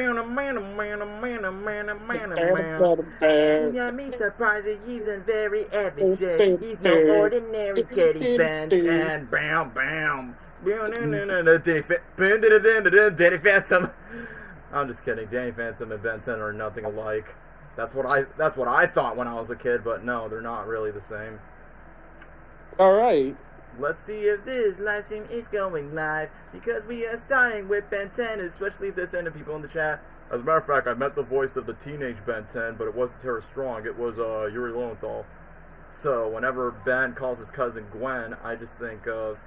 He got me surprised that he's a very epic shit. He's no ordinary kid, he's Ben 10. Bam, bam. Danny Phantom. I'm just kidding. Danny Phantom and Ben 10 are nothing alike. That's what I thought when I was a kid, but no, they're not really the same. Alright. Let's see if this live stream is going live, because we are starting with Ben 10, especially if there's any people in the chat. As a matter of fact, I met the voice of the teenage Ben 10, but it wasn't Tara Strong, it was Yuri Lowenthal. So whenever Ben calls his cousin Gwen, I just think of,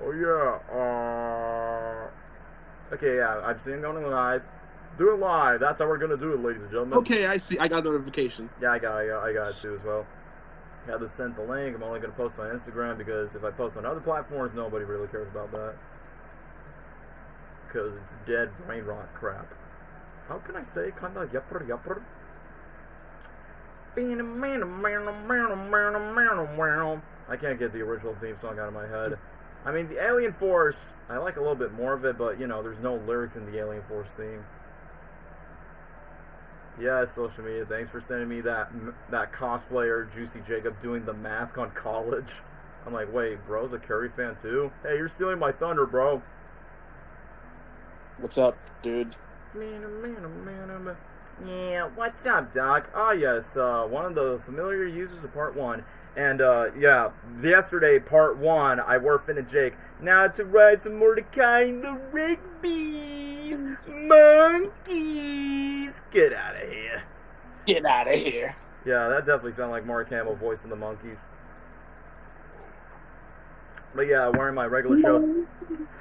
oh yeah, okay, yeah, I've seen it going live. Do it live, that's how we're gonna do it, ladies and gentlemen. Okay, I see, I got a notification. Yeah, I got it too as well. I had to send the link. I'm only going to post on Instagram because if I post on other platforms, nobody really cares about that. Because it's dead brain rot crap. How can I say kinda yupper yupper? I can't get the original theme song out of my head. I mean, the Alien Force, I like a little bit more of it, but, you know, there's no lyrics in the Alien Force theme. Yeah, social media. Thanks for sending me that cosplayer, Juicy Jacob, doing the mask on College. I'm like, wait, bro's a Curry fan too? Hey, you're stealing my thunder, bro. What's up, dude? Yeah, what's up, Doc? Ah, yes, one of the familiar users of Part 1. And, yeah, yesterday, Part 1, I were Finn and Jake. Now to ride some Mordecai and the Rigby's monkeys. Get out of here. Get out of here. Yeah, that definitely sounded like Mark Hamill voicing the monkeys. But yeah, wearing my regular show.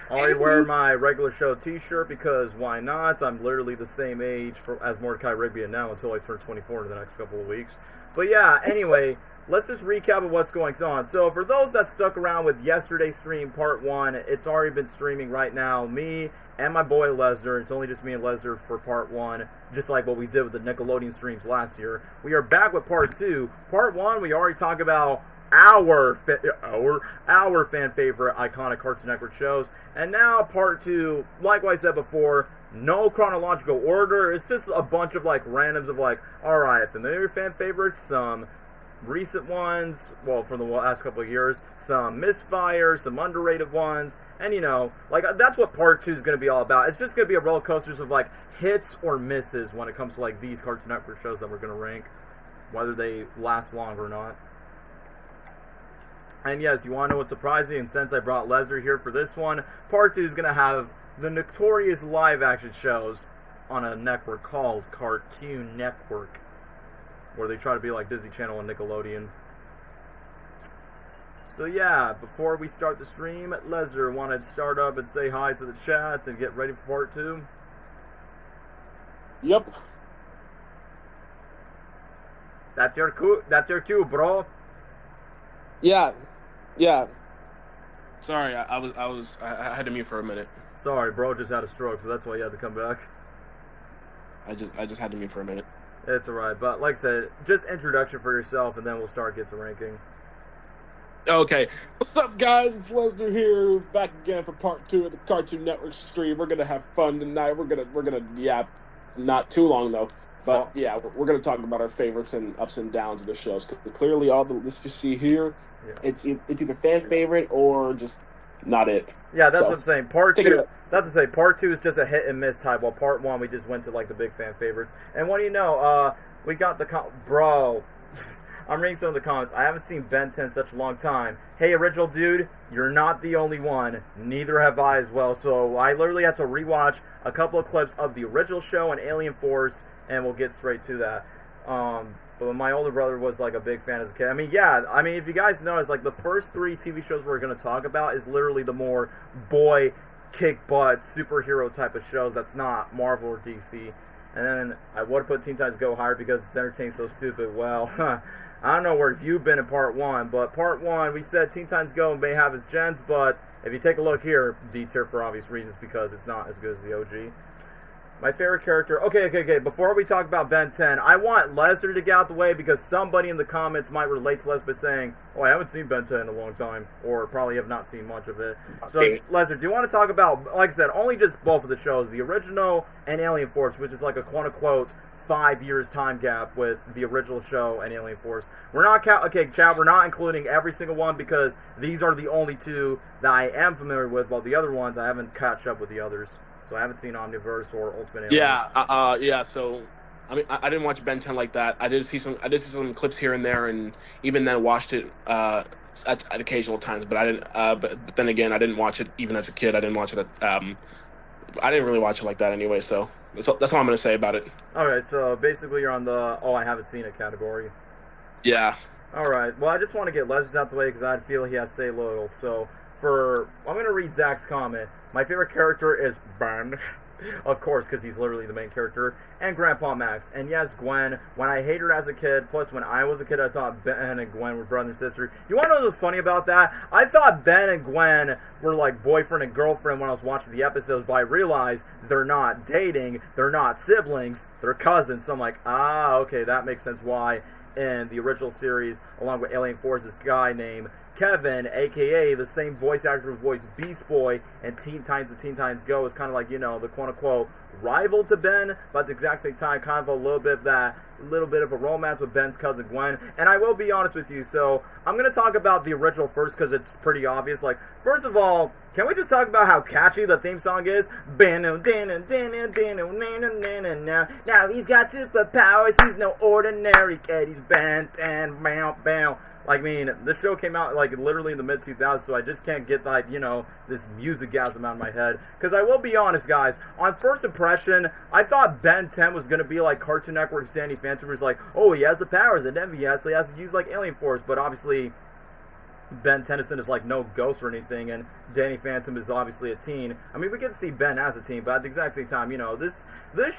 Already wearing my regular show t-shirt because why not? I'm literally the same age as Mordecai Rigby and now until I turn 24 in the next couple of weeks. But yeah, anyway, let's just recap of what's going on. So for those that stuck around with yesterday's stream, Part 1, it's already been streaming right now. Me and my boy Lesnar. It's only just me and Lesnar for Part 1, just like what we did with the Nickelodeon streams last year. We are back with Part 2. Part 1, we already talked about our fan favorite iconic Cartoon Network shows. And now Part 2, like what I said before, no chronological order. It's just a bunch of like randoms of like, alright, familiar fan favorites, some recent ones, well, for the last couple of years, some misfires, some underrated ones, and you know, like, that's what Part 2 is going to be all about. It's just going to be a roller coaster of like hits or misses when it comes to like these Cartoon Network shows that we're going to rank, whether they last long or not. And yes, you want to know what's surprising? And since I brought Lesnar here for this one, Part 2 is going to have the notorious live-action shows on a network called Cartoon Network, where they try to be like Disney Channel and Nickelodeon. So yeah, before we start the stream, Lesnar wanted to start up and say hi to the chat and get ready for Part 2. Yep. That's your cue, bro. Yeah. Sorry, I had to mute for a minute. Sorry, bro, just had a stroke, so that's why you had to come back. I just had to mute for a minute. It's alright, but like I said, just introduction for yourself, and then we'll start get to ranking. Okay, what's up, guys? It's Lesnar here, back again for Part 2 of the Cartoon Network stream. We're gonna have fun tonight. We're gonna not too long though, but yeah, we're gonna talk about our favorites and ups and downs of the shows. Because clearly, all the lists you see here, it's either fan favorite or just not it. Yeah, that's what I'm saying. Part 2. That's to say, Part 2 is just a hit and miss type. While Part 1, we just went to like the big fan favorites. And what do you know? We got the bro. I'm reading some of the comments. I haven't seen Ben 10 in such a long time. Hey, original dude, you're not the only one. Neither have I as well. So I literally had to rewatch a couple of clips of the original show and Alien Force, and we'll get straight to that. But my older brother was like a big fan as a kid. I mean, if you guys notice, like the first 3 TV shows we're going to talk about is literally the more boy, kick butt, superhero type of shows that's not Marvel or DC. And then I would have put Teen Titans Go higher because it's entertaining so stupid. Well, I don't know where you've been in Part 1, but Part 1, we said Teen Titans Go may have its gens, but if you take a look here, D tier for obvious reasons because it's not as good as the OG. My favorite character. Okay. Before we talk about Ben 10, I want Lesnar to get out the way because somebody in the comments might relate to Lesnar by saying, "Oh, I haven't seen Ben 10 in a long time," or probably have not seen much of it. So, Lesnar, do you want to talk about, like I said, only just both of the shows, the original and Alien Force, which is like a quote-unquote 5 years time gap with the original show and Alien Force. We're not Chad, we're not including every single one because these are the only two that I am familiar with, while the other ones I haven't catch up with the others. So I haven't seen Omniverse or Ultimate Alien. Yeah. So, I mean, I didn't watch Ben 10 like that. I did see some clips here and there, and even then watched it at occasional times. But I didn't. But then again, I didn't watch it even as a kid. I didn't watch it. I didn't really watch it like that anyway. So that's all I'm gonna say about it. All right. So basically, you're on the I haven't seen it category. Yeah. All right. Well, I just want to get Leslie out the way because I feel he has to say loyal. So I'm gonna read Zach's comment. My favorite character is Ben, of course, because he's literally the main character, and Grandpa Max. And yes, Gwen, when I hated her as a kid, plus when I was a kid, I thought Ben and Gwen were brother and sister. You want to know what's funny about that? I thought Ben and Gwen were like boyfriend and girlfriend when I was watching the episodes, but I realized they're not dating, they're not siblings, they're cousins. So I'm like, okay, that makes sense why in the original series, along with Alien Force, this guy named Kevin, a.k.a. the same voice actor who voiced Beast Boy and Teen Titans and Teen Titans Go, is kind of like, the quote-unquote rival to Ben, but at the exact same time, kind of a little bit of a romance with Ben's cousin Gwen. And I will be honest with you, so I'm going to talk about the original first because it's pretty obvious. Like, first of all, can we just talk about how catchy the theme song is? Now he's got superpowers, he's no ordinary kid, he's Ben 10, bow. I mean, this show came out, literally in the mid-2000s, so I just can't get, this music-gasm out of my head. Because I will be honest, guys, on first impression, I thought Ben 10 was going to be like Cartoon Network's Danny Phantom, who's like, oh, he has the powers, and then he has to use, Alien Force, but obviously Ben Tennyson is, no ghost or anything, and Danny Phantom is obviously a teen. I mean, we get to see Ben as a teen, but at the exact same time, this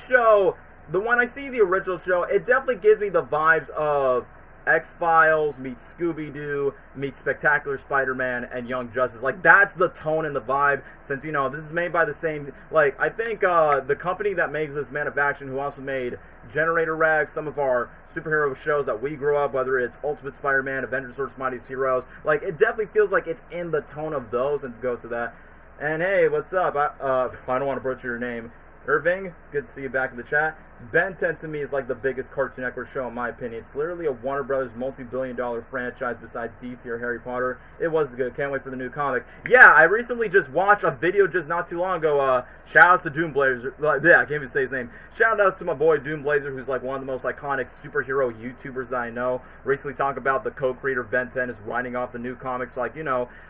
show, when I see the original show, it definitely gives me the vibes of X-Files meets Scooby-Doo meets Spectacular Spider-Man and Young Justice. That's the tone and the vibe, since, this is made by the same, I think, the company that makes this Man of Action, who also made Generator Rag, some of our superhero shows that we grew up, whether it's Ultimate Spider-Man, Avengers Earth's Mightiest Heroes, it definitely feels like it's in the tone of those, and to go to that. And hey, what's up? I don't want to butcher your name. Irving, it's good to see you back in the chat. Ben 10 to me is the biggest Cartoon Network show in my opinion. It's literally a Warner Brothers multi-billion-dollar franchise besides DC or Harry Potter. It was good. Can't wait for the new comic. Yeah, I recently just watched a video just not too long ago. Shout outs to Doom Blazer. I can't even say his name. Shout outs to my boy Doom Blazer, who's one of the most iconic superhero YouTubers that I know. Recently talked about the co-creator of Ben 10 is writing off the new comics.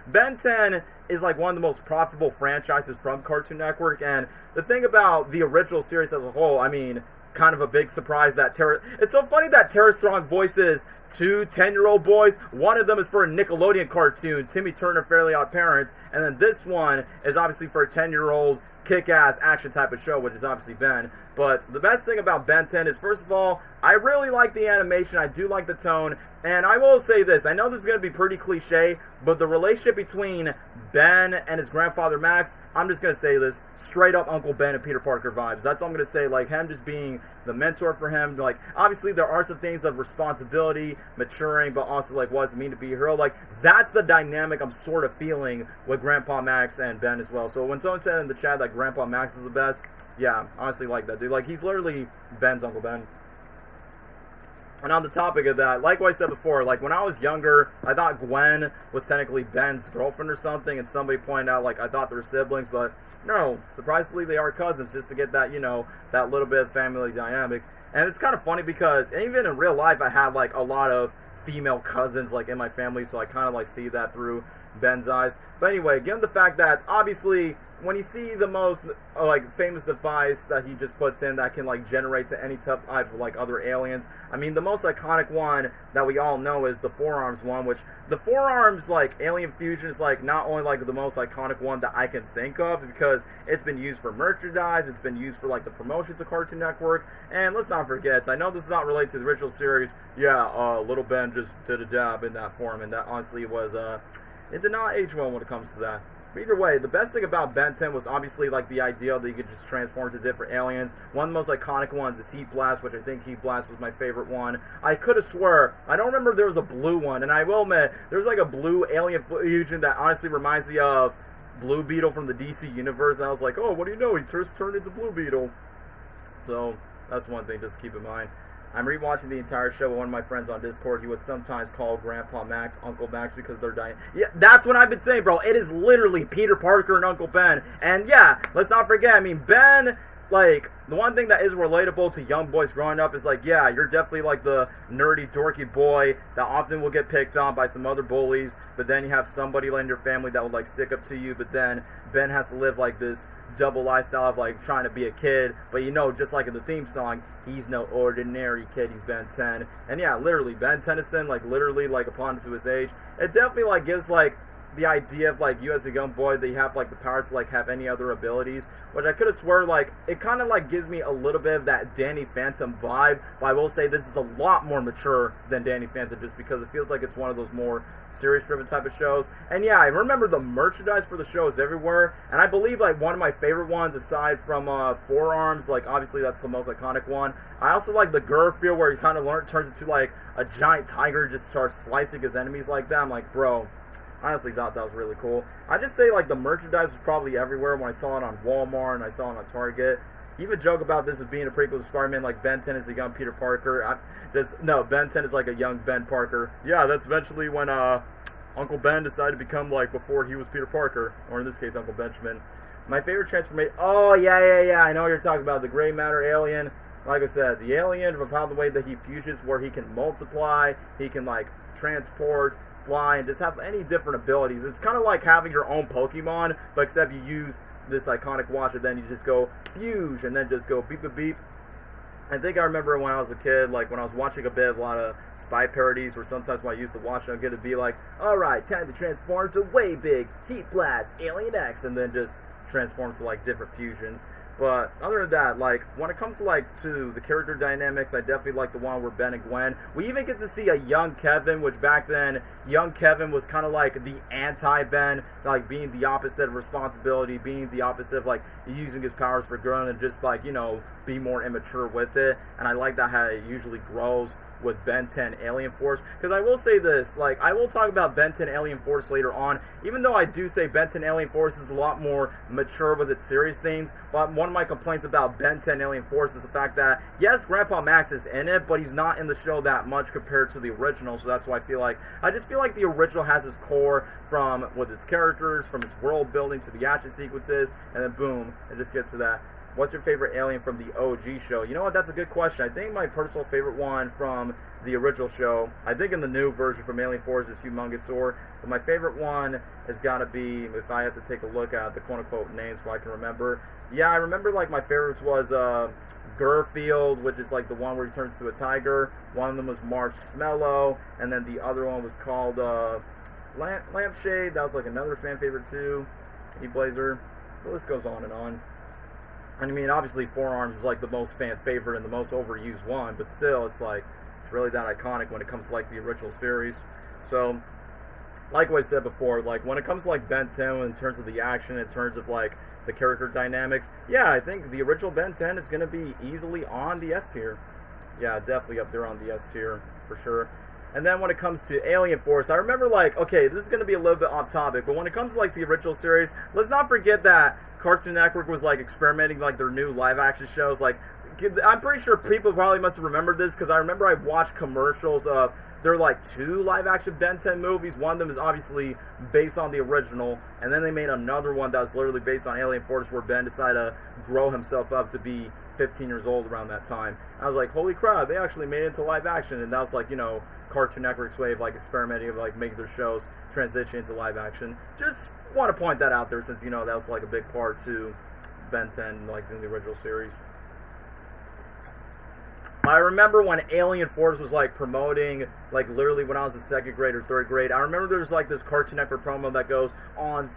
Ben 10 is one of the most profitable franchises from Cartoon Network, and the thing about the original series as a whole, I mean, kind of a big surprise that it's so funny that Tara Strong voices two 10-year-old boys. One of them is for a Nickelodeon cartoon, Timmy Turner Fairly Odd Parents, and then this one is obviously for a 10-year-old kick-ass action type of show, which is obviously Ben. But the best thing about Ben 10 is, first of all, I really like the animation, I do like the tone, and I will say this, I know this is going to be pretty cliche, but the relationship between Ben and his grandfather Max, I'm just going to say this, straight up Uncle Ben and Peter Parker vibes. That's all I'm going to say, him just being the mentor for him, obviously there are some things of responsibility, maturing, but also, what does it mean to be a hero? That's the dynamic I'm sort of feeling with Grandpa Max and Ben as well. So when someone said in the chat that Grandpa Max is the best, yeah, honestly like that dude. He's literally Ben's Uncle Ben. And on the topic of that, like what I said before, when I was younger, I thought Gwen was technically Ben's girlfriend or something, and somebody pointed out, I thought they were siblings, but no, surprisingly, they are cousins, just to get that, that little bit of family dynamic. And it's kind of funny because even in real life, I had, a lot of female cousins, in my family, so I kind of, see that through Ben's eyes. But anyway, given the fact that, obviously, when you see the most famous device that he just puts in that can generate to any type of other aliens, I mean the most iconic one that we all know is the forearms one, which the forearms alien fusion is not only the most iconic one that I can think of, because it's been used for merchandise, it's been used for the promotions of Cartoon Network, and let's not forget, I know this is not related to the original series, yeah, Little Ben just did a dab in that form, and that honestly was it did not age well when it comes to that. But either way, the best thing about Ben 10 was obviously like the idea that you could just transform to different aliens. One of the most iconic ones is Heat Blast, which I think Heat Blast was my favorite one. I could have swore, I don't remember if there was a blue one, and I will admit, there's like a blue alien fusion that honestly reminds me of Blue Beetle from the DC universe. And I was like, oh, what do you know? He just turned into Blue Beetle. So that's one thing just to keep in mind. I'm rewatching the entire show with one of my friends on Discord. He would sometimes call Grandpa Max Uncle Max because they're dying. Yeah, that's what I've been saying, bro. It is literally Peter Parker and Uncle Ben. And yeah, let's not forget, I mean, Ben, like, the one thing that is relatable to young boys growing up is like, yeah, you're definitely like the nerdy, dorky boy that often will get picked on by some other bullies, but then you have somebody in your family that will like stick up to you, but then Ben has to live like this double lifestyle of like trying to be a kid, but you know, just like in the theme song, he's no ordinary kid, he's Ben 10. And yeah, literally, Ben Tennyson, like literally like upon to his age, it definitely like gives like the idea of like you as a young boy that you have like the powers to like have any other abilities, which I could have swore like it kind of like gives me a little bit of that Danny Phantom vibe, but I will say this is a lot more mature than Danny Phantom just because it feels like it's one of those more series driven type of shows. And yeah, I remember the merchandise for the show is everywhere, and I believe like one of my favorite ones aside from Forearms, like obviously that's the most iconic one. I also like the Garfield where he kind of turns into like a giant tiger, just starts slicing his enemies like that. I'm like, bro, I honestly thought that was really cool. I just say like the merchandise was probably everywhere when I saw it on Walmart and I saw it on Target. You even joke about this as being a prequel to Spider-Man, like Ben 10 is a young Peter Parker. No, Ben 10 is like a young Ben Parker. Yeah, that's eventually when Uncle Ben decided to become like before he was Peter Parker, or in this case Uncle Benjamin. My favorite transformation. Oh yeah. I know what you're talking about, the gray matter alien. Like I said, the alien of how the way that he fuses, where he can multiply, he can like transport, fly, and just have any different abilities. It's kind of like having your own Pokemon, but except you use this iconic watch and then you just go fuse and then just go beep beep beep. I think I remember when I was a kid, like when I was watching a lot of spy parodies, where sometimes when I used to watch it, I'd get to be like, alright, time to transform to way big, Heat Blast, Alien X, and then just transform to like different fusions. But other than that, like when it comes to like to the character dynamics, I definitely like the one where Ben and Gwen. We even get to see a young Kevin, which back then young Kevin was kind of like the anti-Ben, like being the opposite of responsibility, being the opposite of like using his powers for good and just like, you know, be more immature with it. And I like that how it usually grows with Ben 10 Alien Force, because I will say this, like I will talk about Ben 10 Alien Force later on, even though I do say Ben 10 Alien Force is a lot more mature with its serious themes. But one of my complaints about Ben 10 Alien Force is the fact that yes, Grandpa Max is in it, but he's not in the show that much compared to the original. So that's why I just feel like the original has its core from with its characters, from its world building to the action sequences, and then boom, it just gets to that. What's your favorite alien from the OG show? You know what? That's a good question. I think my personal favorite one from the original show, I think in the new version from Alien Force is Humongousaur. But my favorite one has got to be, if I have to take a look at the quote-unquote names so I can remember. Yeah, I remember like my favorites was Garfield, which is like the one where he turns to a tiger. One of them was Marshmallow, and then the other one was called Lampshade. That was like another fan favorite too. E-Blazer. The list goes on and on. I mean, obviously, Forearms is like the most fan favorite and the most overused one, but still, it's like, it's really that iconic when it comes to like the original series. So, like what I said before, like when it comes to like Ben 10 in terms of the action, in terms of like the character dynamics, yeah, I think the original Ben 10 is going to be easily on the S tier. Yeah, definitely up there on the S tier for sure. And then when it comes to Alien Force, I remember like, okay, this is going to be a little bit off topic, but when it comes to like the original series, let's not forget that Cartoon Network was like experimenting like their new live action shows. Like, I'm pretty sure people probably must have remembered this because I remember I watched commercials of there are like 2 live action Ben 10 movies. One of them is obviously based on the original, and then they made another one that was literally based on Alien Force where Ben decided to grow himself up to be 15 years old around that time. I was like, holy crap, they actually made it into live action, and that was like, you know, Cartoon Network's way of like experimenting, of like making their shows transition into live action. Just want to point that out there since, you know, that was like a big part to Ben 10, like in the original series. I remember when Alien Force was like promoting, like literally when I was in 2nd grade or 3rd grade, I remember there was like this Cartoon Network promo that goes, on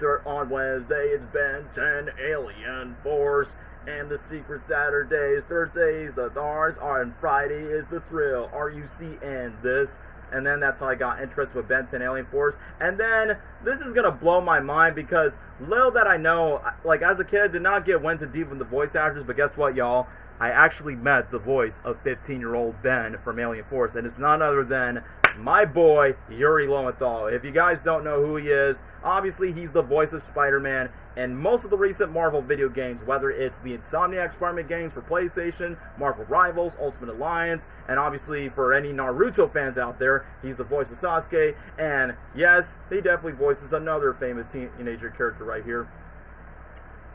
Wednesday it's Ben 10 Alien Force, and the secret Saturdays, Thursdays, the stars are, and Friday is the thrill. RUCN this. and then that's how I got interested with Ben 10 Alien Force. And then this is gonna blow my mind because little that I know, like as a kid, I did not get went too deep with the voice actors, but guess what, y'all? I actually met the voice of 15-year-old Ben from Alien Force, and it's none other than my boy, Yuri Lowenthal. If you guys don't know who he is, obviously he's the voice of Spider-Man in most of the recent Marvel video games, whether it's the Insomniac Spider-Man games for PlayStation, Marvel Rivals, Ultimate Alliance, and obviously for any Naruto fans out there, he's the voice of Sasuke, and yes, he definitely voices another famous teenager character right here.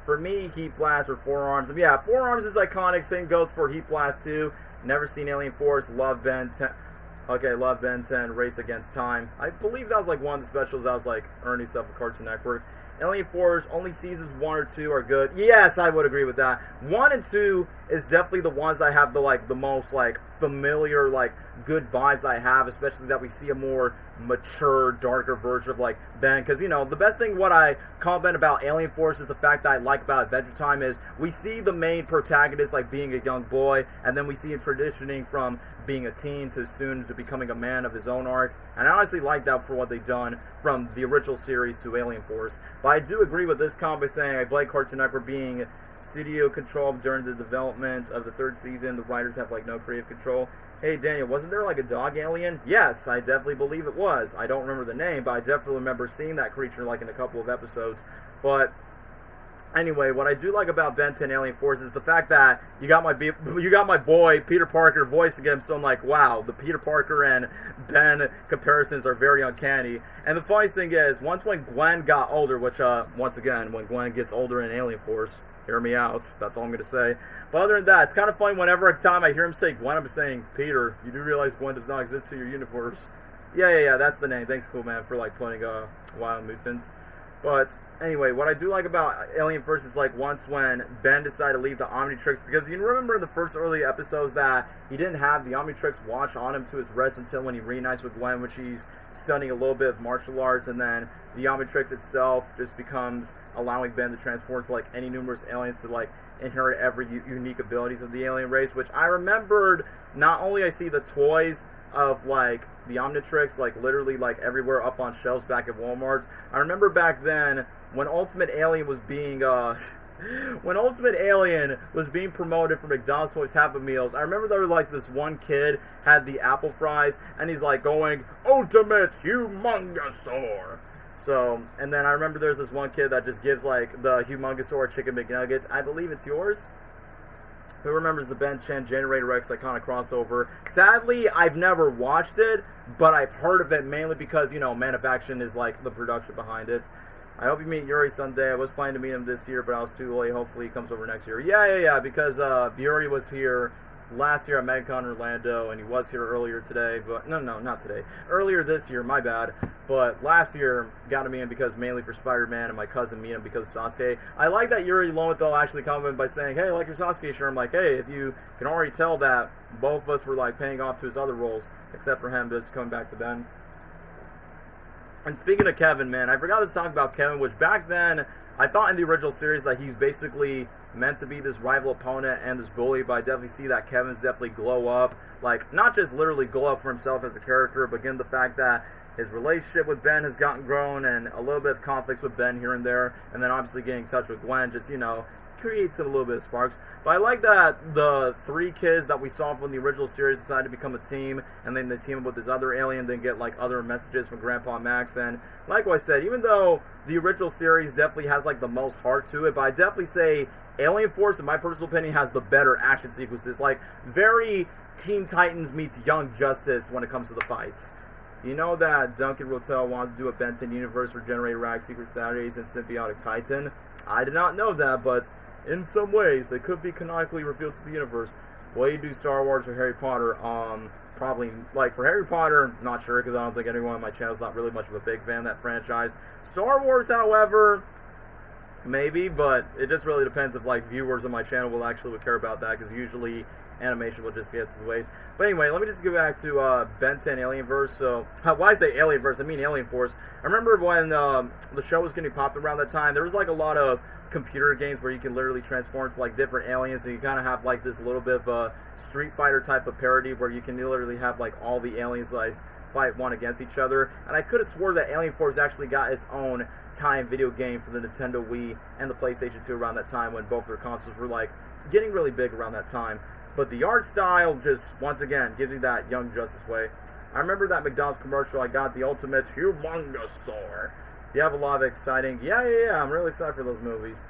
For me, Heat Blast or Forearms. Yeah, Forearms is iconic. Same goes for Heat Blast 2. Never seen Alien Force. Love Ben 10. Okay, love Ben 10. Race Against Time. I believe that was like one of the specials that was like earning stuff at Cartoon Network. Alien Force, only seasons 1 or 2 are good. Yes, I would agree with that. 1 and 2 is definitely the ones that have the most like familiar, like good vibes I have, especially that we see a more mature, darker version of like Ben. Because you know, the best thing what I comment about Alien Force is the fact that I like about Adventure Time is we see the main protagonist like being a young boy, and then we see him transitioning from being a teen to soon to becoming a man of his own arc. And I honestly like that for what they've done from the original series to Alien Force. But I do agree with this comment by saying I blame Cartoon Network being studio control during the development of the 3rd season. The writers have like no creative control. Hey Daniel, wasn't there like a dog alien? Yes, I definitely believe it was. I don't remember the name, but I definitely remember seeing that creature like in a couple of episodes. But anyway, what I do like about Ben 10 Alien Force is the fact that you got my boy Peter Parker voice again, so I'm like, wow, the Peter Parker and Ben comparisons are very uncanny. And the funniest thing is, once when Gwen got older, which once again, when Gwen gets older in Alien Force, hear me out, that's all I'm going to say. But other than that, it's kind of funny whenever time I hear him say Gwen, I'm saying, Peter, you do realize Gwen does not exist in your universe. Yeah, that's the name. Thanks, cool man, for like playing Wild Mutant. But anyway, what I do like about Alien Force is like once when Ben decided to leave the Omnitrix, because you remember in the first early episodes that he didn't have the Omnitrix watch on him to his rest until when he reunites with Gwen, which he's studying a little bit of martial arts, and then the Omnitrix itself just becomes allowing Ben to transform to like any numerous aliens to like inherit every unique abilities of the alien race, which I remembered. Not only I see the toys of like the Omnitrix like literally like everywhere up on shelves back at Walmart. I remember back then when Ultimate Alien was being promoted for McDonald's Toys Happy Meals. I remember there was like this one kid had the apple fries and he's like going Ultimate Humongosaur. So, and then I remember there's this one kid that just gives like the Humongosaur chicken McNuggets. I believe it's yours. Who remembers the Ben 10 Generator X iconic crossover? Sadly, I've never watched it, but I've heard of it mainly because, you know, Man of Action is like the production behind it. I hope you meet Yuri someday. I was planning to meet him this year, but I was too late. Hopefully he comes over next year. Yeah, because Yuri was here last year at MegaCon Orlando, and he was here earlier today, but no, not today. Earlier this year, my bad. But last year, got to meet him because mainly for Spider-Man, and my cousin meet him because of Sasuke. I like that Yuri Lowenthal actually commented by saying, hey, I like your Sasuke shirt. I'm like, hey, if you can already tell that both of us were like paying off to his other roles, except for him just coming back to Ben. And speaking of Kevin, man, I forgot to talk about Kevin, which back then, I thought in the original series that he's basically meant to be this rival opponent and this bully, but I definitely see that Kevin's definitely glow up. Like, not just literally glow up for himself as a character, but again, the fact that his relationship with Ben has gotten grown and a little bit of conflicts with Ben here and there, and then obviously getting in touch with Gwen, just, you know, creates a little bit of sparks. But I like that the 3 kids that we saw from the original series decided to become a team, and then they team up with this other alien, then get like other messages from Grandpa Max. And like I said, even though the original series definitely has like the most heart to it, but I definitely say Alien Force, in my personal opinion, has the better action sequences. Like, very Teen Titans meets Young Justice when it comes to the fights. Do you know that Duncan Rotel wanted to do a Ben 10 universe for Generator Rag, Secret Saturdays, and Symbiotic Titan? I did not know that, but in some ways, they could be canonically revealed to the universe. Will you do Star Wars or Harry Potter? Probably, like, for Harry Potter, not sure, because I don't think anyone on my channel is not really much of a big fan of that franchise. Star Wars, however, maybe, but it just really depends if, like, viewers on my channel will actually care about that, because usually animation will just get to the waste. But anyway, let me just get back to Ben 10 Alienverse. So, why I say Alienverse, I mean Alien Force. I remember when the show was getting popular around that time, there was like a lot of computer games where you can literally transform to like different aliens, and you kind of have like this little bit of a Street Fighter type of parody where you can literally have like all the aliens like fight one against each other. And I could have swore that Alien Force actually got its own time video game for the Nintendo Wii and the PlayStation 2 around that time when both their consoles were like getting really big around that time. But the art style just, once again, gives you that Young Justice way. I remember that McDonald's commercial, I got the ultimate humongousaur. You have a lot of exciting, yeah, I'm really excited for those movies.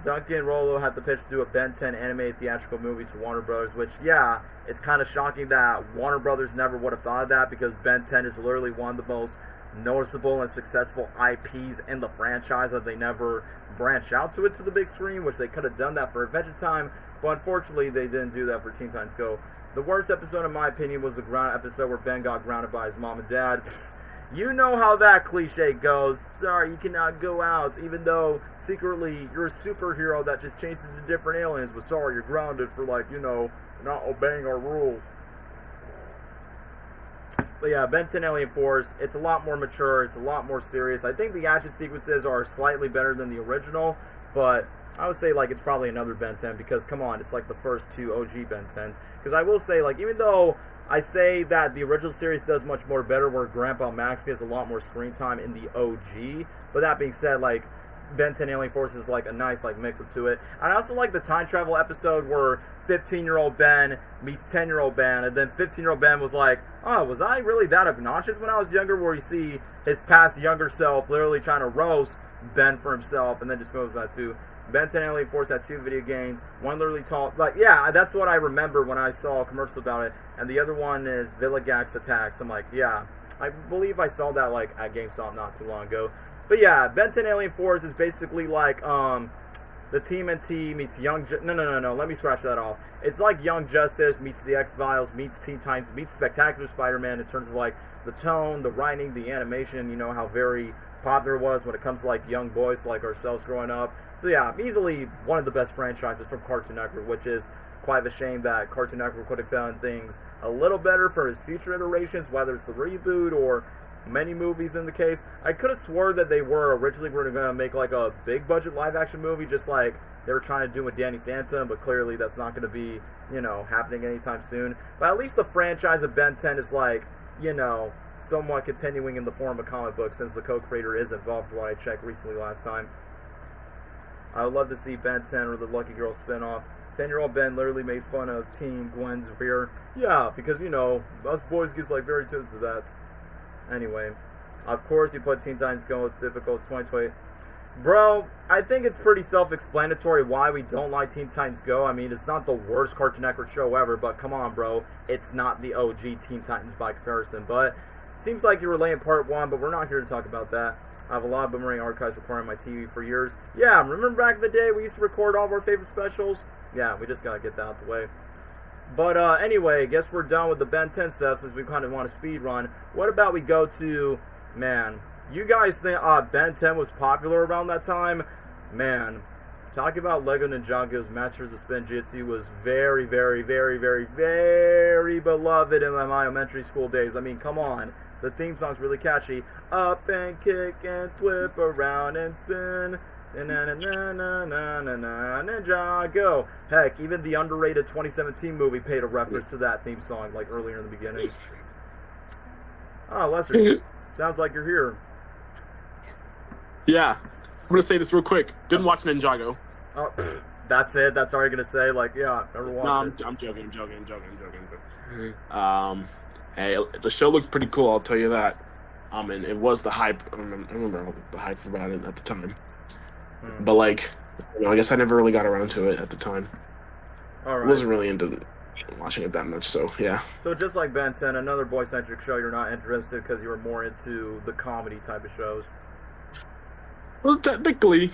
Duncan Rollo had the pitch to do a Ben 10 animated theatrical movie to Warner Brothers, which, yeah, it's kind of shocking that Warner Brothers never would have thought of that, because Ben 10 is literally one of the most noticeable and successful IPs in the franchise, that they never branched out to it to the big screen, which they could have done that for Adventure Time, but unfortunately they didn't do that for Teen Titans Go. The worst episode, in my opinion, was the ground episode where Ben got grounded by his mom and dad. You know how that cliche goes. Sorry, you cannot go out, even though secretly you're a superhero that just changes into different aliens. But sorry, you're grounded for, like, you know, not obeying our rules. But yeah, Ben 10 Alien Force, it's a lot more mature, it's a lot more serious. I think the action sequences are slightly better than the original, but I would say, like, it's probably another Ben 10, because, come on, it's like the first two OG Ben 10s. Because I will say, like, even though I say that the original series does much more better, where Grandpa Max gets a lot more screen time in the OG, but that being said, like, Ben 10 Alien Force is, like, a nice, like, mix-up to it. And I also like the time travel episode where 15-year-old Ben meets 10-year-old Ben, and then 15-year-old Ben was like, oh, was I really that obnoxious when I was younger, where you see his past younger self literally trying to roast Ben for himself, and then just goes back to Ben 10 Alien Force had two video games. One literally taught, like, yeah, that's what I remember when I saw a commercial about it. And the other one is Villagax Attacks. I'm like, yeah, I believe I saw that, like, at GameStop not too long ago. But yeah, Ben 10 Alien Force is basically like, the TMNT meets Young No, let me scratch that off. It's like Young Justice meets the X-Files, meets Teen Titans, meets Spectacular Spider-Man in terms of, like, the tone, the writing, the animation, you know, how very popular it was when it comes to, like, young boys like ourselves growing up. So yeah, easily one of the best franchises from Cartoon Network, which is quite a shame that Cartoon Network could have done things a little better for his future iterations, whether it's the reboot or many movies in the case. I could have swore that they were originally going to make, like, a big budget live action movie, just like they were trying to do with Danny Phantom, but clearly that's not going to be, you know, happening anytime soon. But at least the franchise of Ben 10 is, like, you know, somewhat continuing in the form of comic books, since the co-creator is involved, for what I checked recently last time. I would love to see Ben 10 or the Lucky Girl spinoff. 10-year-old Ben literally made fun of Teen Gwen's rear. Yeah, because, you know, us boys gets, like, very tuned to that. Anyway, of course you put Teen Titans Go typical 2020. Bro, I think it's pretty self-explanatory why we don't like Teen Titans Go. I mean, it's not the worst Cartoon Network show ever, but come on, bro. It's not the OG Teen Titans by comparison. But it seems like you're relaying part one, but we're not here to talk about that. I have a lot of boomerang archives recording on my TV for years. Yeah, remember back in the day we used to record all of our favorite specials? Yeah, we just gotta get that out the way. But anyway, guess we're done with the Ben 10 stuff, since we kind of want to speed run. What about we go to, man, you guys think Ben 10 was popular around that time? Man, talking about Lego Ninjago's Masters of Spin Jitsu was very, very, very, very, very beloved in my elementary school days. I mean, come on. The theme song's really catchy. Up and kick and whip around and spin. Ninjago. Heck, even the underrated 2017 movie paid a reference to that theme song, like, earlier in the beginning. Oh, Lester, sounds like you're here. Yeah, I'm gonna say this real quick. Didn't watch Ninjago. Oh, that's it. That's all you're gonna say. Like, yeah, never watched it. I'm joking. Hey, the show looked pretty cool. I'll tell you that. And it was the hype. I remember the hype about it at the time. But, like, you know, I guess I never really got around to it at the time. All right. I wasn't really into watching it that much, so yeah. So just like Ben 10, another boy-centric show, you're not interested because you were more into the comedy type of shows. Well, technically.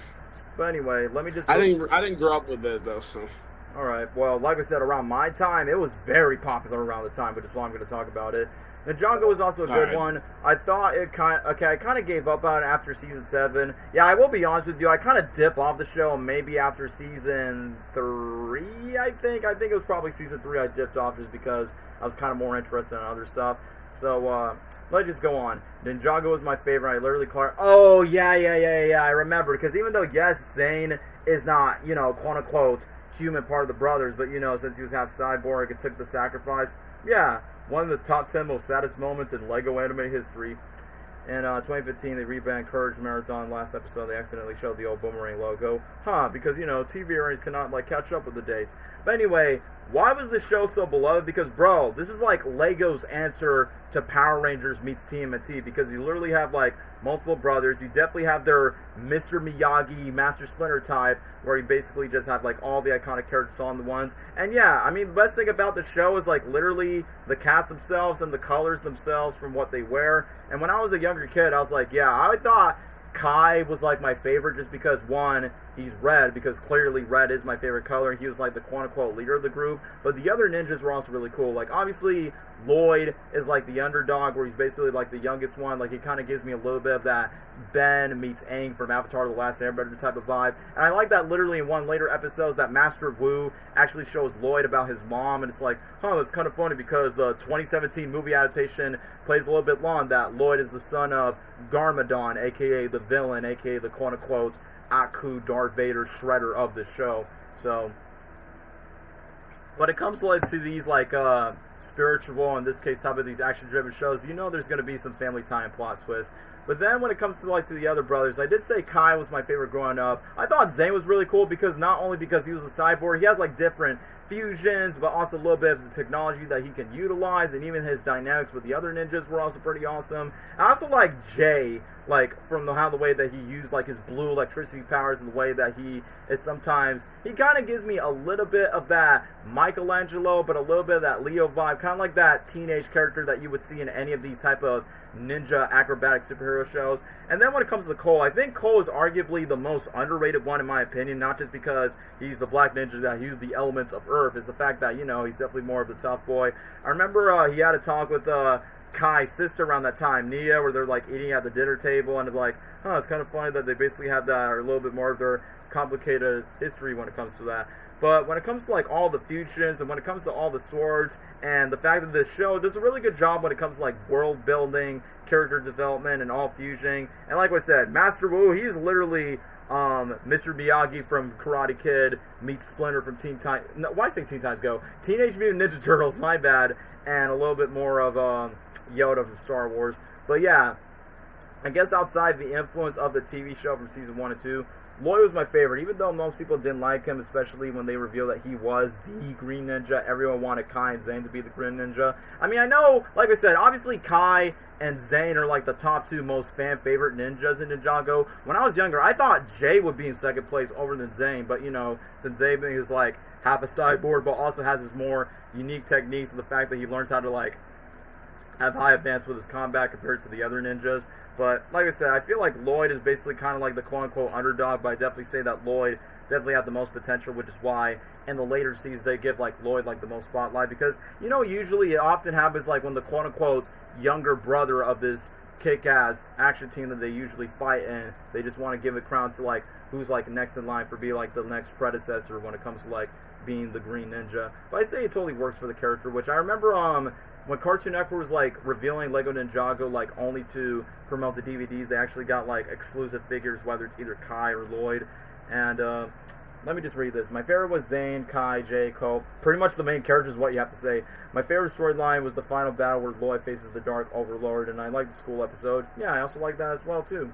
But anyway, let me just... I didn't grow up with it, though, so... All right. Well, like I said, around my time, it was very popular around the time, which is why I'm going to talk about it. Ninjago was also a good one. I thought it I kind of gave up on it after season 7. Yeah, I will be honest with you. I kind of dip off the show maybe after season 3, I think. I think it was probably season 3 I dipped off just because I was kind of more interested in other stuff. So, let's just go on. Ninjago was my favorite. I literally oh, yeah, I remember. Because even though, yes, Zane is not, you know, quote-unquote, human part of the brothers, but since he was half cyborg, it took the sacrifice. Yeah, one of the top 10 most saddest moments in Lego anime history. In 2015, they rebanned Courage Marathon. Last episode, they accidentally showed the old Boomerang logo. Because, TV ratings cannot, catch up with the dates. But anyway, why was this show so beloved? Because, bro, this is, Lego's answer to Power Rangers meets TMNT. Because you literally have, multiple brothers. You definitely have their Mr. Miyagi, Master Splinter type, where you basically just have, all the iconic characters on the ones. And, yeah, I mean, the best thing about the show is, literally the cast themselves and the colors themselves from what they wear. And when I was a younger kid, I was like, yeah, I thought Kai was my favorite just because, one, he's red, because clearly red is my favorite color. He was the quote-unquote leader of the group. But the other ninjas were also really cool. Obviously, Lloyd is the underdog, where he's basically the youngest one. He kind of gives me a little bit of that Ben meets Aang from Avatar The Last Airbender type of vibe. And I like that literally in one later episodes that Master Wu actually shows Lloyd about his mom. And it's that's kind of funny because the 2017 movie adaptation plays a little bit long that Lloyd is the son of Garmadon, a.k.a. the villain, a.k.a. the quote-unquote Aku, Darth Vader, Shredder of the show. So, when it comes to these, spiritual, in this case, type of these action-driven shows, there's going to be some family tie and plot twists. But then when it comes to the other brothers, I did say Kai was my favorite growing up. I thought Zane was really cool because not only because he was a cyborg, he has different fusions, but also a little bit of the technology that he can utilize, and even his dynamics with the other ninjas were also pretty awesome. I also like Jay, from the way that he used his blue electricity powers, and the way that he is sometimes, he kind of gives me a little bit of that Michelangelo, but a little bit of that Leo vibe, kind of like that teenage character that you would see in any of these type of ninja acrobatic superhero shows. And then when it comes to Cole, I think Cole is arguably the most underrated one in my opinion, not just because he's the black ninja that used the elements of Earth, is the fact that, he's definitely more of the tough boy. I remember he had a talk with Kai's sister around that time, Nia, where they're eating at the dinner table, and they're it's kind of funny that they basically have that, or a little bit more of their complicated history when it comes to that. But when it comes to all the fusions, and when it comes to all the swords, and the fact that this show does a really good job when it comes to world building, character development, and all fusing. And like I said, Master Wu, he's literally Mr. Miyagi from Karate Kid meets Splinter from Teen Titans. No, why say Teen Titans Go? Teenage Mutant Ninja Turtles, my bad. And a little bit more of Yoda from Star Wars. But yeah, I guess outside the influence of the TV show from season 1 and 2, Lloyd was my favorite, even though most people didn't like him, especially when they revealed that he was the Green Ninja. Everyone wanted Kai and Zane to be the Green Ninja. I mean, I know, like I said, obviously Kai and Zane are the top 2 most fan-favorite ninjas in Ninjago. When I was younger, I thought Jay would be in second place over than Zane, but, since Zane is, half a cyborg, but also has his more unique techniques, and the fact that he learns how to, have high advance with his combat compared to the other ninjas. But, like I said, I feel like Lloyd is basically kind of the quote-unquote underdog, but I definitely say that Lloyd definitely had the most potential, which is why in the later seasons they give, Lloyd, the most spotlight. Because, usually it often happens, when the quote-unquote younger brother of this kick-ass action team that they usually fight in, they just want to give a crown to, who's, next in line for being, the next predecessor when it comes to, being the Green Ninja. But I say it totally works for the character, which I remember, when Cartoon Network was revealing Lego Ninjago only to promote the DVDs, they actually got exclusive figures, whether it's either Kai or Lloyd. And let me just read this. My favorite was Zane, Kai, Jay, Cole. Pretty much the main character is what you have to say. My favorite storyline was the final battle where Lloyd faces the Dark Overlord, and I like the school episode. Yeah, I also like that as well too.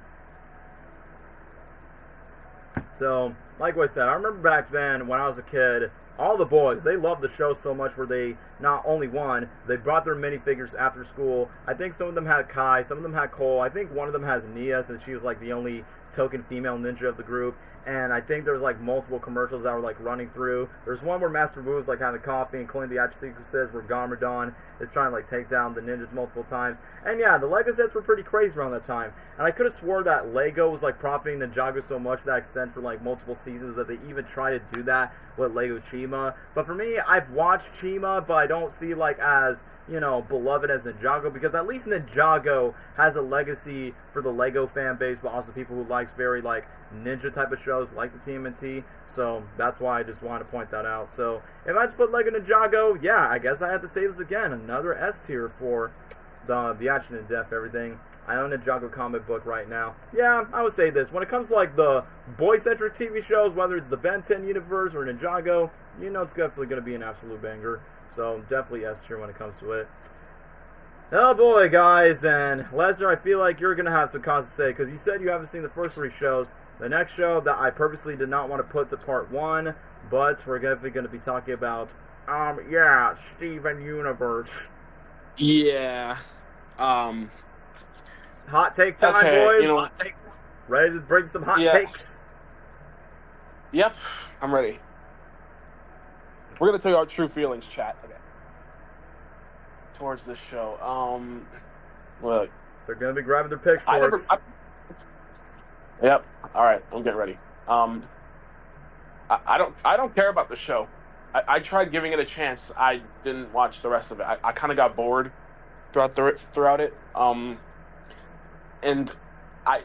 So, like I said, I remember back then when I was a kid, all the boys, they loved the show so much where they not only won, they brought their minifigures after school. I think some of them had Kai, some of them had Cole. I think one of them has Nia, since she was the only token female ninja of the group. And I think there's multiple commercials that were running through. There's one where Master Wu is having coffee and cleaning the action sequences, where Garmadon is trying to take down the ninjas multiple times. And yeah, the Lego sets were pretty crazy around that time. And I could have swore that Lego was profiting Ninjago so much to that extent for multiple seasons that they even try to do that with Lego Chima. But for me, I've watched Chima, but I don't see as beloved as Ninjago, because at least Ninjago has a legacy for the Lego fan base, but also people who likes very ninja type of shows like the TMNT. So that's why I just wanted to point that out. So if I had to put Lego Ninjago, yeah, I guess I have to say this again, another S tier for the action and depth, everything. I own a Ninjago comic book right now. Yeah, I would say this. When it comes to like the boy-centric TV shows, whether it's the Ben 10 universe or Ninjago, you know it's definitely going to be an absolute banger. So definitely S tier when it comes to it. Oh boy, guys, and Lesnar, I feel like you're going to have some cause to say, because you said you haven't seen the first 3 shows. The next show that I purposely did not want to put to part 1, but we're definitely going to be talking about, yeah, Steven Universe. Yeah. Hot take time, okay, boys. You know, ready to bring some hot takes? Yep, I'm ready. We're going to tell you our true feelings, chat. Okay. Towards this show. Look. They're going to be grabbing their pitchforks. Yep. All right, I'm getting ready. I don't care about the show. I tried giving it a chance. I didn't watch the rest of it. I kind of got bored throughout it. And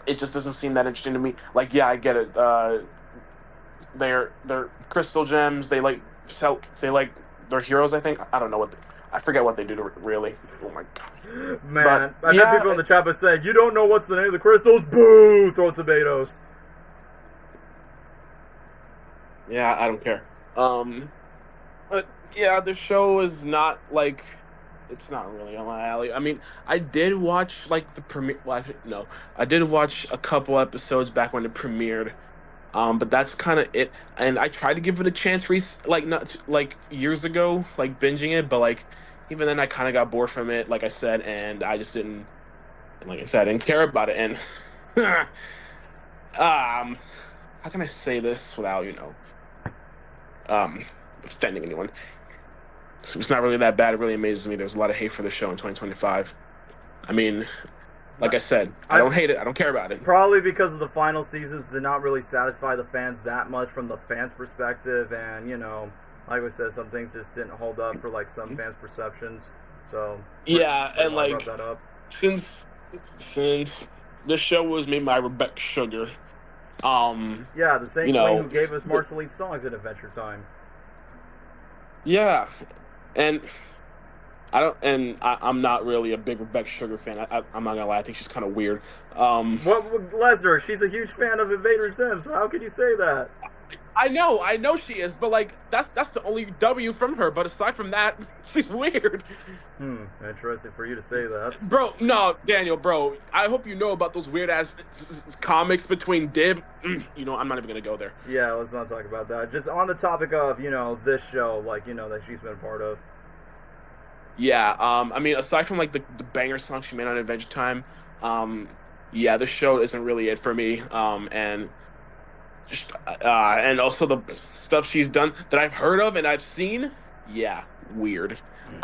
it just doesn't seem that interesting to me. Like, yeah, I get it. They're crystal gems. They like they're heroes. I think. I don't know I forget what they do really. Oh my god. Man, I bet people in the chat are saying, "You don't know what's the name of the crystals? Boo! Throw tomatoes." Yeah, I don't care. But yeah, the show is not like, it's not really on my alley. I mean, I did watch like the premiere. Well, actually, no, I did watch a couple episodes back when it premiered. But that's kind of it. And I tried to give it a chance, not years ago, like binging it. But like even then, I kind of got bored from it, like I said, and I just didn't. And like I said, I didn't care about it. And how can I say this without offending anyone? So it's not really that bad. It really amazes me. There's a lot of hate for the show in 2025. I mean, like I said, I don't hate it. I don't care about it. Probably because of the final seasons did not really satisfy the fans that much from the fans' perspective. And, like I said, some things just didn't hold up for, like, some fans' perceptions. So, yeah, and, like, brought that up. Since the show was made by Rebecca Sugar, yeah, the same queen who gave us Martial Elite songs at Adventure Time. Yeah, and I'm not really a big Rebecca Sugar fan. I'm not gonna lie, I think she's kind of weird. Lesnar, she's a huge fan of Invader Zim, so how can you say that? I know she is, but like that's the only W from her. But aside from that, she's weird. Interesting for you to say that. Bro, no, Daniel, bro. I hope you know about those weird ass comics between Dib. I'm not even gonna go there. Yeah, let's not talk about that. Just on the topic of this show, like that she's been a part of. Yeah, I mean, aside from like the banger song she made on Adventure Time, yeah, the show isn't really it for me. And also the stuff she's done that I've heard of and I've seen, yeah, weird.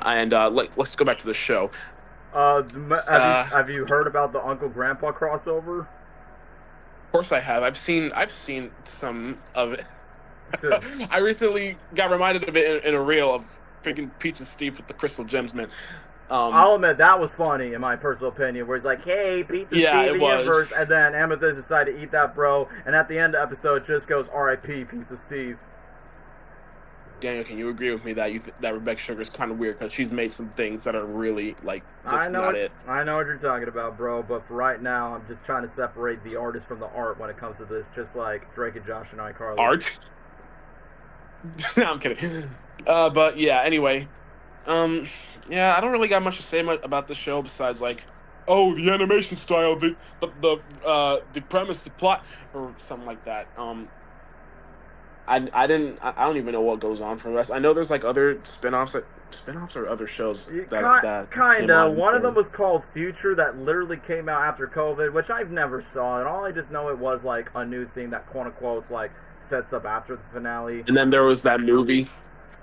And let's go back to the show. Have you heard about the Uncle Grandpa crossover? Of course I have. I've seen some of it. I recently got reminded of it in a reel of freaking Pizza Steve with the crystal gems, man. I'll admit that was funny in my personal opinion, where he's like, "Hey, Pizza Steve universe," and then Amethyst decided to eat that bro, and at the end of the episode, it just goes "R.I.P. Pizza Steve." Daniel, can you agree with me that that Rebecca Sugar is kind of weird because she's made some things that are really like just not it? I know what you're talking about, bro. But for right now, I'm just trying to separate the artist from the art when it comes to this, just like Drake and Josh and iCarly. Art? No, I'm kidding. But yeah. Anyway, yeah, I don't really got much to say about the show besides like, oh, the animation style, the premise, the plot, or something like that. I don't even know what goes on for the rest. I know there's like other spin-offs or other shows that kinda. One of them was called Future that literally came out after COVID, which I've never saw, and all I just know it was like a new thing that quote unquote like sets up after the finale. And then there was that movie.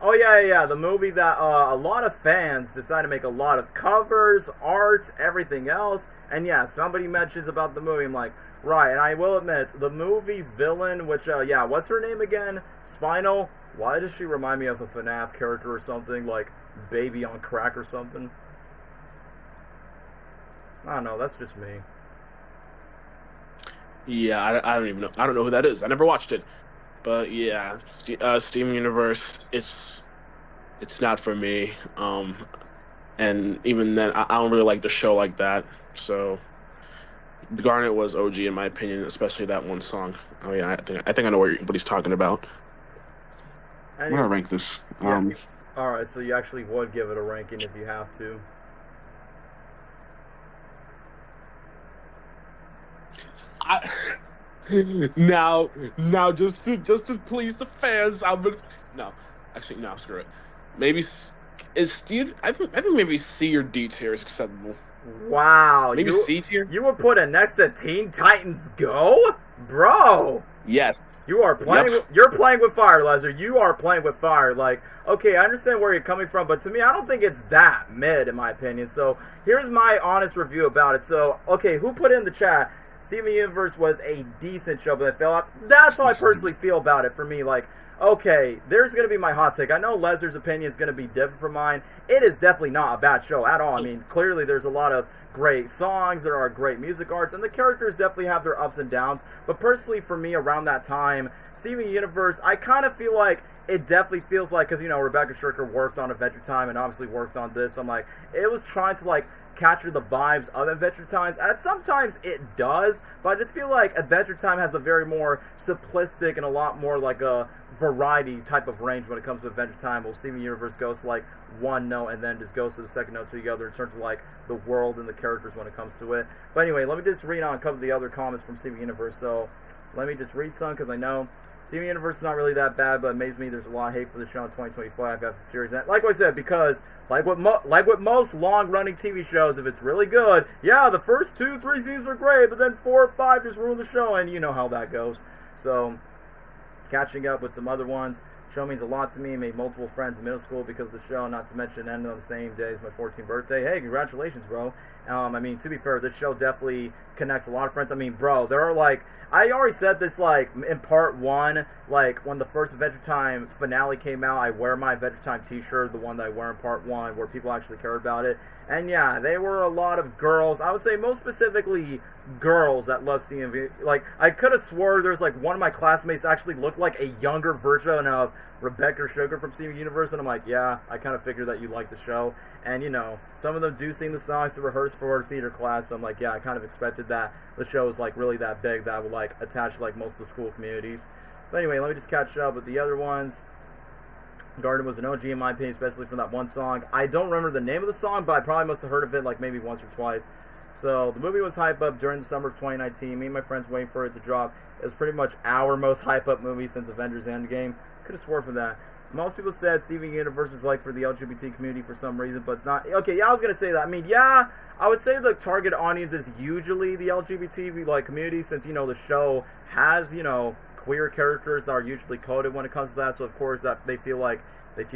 Oh yeah, the movie that a lot of fans decided to make a lot of covers, art, everything else, and yeah, somebody mentions about the movie. I'm like, right, and I will admit, the movie's villain, which, what's her name again? Spinal? Why does she remind me of a FNAF character or something, like Baby on Crack or something? I don't know, that's just me. Yeah, I don't even know. I don't know who that is. I never watched it. But yeah, Steam Universe, it's not for me. and even then, I don't really like the show like that. So Garnet was OG in my opinion, especially that one song. Oh yeah, I think I know what he's talking about. I'm gonna rank this. Yeah. All right, so you actually would give it a ranking if you have to. Now, just to please the fans, actually, no, screw it. Maybe is Steve? I think maybe C or D tier is acceptable. Wow, maybe C tier. You would put it next to Teen Titans Go, bro. Yes. You are playing. Yep. You're playing with fire, Lesnar. You are playing with fire. Like, okay, I understand where you're coming from, but to me, I don't think it's that mid, in my opinion. So here's my honest review about it. So, okay, who put in the chat? Steven Universe was a decent show, but it fell off. That's how I personally feel about it. For me, like, okay, there's going to be my hot take. I know Lesnar's opinion is going to be different from mine. It is definitely not a bad show at all. I mean, clearly there's a lot of great songs, there are great music arts, and the characters definitely have their ups and downs. But personally, for me, around that time, Steven Universe, I kind of feel like it definitely feels like, because, you know, Rebecca Shirker worked on Adventure Time and obviously worked on this. I'm like, it was trying to, like, capture the vibes of Adventure Times, and sometimes it does, but I just feel like Adventure Time has a very more simplistic and a lot more like a variety type of range when it comes to Adventure Time. Well, Steven Universe goes to like one note and then just goes to the second note to the other in terms of like the world and the characters when it comes to it. But anyway, let me just read on a couple of the other comments from Steven Universe. So let me just read some, because I know Steven Universe is not really that bad, but it amazes me there's a lot of hate for the show in 2025 after the series. And like I said, because like with most long-running TV shows, if it's really good, yeah, the first 2-3 seasons are great, but then 4 or 5 just ruin the show, and you know how that goes. So catching up with some other ones. Show means a lot to me. Made multiple friends in middle school because of the show, not to mention ended on the same day as my 14th birthday. Hey, congratulations, bro. I mean, to be fair, this show definitely connects a lot of friends. I mean, bro, there are like, I already said this like in part 1, like when the first Adventure Time finale came out, I wear my Adventure Time t-shirt, the one that I wear in part 1, where people actually cared about it. And yeah, they were a lot of girls. I would say most specifically girls that love CMV. Like, I could have swore there's like one of my classmates actually looked like a younger version of Rebecca Sugar from Steven Universe, and I'm like, yeah, I kind of figured that you like the show. And, you know, some of them do sing the songs to rehearse for theater class, so I'm like, yeah, I kind of expected that the show is, like, really that big that would, like, attach to, like, most of the school communities. But anyway, let me just catch up with the other ones. Garden was an OG in my opinion, especially from that one song. I don't remember the name of the song, but I probably must have heard of it, like, maybe once or twice. So, the movie was hype up during the summer of 2019. Me and my friends waiting for it to drop. It was pretty much our most hype up movie since Avengers Endgame. Could have swore from that. Most people said Steven Universe is like for the LGBT community for some reason, but it's not. Okay, yeah, I was going to say that. I mean, yeah, I would say the target audience is usually the LGBT like community, since, you know, the show has, you know, queer characters that are usually coded when it comes to that, so of course that they feel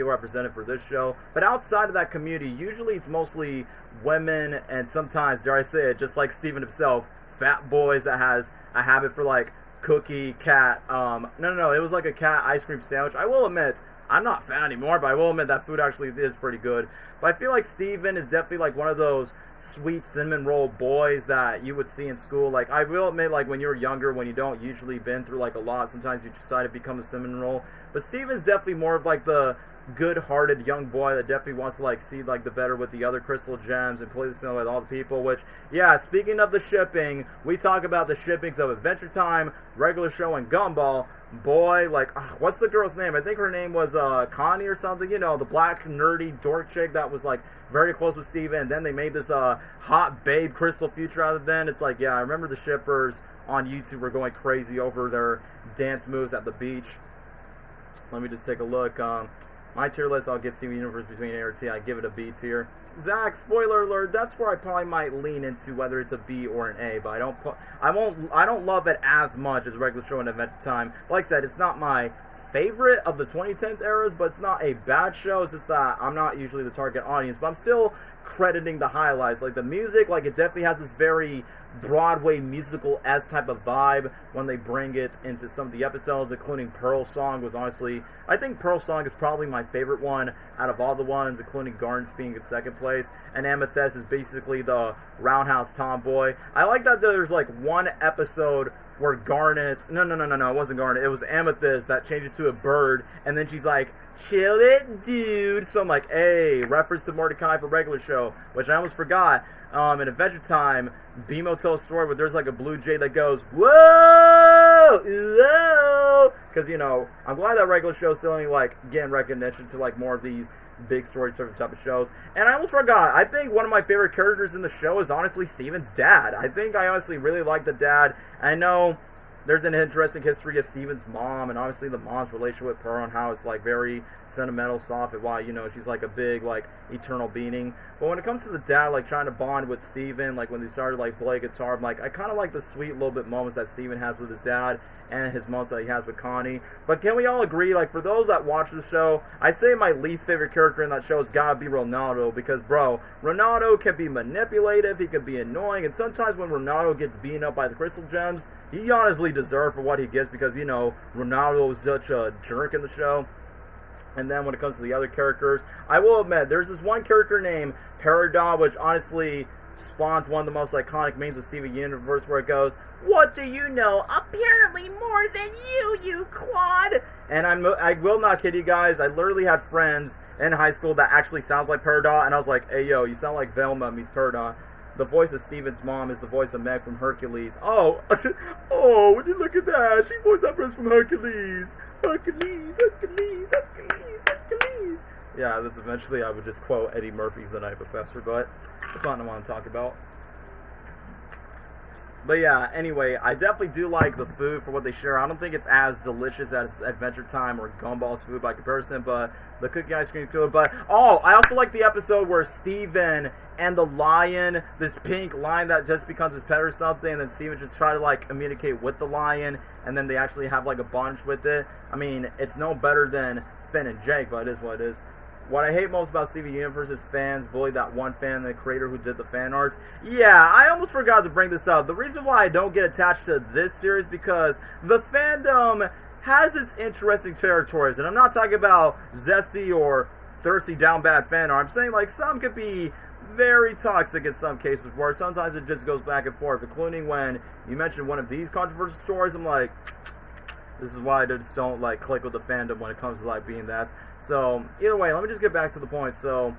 represented for this show. But outside of that community, usually it's mostly women, and sometimes, dare I say it, just like Steven himself, fat boys that has a habit for like cookie, cat, no, it was like a cat ice cream sandwich. I will admit, I'm not fat anymore, but I will admit that food actually is pretty good. But I feel like Steven is definitely like one of those sweet cinnamon roll boys that you would see in school. Like, I will admit, like, when you're younger, when you don't usually been through like a lot, sometimes you decide to become a cinnamon roll. But Steven's definitely more of like the good-hearted young boy that definitely wants to like see like the better with the other crystal gems and play the snow with all the people. Which, yeah, speaking of the shipping, we talk about the shippings of Adventure Time, regular show, and Gumball. Boy, like, what's the girl's name? I think her name was Connie or something. You know, the black nerdy dork chick that was like very close with Steven. And then they made this hot babe Crystal Future out of them. It's like, yeah, I remember the shippers on YouTube were going crazy over their dance moves at the beach. Let me just take a look. My tier list, I'll get Steven Universe between A or T. I give it a B tier. Zach, spoiler alert, that's where I probably might lean into whether it's a B or an A, but I don't love it as much as regular show and Adventure Time. Like I said, it's not my favorite of the 2010s eras, but it's not a bad show. It's just that I'm not usually the target audience, but I'm still crediting the highlights. Like the music, like it definitely has this very Broadway musical-esque type of vibe when they bring it into some of the episodes, including Pearl's song was honestly, I think Pearl's song is probably my favorite one out of all the ones, including Garnet's being in second place, and Amethyst is basically the roundhouse tomboy. I like that there's like one episode where Garnet, no, it wasn't Garnet, it was Amethyst that changed it to a bird, and then she's like chill it, dude. So I'm like, hey, reference to Mordecai for regular show, which I almost forgot. In Adventure Time, BMO tells a story where there's like a blue jay that goes, whoa, whoa, because, you know, I'm glad that regular show is still only, like, getting recognition to, like, more of these big story-driven type of shows. And I almost forgot, I think one of my favorite characters in the show is honestly Steven's dad. I think I honestly really like the dad. I know there's an interesting history of Steven's mom, and obviously the mom's relationship with Pearl and how it's, like, very sentimental, soft, and why, you know, she's, like, a big, like, eternal being. But when it comes to the dad, like, trying to bond with Steven, like, when they started, like, playing guitar, I'm like, I kind of like the sweet little bit moments that Steven has with his dad, and his moments that he has with Connie. But can we all agree, like, for those that watch the show, I say my least favorite character in that show has got to be Ronaldo, because, bro, Ronaldo can be manipulative, he can be annoying, and sometimes when Ronaldo gets beaten up by the Crystal Gems, he honestly deserves for what he gets, because, you know, Ronaldo is such a jerk in the show. And then when it comes to the other characters, I will admit, there's this one character named Peridot, which honestly spawns one of the most iconic memes of Steven Universe, where it goes, "What do you know? Apparently more than you Claude." And I will not kid you guys, I literally had friends in high school that actually sounds like Peridot, and I was like, hey yo, you sound like Velma meets Peridot. The voice of Steven's mom is the voice of Meg from Hercules. Oh, oh, would you look at that? She voiced that person from Hercules. Hercules, Hercules, Hercules, Hercules. Yeah, that's eventually I would just quote Eddie Murphy's The Night Professor, but that's not what I'm talking about. But yeah, anyway, I definitely do like the food for what they share. I don't think it's as delicious as Adventure Time or Gumball's food by comparison, but the cookie ice cream is good. But, oh, I also like the episode where Steven and the lion, this pink lion that just becomes his pet or something, and then Steven just try to, like, communicate with the lion, and then they actually have, like, a bunch with it. I mean, it's no better than Finn and Jake, but it is what it is. What I hate most about Steven Universe is fans bully that one fan, the creator who did the fan arts. Yeah, I almost forgot to bring this up. The reason why I don't get attached to this series because the fandom has its interesting territories. And I'm not talking about zesty or thirsty down bad fan art. I'm saying, like, some could be very toxic in some cases, where sometimes it just goes back and forth, including when you mentioned one of these controversial stories. I'm like, this is why I just don't, like, click with the fandom when it comes to, like, being that. So, either way, let me just get back to the point. So,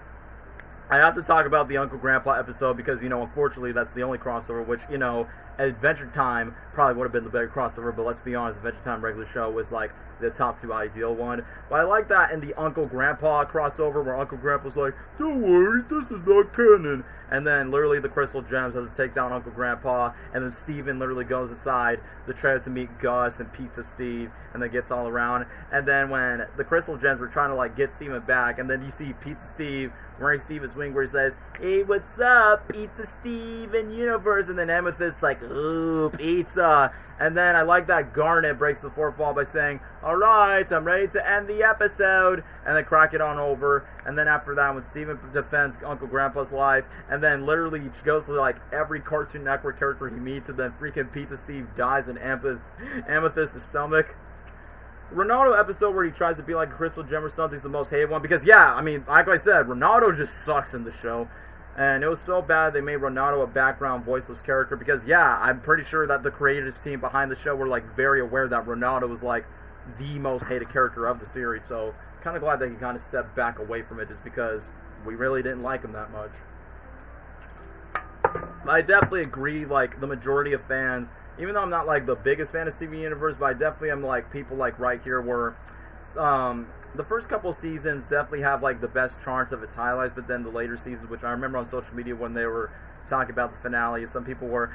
I have to talk about the Uncle Grandpa episode because, you know, unfortunately, that's the only crossover, which, you know, Adventure Time probably would have been the better crossover, but let's be honest, Adventure Time regular show was, like, the top two ideal one. But I like that in the Uncle Grandpa crossover where Uncle Grandpa's like, don't worry, this is not canon. And then literally the Crystal Gems has to take down Uncle Grandpa, and then Steven literally goes aside the trailer to meet Gus and Pizza Steve, and then gets all around. And then when the Crystal Gems were trying to, like, get Steven back, and then you see Pizza Steve wearing Steven's wing where he says, hey, what's up, Pizza Steve and Universe, and then Amethyst's like, ooh, pizza. And then I like that Garnet breaks the fourth wall by saying, alright, I'm ready to end the episode, and then crack it on over. And then after that, when Steven defends Uncle Grandpa's life, and then literally goes to, like, every Cartoon Network character he meets, and then freaking Pizza Steve dies in Amethyst's stomach. Ronaldo episode where he tries to be like a Crystal Gem or something is the most hated one, because, yeah, I mean, like I said, Ronaldo just sucks in the show. And it was so bad they made Ronaldo a background voiceless character because, yeah, I'm pretty sure that the creators team behind the show were, like, very aware that Ronaldo was, like, the most hated character of the series. So, kind of glad that he kind of stepped back away from it just because we really didn't like him that much. I definitely agree, like, the majority of fans, even though I'm not, like, the biggest fan of Steven Universe, but I definitely am, like, people, like, right here where the first couple seasons definitely have, like, the best charts of its highlights, but then the later seasons, which I remember on social media when they were talking about the finale, some people were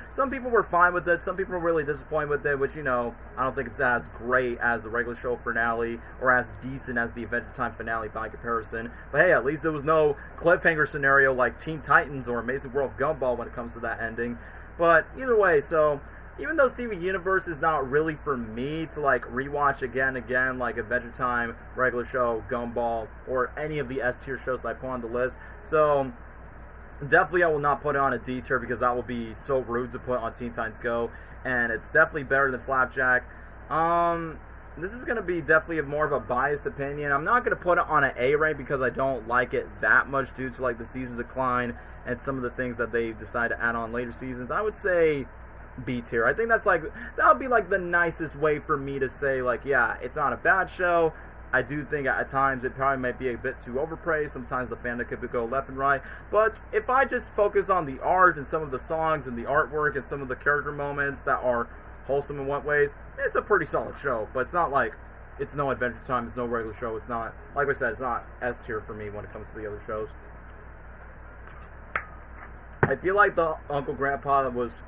fine with it, some people were really disappointed with it, which, you know, I don't think it's as great as the regular show finale, or as decent as the Adventure Time finale by comparison, but hey, at least there was no cliffhanger scenario like Teen Titans or Amazing World of Gumball when it comes to that ending. But either way, so even though Steven Universe is not really for me to, like, rewatch again and again, like Adventure Time, regular show, Gumball, or any of the S-tier shows that I put on the list, so definitely I will not put it on a D tier because that will be so rude to put on Teen Titans Go, and it's definitely better than Flapjack. This is going to be definitely more of a biased opinion. I'm not going to put it on an A rank because I don't like it that much due to, like, the season decline and some of the things that they decide to add on later seasons. I would say B tier. I think that's, like, that would be, like, the nicest way for me to say, like, yeah, it's not a bad show. I do think at times it probably might be a bit too overpraised. Sometimes the fandom could go left and right. But if I just focus on the art and some of the songs and the artwork and some of the character moments that are wholesome in what ways, it's a pretty solid show. But it's not like it's no Adventure Time, it's no regular show. It's not, like I said, it's not S tier for me when it comes to the other shows. I feel like the Uncle Grandpa was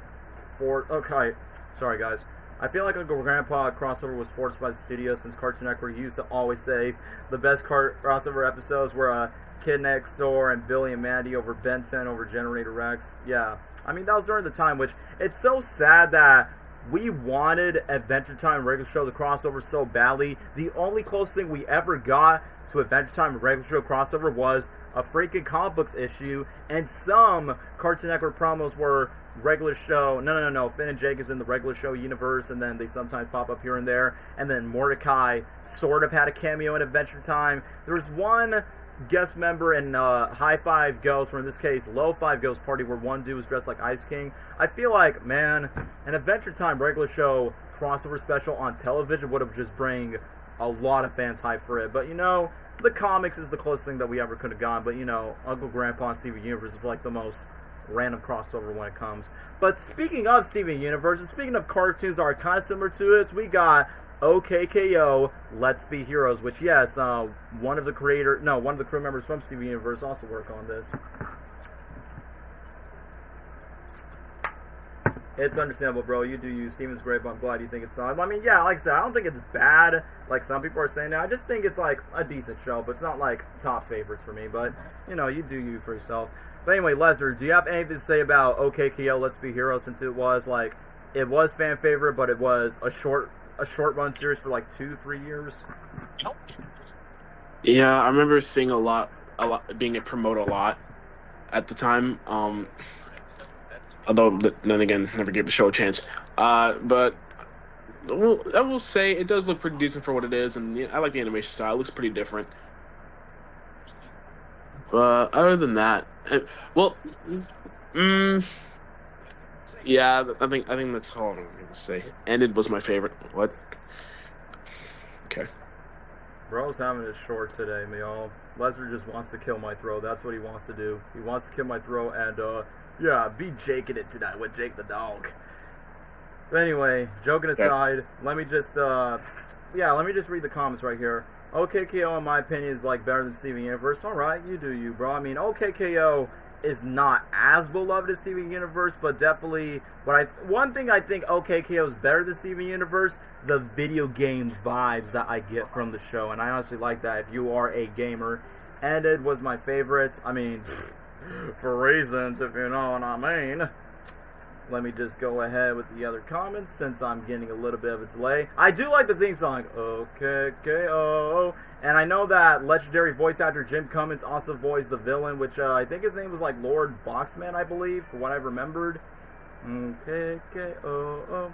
okay, sorry guys. I feel like Uncle Grandpa crossover was forced by the studio since Cartoon Network used to always say the best crossover episodes were Kid Next Door and Billy and Mandy over Ben 10 over Generator Rex. Yeah, I mean, that was during the time, which it's so sad that we wanted Adventure Time regular show the crossover so badly. The only close thing we ever got to Adventure Time regular show crossover was a freaking comic books issue, and some Cartoon Network promos were regular show. No. Finn and Jake is in the regular show universe, and then they sometimes pop up here and there. And then Mordecai sort of had a cameo in Adventure Time. There was one guest member in High Five Ghost, or in this case, Low Five Ghost Party, where one dude was dressed like Ice King. I feel like, man, an Adventure Time regular show crossover special on television would have just bring a lot of fans hype for it. But, you know, the comics is the closest thing that we ever could have gone. But, you know, Uncle Grandpa and Steven Universe is like the most random crossover when it comes. But speaking of Steven Universe, and speaking of cartoons that are kind of similar to it, we got OKKO, Let's Be Heroes, which, yes, one of the crew members from Steven Universe also work on this. It's understandable, bro. You do you. Steven's great, but I'm glad you think it's on. I mean, yeah, like I said, I don't think it's bad, like some people are saying now. I just think it's, like, a decent show, but it's not, like, top favorites for me. But, you know, you do you for yourself. But anyway, Lesnar, do you have anything to say about OKKO, Let's Be Heroes, since it was, like, it was fan favorite, but it was a short run series for, like, 2-3 years? Yeah, I remember seeing a lot, being promoted a lot at the time. Although, then again, never gave the show a chance. But I will say it does look pretty decent for what it is, and I like the animation style. It looks pretty different. But other than that, yeah, I think that's all I'm going to say. Ended was my favorite. What? Okay. Bro's having his short today, y'all. Lesnar just wants to kill my throat. That's what he wants to do. He wants to kill my throat and, yeah, be Jaking it tonight with Jake the dog. But anyway, joking aside, let me just read the comments right here. OKKO, in my opinion, is, like, better than Steven Universe. Alright, you do you, bro. I mean, OKKO is not as beloved as Steven Universe, but definitely, one thing I think OKKO is better than Steven Universe, the video game vibes that I get from the show, and I honestly like that if you are a gamer. Ended was my favorite. I mean, for reasons, if you know what I mean. Let me just go ahead with the other comments since I'm getting a little bit of a delay. I do like the theme song, OKKO. And I know that legendary voice actor Jim Cummins also voiced the villain, which I think his name was like Lord Boxman, I believe, for what I remembered. OKKO.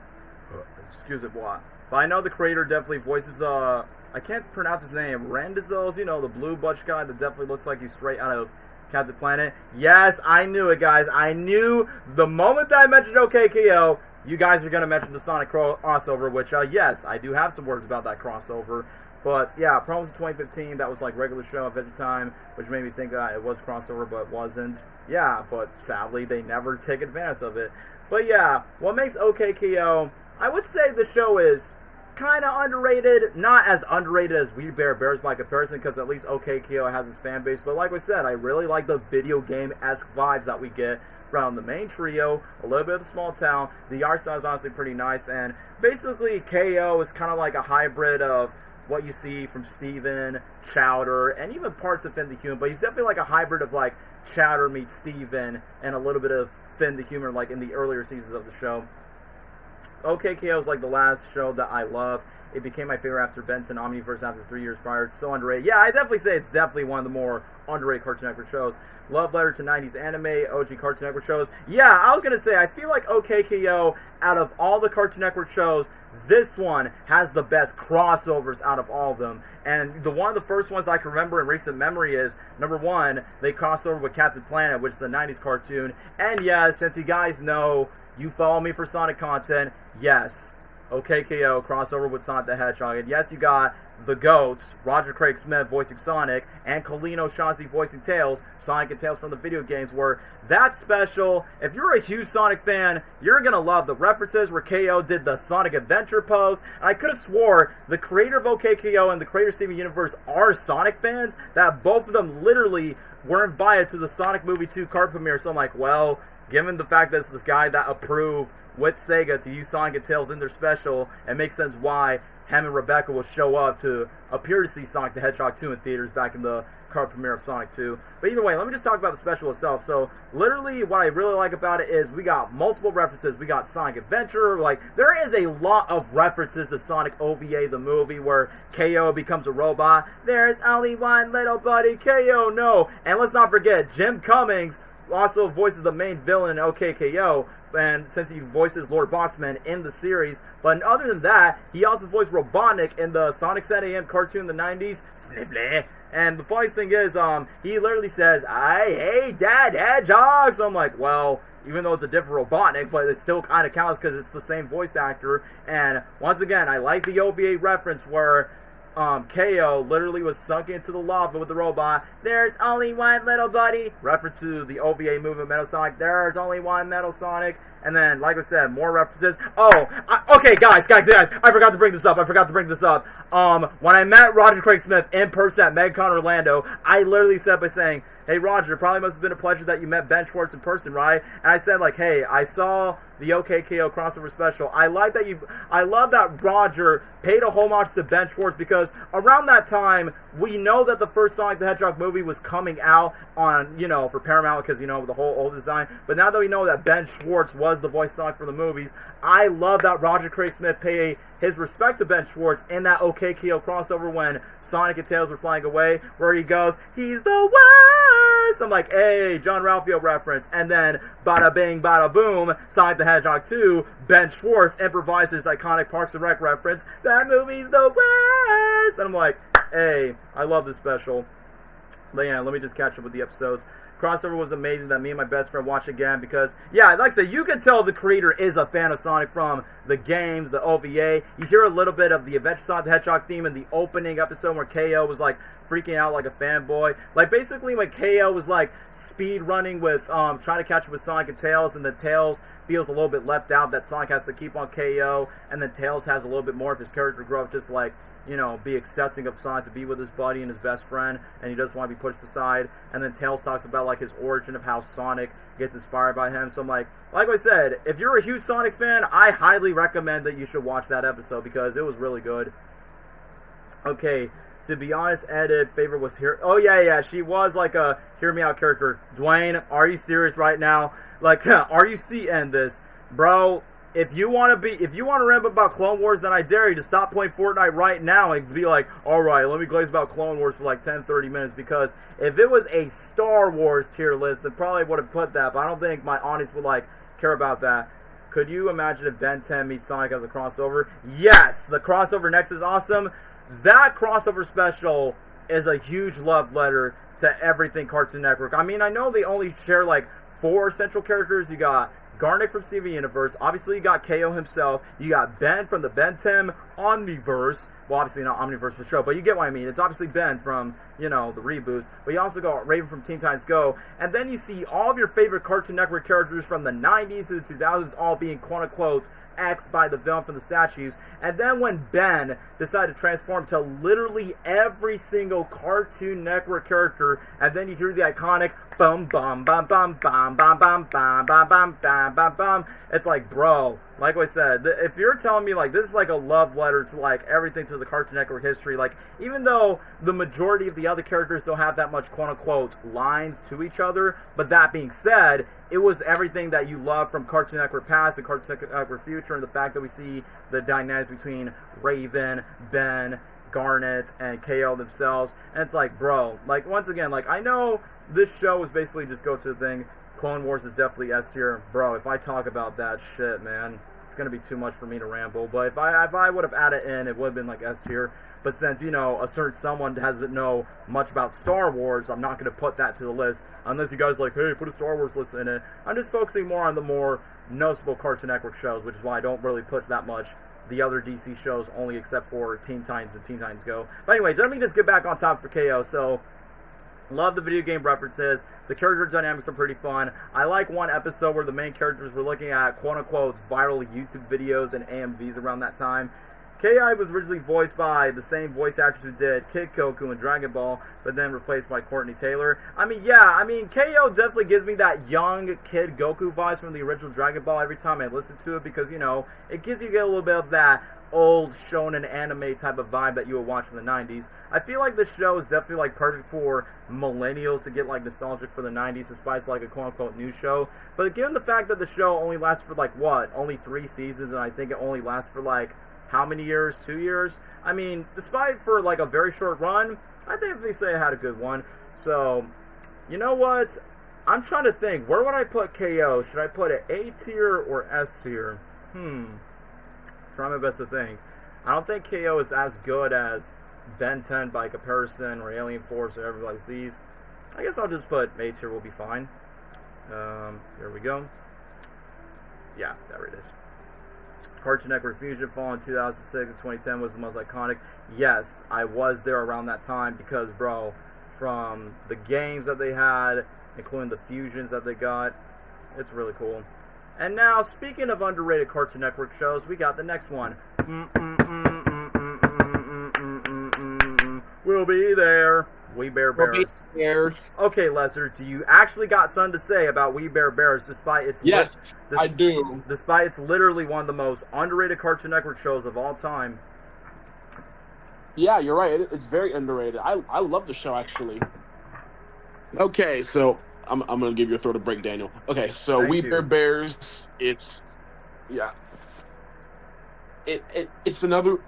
Excuse it, boy. But I know the creator definitely voices, I can't pronounce his name, Randazos, you know, the blue butch guy that definitely looks like he's straight out of Captain Planet. Yes, I knew it, guys. I knew the moment that I mentioned OKKO, you guys are going to mention the Sonic crossover, which, yes, I do have some words about that crossover. But, yeah, promos in 2015, that was like regular show Adventure Time, which made me think that it was crossover, but it wasn't. Yeah, but sadly, they never take advantage of it. But, yeah, what makes OKKO, I would say the show is kind of underrated, not as underrated as We Bare Bears by comparison, because at least OKKO has its fan base, but like I said, I really like the video game-esque vibes that we get from the main trio, a little bit of the small town. The art style is honestly pretty nice, and basically KO is kind of like a hybrid of what you see from Steven, Chowder, and even parts of Finn the Human, but he's definitely like a hybrid of like Chowder meets Steven, and a little bit of Finn the Human like in the earlier seasons of the show. OKKO is like the last show that I love. It became my favorite after Benton Omniverse after 3 years prior. It's so underrated. Yeah, I definitely say it's definitely one of the more underrated Cartoon Network shows. Love letter to 90s anime, OG Cartoon Network shows. Yeah, I was going to say, I feel like OKKO, out of all the Cartoon Network shows, this one has the best crossovers out of all of them. And one of the first ones I can remember in recent memory is, number one, they crossed over with Captain Planet, which is a 90s cartoon. And yes, since you guys know, you follow me for Sonic content, yes, OKKO crossover with Sonic the Hedgehog. And yes, you got the GOATs, Roger Craig Smith voicing Sonic, and Colleen O'Shaughnessy voicing Tails, Sonic and Tails from the video games, were that special. If you're a huge Sonic fan, you're going to love the references where KO did the Sonic Adventure pose. And I could have swore the creator of OKKO and the creator of Steven Universe are Sonic fans, that both of them literally were invited to the Sonic Movie 2 card premiere. So I'm like, well, given the fact that it's this guy that approved with Sega to use Sonic and Tails in their special, it makes sense why Ham and Rebecca will show up to appear to see Sonic the Hedgehog 2 in theaters back in the card premiere of Sonic 2. But either way, let me just talk about the special itself. So, literally, what I really like about it is we got multiple references. We got Sonic Adventure. Like, there is a lot of references to Sonic OVA, the movie, where KO becomes a robot. There's only one little buddy, KO, no. And let's not forget, Jim Cummings also voices the main villain in OKKO, and since he voices Lord Boxman in the series. But other than that, he also voiced Robotnik in the Sonic 7 AM cartoon in the 90s, Sniffly. And the funniest thing is, he literally says, I hate that hedgehog. So I'm like, well, even though it's a different Robotnik, but it still kind of counts because it's the same voice actor. And once again, I like the OVA reference where KO literally was sunk into the lava with the robot. There's only one little buddy. Reference to the OVA movie Metal Sonic. There's only one Metal Sonic. And then, like I said, more references. Okay, guys, I forgot to bring this up. When I met Roger Craig Smith in person at MegaCon Orlando, I literally said by saying, hey, Roger, it probably must have been a pleasure that you met Ben Schwartz in person, right? And I said, like, hey, I saw the OKKO crossover special. I love that Roger paid a homage to Ben Schwartz, because around that time, we know that the first Sonic the Hedgehog movie was coming out on, for Paramount, because, the whole old design. But now that we know that Ben Schwartz was the voice Sonic for the movies, I love that Roger Craig Smith paid his respect to Ben Schwartz in that OKKO crossover when Sonic and Tails were flying away, where he goes, he's the worst! I'm like, hey, John Ralphio reference. And then, bada bing, bada boom, Sonic the Hedgehog 2, Ben Schwartz improvises iconic Parks and Rec reference, that movie's the worst! And I'm like, hey, I love this special. But yeah, let me just catch up with the episodes. Crossover was amazing that me and my best friend watched again because, yeah, like I said, you can tell the creator is a fan of Sonic from the games, the OVA. You hear a little bit of the Adventure Sonic the Hedgehog theme in the opening episode where KO was, like, freaking out like a fanboy. Like, basically when KO was, like, speed running with, trying to catch up with Sonic and Tails, and the Tails feels a little bit left out that Sonic has to keep on KO, and then Tails has a little bit more of his character growth, just like, be accepting of Sonic to be with his buddy and his best friend, and he doesn't want to be pushed aside. And then Tails talks about, like, his origin of how Sonic gets inspired by him. So I'm like I said, if you're a huge Sonic fan, I highly recommend that you should watch that episode because it was really good. Okay, to be honest, Edit favorite was here. Oh yeah, she was like a hear me out character. Dwayne, are you serious right now? Like, are you seeing this, bro? If you want to ramble about Clone Wars, then I dare you to stop playing Fortnite right now and be like, alright, let me glaze about Clone Wars for like 10-30 minutes, because if it was a Star Wars tier list, then probably would have put that, but I don't think my audience would care about that. Could you imagine if Ben 10 meets Sonic as a crossover? Yes! The crossover next is awesome. That crossover special is a huge love letter to everything Cartoon Network. I mean, I know they only share 4 central characters. You got Garnick from Steven Universe. Obviously, you got KO himself. You got Ben from the Ben 10 Omniverse. Well, obviously not Omniverse for sure, but you get what I mean. It's obviously Ben from, the reboots. But you also got Raven from Teen Titans Go. And then you see all of your favorite Cartoon Network characters from the 90s to the 2000s all being quote-unquote X'd by the villain from the statues. And then when Ben decided to transform to literally every single Cartoon Network character, and then you hear the iconic bum bum bum bum bum bum bum bum bum bum bum bum bum. It's like, bro, like I said, if you're telling me this is a love letter to everything to the Cartoon Network history, even though the majority of the other characters don't have that much quote unquote lines to each other, but that being said, it was everything that you love from Cartoon Network past and Cartoon Network future, and the fact that we see the dynamics between Raven, Ben, Garnet, and KO themselves. And it's bro, once again, I know this show is basically just go to the thing. Clone Wars is definitely S tier. Bro, if I talk about that shit, man, it's going to be too much for me to ramble. But if I would have added in, it would have been S tier. But since, a certain someone doesn't know much about Star Wars, I'm not going to put that to the list. Unless you guys hey, put a Star Wars list in it. I'm just focusing more on the more noticeable Cartoon Network shows, which is why I don't really put that much the other DC shows, only except for Teen Titans and Teen Titans Go. But anyway, let me just get back on top for KO. So, love the video game references. The character dynamics are pretty fun. I like one episode where the main characters were looking at quote-unquote viral YouTube videos and AMVs around that time. K.I. was originally voiced by the same voice actress who did Kid Goku in Dragon Ball, but then replaced by Courtney Taylor. K.O. definitely gives me that young Kid Goku vibes from the original Dragon Ball every time I listen to it, because, it gives you a little bit of that old shonen anime type of vibe that you would watch in the 90s. I feel like this show is definitely perfect for millennials to get nostalgic for the 90s, despite it's a quote-unquote new show. But given the fact that the show only lasts for only 3 seasons, and I think it only lasts for how many years? 2 years? Despite for a very short run, I definitely say I had a good one. So, you know what? I'm trying to think. Where would I put KO? Should I put it A tier or S tier? Try my best to think. I don't think KO is as good as Ben 10 by comparison, or Alien Force, or everybody sees. I guess I'll just put A tier, will be fine. Here we go. Yeah, there it is. Cartoon Network Fusion Fall in 2006 and 2010 was the most iconic. Yes, I was there around that time because, bro, from the games that they had, including the fusions that they got, it's really cool. And now, speaking of underrated Cartoon Network shows, we got the next one. We'll be there. We Bear Bears. Okay, Lester, do you actually got something to say about We Bear Bears, despite its I do. Despite it's literally one of the most underrated Cartoon Network shows of all time. Yeah, you're right. It's very underrated. I love the show, actually. Okay, so I'm gonna give you a throw to break, Daniel. Okay, so Thank We you. Bear Bears. It's another.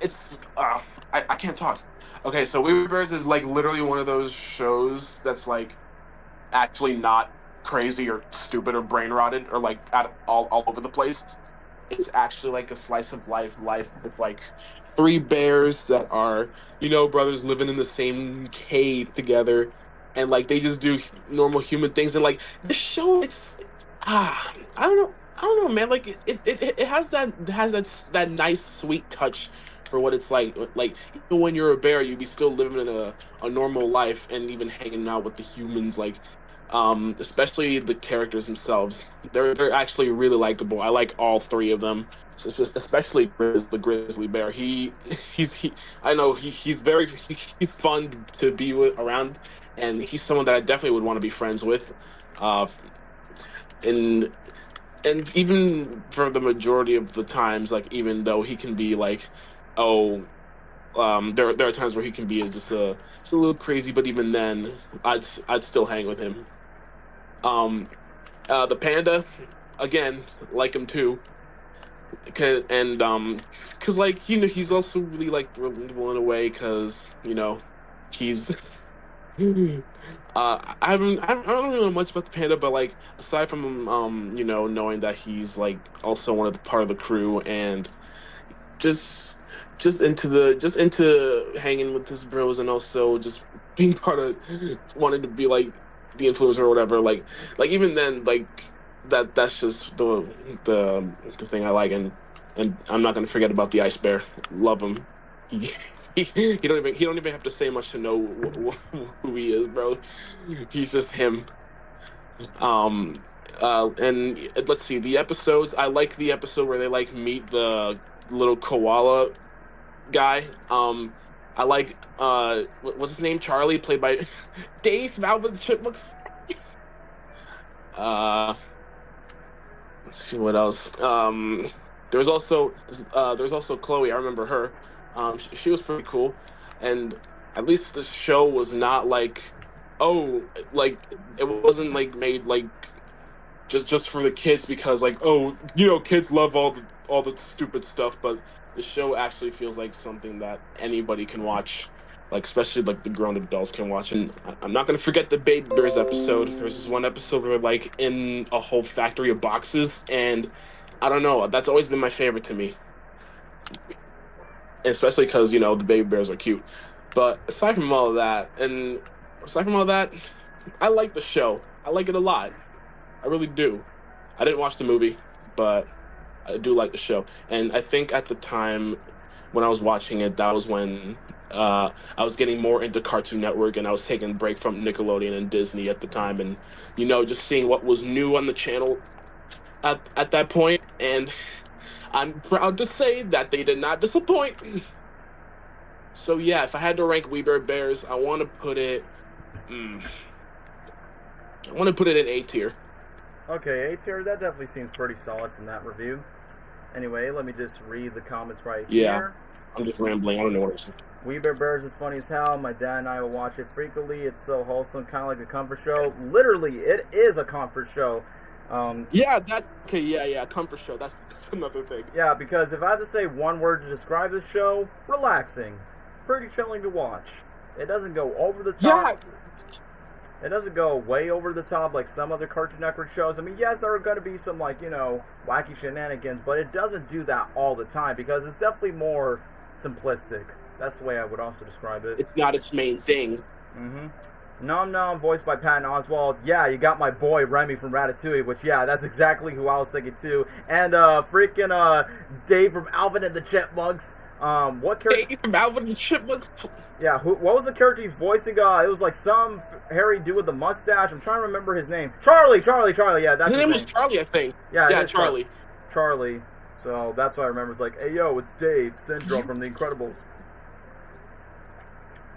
I can't talk. Okay, so We Bear Bears is literally one of those shows that's actually not crazy or stupid or brain rotted or all over the place. It's actually a slice of life with 3 bears that are brothers living in the same cave together, and they just do normal human things. And the show, I don't know, man. It has that nice sweet touch for what it's like. Even when you're a bear, you'd be still living in a normal life and even hanging out with the humans. Especially the characters themselves, they're actually really likable. I like all 3 of them, especially the grizzly bear. He's fun to be around, and he's someone that I definitely would want to be friends with. And even for the majority of the times, even though he can be there are times where he can be just a little crazy, but even then, I'd still hang with him. The panda, again, like him too, cause he's also really relatable in a way, cause he's I don't know much about the panda, but aside from knowing that he's also one of the part of the crew, and just into hanging with his bros, and also just being part of wanting to be the influencer or whatever, even then, that's just the thing I like. And I'm not gonna forget about the ice bear. Love him. He don't even have to say much to know who he is, bro. He's just him. And let's see, the episodes. I like the episode where they meet the little koala guy. I like what's his name? Charlie, played by Dave from Alvin and the Chipmunks. Let's see what else. There's also Chloe. I remember her. She was pretty cool, and at least the show was not it wasn't made just for the kids, because kids love all the stupid stuff, but the show actually feels like something that anybody can watch, especially the grown adults can watch. And I'm not gonna forget the Baby Bears episode. There's this one episode where they're in a whole factory of boxes, and I don't know, that's always been my favorite to me, especially because the Baby Bears are cute. But aside from all that, I like the show. I like it a lot. I really do. I didn't watch the movie, but I do like the show, and I think at the time when I was watching it, that was when I was getting more into Cartoon Network, and I was taking a break from Nickelodeon and Disney at the time, and just seeing what was new on the channel at that point, and I'm proud to say that they did not disappoint. So yeah, if I had to rank We Bare Bears, I want to put it in A tier. Okay, A tier, that definitely seems pretty solid from that review. Anyway, let me just read the comments right here. I'm just rambling. I don't know what it's. We Bare Bears is funny as hell. My dad and I will watch it frequently. It's so wholesome, kind of like a comfort show. Literally, it is a comfort show. Comfort show. That's another thing. Yeah, because if I had to say one word to describe this show, relaxing. Pretty chilling to watch. It doesn't go over the top. Yeah. It doesn't go way over the top like some other Cartoon Network shows. I mean, yes, there are going to be some, wacky shenanigans, but it doesn't do that all the time because it's definitely more simplistic. That's the way I would also describe it. It's not its main thing. Mm-hmm. Nom Nom, voiced by Patton Oswalt. Yeah, you got my boy Remy from Ratatouille, which, yeah, that's exactly who I was thinking, too. And Dave from Alvin and the Chipmunks. What character? Dave from Alvin and the Chipmunks? Yeah, what was the character he's voicing? It was like some hairy dude with a mustache. I'm trying to remember his name. Charlie, yeah, that's his name. Was Charlie, I think. Yeah, Charlie. Charlie. So that's what I remember. It's like, hey, yo, it's Dave Syndrome from The Incredibles.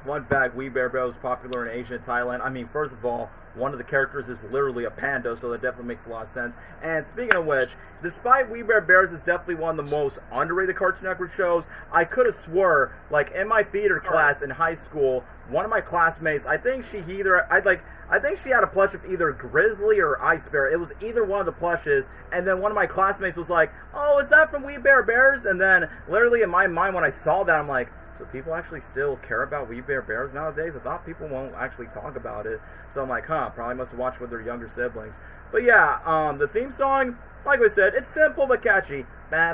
Fun fact, We Bare Bears was popular in Asia and Thailand. I mean, first of all, one of the characters is literally a panda, so that definitely makes a lot of sense. And speaking of which, despite We Bare Bears is definitely one of the most underrated Cartoon Network shows, I could have swore, like, in my theater class in high school, one of my classmates, I think she had a plush of either Grizzly or Ice Bear. It was either one of the plushes, and then one of my classmates was like, oh, is that from We Bare Bears? And then, literally in my mind, when I saw that, I'm like, so people actually still care about We Bare Bears nowadays? I thought people won't actually talk about it. So I'm like, probably must have watched with their younger siblings. But yeah, the theme song, like I said, it's simple but catchy. We'll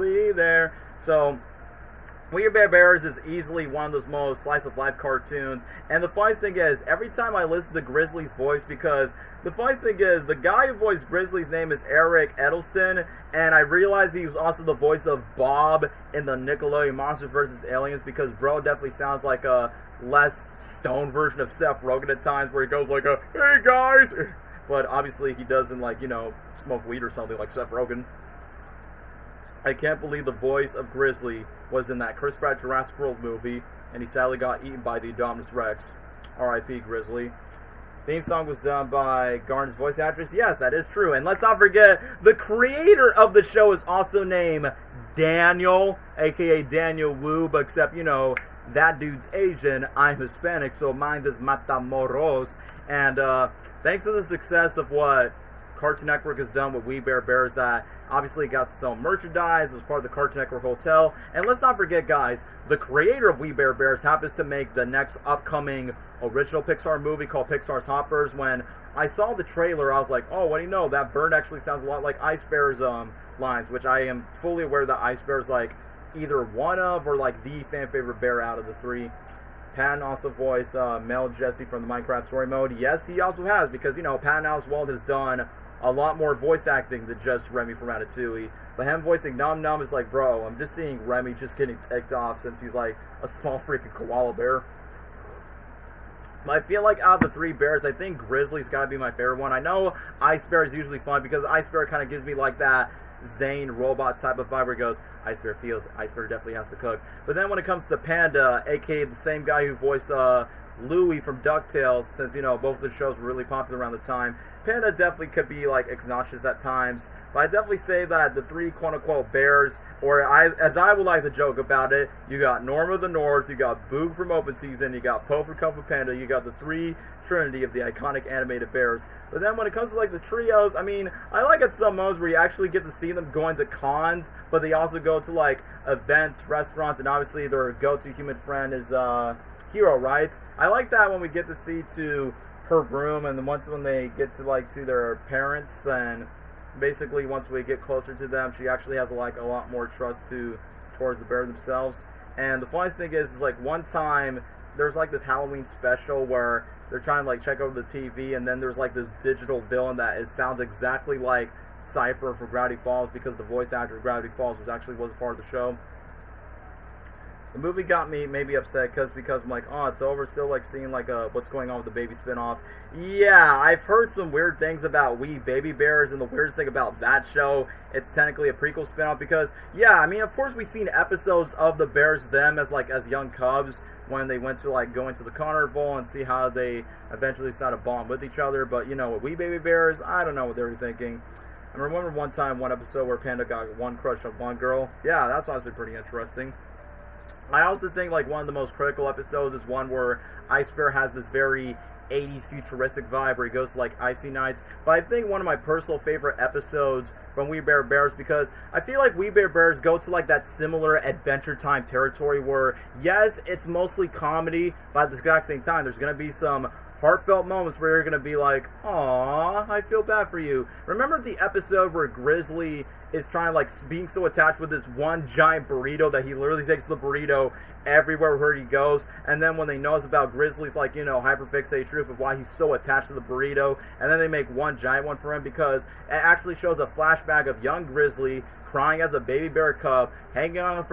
be there. So We Bare Bears is easily one of those most slice-of-life cartoons, and the funniest thing is, every time I listen to Grizzly's voice, because the funniest thing is, the guy who voiced Grizzly's name is Eric Edelstein, and I realized he was also the voice of Bob in the Nickelodeon Monsters vs. Aliens, because bro definitely sounds like a less stoned version of Seth Rogen at times, where he goes like hey guys! But obviously he doesn't smoke weed or something like Seth Rogen. I can't believe the voice of Grizzly was in that Chris Pratt Jurassic World movie, and he sadly got eaten by the Indominus Rex. R.I.P. Grizzly. Theme song was done by Garner's voice actress. Yes, that is true. And let's not forget, the creator of the show is also named Daniel, a.k.a. Daniel Wu, but except, that dude's Asian, I'm Hispanic, so mine is Matamoros. And thanks to the success of what Cartoon Network has done with We Bare Bears, that obviously got its own merchandise, it was part of the Cartoon Network Hotel. And let's not forget, guys, the creator of We Bare Bears happens to make the next upcoming original Pixar movie called Pixar's Hoppers. When I saw the trailer, I was like, oh, what do you know? That bird actually sounds a lot like Ice Bear's lines, which I am fully aware that Ice Bear's either one of or the fan favorite bear out of the three. Patton also voiced Mel Jesse from the Minecraft Story Mode. Yes, he also has, because, Patton Oswalt has done a lot more voice acting than just Remy from Ratatouille. But him voicing Nom Nom is like, bro, I'm just seeing Remy just getting ticked off since he's a small freaking koala bear. But I feel like out of the three bears, I think Grizzly's got to be my favorite one. I know Ice Bear is usually fun because Ice Bear kind of gives me that Zane robot type of vibe where he goes, Ice Bear feels, Ice Bear definitely has to cook. But then when it comes to Panda, aka the same guy who voiced Louie from DuckTales, since, both of the shows were really popular around the time, Panda definitely could be obnoxious at times, but I definitely say that the three quote-unquote bears, or as I would like to joke about it, you got Norm of the North, you got Boog from Open Season, you got Po from Kung Fu Panda, you got the three trinity of the iconic animated bears. But then when it comes to the trios, I mean, I like at some moments where you actually get to see them going to cons, but they also go to events, restaurants, and obviously their go-to human friend is Hero, right? I like that when we get to see to her room, and then once when they get to their parents, and basically once we get closer to them, she actually has a lot more trust towards the bear themselves. And the funniest thing is one time there's like this Halloween special where they're trying to like check over the TV, and then there's like this digital villain that sounds exactly like Cypher from Gravity Falls, because the voice actor of Gravity Falls was a part of the show. The movie got me maybe upset because I'm like, oh, it's over. Still like seeing like what's going on with the baby spinoff. Yeah, I've heard some weird things about We Baby Bears, and the weirdest thing about that show, it's technically a prequel spinoff because, yeah, I mean, of course we've seen episodes of the Bears them as young cubs when they went to like go into the carnival and see how they eventually decided to bond with each other. But you know, with We Baby Bears, I don't know what they were thinking. I remember one episode where Panda got one crush on one girl. Yeah, that's honestly pretty interesting. I also think like one of the most critical episodes is one where Ice Bear has this very 80s futuristic vibe where he goes to like icy nights. But I think one of my personal favorite episodes from We Bare Bears, because I feel like We Bare Bears go to like that similar Adventure Time territory where, yes, it's mostly comedy, but at the exact same time there's going to be some heartfelt moments where you're going to be like, aw, I feel bad for you. Remember the episode where Grizzly is trying to, like, being so attached with this one giant burrito that he literally takes the burrito everywhere where he goes, and then when they knows about Grizzly's, like, you know, hyperfixated truth of why he's so attached to the burrito, and then they make one giant one for him because it actually shows a flashback of young Grizzly crying as a baby bear cub, hanging on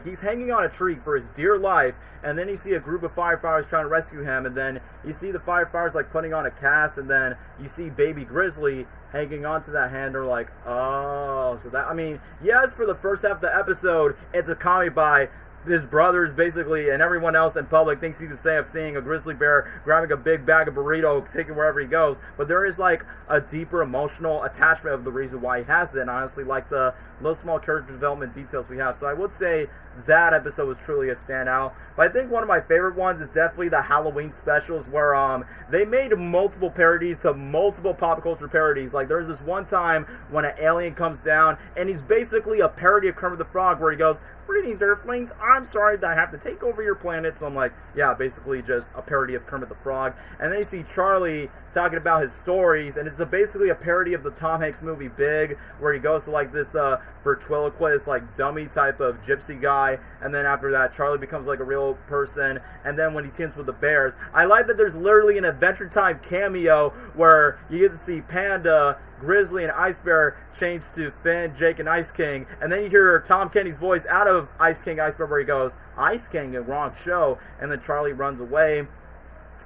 he's hanging on a tree for his dear life, and then you see a group of firefighters trying to rescue him, and then you see the firefighters like putting on a cast, and then you see baby Grizzly hanging on to that hand. They're like, oh, so that, I mean, yes, for the first half of the episode, it's a comedy by his brothers basically, and everyone else in public thinks he's the same of seeing a grizzly bear grabbing a big bag of burrito, taking wherever he goes. But there is like a deeper emotional attachment of the reason why he has it, and honestly like the little small character development details we have. So I would say that episode was truly a standout. But I think one of my favorite ones is definitely the Halloween specials where they made multiple parodies to multiple pop culture parodies. Like there's this one time when an alien comes down and he's basically a parody of Kermit the Frog where he goes, "Greetings, Earthlings. I'm sorry that I have to take over your planet." So I'm like, yeah, basically just a parody of Kermit the Frog. And then you see Charlie talking about his stories, and it's basically a parody of the Tom Hanks movie Big, where he goes to like this ventriloquist, like dummy type of gypsy guy, and then after that, Charlie becomes like a real person. And then when he teams with the bears, I like that there's literally an Adventure Time cameo where you get to see Panda, Grizzly, and Ice Bear change to Finn, Jake, and Ice King, and then you hear Tom Kenny's voice out of Ice King, Ice Bear, where he goes, "Ice King, a wrong show," and then Charlie runs away.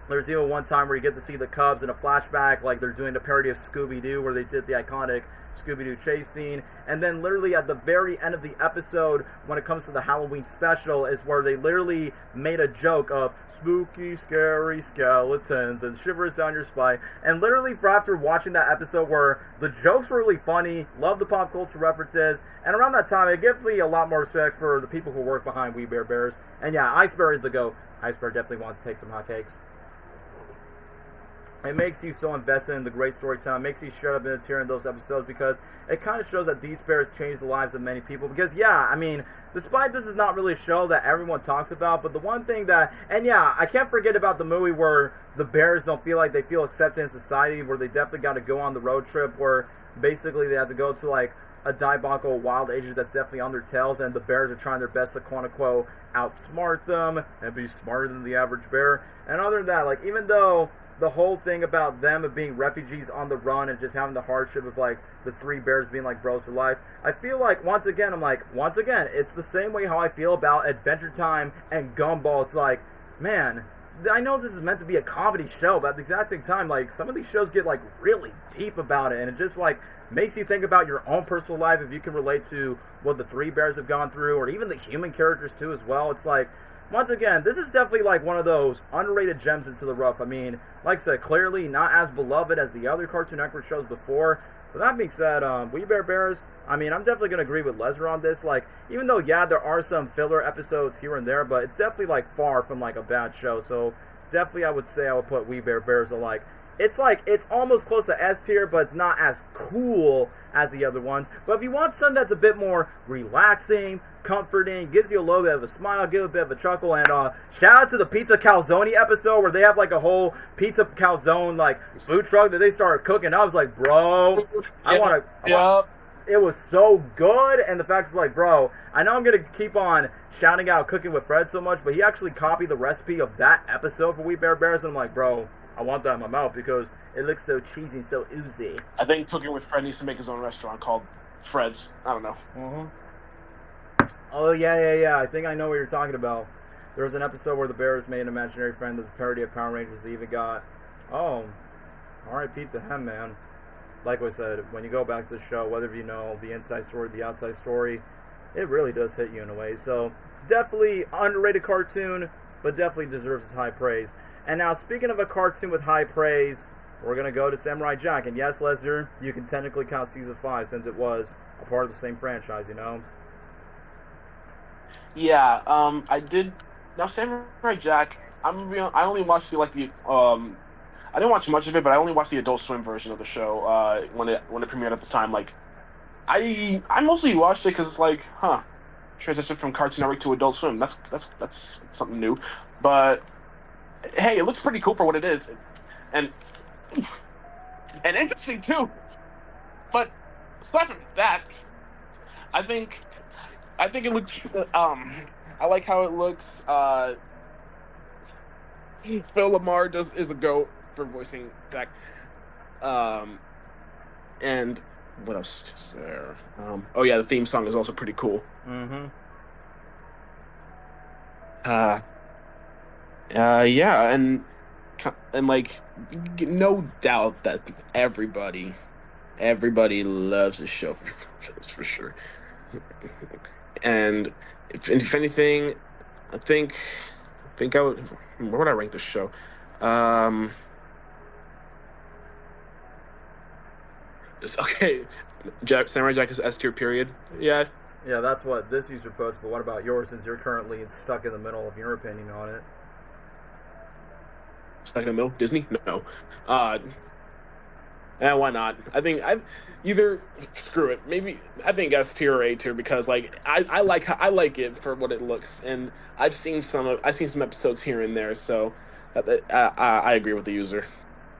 There's even one time where you get to see the Cubs in a flashback, like they're doing the parody of Scooby-Doo, where they did the iconic Scooby-Doo chase scene. And then literally at the very end of the episode, when it comes to the Halloween special, is where they literally made a joke of spooky, scary skeletons and shivers down your spine. And literally for after watching that episode where the jokes were really funny, love the pop culture references, and around that time, it gives me a lot more respect for the people who work behind We Bare Bears. And yeah, Ice Bear is the GOAT. Ice Bear definitely wants to take some hotcakes. It makes you so invested in the great storytelling. It makes you shut up in a tear in those episodes because it kind of shows that these bears changed the lives of many people. Because, yeah, I mean, despite this is not really a show that everyone talks about, but the one thing that, and yeah, I can't forget about the movie where the bears don't feel like they feel accepted in society, where they definitely got to go on the road trip, where basically they have to go to, like, a diabolical wild agent that's definitely on their tails, and the bears are trying their best to quote-unquote outsmart them and be smarter than the average bear. And other than that, like, even though the whole thing about them of being refugees on the run and just having the hardship of like the three bears being like bros for life, I feel like once again it's the same way how I feel about Adventure Time and Gumball. It's like, man, I know this is meant to be a comedy show, but at the exact same time, like some of these shows get like really deep about it, and it just like makes you think about your own personal life if you can relate to what the three bears have gone through, or even the human characters too as well. It's like, once again, this is definitely like one of those underrated gems into the rough. I mean, like I said, clearly not as beloved as the other Cartoon Network shows before. But that being said, We Bare Bears, I mean, I'm definitely going to agree with Lesnar on this. Like, even though, yeah, there are some filler episodes here and there, but it's definitely like far from like a bad show. So definitely I would say I would put We Bare Bears at like, it's almost close to S tier, but it's not as cool as the other ones. But if you want something that's a bit more relaxing, comforting, gives you a little bit of a smile, give a bit of a chuckle, and shout out to the Pizza Calzone episode where they have like a whole Pizza Calzone like food truck that they started cooking. I was like, bro, it was so good, and the fact is like, bro, I know I'm gonna keep on shouting out Cooking with Fred so much, but he actually copied the recipe of that episode for We Bare Bears, and I'm like, bro, I want that in my mouth because it looks so cheesy and so oozy. I think Cooking with Fred needs to make his own restaurant called Fred's. I don't know. Oh, yeah. I think I know what you're talking about. There was an episode where the Bears made an imaginary friend that's a parody of Power Rangers. They even got, R.I.P. to him, man. Like I said, when you go back to the show, whether you know the inside story, the outside story, it really does hit you in a way. So, definitely underrated cartoon, but definitely deserves its high praise. And now, speaking of a cartoon with high praise, we're going to go to Samurai Jack. And yes, Lesnar, you can technically count Season 5 since it was a part of the same franchise, you know? Yeah, I did. Now, Samurai Jack, I only watched I didn't watch much of it, but I only watched the Adult Swim version of the show when it premiered at the time. Like, I mostly watched it because it's like, transition from Cartoon Network to Adult Swim. That's something new, but hey, it looks pretty cool for what it is, and interesting too. But aside from that, I think it looks. I like how it looks. Phil Lamar is the GOAT for voicing Jack. And what else is there? The theme song is also pretty cool. Yeah, and like, no doubt that everybody loves the show for sure. And if anything, I think I would. Where would I rank this show? Okay, Samurai Jack is S tier. Period. Yeah. Yeah, that's what this user puts. But what about yours? Since you're currently stuck in the middle of your opinion on it. Stuck in the middle? Disney? No. Why not? I think either screw it. Maybe I think S tier or A tier because like I like it for what it looks, and I've seen some episodes here and there, so I agree with the user.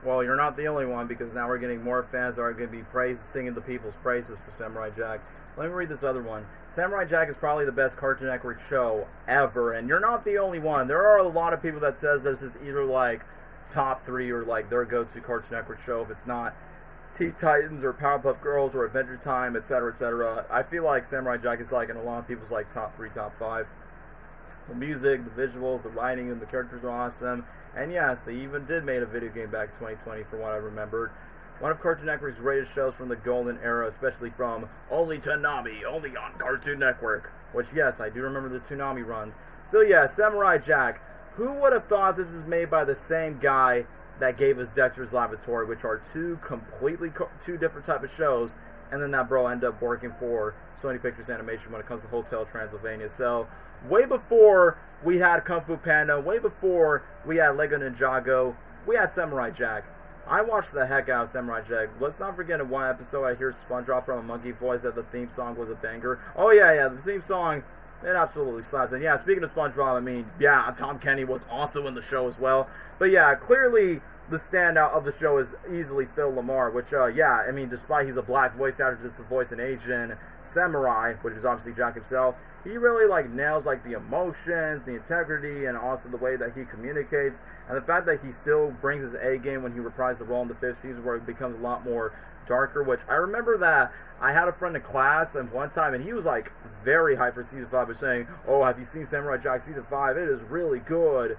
Well, you're not the only one because now we're getting more fans that are going to be singing the people's praises for Samurai Jack. Let me read this other one. Samurai Jack is probably the best Cartoon Network show ever, and you're not the only one. There are a lot of people that says this is either like top 3 or like their go-to Cartoon Network show if it's not Teen Titans or Powerpuff Girls or Adventure Time, etc., etc. I feel like Samurai Jack is like in a lot of people's like top 3, top 5. The music, the visuals, the writing, and the characters are awesome. And yes, they even did make a video game back in 2020 from what I remembered. One of Cartoon Network's greatest shows from the golden era, especially from Only Toonami, only on Cartoon Network. Which, yes, I do remember the Toonami runs. So yeah, Samurai Jack. Who would have thought this is made by the same guy that gave us Dexter's Labatory, which are two different type of shows, and then that bro ended up working for Sony Pictures Animation when it comes to Hotel Transylvania. So, way before we had Kung Fu Panda, way before we had Lego Ninjago, we had Samurai Jack. I watched the heck out of Samurai Jack. Let's not forget in one episode I hear SpongeBob from a monkey voice that the theme song was a banger. Oh yeah, the theme song, it absolutely slaps. And yeah, speaking of SpongeBob, I mean, yeah, Tom Kenny was also in the show as well. But yeah, clearly the standout of the show is easily Phil Lamar, which, yeah, I mean, despite he's a black voice actor just to voice an Asian samurai, which is obviously Jack himself, he really, like, nails, like, the emotions, the integrity, and also the way that he communicates, and the fact that he still brings his A game when he reprised the role in the 5th season where it becomes a lot more darker, which I remember that I had a friend in class and one time, and he was, like, very hyped for Season 5 by saying, oh, have you seen Samurai Jack Season 5? It is really good.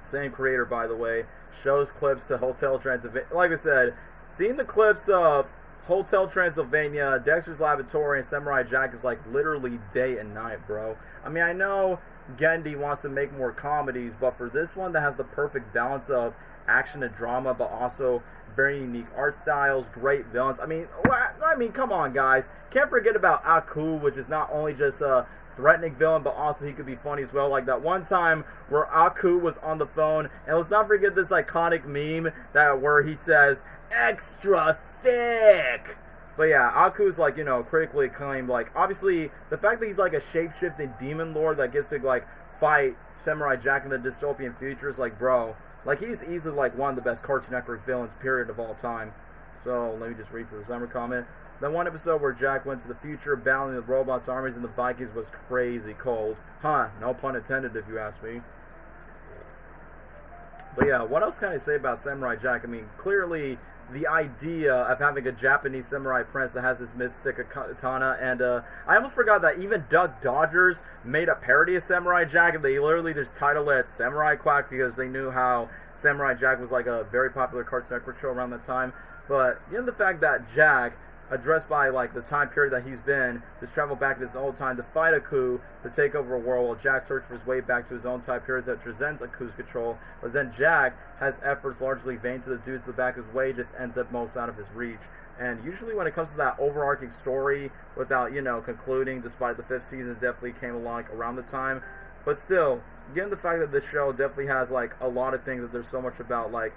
Same creator, by the way. Shows clips to Hotel Transylvania. Like I said, seeing the clips of Hotel Transylvania, Dexter's Laboratory, and Samurai Jack is like literally day and night, bro. I mean, I know Gendy wants to make more comedies, but for this one that has the perfect balance of action and drama, but also very unique art styles, great villains. I mean, come on, guys. Can't forget about Aku, which is not only just a threatening villain, but also he could be funny as well. Like that one time where Aku was on the phone, and let's not forget this iconic meme where he says, extra thick. But yeah, Aku's like, you know, critically acclaimed. Like, obviously, the fact that he's like a shape-shifting demon lord that gets to like fight Samurai Jack in the dystopian future is like, bro, like he's easily like one of the best Cartoon Network villains, period, of all time. So let me just read to the summer comment. That one episode where Jack went to the future, battling the robots' armies and the Vikings was crazy cold. Huh, no pun intended if you ask me. But yeah, what else can I say about Samurai Jack? I mean, clearly the idea of having a Japanese samurai prince that has this mystic katana, and I almost forgot that even Duck Dodgers made a parody of Samurai Jack, and they literally just titled it Samurai Quack because they knew how Samurai Jack was like a very popular Cartoon Network show around that time. But given the fact that Jack, addressed by like the time period that he's been, just traveled back to this old time to fight a coup to take over a world, while Jack searched for his way back to his own time period that transcends a coup's control. But then Jack has efforts largely vain to the dudes to the back of his way, just ends up most out of his reach. And usually when it comes to that overarching story, without, you know, concluding, despite the 5th season definitely came along like, around the time, but still, given the fact that this show definitely has like a lot of things that there's so much about, like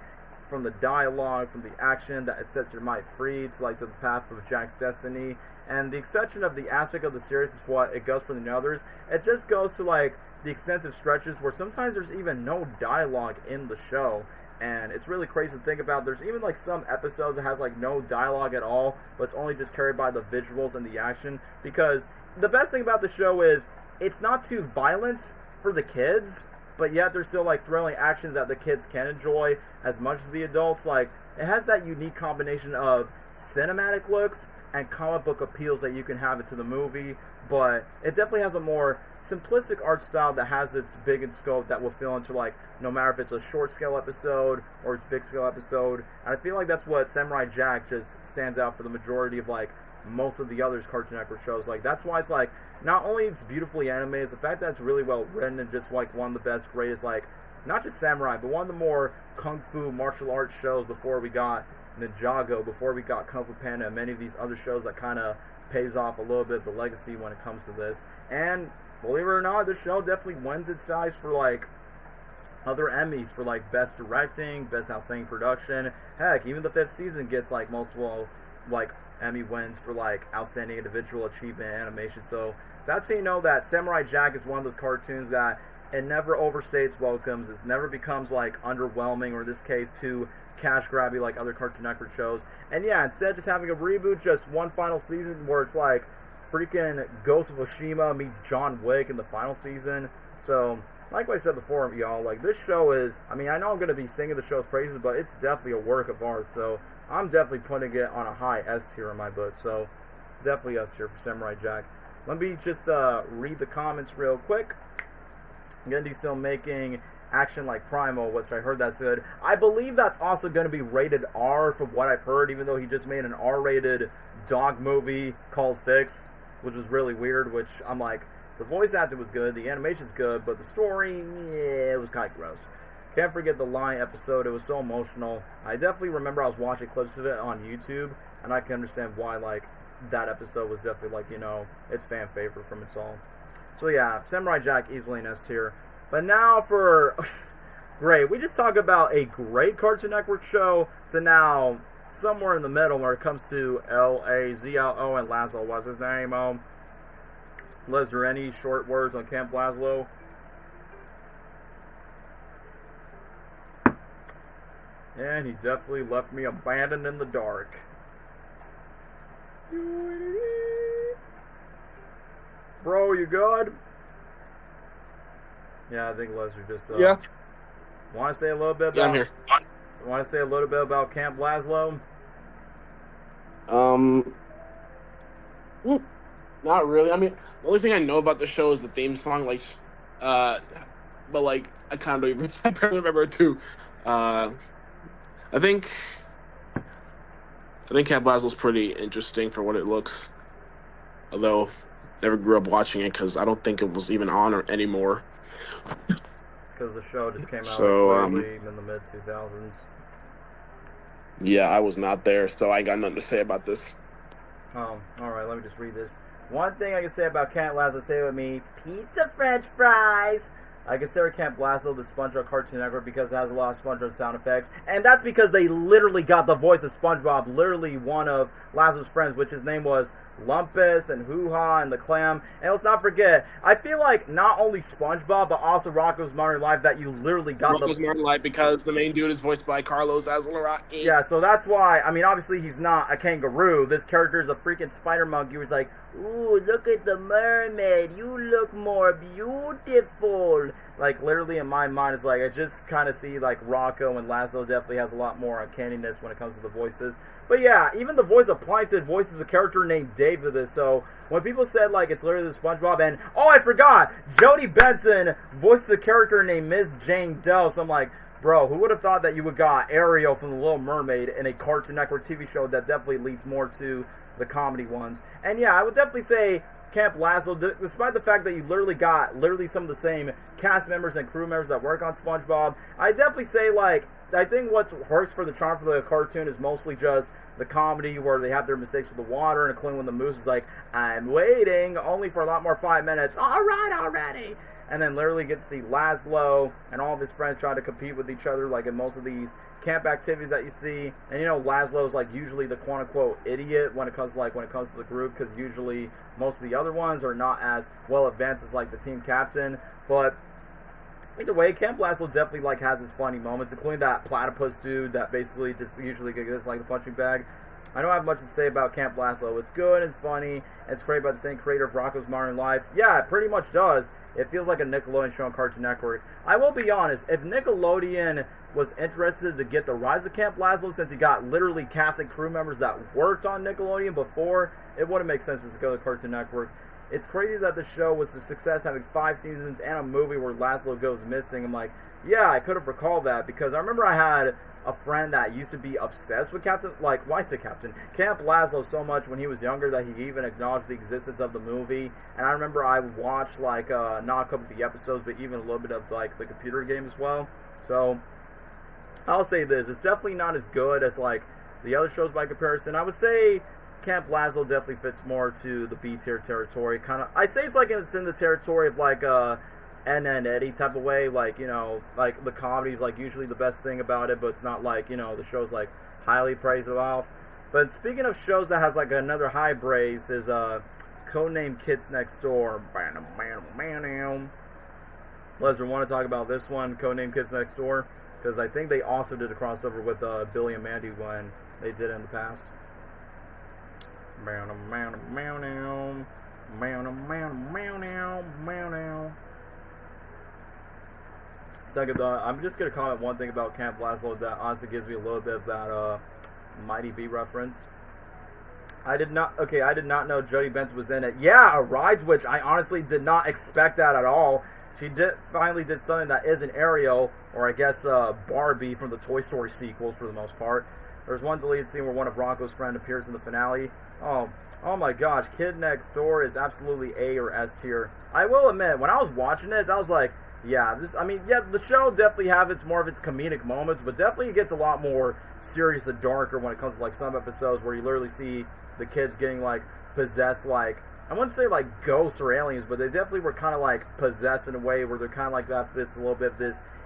from the dialogue, from the action that it sets your mind free to like the path of Jack's destiny, and the exception of the aspect of the series is what it goes for the others. It just goes to like the extensive stretches where sometimes there's even no dialogue in the show, and it's really crazy to think about. There's even like some episodes that has like no dialogue at all, but it's only just carried by the visuals and the action, because the best thing about the show is it's not too violent for the kids, but yet there's still like thrilling actions that the kids can enjoy as much as the adults. Like, it has that unique combination of cinematic looks and comic book appeals that you can have into the movie, but it definitely has a more simplistic art style that has its big in scope that will fill into, like, no matter if it's a short scale episode or it's big scale episode. And I feel like that's what Samurai Jack just stands out for the majority of like most of the others Cartoon Network shows. Like, that's why it's like, not only it's beautifully animated, it's the fact that it's really well written and just like one of the best, greatest, like, not just samurai, but one of the more kung fu martial arts shows before we got Ninjago, before we got Kung Fu Panda, and many of these other shows that kind of pays off a little bit of the legacy when it comes to this. And believe it or not, this show definitely wins its size for like other Emmys for like best directing, best outstanding production. Heck, even the 5th season gets like multiple like Emmy wins for like outstanding individual achievement animation. So that's how you know that Samurai Jack is one of those cartoons that it never overstates welcomes. It never becomes like underwhelming, or in this case too cash grabby like other Cartoon Network shows. And yeah, instead of just having a reboot, just one final season where it's like freaking Ghost of Tsushima meets John Wick in the final season. So like I said before, y'all, like, this show is, I mean, I know I'm going to be singing the show's praises, but it's definitely a work of art. So I'm definitely putting it on a high S tier in my book. So definitely S tier for Samurai Jack. Let me just read the comments real quick. Gendy's still making action like Primal, which I heard that's good. I believe that's also going to be rated R from what I've heard, even though he just made an R-rated dog movie called Fix, which was really weird, which I'm like, the voice acting was good, the animation's good, but the story, yeah, it was kind of gross. Can't forget the Lion episode. It was so emotional. I definitely remember I was watching clips of it on YouTube, and I can understand why, like, that episode was definitely, like, you know, its fan favorite from its all. So yeah, Samurai Jack easily in S tier. But now for great, we just talked about a great Cartoon Network show to now somewhere in the middle where it comes to L-A-Z-L-O and Laszlo. What's his name? Was there any short words on Camp Laszlo? And he definitely left me abandoned in the dark. Bro, you good? Yeah, I think Lester just yeah. Want to say a little bit about? Yeah, I'm here. Want to say a little bit about Camp Laszlo? Not really. I mean, the only thing I know about the show is the theme song, like, but like I kind of don't even I barely remember it too. I think Camp Laszlo's pretty interesting for what it looks, although never grew up watching it because I don't think it was even on or anymore. Because the show just came out literally in the mid-2000s. Yeah, I was not there, so I got nothing to say about this. Alright, let me just read this. One thing I can say about Camp Laszlo, say it with me, pizza french fries. I consider Camp Lazlo the SpongeBob Cartoon Network because it has a lot of SpongeBob sound effects, and that's because they literally got the voice of SpongeBob, literally one of Lazlo's friends, which his name was Lumpus and Hoo-Ha and the Clam. And let's not forget, I feel like not only SpongeBob, but also Rocko's Modern Life, that you literally got Rocko's Modern Life, because the main dude is voiced by Carlos Azlaraki. Yeah, so that's why, I mean, obviously he's not a kangaroo. This character is a freaking spider monkey who's like, ooh, look at the mermaid. You look more beautiful. Like, literally in my mind, it's like, I just kind of see, like, Rocko and Lazlo definitely has a lot more uncanniness when it comes to the voices. But yeah, even the voice of Plankton voices a character named Dave to this, so when people said, like, it's literally the SpongeBob, and, oh, I forgot, Jody Benson voices a character named Miss Jane Doe, so I'm like, bro, who would have thought that you would got Ariel from The Little Mermaid in a Cartoon Network TV show that definitely leads more to the comedy ones. And yeah, I would definitely say Camp Lazlo, despite the fact that you literally got some of the same cast members and crew members that work on SpongeBob, I definitely say, like, I think what works for the charm for the cartoon is mostly just the comedy where they have their mistakes with the water, and including when the moose is like, I'm waiting, only for a lot more 5 minutes, alright already! And then literally get to see Lazlo and all of his friends trying to compete with each other, like in most of these camp activities that you see. And you know, Lazlo is like usually the quote-unquote idiot when it comes to the group, because usually most of the other ones are not as well advanced as like the team captain. But either way, Camp Lazlo definitely like has its funny moments, including that platypus dude that basically just usually gets like the punching bag. I don't have much to say about Camp Lazlo. It's good, it's funny, it's created by the same creator of Rocko's Modern Life. Yeah, it pretty much does. It feels like a Nickelodeon show on Cartoon Network. I will be honest, if Nickelodeon was interested to get the rise of Camp Lazlo, since he got literally cast and crew members that worked on Nickelodeon before, it wouldn't make sense to go to Cartoon Network. It's crazy that the show was a success, having 5 seasons and a movie where Lazlo goes missing. I'm like, yeah, I could have recalled that, because I remember I had a friend that used to be obsessed with Camp Lazlo so much when he was younger that he even acknowledged the existence of the movie. And I remember I watched like not a couple of the episodes, but even a little bit of like the computer game as well. So I'll say this, it's definitely not as good as like the other shows by comparison. I would say Camp Lazlo definitely fits more to the B tier territory. I say it's like it's in the territory of like and Eddy type of way, like, you know, like the comedy's like usually the best thing about it, but it's not like, you know, the show's like highly praised off. But speaking of shows that has like another high praise is Codename Kids Next Door. Lesnar, want to talk about this one, Codename Kids Next Door? Because I think they also did a crossover with Billy and Mandy when they did it in the past. Second thought, I'm just going to comment one thing about Camp Lazlo that honestly gives me a little bit of that Mighty B reference. I did not know Jody Benson was in it. Yeah, a ride, which I honestly did not expect that at all. She finally did something that isn't Ariel, or I guess Barbie from the Toy Story sequels for the most part. There's one deleted scene where one of Rocko's friends appears in the finale. Oh my gosh, Kid Next Door is absolutely A or S tier. I will admit, when I was watching it, I was like, yeah, the show definitely have more of its comedic moments, but definitely it gets a lot more serious and darker when it comes to like some episodes where you literally see the kids getting like possessed, like, I wouldn't say like ghosts or aliens, but they definitely were kind of like possessed in a way where they're kind of like that, this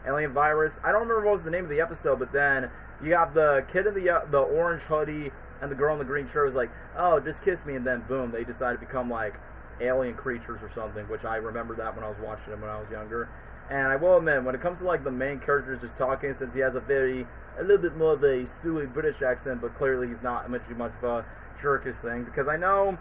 alien virus. I don't remember what was the name of the episode, but then you have the kid in the orange hoodie and the girl in the green shirt was like, oh, just kiss me, and then boom, they decided to become like alien creatures or something, which I remember that when I was watching them when I was younger. And I will admit, when it comes to like the main characters just talking, since he has a little bit more of a Stewie British accent, but clearly he's not much of a jerkish thing, because I know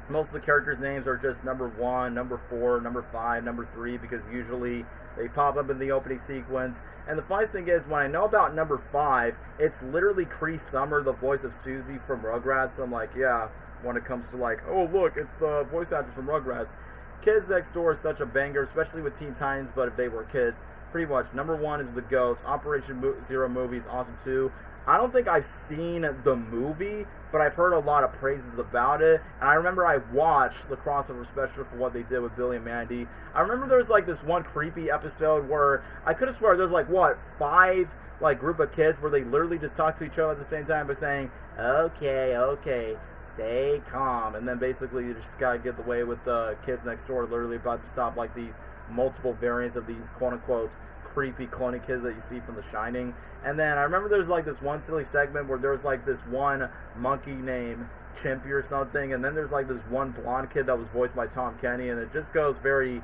most of the characters' names are just number 1, number 4, number 5, number 3, because usually they pop up in the opening sequence. And the funniest thing is, when I know about number 5, it's literally Cree Summer, the voice of Susie from Rugrats. So I'm like, yeah, when it comes to like, oh look, it's the voice actors from Rugrats. Kids Next Door is such a banger, especially with Teen Titans, but if they were kids. Pretty much, number 1 is the GOAT. Operation Zero movie is awesome too. I don't think I've seen the movie, but I've heard a lot of praises about it. And I remember I watched the crossover special for what they did with Billy and Mandy. I remember there was like this one creepy episode where I could have sworn there's like, 5 like group of kids where they literally just talk to each other at the same time by saying, okay, stay calm. And then basically you just gotta get the way with the kids next door literally about to stop like these multiple variants of these quote-unquote creepy cloning kids that you see from The Shining. And then I remember there's like this one silly segment where there's like this one monkey named Chimpy or something, and then there's like this one blonde kid that was voiced by Tom Kenny, and it just goes very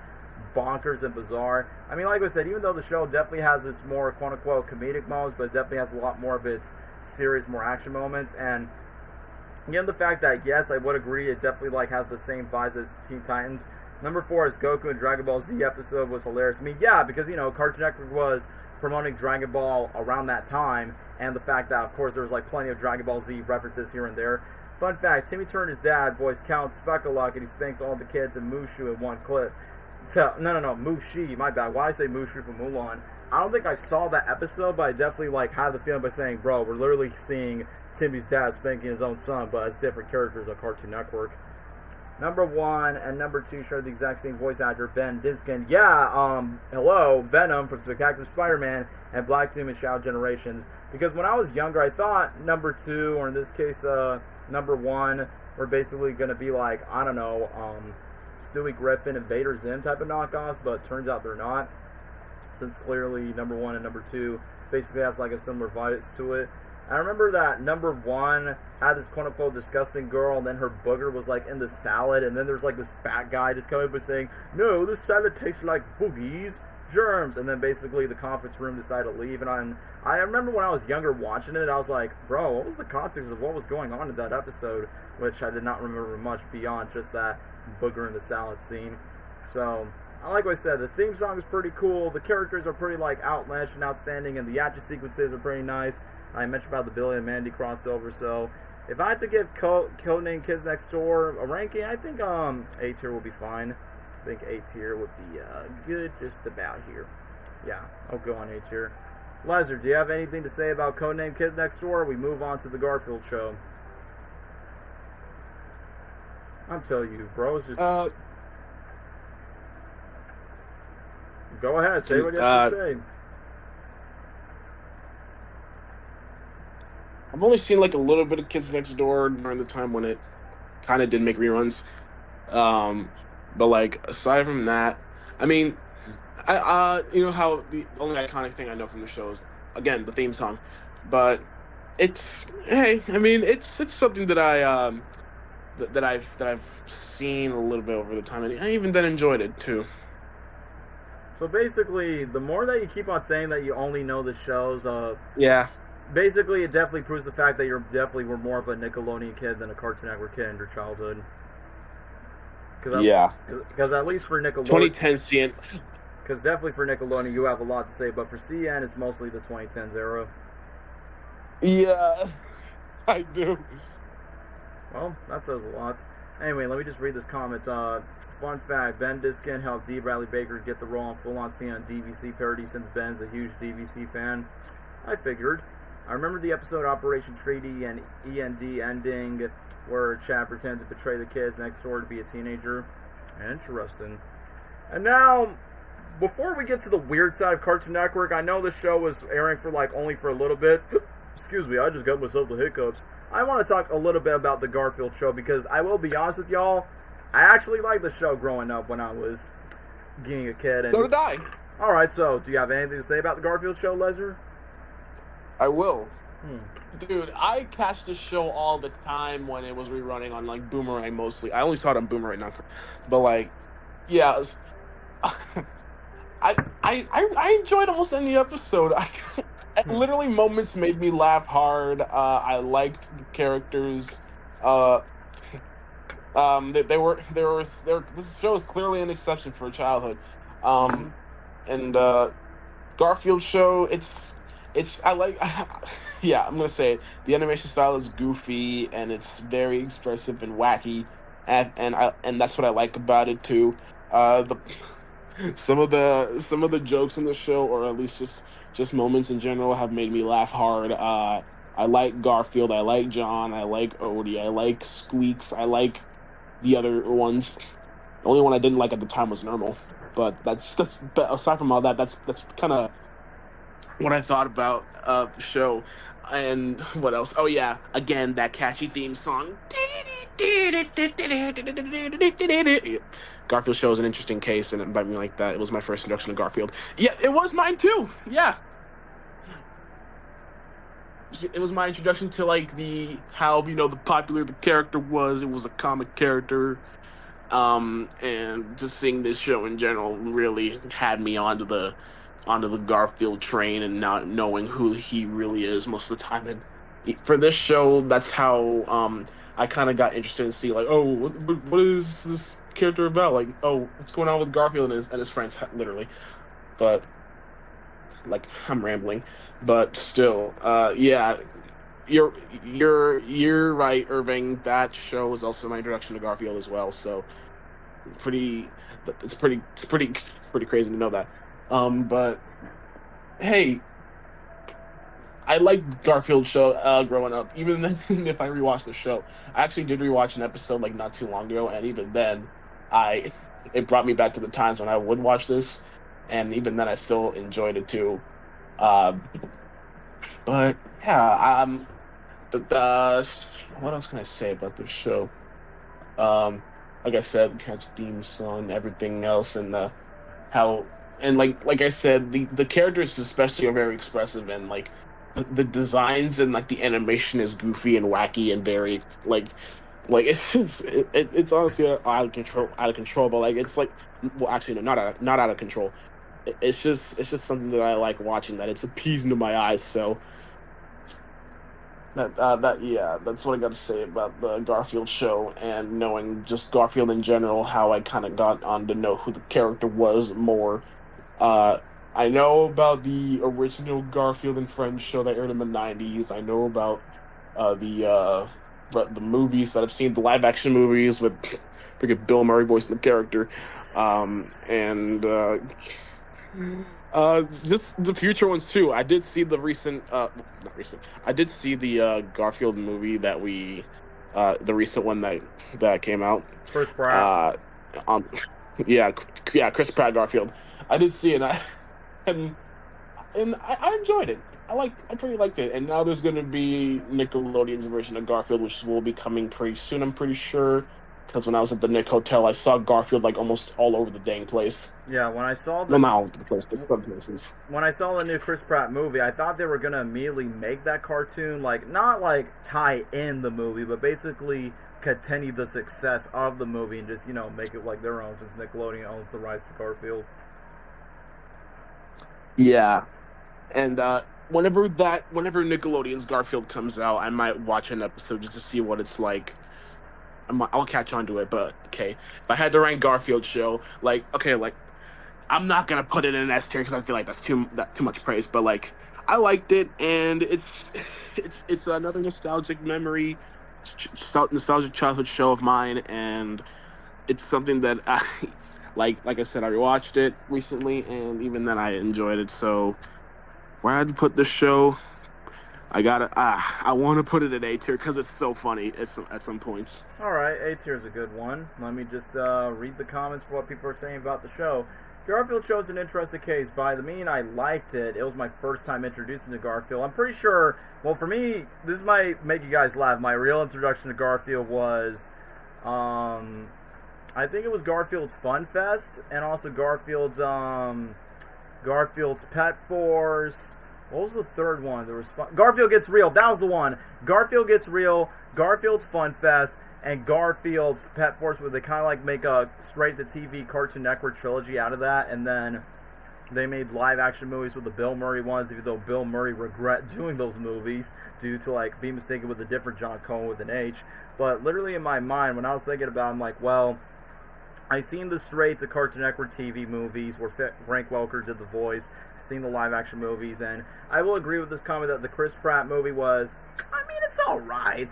bonkers and bizarre. I mean, like I said, even though the show definitely has its more quote-unquote comedic moments, but it definitely has a lot more of its serious, more action moments. And again, the fact that, yes, I would agree, it definitely like has the same vibes as Teen Titans. Number 4 is Goku and Dragon Ball Z episode was hilarious. I mean, yeah, because, you know, Cartoon Network was promoting Dragon Ball around that time, and the fact that, of course, there was like plenty of Dragon Ball Z references here and there. Fun fact, Timmy Turner's dad voiced Count Speckleluck, and he spanks all the kids in Mushu in one clip. So, no, Mushi, my bad. Why I say Mushu from Mulan? I don't think I saw that episode, but I definitely like had the feeling by saying, bro, we're literally seeing Timmy's dad spanking his own son, but as different characters on Cartoon Network. Number 1 and number 2 share the exact same voice actor, Ben Diskin. Yeah, hello, Venom from Spectacular Spider-Man and Black Doom and Shadow Generations. Because when I was younger, I thought number 2, or in this case, number 1, were basically going to be like, I don't know, Stewie Griffin and Vader Zim type of knockoffs, but turns out they're not. Since clearly number 1 and number 2 basically has like a similar vibes to it. I remember that number 1 had this quote-unquote disgusting girl, and then her booger was like in the salad, and then there's like this fat guy just coming up and saying, no, this salad tastes like boogies, germs, and then basically the conference room decided to leave. And I remember when I was younger watching it, I was like, bro, what was the context of what was going on in that episode, which I did not remember much beyond just that booger in the salad scene. So, like I said, the theme song is pretty cool, the characters are pretty like outlandish and outstanding, and the action sequences are pretty nice. I mentioned about the Billy and Mandy crossover, so if I had to give Codename Kids Next Door a ranking, I think A tier will be fine. I think A tier would be good just about here. Yeah, I'll go on A tier. Lesnar, do you have anything to say about Codename Kids Next Door? We move on to the Garfield show. I'm telling you, bro, it's just... Go ahead, say what you have to say. I've only seen like a little bit of Kids Next Door during the time when it kind of did make reruns. But like aside from that, I mean, you know how the only iconic thing I know from the show is again the theme song, but it's something that I've seen a little bit over the time, and I even then enjoyed it too. So basically, the more that you keep on saying that you only know the shows of... Yeah. Basically, it definitely proves the fact that you definitely were more of a Nickelodeon kid than a Cartoon Network kid in your childhood. Because at least for Nickelodeon... 2010 CN... Because definitely for Nickelodeon, you have a lot to say, but for CN, it's mostly the 2010s era. Yeah, I do. Well, that says a lot. Anyway, let me just read this comment. Fun fact, Ben Diskin helped D. Bradley Baker get the role on full-on scene on DVC parody since Ben's a huge DVC fan. I figured. I remember the episode Operation Treaty and END ending where Chad pretended to betray the kids next door to be a teenager. Interesting. And now, before we get to the weird side of Cartoon Network, I know this show was airing for like only for a little bit. Excuse me, I just got myself the hiccups. I want to talk a little bit about the Garfield show because I will be honest with y'all, I actually liked the show growing up when I was being a kid. And... So did I. Alright, so do you have anything to say about the Garfield show, Lesnar? I will. Dude, I catch this show all the time when it was rerunning on like Boomerang mostly. I only saw it on Boomerang, not, but like, yeah, I enjoyed almost any episode. Literally, moments made me laugh hard. I liked the characters. This show is clearly an exception for childhood. And Garfield show, it's I like. Yeah, I'm gonna say it. The animation style is goofy and it's very expressive and wacky, and that's what I like about it too. Some of the jokes in the show, or at least just moments in general, have made me laugh hard. I like Garfield. I like John. I like Odie. I like Squeaks. I like the other ones. The only one I didn't like at the time was Normal. But but aside from all that, that's kind of what I thought about the show. And what else? Oh yeah, again that catchy theme song. Garfield show is an interesting case, and by me like that, it was my first introduction to Garfield. Yeah, it was mine too. Yeah, it was my introduction to like how the popular the character was. It was a comic character, and just seeing this show in general really had me onto the Garfield train, and not knowing who he really is most of the time. And for this show, that's how I kind of got interested in see like, oh, what is this character about? Like, oh, what's going on with Garfield and his friends, literally. But like, I'm rambling, but still, yeah, you're right, Irving. That show was also my introduction to Garfield as well. So it's pretty crazy to know that. But hey, I liked Garfield show growing up. Even then, if I rewatched the show, I actually did rewatch an episode like not too long ago, and even then, it brought me back to the times when I would watch this, and even then, I still enjoyed it too. But yeah, what else can I say about this show? Like I said, catch theme song, everything else, and how and like I said, the characters especially are very expressive, and like the designs and like the animation is goofy and wacky and very like it's honestly out of control, but like it's like, well, actually no, not out of control. It's just something that I like watching, that it's appeasing to my eyes. So that's what I got to say about the Garfield show, and knowing just Garfield in general, how I kind of got on to know who the character was more. I know about the original Garfield and Friends show that aired in the 90s. I know about the movies that I've seen, the live action movies with freaking Bill Murray voicing the character, and just the future ones too. I did see the not recent. I did see the Garfield movie that the recent one that came out. Chris Pratt. Yeah, Chris Pratt Garfield. I did see it, and I enjoyed it. I pretty liked it. And now there's going to be Nickelodeon's version of Garfield, which will be coming pretty soon, I'm pretty sure. Because when I was at the Nick Hotel, I saw Garfield like almost all over the dang place. Yeah, when I saw not all over the place, but some places. When I saw the new Chris Pratt movie, I thought they were going to immediately make that cartoon, like, not like tie in the movie, but basically continue the success of the movie and just, make it like their own, since Nickelodeon owns the rights to Garfield. Yeah. And whenever Nickelodeon's Garfield comes out, I might watch an episode just to see what it's like. I'll catch on to it, but okay. If I had to rank Garfield show, I'm not gonna put it in an S tier because I feel like that's too much praise. But like, I liked it, and it's another nostalgic memory, nostalgic childhood show of mine, and it's something that I like I said, I rewatched it recently, and even then I enjoyed it. So where I'd put this show, I want to put it at A tier because it's so funny at some points. All right, A tier is a good one. Let me just read the comments for what people are saying about the show. Garfield show is an interesting case. By the mean, I liked it. It was my first time introducing to Garfield. I'm pretty sure, well, for me, this might make you guys laugh. My real introduction to Garfield was, I think it was Garfield's Fun Fest, and also Garfield's Pet Force. What was the third one? There was Garfield Gets Real. That was the one. Garfield Gets Real, Garfield's Fun Fest, and Garfield's Pet Force, where they kind of like make a straight-to-TV Cartoon Network trilogy out of that, and then they made live-action movies with the Bill Murray ones, even though Bill Murray regret doing those movies due to like being mistaken with a different John Cohen with an H. But literally in my mind, when I was thinking about it, I'm like, well, I seen the straight to Cartoon Network TV movies where Frank Welker did the voice. I seen the live action movies, and I will agree with this comment that the Chris Pratt movie was, I mean, it's alright,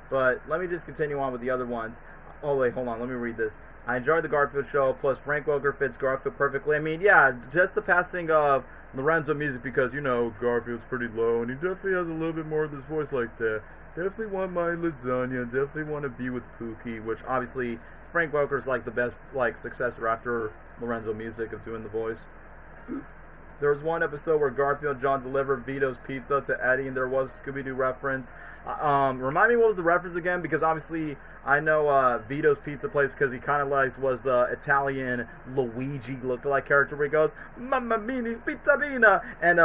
but let me just continue on with the other ones. Oh wait, hold on, let me read this. I enjoyed the Garfield show, plus Frank Welker fits Garfield perfectly. I mean, yeah, just the passing of Lorenzo Music, because, Garfield's pretty low, and he definitely has a little bit more of this voice like that. Definitely want my lasagna, definitely want to be with Pookie, which obviously Frank Welker's like the best successor after Lorenzo Music of doing the voice. There was one episode where Garfield and John delivered Vito's pizza to Eddy, and there was a Scooby-Doo reference. Remind me what was the reference again? Because obviously I know Vito's pizza place because he kind of was the Italian Luigi lookalike character where he goes, Mamma Mini's Pizzerina! And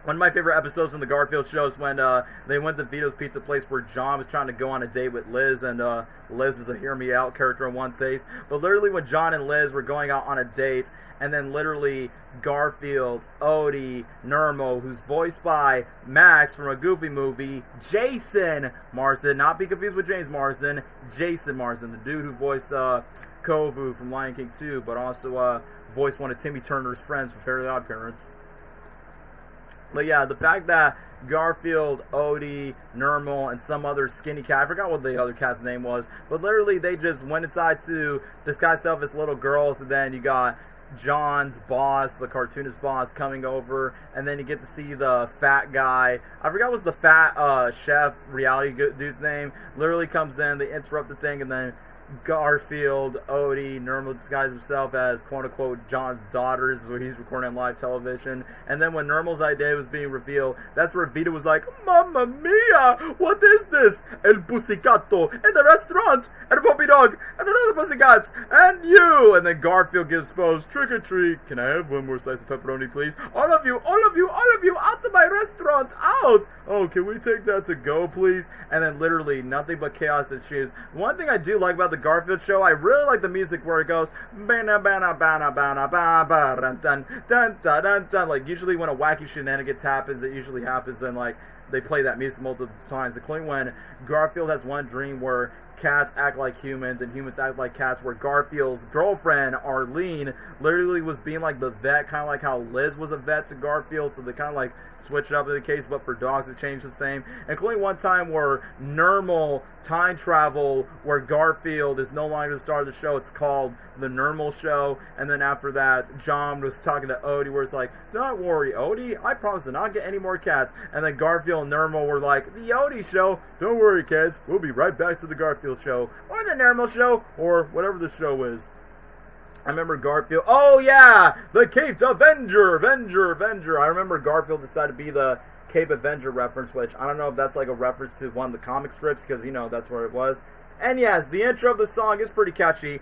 one of my favorite episodes from the Garfield show is when they went to Vito's Pizza Place where John was trying to go on a date with Liz, and Liz is a hear me out character in one taste. But literally when John and Liz were going out on a date, and then literally Garfield, Odie, Nermo, who's voiced by Max from a Goofy movie, Jason Marsden, not be confused with James Marsden, Jason Marsden, the dude who voiced Kovu from Lion King 2, but also voiced one of Timmy Turner's friends from Fairly Odd Parents. But yeah, the fact that Garfield, Odie, Nermal, and some other skinny cat, I forgot what the other cat's name was, but literally they just went inside to disguise themselves as little girls, and then you got John's boss, the cartoonist boss, coming over, and then you get to see the fat guy. I forgot what was the fat chef reality dude's name. Literally comes in, they interrupt the thing, and then Garfield, Odie, Nermal disguised himself as quote-unquote John's daughters, where he's recording on live television. And then when Nermal's idea was being revealed, that's where Vito was like, Mamma mia! What is this? El Pussycatto in the restaurant! And a puppy dog! And another pussycat! And you! And then Garfield gives Spose, trick or treat. Can I have one more slice of pepperoni, please? All of you, out of my restaurant! Out! Oh, can we take that to go, please? And then literally nothing but chaos ensues. One thing I do like about the Garfield show, I really like the music where it goes like usually when a wacky shenanigans happens, it usually happens and like they play that music multiple times, including when Garfield has one dream where cats act like humans and humans act like cats, where Garfield's girlfriend Arlene literally was being like the vet, kind of like how Liz was a vet to Garfield, so they kind of like switch it up in the case, but for dogs it changed the same, including one time where Nermal time travel where Garfield is no longer the star of the show. It's called The Nermal Show. And then after that, John was talking to Odie where it's like, don't worry Odie, I promise to not get any more cats. And then Garfield and Nermal were like, the Odie Show, don't worry kids, we'll be right back to the Garfield Show or the Nermal Show or whatever the show is. I remember Garfield. Oh yeah, the Caped Avenger. I remember Garfield decided to be the Cape Avenger reference, which I don't know if that's like a reference to one of the comic strips, because you know that's where it was. And yes, the intro of the song is pretty catchy.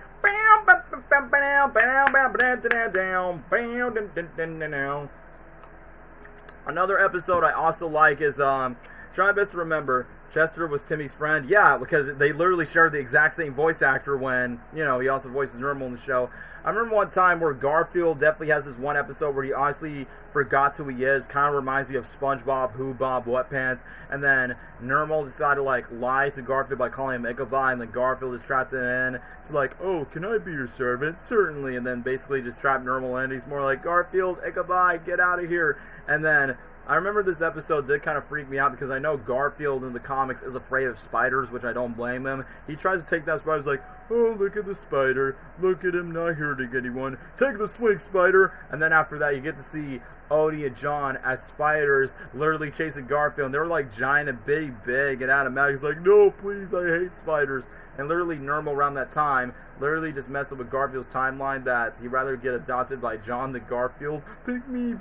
Another episode I also like is try my best to remember. Chester was Timmy's friend. Yeah, because they literally shared the exact same voice actor when, you know, he also voices Nermal in the show. I remember one time where Garfield definitely has this one episode where he honestly forgot who he is. Kind of reminds me of SpongeBob, Who Bob, Wet Pants. And then Nermal decided to, like, lie to Garfield by calling him Ichabod. And then Garfield is trapped in. It's like, oh, can I be your servant? Certainly. And then basically just trapped Nermal in. He's more like, Garfield, Ichabod, get out of here. And then I remember this episode did kind of freak me out because I know Garfield in the comics is afraid of spiders, which I don't blame him. He tries to take that spider, he's like, oh, look at the spider. Look at him not hurting anyone. Take the swing, spider. And then after that, you get to see Odie and John as spiders literally chasing Garfield. And they were like giant and big. And Adam Mack is like, no, please, I hate spiders. And literally Nermal around that time literally just messed up with Garfield's timeline that he'd rather get adopted by John than Garfield. Pick me,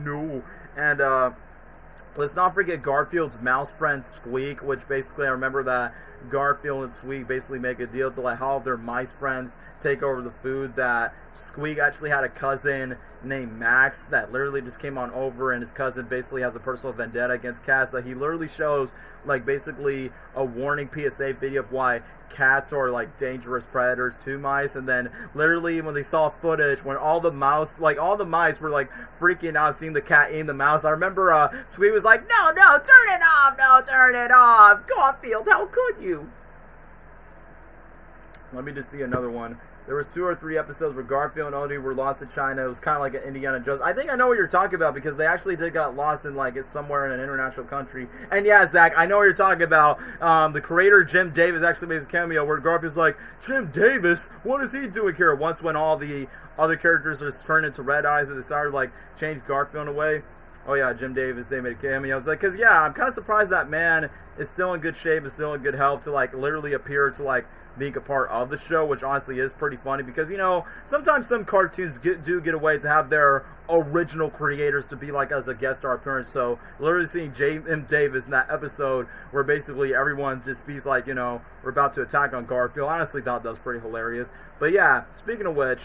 no. And let's not forget Garfield's mouse friend Squeak, which basically I remember that Garfield and Squeak basically make a deal to let all of their mice friends take over the food. That Squeak actually had a cousin named Max that literally just came on over, and his cousin basically has a personal vendetta against cats. That he literally shows like basically a warning PSA video of why cats are like dangerous predators to mice. And then literally when they saw footage when all the mice were like freaking out seeing the cat eating the mouse, I remember Squeak was like, no, turn it off, Garfield, how could you? Let me just see another one. There was 2 or 3 episodes where Garfield and Odie were lost in China. It was kind of like an Indiana Jones. I think I know what you're talking about because they actually did get lost in like it's somewhere in an international country. And yeah, Zach, I know what you're talking about. The creator Jim Davis actually made a cameo where Garfield's like, Jim Davis, what is he doing here? Once when all the other characters just turned into red eyes and decided to like change Garfield away. Oh yeah, Jim Davis, they made a cameo. I was like, cause yeah, I'm kind of surprised that man is still in good shape, is still in good health to like literally appear to like being a part of the show, which honestly is pretty funny because, you know, sometimes some cartoons do get away to have their original creators to be like as a guest star appearance. So literally seeing Jim Davis in that episode where basically everyone just be like, you know, we're about to attack on Garfield, I honestly thought that was pretty hilarious. But yeah, speaking of which,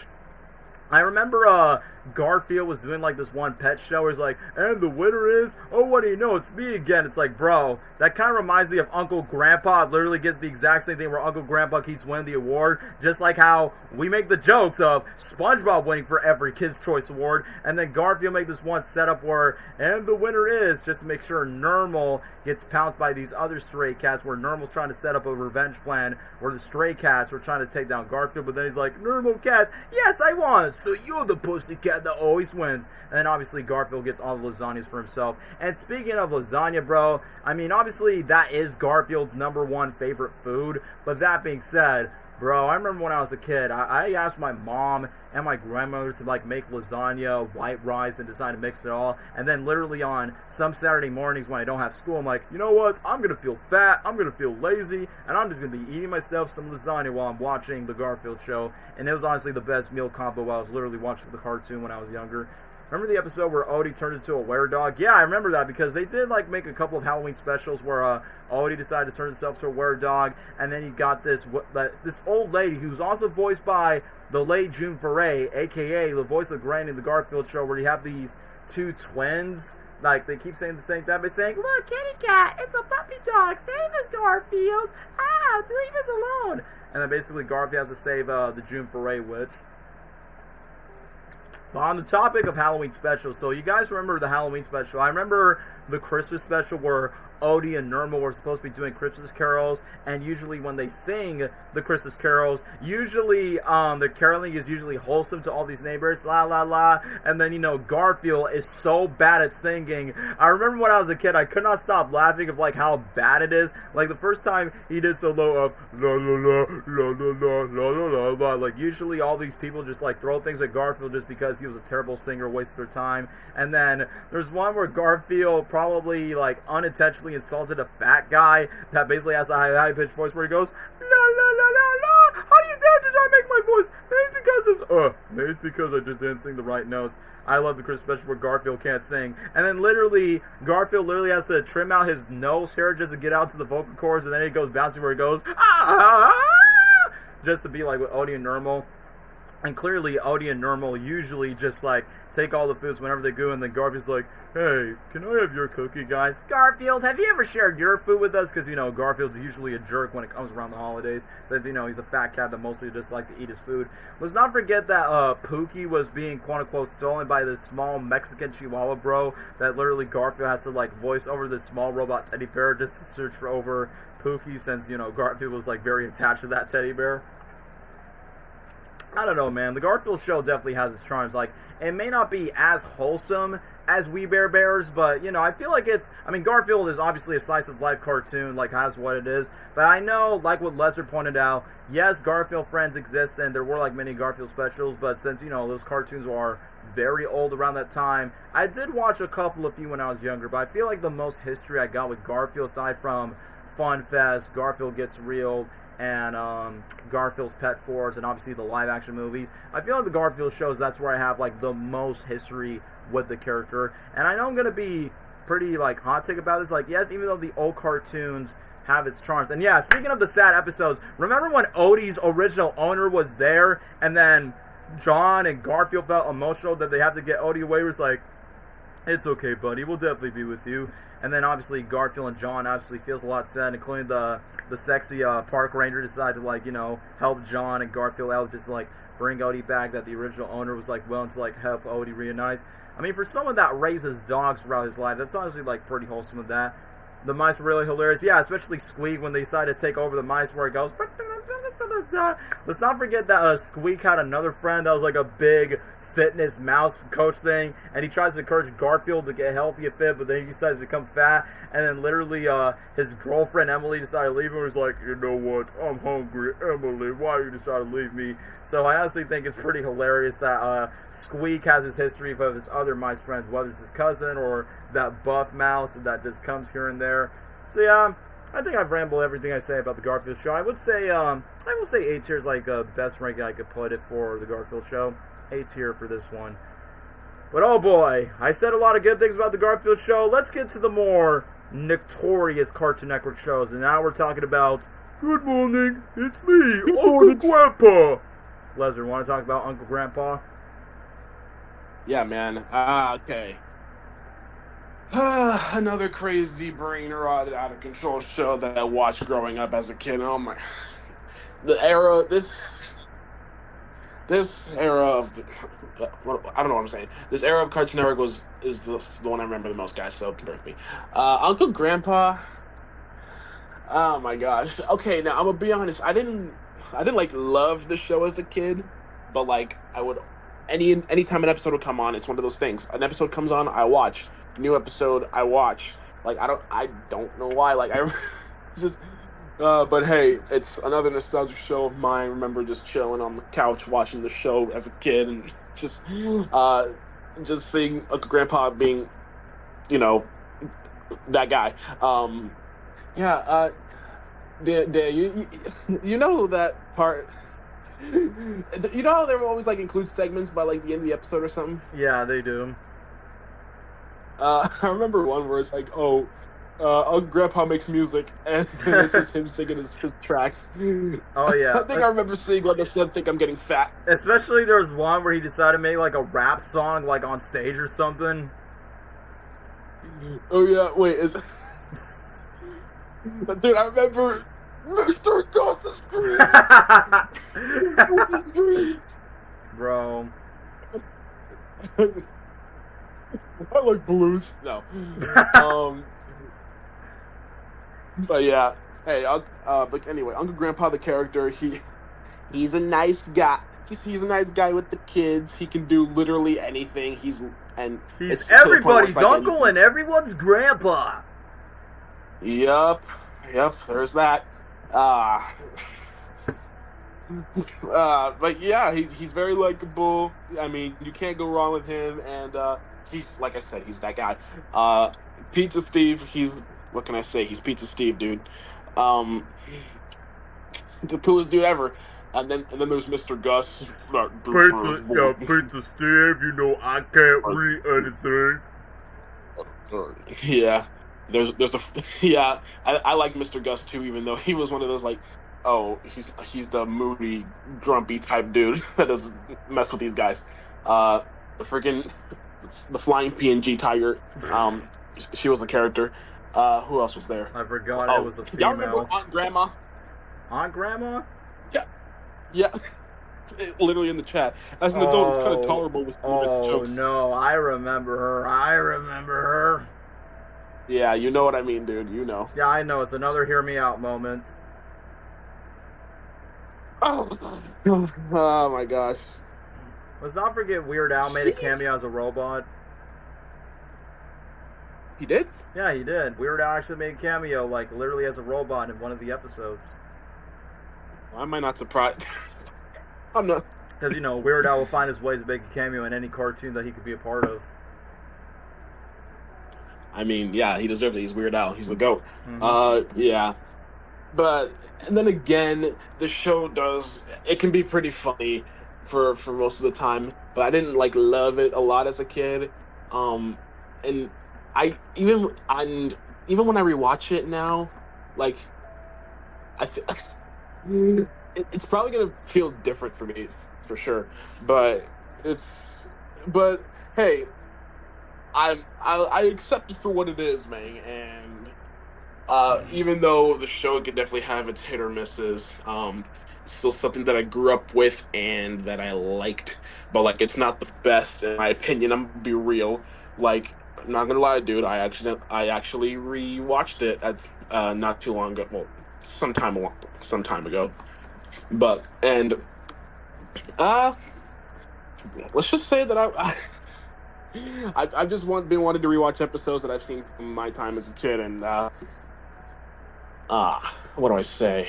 I remember Garfield was doing like this one pet show where he's like, and the winner is, oh, what do you know, it's me again. It's like, bro, that kind of reminds me of Uncle Grandpa. It literally gets the exact same thing where Uncle Grandpa keeps winning the award, just like how we make the jokes of SpongeBob winning for every Kids' Choice Award, and then Garfield make this one setup where, and the winner is, just to make sure Nermal gets pounced by these other stray cats, where Nermal's trying to set up a revenge plan where the stray cats were trying to take down Garfield, but then he's like, Nermal cats, yes, I won, so you're the pussycat that always wins. And then obviously Garfield gets all the lasagnas for himself. And speaking of lasagna, bro, I mean, obviously that is Garfield's #1 favorite food, but that being said, bro, I remember when I was a kid, I asked my mom and my grandmother to like make lasagna, white rice, and decide to mix it all. And then literally on some Saturday mornings when I don't have school, I'm like, you know what? I'm going to feel fat, I'm going to feel lazy, and I'm just going to be eating myself some lasagna while I'm watching the Garfield show. And it was honestly the best meal combo while I was literally watching the cartoon when I was younger. Remember the episode where Odie turned into a were-dog? Yeah, I remember that because they did like make a couple of Halloween specials where Odie decided to turn himself to a were-dog, and then you got this old lady who's also voiced by the late June Foray, aka the voice of Granny in the Garfield show, where you have these two twins. Like, they keep saying the same thing by saying, look, kitty cat, it's a puppy dog, save us, Garfield, leave us alone. And then basically Garfield has to save the June Foray witch. But on the topic of Halloween specials, so you guys remember the Halloween special. I remember the Christmas special where Odie and Nermal were supposed to be doing Christmas carols, and usually when they sing the Christmas carols, usually the caroling is usually wholesome to all these neighbors, la la la, and then, you know, Garfield is so bad at singing. I remember when I was a kid, I could not stop laughing of like how bad it is. Like the first time he did so low of la la la la la la la la la, like usually all these people just like throw things at Garfield just because he was a terrible singer, wasted their time. And then there's one where Garfield probably like unintentionally insulted a fat guy that basically has a high-pitched voice where he goes, la la la la la, how do you dare to try to make my voice? Maybe it's because I just didn't sing the right notes. I love the Christmas special where Garfield can't sing. And then literally, Garfield literally has to trim out his nose hair just to get out to the vocal cords, and then he goes bouncing where he goes, just to be like with Odie and Nermal. And clearly, Odie and Nermal usually just like take all the foods whenever they go, and then Garfield's like, hey, can I have your cookie, guys? Garfield, have you ever shared your food with us? Because, you know, Garfield's usually a jerk when it comes around the holidays. Since, you know, he's a fat cat that mostly just likes to eat his food. Let's not forget that Pookie was being, quote-unquote, stolen by this small Mexican Chihuahua bro that literally Garfield has to, like, voice over this small robot teddy bear just to search for over Pookie since, you know, Garfield was, like, very attached to that teddy bear. I don't know, man. The Garfield show definitely has its charms. Like, it may not be as wholesome as We Bare Bears, but, you know, I feel like it's... I mean, Garfield is obviously a slice-of-life cartoon, like, has what it is. But I know, like what Lesser pointed out, yes, Garfield Friends exists, and there were, like, many Garfield specials, but since, you know, those cartoons are very old around that time, I did watch a couple of few when I was younger, but I feel like the most history I got with Garfield, aside from Fun Fest, Garfield Gets Real, and Garfield's Pet Force, and obviously the live-action movies. I feel like the Garfield shows, that's where I have, like, the most history with the character. And I know I'm going to be pretty, like, hot take about this. Like, yes, even though the old cartoons have its charms. And, yeah, speaking of the sad episodes, remember when Odie's original owner was there, and then John and Garfield felt emotional that they have to get Odie away? It was like, it's okay, buddy, we'll definitely be with you. And then obviously Garfield and John obviously feels a lot sad, including the sexy park ranger decided to, like, you know, help John and Garfield out, just like bring Odie back, that the original owner was like willing to like help Odie reunite. I mean, for someone that raises dogs throughout his life, that's honestly like pretty wholesome with that. The mice were really hilarious. Yeah, especially Squeak when they decided to take over the mice where it goes. Let's not forget that Squeak had another friend that was like a big fitness mouse coach thing, and he tries to encourage Garfield to get healthy and fit, but then he decides to become fat, and then literally his girlfriend Emily decided to leave him. He was like, you know what, I'm hungry, Emily, why you decided to leave me? So I honestly think it's pretty hilarious that Squeak has his history of his other mice friends, whether it's his cousin or that buff mouse that just comes here and there. So yeah, I think I've rambled everything I say about the Garfield show. I will say A tier is like best ranking I could put it for the Garfield show. A tier for this one. But oh boy, I said a lot of good things about the Garfield show. Let's get to the more notorious Cartoon Network shows. And now we're talking about Good Morning, It's Me, Uncle Grandpa. Lesnar, want to talk about Uncle Grandpa? Yeah, man. Okay. Another crazy brain rotted out of control show that I watched growing up as a kid. Oh my. This era of I don't know what I'm saying. This era of Cartoon Network is the one I remember the most, guys. So bear with me. Uncle Grandpa. Oh my gosh. Okay, now I'm gonna be honest. I didn't like love the show as a kid, but like I would anytime an episode would come on, it's one of those things. An episode comes on, I watch. New episode, I watch. Like I don't know why. Like I just. But hey, it's another nostalgic show of mine. I remember just chilling on the couch watching the show as a kid and just seeing Uncle Grandpa being, you know, that guy. You know that part. You know how they always like include segments by like the end of the episode or something? Yeah, they do. I remember one where it's like, Uncle Grandpa makes music, and it's just him singing his tracks. Oh, yeah. I think I remember seeing like I said, think I'm getting fat. Especially there was one where he decided to make like a rap song like on stage or something. Oh, yeah, wait, dude, I remember Mr. Gus scream. Bro. I like blues. No. But yeah, hey, but anyway, Uncle Grandpa, the character, he's a nice guy. He's a nice guy with the kids. He can do literally anything. He's everybody's uncle and everyone's grandpa. Yep, there's that. But yeah, he's very likable. I mean, you can't go wrong with him, and he's, like I said, he's that guy. Pizza Steve, what can I say? He's Pizza Steve, dude. The coolest dude ever. And then there's Mr. Gus. Pizza Steve, you know I can't read anything. Yeah. I like Mr. Gus too, even though he was one of those like, he's the moody, grumpy type dude that doesn't mess with these guys. The flying PNG tiger. She was a character. Who else was there? I forgot it was a female. Y'all remember Aunt Grandma? Aunt Grandma? Yeah. Literally in the chat. As an adult, it's kind of tolerable with jokes. Oh no, I remember her. Yeah, you know what I mean, dude. You know. Yeah, I know. It's another hear me out moment. Oh my gosh. Let's not forget Weird Al made a cameo as a robot. He did? Yeah, he did. Weird Al actually made a cameo, like, literally as a robot in one of the episodes. Why am I not surprised? I'm not. Because, you know, Weird Al will find his ways to make a cameo in any cartoon that he could be a part of. I mean, yeah, he deserves it. He's Weird Al. He's the GOAT. Mm-hmm. Yeah. But, and then again, the show it can be pretty funny for most of the time, but I didn't, like, love it a lot as a kid. And even when I rewatch it now, like, it's probably gonna feel different for me, for sure. But hey, I accept it for what it is, man. And even though the show could definitely have its hit or misses, it's still something that I grew up with and that I liked. But like, it's not the best in my opinion. I'm gonna be real. Like, I'm not gonna lie, dude. I actually rewatched it at not too long ago. Well, some time ago. But and let's just say that I've just been wanting to rewatch episodes that I've seen from my time as a kid, and what do I say?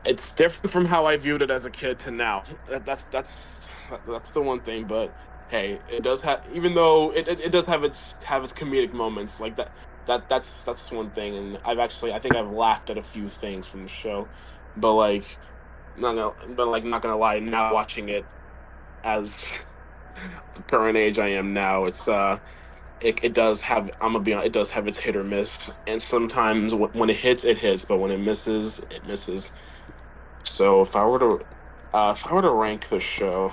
It's different from how I viewed it as a kid to now. That's the one thing. But hey, it does have, even though it does have its comedic moments like that. That's one thing, and I think I've laughed at a few things from the show, but not gonna lie, now watching it as the current age I am now, it's it does have, I'm gonna be honest, it does have its hit or miss, and sometimes when it hits, but when it misses, it misses. So if I were to rank the show,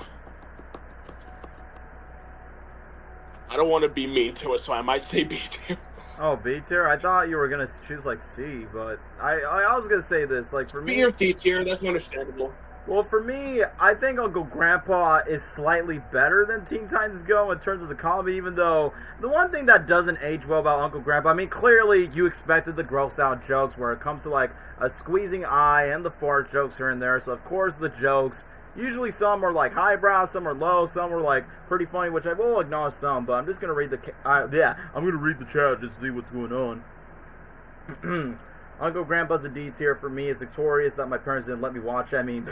I don't want to be mean to it, so I might say B tier. Oh, B tier? I thought you were gonna choose like C, but I was gonna say this, like, for me. B or C tier, that's understandable. Well, for me, I think Uncle Grandpa is slightly better than Teen Titans Go in terms of the comedy, even though the one thing that doesn't age well about Uncle Grandpa, I mean, clearly you expected the gross out jokes where it comes to like a squeezing eye and the fart jokes here and there, so of course the jokes, usually some are like highbrow, some are low, some are like pretty funny, which I will acknowledge some, but I'm just going to read I'm going to read the chat just to see what's going on. Uncle Grandpa's a D tier for me. It's victorious that my parents didn't let me watch it. I mean,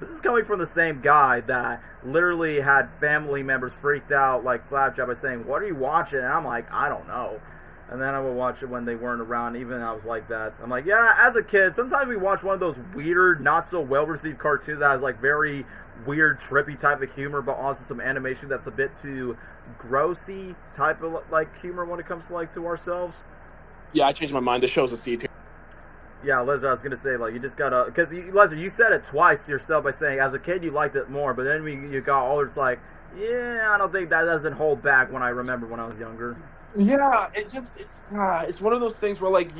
this is coming from the same guy that literally had family members freaked out like Flapjack by saying, "What are you watching?" And I'm like, I don't know. And then I would watch it when they weren't around. Even I was like that. I'm like, yeah, as a kid, sometimes we watch one of those weird, not so well-received cartoons that has like very weird, trippy type of humor, but also some animation that's a bit too grossy type of like humor when it comes to like to ourselves. Yeah, I changed my mind. The show's a C tier. Yeah, Leslie, I was going to say, like, you just got to... Because, Leslie, you said it twice to yourself by saying, as a kid, you liked it more, but then when you got older, it's like, yeah, I don't think that doesn't hold back when I remember when I was younger. Yeah, it's one of those things where, like,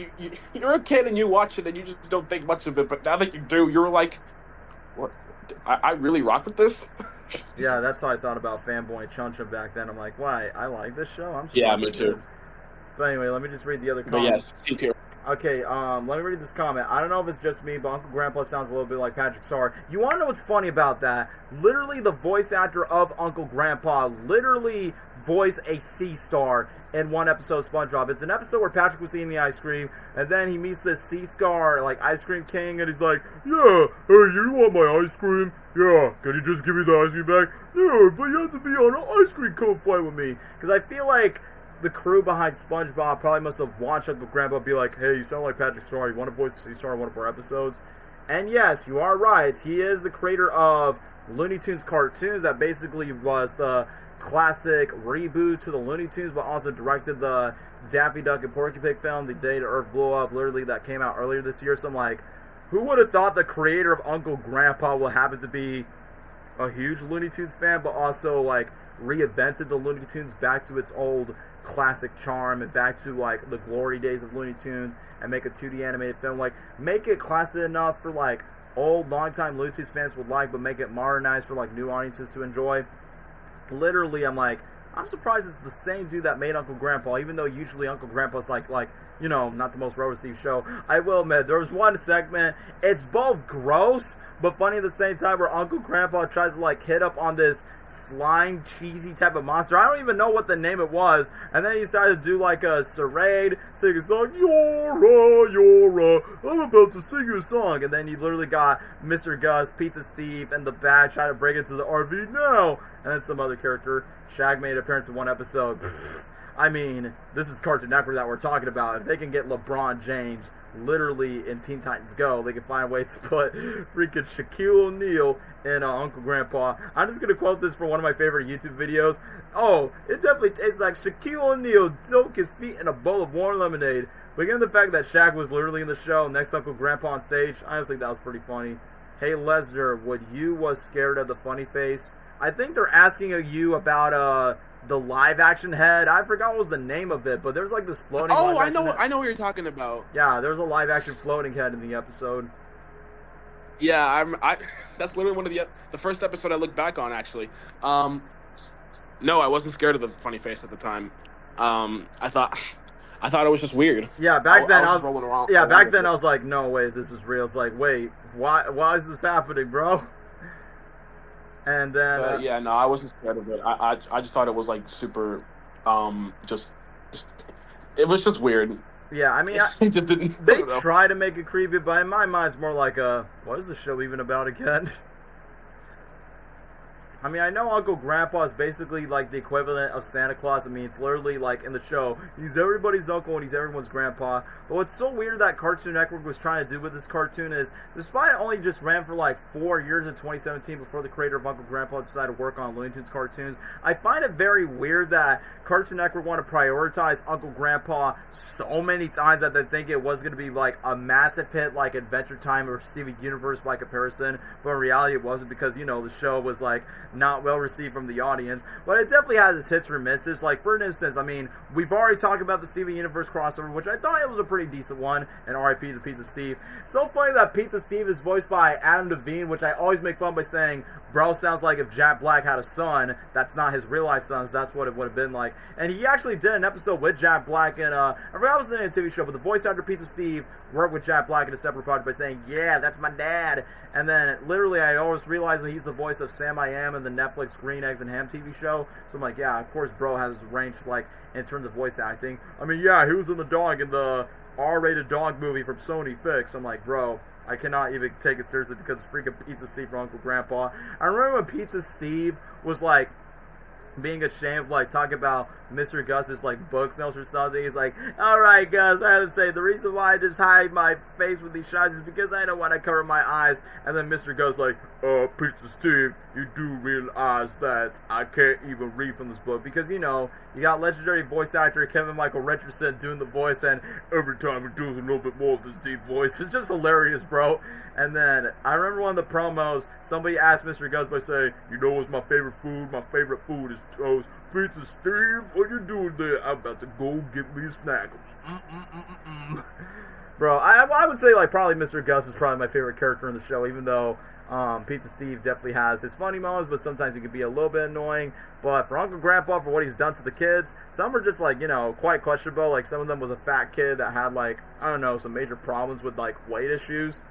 you're a kid and you watch it and you just don't think much of it, but now that you do, you're like, what? I really rock with this? Yeah, that's how I thought about Fanboy Chuncha back then. I'm like, why? I like this show? I'm yeah, me too. But anyway, let me just read the other comments. But yes, C tier. Okay, let me read this comment. I don't know if it's just me, but Uncle Grandpa sounds a little bit like Patrick Star. You want to know what's funny about that? Literally, the voice actor of Uncle Grandpa literally voiced a sea star in one episode of SpongeBob. It's an episode where Patrick was eating the ice cream, and then he meets this sea star, like, ice cream king, and he's like, yeah, hey, you want my ice cream? Yeah, can you just give me the ice cream back? Yeah, but you have to be on an ice cream cone flight with me. Because I feel like the crew behind SpongeBob probably must have watched Uncle Grandpa be like, hey, you sound like Patrick Star. You want to voice a sea star in one of our episodes? And yes, you are right. He is the creator of Looney Tunes cartoons that basically was the classic reboot to the Looney Tunes, but also directed the Daffy Duck and Porky Pig film, The Day the Earth Blew Up, literally that came out earlier this year. So I'm like, who would have thought the creator of Uncle Grandpa will happen to be a huge Looney Tunes fan, but also like reinvented the Looney Tunes back to its old classic charm and back to like the glory days of Looney Tunes and make a 2D animated film, like make it classic enough for like old longtime Looney Tunes fans would like, but make it modernized for like new audiences to enjoy. Literally, I'm surprised it's the same dude that made Uncle Grandpa, even though usually Uncle Grandpa's like you know, not the most well-received show. I will admit, there was one segment, it's both gross, but funny at the same time, where Uncle Grandpa tries to, like, hit up on this slime, cheesy type of monster. I don't even know what the name it was. And then he started to do, like, a charade, sing a song, Yora, I'm about to sing you a song. And then he literally got Mr. Gus, Pizza Steve, and the Bag trying to break into the RV now. And then some other character. Shag made an appearance in one episode. I mean, this is Cartoon Network that we're talking about. If they can get LeBron James literally in Teen Titans Go, they can find a way to put freaking Shaquille O'Neal in Uncle Grandpa. I'm just going to quote this from one of my favorite YouTube videos. Oh, it definitely tastes like Shaquille O'Neal dunk his feet in a bowl of warm lemonade. But given the fact that Shaq was literally in the show, next Uncle Grandpa on stage, I honestly think that was pretty funny. Hey, Lesnar, would you was scared of the funny face? I think they're asking you about, the live action head. I forgot what was the name of it, but there's like this floating. Oh, I know what you're talking about. Yeah, there's a live action floating head in the episode. Yeah, that's literally one of the first episode I looked back on actually. No, I wasn't scared of the funny face at the time. I thought I thought it was just weird. Yeah, back then I was rolling around. yeah, back then I was like, no way, this is real. It's like, wait, why is this happening, bro? And then yeah, no, I wasn't scared of it. I just thought it was like super, just it was just weird. Yeah, I mean, they try to make it creepy, but in my mind, it's more like what is the show even about again? I mean, I know Uncle Grandpa is basically like the equivalent of Santa Claus. I mean, it's literally like in the show, he's everybody's uncle and he's everyone's grandpa. But what's so weird that Cartoon Network was trying to do with this cartoon is, despite it only just ran for like 4 years in 2017 before the creator of Uncle Grandpa decided to work on Looney Tunes cartoons, I find it very weird that Cartoon Network want to prioritize Uncle Grandpa so many times that they think it was going to be like a massive hit like Adventure Time or Steven Universe by comparison, but in reality it wasn't, because, you know, the show was like not well received from the audience. But it definitely has its hits or misses. Like, for instance, I mean, we've already talked about the Steven Universe crossover, which I thought it was a pretty decent one, and R.I.P. to Pizza Steve. So funny that Pizza Steve is voiced by Adam Devine, which I always make fun by saying, bro sounds like if Jack Black had a son that's not his real life son, so that's what it would have been like. And he actually did an episode with Jack Black, and I forgot it was in a TV show, but the voice actor Pizza Steve worked with Jack Black in a separate project by saying, yeah, that's my dad. And then literally I always realized that he's the voice of Sam I Am in the Netflix Green Eggs and Ham TV show. So I'm like, yeah, of course bro has range like in terms of voice acting. I mean, yeah, he was in the dog in the R-rated dog movie from Sony Fix. I'm like, bro, I cannot even take it seriously because it's freaking Pizza Steve from Uncle Grandpa. I remember when Pizza Steve was like being ashamed of like talking about Mr. Gus's like book sales or something. He's like, alright Gus, I have to say the reason why I just hide my face with these shots is because I don't want to cover my eyes. And then Mr. Gus like, Pizza Steve, you do realize that I can't even read from this book, because, you know, you got legendary voice actor Kevin Michael Richardson doing the voice, and every time he does a little bit more of this deep voice. It's just hilarious, bro. And then I remember one of the promos, somebody asked Mr. Gus by saying, you know what's my favorite food? My favorite food is toast. Pizza Steve, what you doing there? I'm about to go get me a snack. Bro, I would say like probably Mr. Gus is probably my favorite character in the show, even though Pizza Steve definitely has his funny moments, but sometimes he can be a little bit annoying. But for Uncle Grandpa, for what he's done to the kids, some are just like, you know, quite questionable. Like some of them was a fat kid that had like, I don't know, some major problems with like weight issues.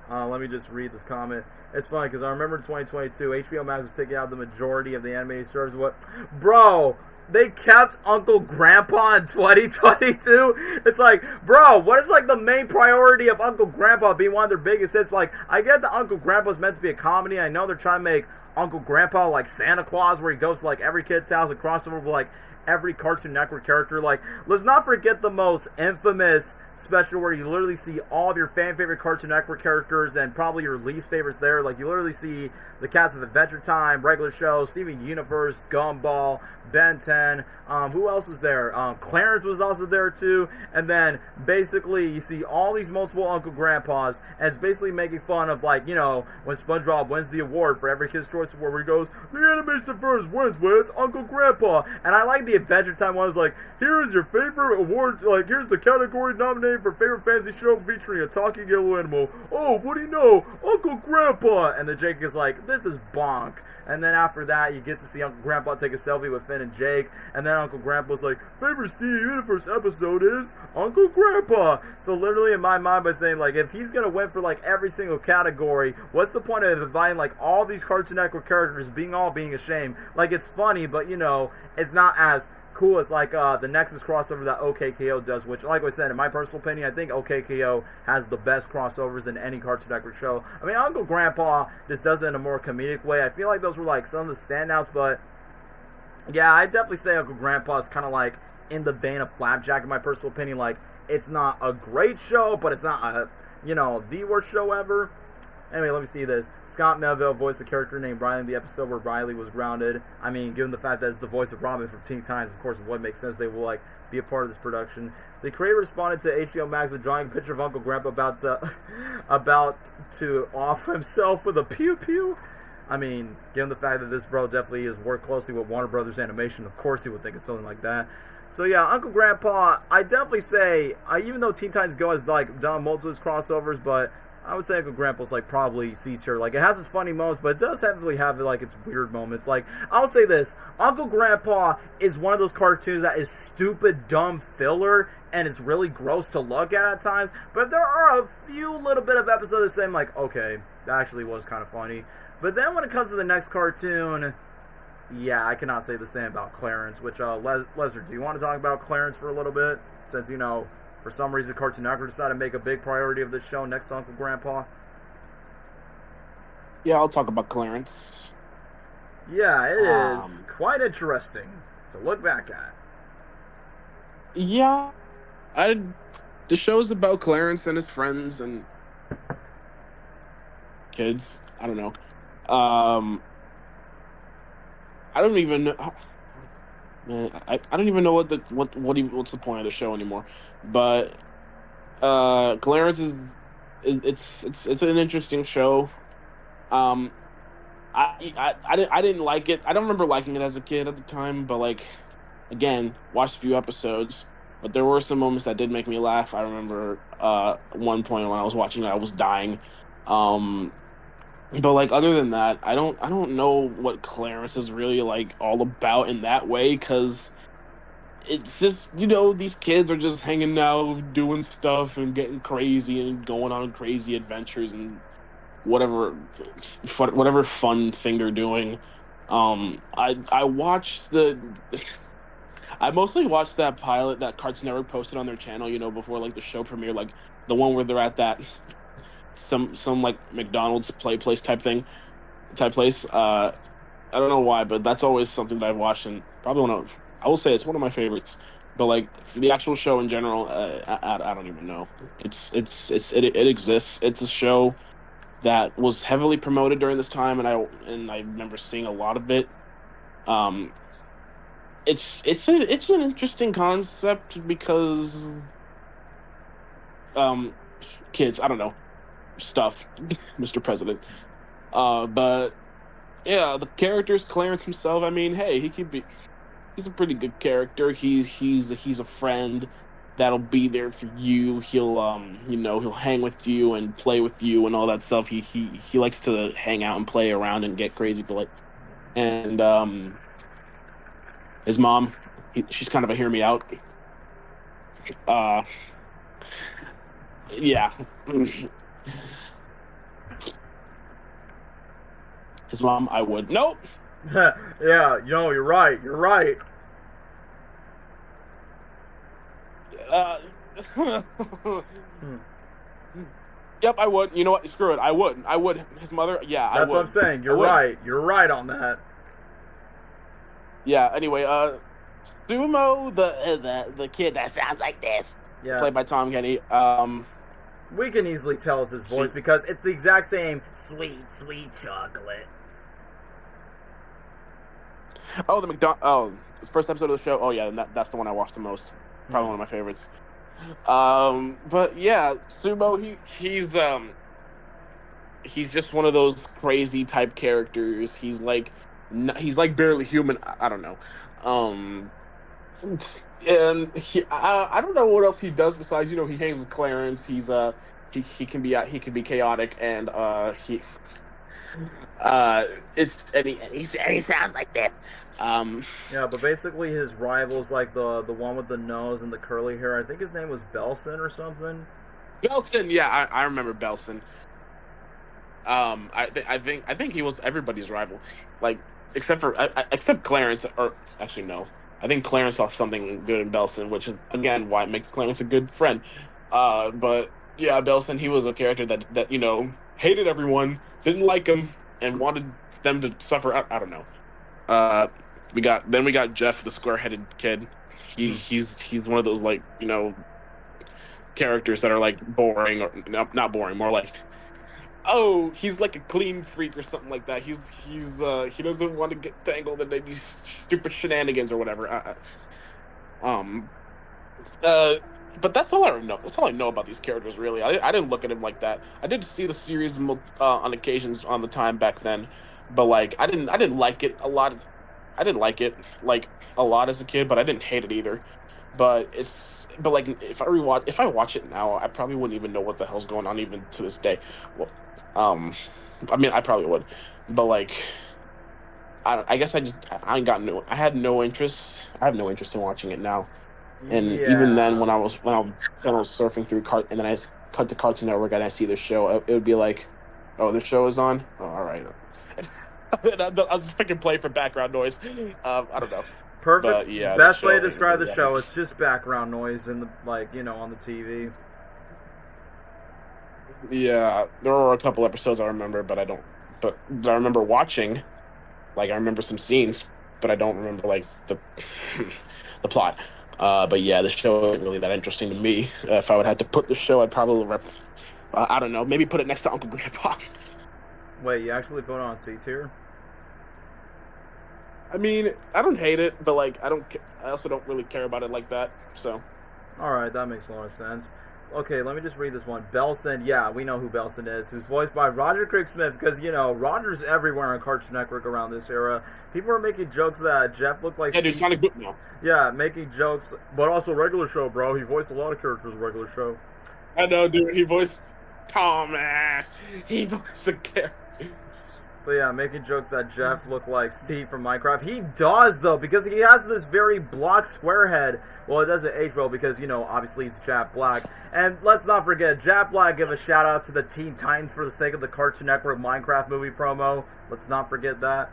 Let me just read this comment. It's funny because I remember in 2022, HBO Max was taking out the majority of the animated shows. What, bro? They kept Uncle Grandpa in 2022? It's like, bro, what is like the main priority of Uncle Grandpa being one of their biggest hits? Like, I get that Uncle Grandpa's meant to be a comedy. I know they're trying to make Uncle Grandpa like Santa Claus, where he goes to like every kid's house and crossover with like every Cartoon Network character. Like, let's not forget the most infamous special where you literally see all of your fan favorite Cartoon Network characters and probably your least favorites there. Like, you literally see the cast of Adventure Time, Regular Show, Steven Universe, Gumball, Ben 10. Who else was there? Clarence was also there too. And then basically you see all these multiple Uncle Grandpas, and it's basically making fun of, like, you know, when SpongeBob wins the award for every Kid's Choice Award, where he goes, the animation first wins with Uncle Grandpa. And I like the Adventure Time one. Is like, here is your favorite award, like, here's the category nominated for favorite fantasy show featuring a talking yellow animal. Oh, what do you know? Uncle Grandpa. And then Jake is like, this is bonk. And then after that, you get to see Uncle Grandpa take a selfie with Finn and Jake. And then Uncle Grandpa's like, favorite Steven Universe episode is Uncle Grandpa. So literally in my mind, by saying, like, if he's going to win for, like, every single category, what's the point of dividing, like, all these Cartoon Network characters being ashamed? Like, it's funny, but, you know, it's not as cool as like the Nexus crossover that OKKO does, which, like I said, in my personal opinion, I think OKKO has the best crossovers in any Cartoon Network show. I mean, Uncle Grandpa just does it in a more comedic way. I feel like those were like some of the standouts, but yeah, I definitely say Uncle Grandpa is kind of like in the vein of Flapjack in my personal opinion. Like, it's not a great show, but it's not a, you know, the worst show ever. Anyway, let me see this. Scott Melville voiced a character named Riley in the episode where Riley was grounded. I mean, given the fact that it's the voice of Robin from Teen Titans, of course, what makes sense, they will, like, be a part of this production. The creator responded to HBO Max with drawing a picture of Uncle Grandpa about to off himself with a pew-pew. I mean, given the fact that this bro definitely has worked closely with Warner Brothers Animation, of course he would think of something like that. So yeah, Uncle Grandpa, I definitely say, even though Teen Titans Go has, like, done multiple crossovers, but I would say Uncle Grandpa's like probably C tier. Like it has its funny moments, but it does heavily have like its weird moments. Like I'll say this: Uncle Grandpa is one of those cartoons that is stupid, dumb filler, and it's really gross to look at times. But there are a few little bit of episodes that say like, okay, that actually was kind of funny. But then when it comes to the next cartoon, yeah, I cannot say the same about Clarence. Which Lesnar, do you want to talk about Clarence for a little bit? Since for some reason, Cartoon Network decided to make a big priority of this show next to Uncle Grandpa. Yeah, I'll talk about Clarence. Yeah, it is quite interesting to look back at. Yeah, the show's about Clarence and his friends and kids. I don't know. I don't even know. Man, I don't even know what's the point of the show anymore. But Clarence is it's an interesting show. I didn't like it. I don't remember liking it as a kid at the time, but like again, watched a few episodes. But there were some moments that did make me laugh. I remember one point when I was watching it, I was dying. But like other than that, I don't know what Clarence is really like all about in that way, because it's just, these kids are just hanging out, doing stuff and getting crazy and going on crazy adventures and whatever fun thing they're doing. I watched I mostly watched that pilot that Cartoon Network posted on their channel, before like the show premiere, like the one where they're at that some like McDonald's place type place. I don't know why, but that's always something that I've watched, and probably I will say it's one of my favorites. But like for the actual show in general, I don't even know. It exists. It's a show that was heavily promoted during this time, and I remember seeing a lot of it. It's an interesting concept because kids, I don't know, stuff, Mr. President. But yeah, the character's Clarence himself. I mean, hey, he's a pretty good character. He's a friend that'll be there for you. He'll hang with you and play with you and all that stuff. He likes to hang out and play around and get crazy, but and his mom, she's kind of a hear me out. Yeah. His mom, I would. Nope. Yeah, you're right. You're right. Yep, I would. You know what? Screw it. I would. His mother, yeah, That's what I'm saying. You're right. You're right on that. Yeah, anyway, Sumo, the kid that sounds like this, played by Tom Kenny. We can easily tell it's his voice because it's the exact same sweet chocolate. Oh, the first episode of the show. Oh yeah, that's the one I watched the most. Probably one of my favorites. But yeah, Sumo, he's just one of those crazy type characters. He's like barely human. I don't know. And I don't know what else he does besides, he hangs with Clarence. He can be chaotic, and he sounds like that. Yeah, but basically his rival's like the one with the nose and the curly hair. I think his name was Belson or something. Belson, yeah, I remember Belson. I think he was everybody's rival, like except Clarence, or actually no. I think Clarence saw something good in Belson, which is, again, why it makes Clarence a good friend. But, yeah, Belson, he was a character that hated everyone, didn't like him, and wanted them to suffer. I don't know. We got Jeff, the square-headed kid. He's one of those, characters that are, boring, or not boring, more like, oh, he's like a clean freak or something like that. He doesn't want to get tangled in any stupid shenanigans or whatever. But that's all I know. That's all I know about these characters, really. I didn't look at him like that. I did see the series on occasions on the time back then, but I didn't like it a lot. I didn't like it a lot as a kid, but I didn't hate it either. But like if I watch it now, I probably wouldn't even know what the hell's going on even to this day. Well, I mean, I probably would, but like, I guess I had no interest. I have no interest in watching it now. And even then, when I was surfing through and then I cut to Cartoon Network and I see the show, it would be like, oh, the show is on. Oh, all right. And I'll just freaking play for background noise. I don't know. Perfect. But, yeah, best way to describe the show. It's just background noise and on the TV. Yeah, there were a couple episodes I remember, but I remember watching. Like I remember some scenes, but I don't remember like the plot. But yeah, the show isn't really that interesting to me. If I would have to put the show, I'd probably I don't know, maybe put it next to Uncle Grandpa. Wait, you actually put it on C tier? I mean, I don't hate it, but like I also don't really care about it like that. So, all right, that makes a lot of sense. Okay, let me just read this one. Belson, yeah, we know who Belson is, who's voiced by Roger Craig Smith, because, Roger's everywhere on Cartoon Network around this era. People are making jokes that Jeff looked like... Yeah, dude, Sonic Boom now. Yeah, making jokes, but also regular show, bro. He voiced a lot of characters in regular show. I know, dude, he voiced Thomas. He voiced the character. But yeah, making jokes that Jeff looked like Steve from Minecraft. He does, though, because he has this very blocked square head. Well, it doesn't age well because, obviously it's Jack Black. And let's not forget, Jack Black give a shout-out to the Teen Titans for the sake of the Cartoon Network Minecraft movie promo. Let's not forget that.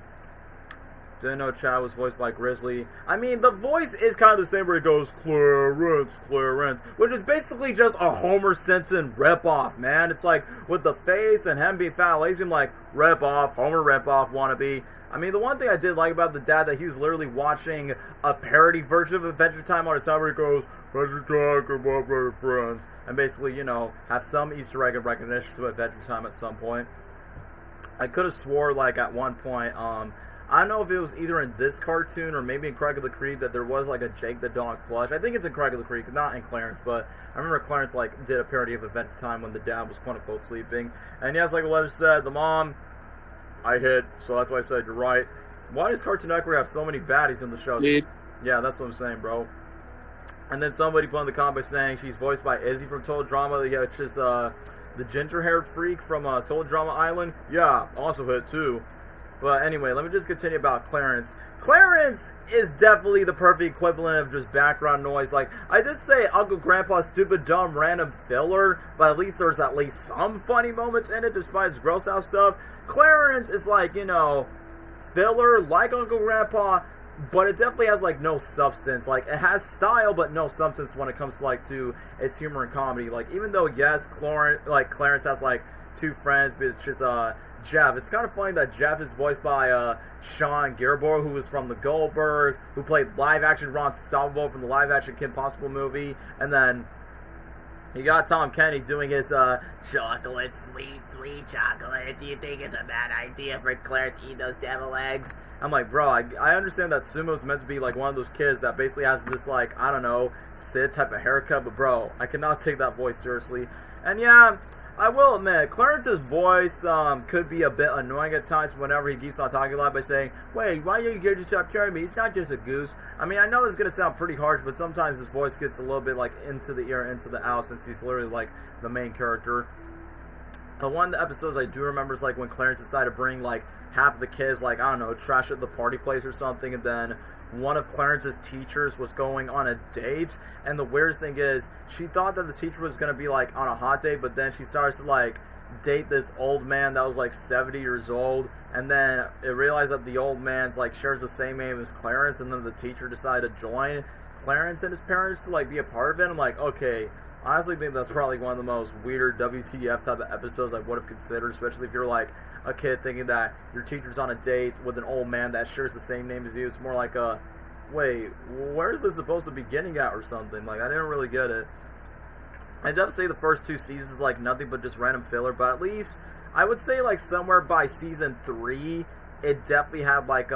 Didn't know Chad was voiced by Grizzly. I mean, the voice is kind of the same where he goes, Clarence, which is basically just a Homer Simpson rip-off, man. It's like, with the face and him being fat and lazy, I'm like, rip-off, Homer rip-off, wannabe. I mean, the one thing I did like about the dad, that he was literally watching a parody version of Adventure Time on his side where he goes, Adventure Time, come on, brother, friends. And basically, have some Easter egg of recognition to Adventure Time at some point. I could have swore, like, at one point, I don't know if it was either in this cartoon or maybe in Craig of the Creek that there was like a Jake the Dog plush. I think it's in Craig of the Creek, not in Clarence, but I remember Clarence like did a parody of Adventure Time when the dad was quote unquote sleeping. And yes, like Letter said, the mom I hit, so that's why I said you're right. Why does Cartoon Network have so many baddies in the show? Yeah, that's what I'm saying, bro. And then somebody put in the comment saying she's voiced by Izzy from Total Drama, yeah, which is the ginger-haired freak from Total Drama Island. Yeah, also hit too. But anyway, let me just continue about Clarence. Clarence is definitely the perfect equivalent of just background noise. Like, I did say Uncle Grandpa's stupid, dumb, random filler, but at least there's at least some funny moments in it despite its gross out stuff. Clarence is like, filler, like Uncle Grandpa, but it definitely has, like, no substance. Like, it has style, but no substance when it comes to, like, to its humor and comedy. Like, even though, yes, Clarence has, like, two friends, which is, Jeff. It's kind of funny that Jeff is voiced by Sean Gainsbourg, who was from the Goldbergs, who played live-action Ron Stoppable from the live-action Kim Possible movie, and then you got Tom Kenny doing his chocolate, sweet chocolate. Do you think it's a bad idea for Clarence to eat those devil eggs? I'm like, bro, I understand that Sumo's meant to be like one of those kids that basically has this, like, I don't know, Sid type of haircut, but bro, I cannot take that voice seriously. And yeah, I will admit, Clarence's voice could be a bit annoying at times whenever he keeps on talking a lot by saying, wait, why don't you just stop carrying me? He's not just a goose. I mean, I know this is going to sound pretty harsh, but sometimes his voice gets a little bit, like, into the ear, into the out, since he's literally, like, the main character. But one of the episodes I do remember is, like, when Clarence decided to bring, like, half of the kids, like, I don't know, trash at the party place or something, and then one of Clarence's teachers was going on a date, and the weirdest thing is, she thought that the teacher was going to be, like, on a hot date, but then she starts to, like, date this old man that was, like, 70 years old, and then it realized that the old man's, like, shares the same name as Clarence, and then the teacher decided to join Clarence and his parents to, like, be a part of it. I'm like, okay, I honestly think that's probably one of the most weird WTF type of episodes I would have considered, especially if you're, like, a kid thinking that your teacher's on a date with an old man that shares the same name as you. It's more like a, wait, where is this supposed to be getting at or something? Like, I didn't really get it. I'd definitely say the first two seasons is like nothing but just random filler, but at least I would say like somewhere by season 3, it definitely had like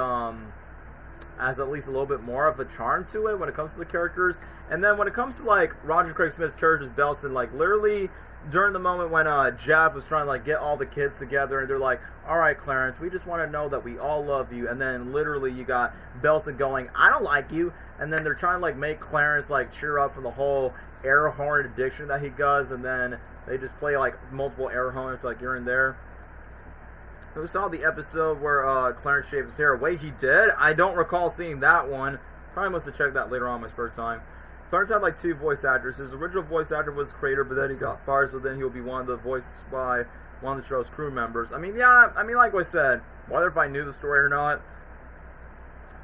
has at least a little bit more of a charm to it when it comes to the characters. And then when it comes to like Roger Craig Smith's characters, Belson, like literally during the moment when Jeff was trying to like get all the kids together and they're like, all right, Clarence, we just want to know that we all love you. And then literally you got Belson going, I don't like you. and then they're trying to like make Clarence like cheer up from the whole air horn addiction that he does, and then they just play like multiple air horns like here and there. We saw the episode where Clarence shaved his hair. Wait, he did? I don't recall seeing that one. Probably must have checked that later on in my spare time. Clarence had like 2 voice actors. His original voice actor was the creator, but then he got fired, so then he'll be one of the voiced by one of the show's crew members. I mean, yeah, like I said, whether if I knew the story or not,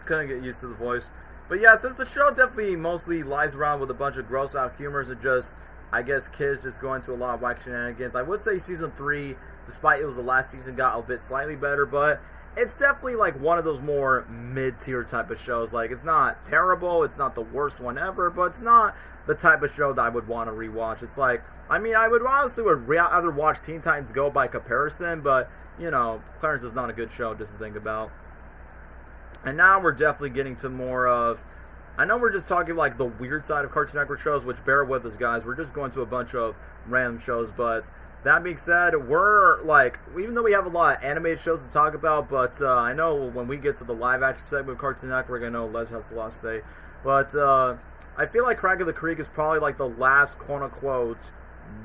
couldn't get used to the voice. But yeah, since the show definitely mostly lies around with a bunch of gross out humors and just, I guess, kids just going to a lot of whack shenanigans, I would say season 3, despite it was the last season, got a bit slightly better, but it's definitely like one of those more mid-tier type of shows. Like, it's not terrible, it's not the worst one ever, but it's not the type of show that I would want to rewatch. It's like, I mean, I would honestly rather watch Teen Titans Go by comparison, but, you know, Clarence is not a good show just to think about. And now we're definitely getting to more of, I know we're just talking like the weird side of Cartoon Network shows, which bear with us, guys. We're just going to a bunch of random shows, but that being said, we're like, even though we have a lot of animated shows to talk about, but I know when we get to the live action segment of Cartoon Network, I know Les has a lot to say, but I feel like Crack of the Creek is probably like the last quote-unquote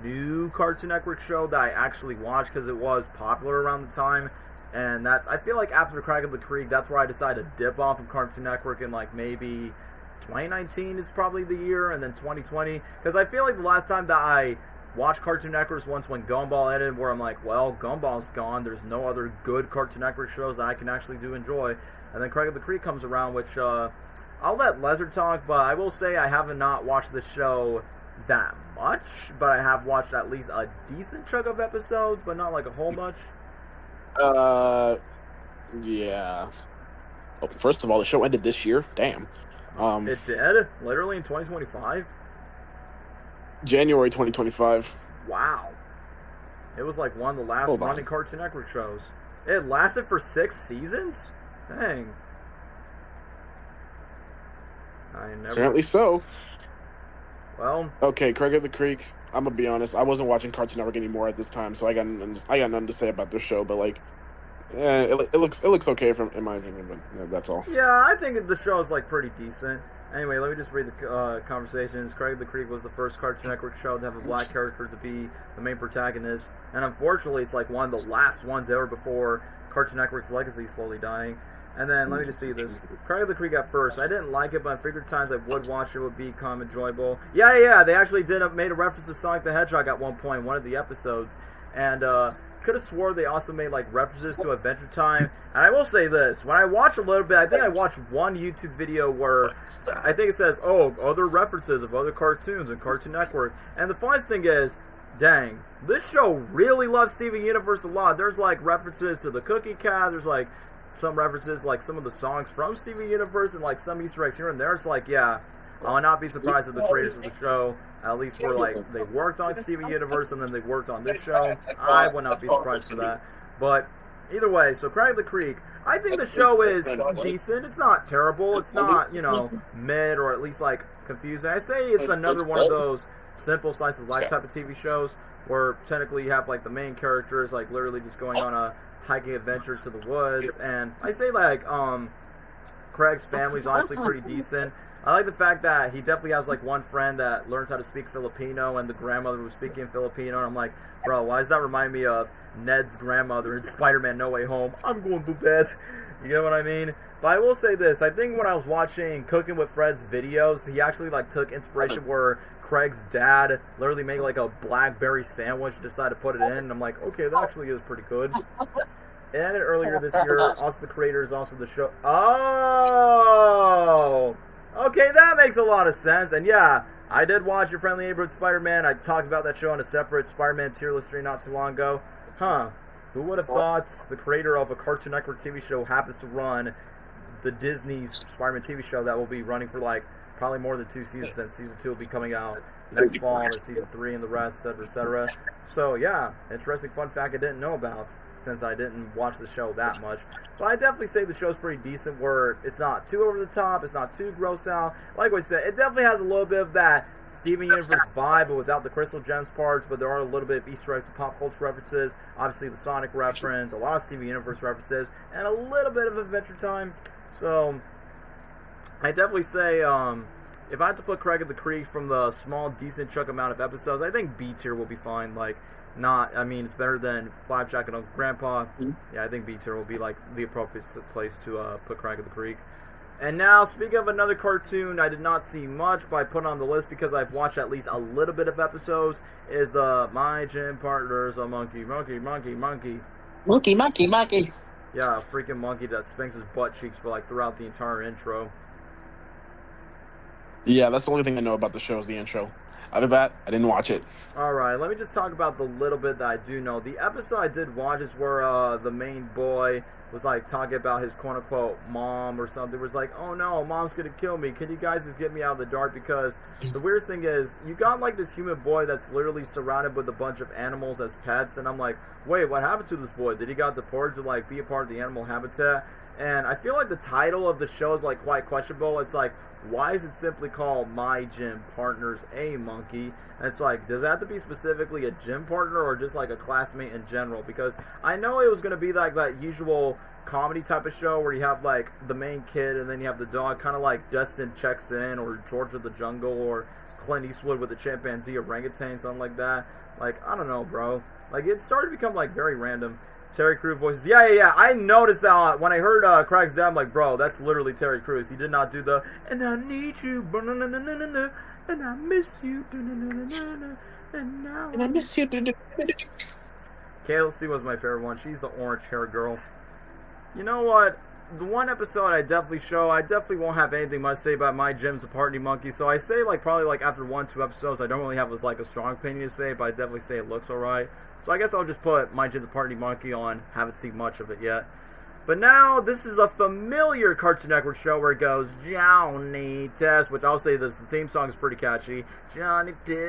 new Cartoon Network show that I actually watched, because it was popular around the time. And that's, I feel like after Crack of the Creek, that's where I decided to dip off from Cartoon Network in like maybe 2019 is probably the year, and then 2020. Because I feel like the last time that I watched Cartoon Network was once when Gumball ended, where I'm like, well, Gumball's gone. There's no other good Cartoon Network shows that I can actually do enjoy. And then Crack of the Creek comes around, which I'll let Lezer talk, but I will say I have not watched the show that much, but I have watched at least a decent chunk of episodes, but not like a whole bunch. Yeah. Oh, first of all, the show ended this year. Damn. It did? Literally in 2025? January 2025. Wow. It was like one of the last running Cartoon Network shows. It lasted for 6 seasons? Dang. Apparently so. Well. Okay, Craig of the Creek. I'm gonna be honest. I wasn't watching Cartoon Network anymore at this time, so I got nothing to say about this show. But like, it looks okay in my opinion. But that's all. Yeah, I think the show is like pretty decent. Anyway, let me just read the conversations. Craig of the Creek was the first Cartoon Network show to have a black character to be the main protagonist, and unfortunately, it's like one of the last ones ever before Cartoon Network's legacy slowly dying. And then, let me just see this. Craig of the Creek at first. I didn't like it, but I figured times I would watch it would become enjoyable. Yeah, they actually made a reference to Sonic the Hedgehog at one point in one of the episodes. And, could have swore they also made, like, references to Adventure Time. And I will say this. When I watch a little bit, I think I watched one YouTube video where I think it says, oh, other references of other cartoons and Cartoon Network. And the funniest thing is, dang, this show really loves Steven Universe a lot. There's, like, references to the Cookie Cat. There's, like, some references, like some of the songs from Steven Universe, and like some Easter eggs here and there. It's like, yeah, I would not be surprised if the creators of the show at least were like, they worked on Steven Universe and then they worked on this show. I would not be surprised for that. But either way, so Craig of the Creek, I think the show is decent. It's not terrible. It's not, you know, mid or at least like confusing. I say it's another one of those simple slice of life type of TV shows where technically you have like the main characters like literally just going on a hiking adventure to the woods, and I say like Craig's family's honestly pretty decent. I like the fact that he definitely has like one friend that learns how to speak Filipino, and the grandmother was speaking Filipino, and I'm like, bro, why does that remind me of Ned's grandmother in Spider-Man No Way Home? I'm going to bed. You get what I mean? But I will say this, I think when I was watching Cooking with Fred's videos, he actually like took inspiration where Craig's dad literally made like a blackberry sandwich, decided to put it in, and I'm like, okay, that actually is pretty good. And earlier this year, also the creators, also the show. Oh! Okay, that makes a lot of sense. And yeah, I did watch Your Friendly Neighborhood Spider-Man. I talked about that show on a separate Spider-Man tier list stream not too long ago. Huh. Who would have thought the creator of a Cartoon Network TV show happens to run the Disney Spider-Man TV show that will be running for like probably more than 2 seasons, since season 2 will be coming out next fall, and season 3 and the rest, etc., etc. So yeah, interesting fun fact I didn't know about, since I didn't watch the show that much. But I definitely say the show's pretty decent, where it's not too over the top, it's not too gross out. Like I said, it definitely has a little bit of that Steven Universe vibe, but without the Crystal Gems parts, but there are a little bit of Easter eggs and pop culture references, obviously the Sonic reference, a lot of Steven Universe references, and a little bit of Adventure Time. So I definitely say, if I had to put Craig of the Creek from the small, decent chunk amount of episodes, I think B tier will be fine. Like, it's better than Five Jack and Uncle Grandpa. Mm-hmm. Yeah, I think B tier will be, like, the appropriate place to put Craig of the Creek. And now, speaking of another cartoon I did not see much, but I put on the list because I've watched at least a little bit of episodes, is My Gym Partner's a Monkey. Monkey. Monkey. Yeah, a freaking monkey that spanks his butt cheeks for, like, throughout the entire intro. Yeah, that's the only thing I know about the show is the intro. Other than that, I didn't watch it. Alright, let me just talk about the little bit that I do know. The episode I did watch is where the main boy was like talking about his quote-unquote mom or something. It was like, oh no, mom's gonna kill me. Can you guys just get me out of the dark? Because the weirdest thing is, you got like this human boy that's literally surrounded with a bunch of animals as pets, and I'm like, wait, what happened to this boy? Did he got deported to like be a part of the animal habitat? And I feel like the title of the show is like quite questionable. It's like, why is it simply called My Gym Partner's a Monkey? And it's like, does it have to be specifically a gym partner or just like a classmate in general? Because I know it was going to be like that usual comedy type of show where you have like the main kid and then you have the dog, kind of like Destin Checks In or George of the Jungle or Clint Eastwood with the chimpanzee orangutan, something like that. Like, I don't know, bro. Like, it started to become like very random. Terry Crews voices. Yeah. I noticed that when I heard Craig's dad, I'm like, bro, that's literally Terry Crews. He did not do the, and I need you, and I miss you, and now I miss you. KLC was my favorite one. She's the orange hair girl. You know what? The one episode I definitely won't have anything much to say about My Gym's a Party Monkey. So I say like probably like after 1-2 episodes, I don't really have like a strong opinion to say, but I definitely say it looks alright. So I guess I'll just put My Gym's a Party Monkey on. Haven't seen much of it yet. But now, this is a familiar Cartoon Network show where it goes, Johnny Test, which I'll say this, the theme song is pretty catchy. Johnny Test.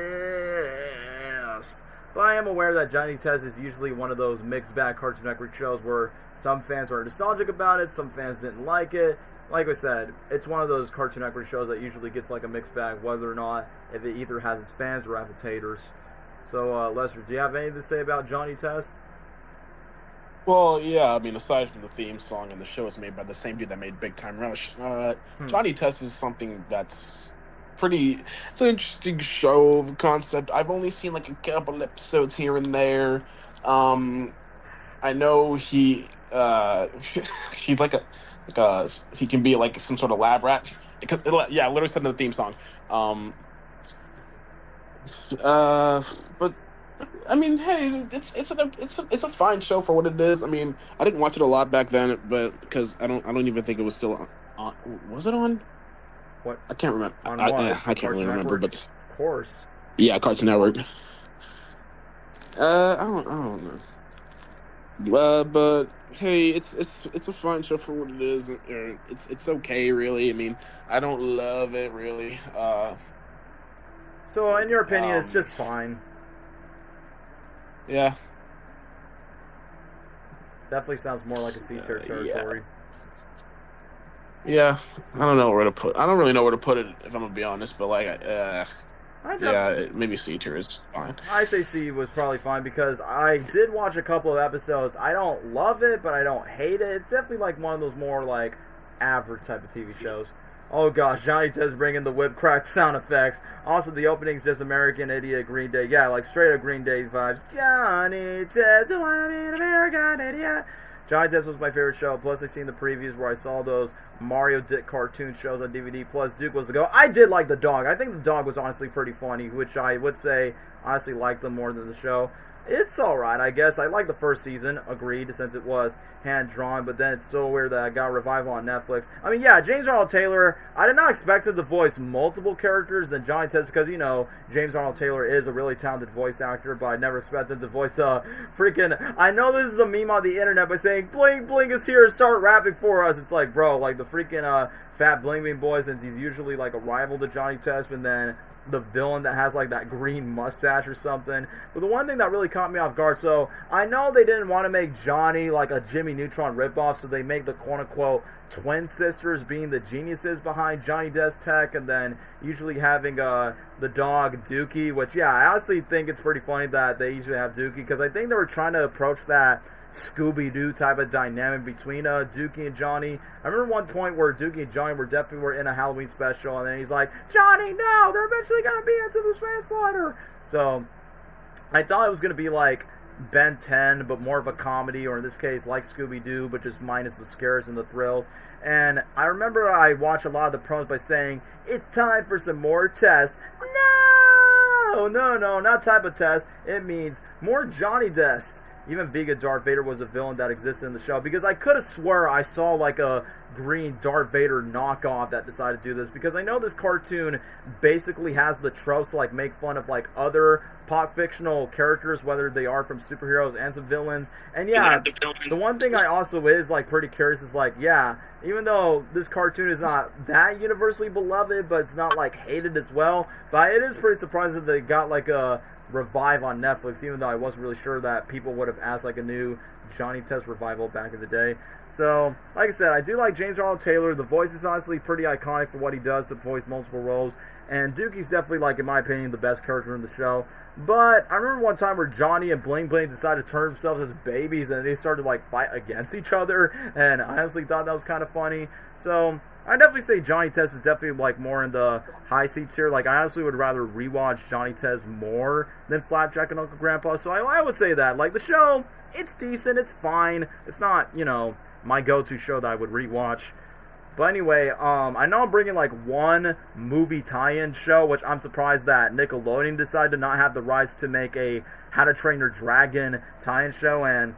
But I am aware that Johnny Test is usually one of those mixed bag Cartoon Network shows where some fans are nostalgic about it, some fans didn't like it. Like I said, it's one of those Cartoon Network shows that usually gets like a mixed bag, whether or not if it either has its fans or have its haters. So, Lester, do you have anything to say about Johnny Test? Well, yeah, I mean, aside from the theme song, and the show is made by the same dude that made Big Time Rush, Johnny Test is something that's it's an interesting show concept. I've only seen like a couple episodes here and there. I know he's like he can be like some sort of lab rat. Yeah, literally said in the theme song. But I mean, hey, it's a fine show for what it is. I mean, I didn't watch it a lot back then, but because I don't even think it was still on. Was it on? What? I can't remember. On I what? can't really remember, but of course. Yeah, Cartoon Network. I don't know. But hey, it's a fine show for what it is. It's okay, really. I mean, I don't love it really. So, in your opinion, it's just fine. Yeah. Definitely sounds more like a C-tier territory. Yeah, I don't know where to put. I don't really know where to put it, if I'm gonna be honest. But like, maybe C-tier is fine. I say C was probably fine because I did watch a couple of episodes. I don't love it, but I don't hate it. It's definitely like one of those more like average type of TV shows. Oh gosh, Johnny Test bringing the whip crack sound effects. Also, the opening's just American Idiot, Green Day. Yeah, like straight up Green Day vibes. Johnny Test, I wanna be an American Idiot. Johnny Test was my favorite show. Plus, I seen the previews where I saw those Mario Dick cartoon shows on DVD. Plus, Duke was the go. I did like the dog. I think the dog was honestly pretty funny, which I would say honestly liked them more than the show. It's alright, I guess. I like the first season, agreed, since it was hand-drawn, but then it's so weird that I got a revival on Netflix. I mean, yeah, James Arnold Taylor, I did not expect him to voice multiple characters than Johnny Test, because, you know, James Arnold Taylor is a really talented voice actor, but I never expected him to voice I know this is a meme on the internet by saying, Bling Bling is here, start rapping for us. It's like, bro, like the freaking Fat Bling Bling boy, since he's usually like a rival to Johnny Test, and then the villain that has like that green mustache or something. But the one thing that really caught me off guard, so I know they didn't want to make Johnny like a Jimmy Neutron ripoff, so they make the quote-unquote twin sisters being the geniuses behind Johnny Test Tech, and then usually having the dog Dookie, which, yeah, I honestly think it's pretty funny that they usually have Dookie, because I think they were trying to approach that Scooby-Doo type of dynamic between Dookie and Johnny. I remember one point where Dookie and Johnny were in a Halloween special, and then he's like, Johnny, no, they're eventually going to be into the manslaughter. So I thought it was going to be like Ben 10, but more of a comedy, or in this case, like Scooby-Doo, but just minus the scares and the thrills. And I remember I watched a lot of the promos by saying, it's time for some more tests. No, not type of test. It means more Johnny tests. Even Vega Darth Vader was a villain that existed in the show, because I could have swore I saw like a green Darth Vader knockoff that decided to do this, because I know this cartoon basically has the tropes to like make fun of like other pop fictional characters, whether they are from superheroes and some villains. And yeah, the one thing I also is like pretty curious is like, yeah, even though this cartoon is not that universally beloved, but it's not like hated as well, but it is pretty surprising that they got like a revive on Netflix, even though I wasn't really sure that people would have asked like a new Johnny Test revival back in the day. So, like I said, I do like James Arnold Taylor. The voice is honestly pretty iconic for what he does to voice multiple roles. And Dookie's definitely, like, in my opinion, the best character in the show. But I remember one time where Johnny and Bling Bling decided to turn themselves as babies, and they started to, like, fight against each other. And I honestly thought that was kind of funny. So I definitely say Johnny Test is definitely, like, more in the high seats here. Like, I honestly would rather rewatch Johnny Test more than Flapjack and Uncle Grandpa. So I would say that. Like, the show, it's decent, it's fine. It's not, you know, my go-to show that I would rewatch. But anyway, I know I'm bringing like one movie tie-in show, which I'm surprised that Nickelodeon decided to not have the rights to make a How to Train Your Dragon tie-in show. And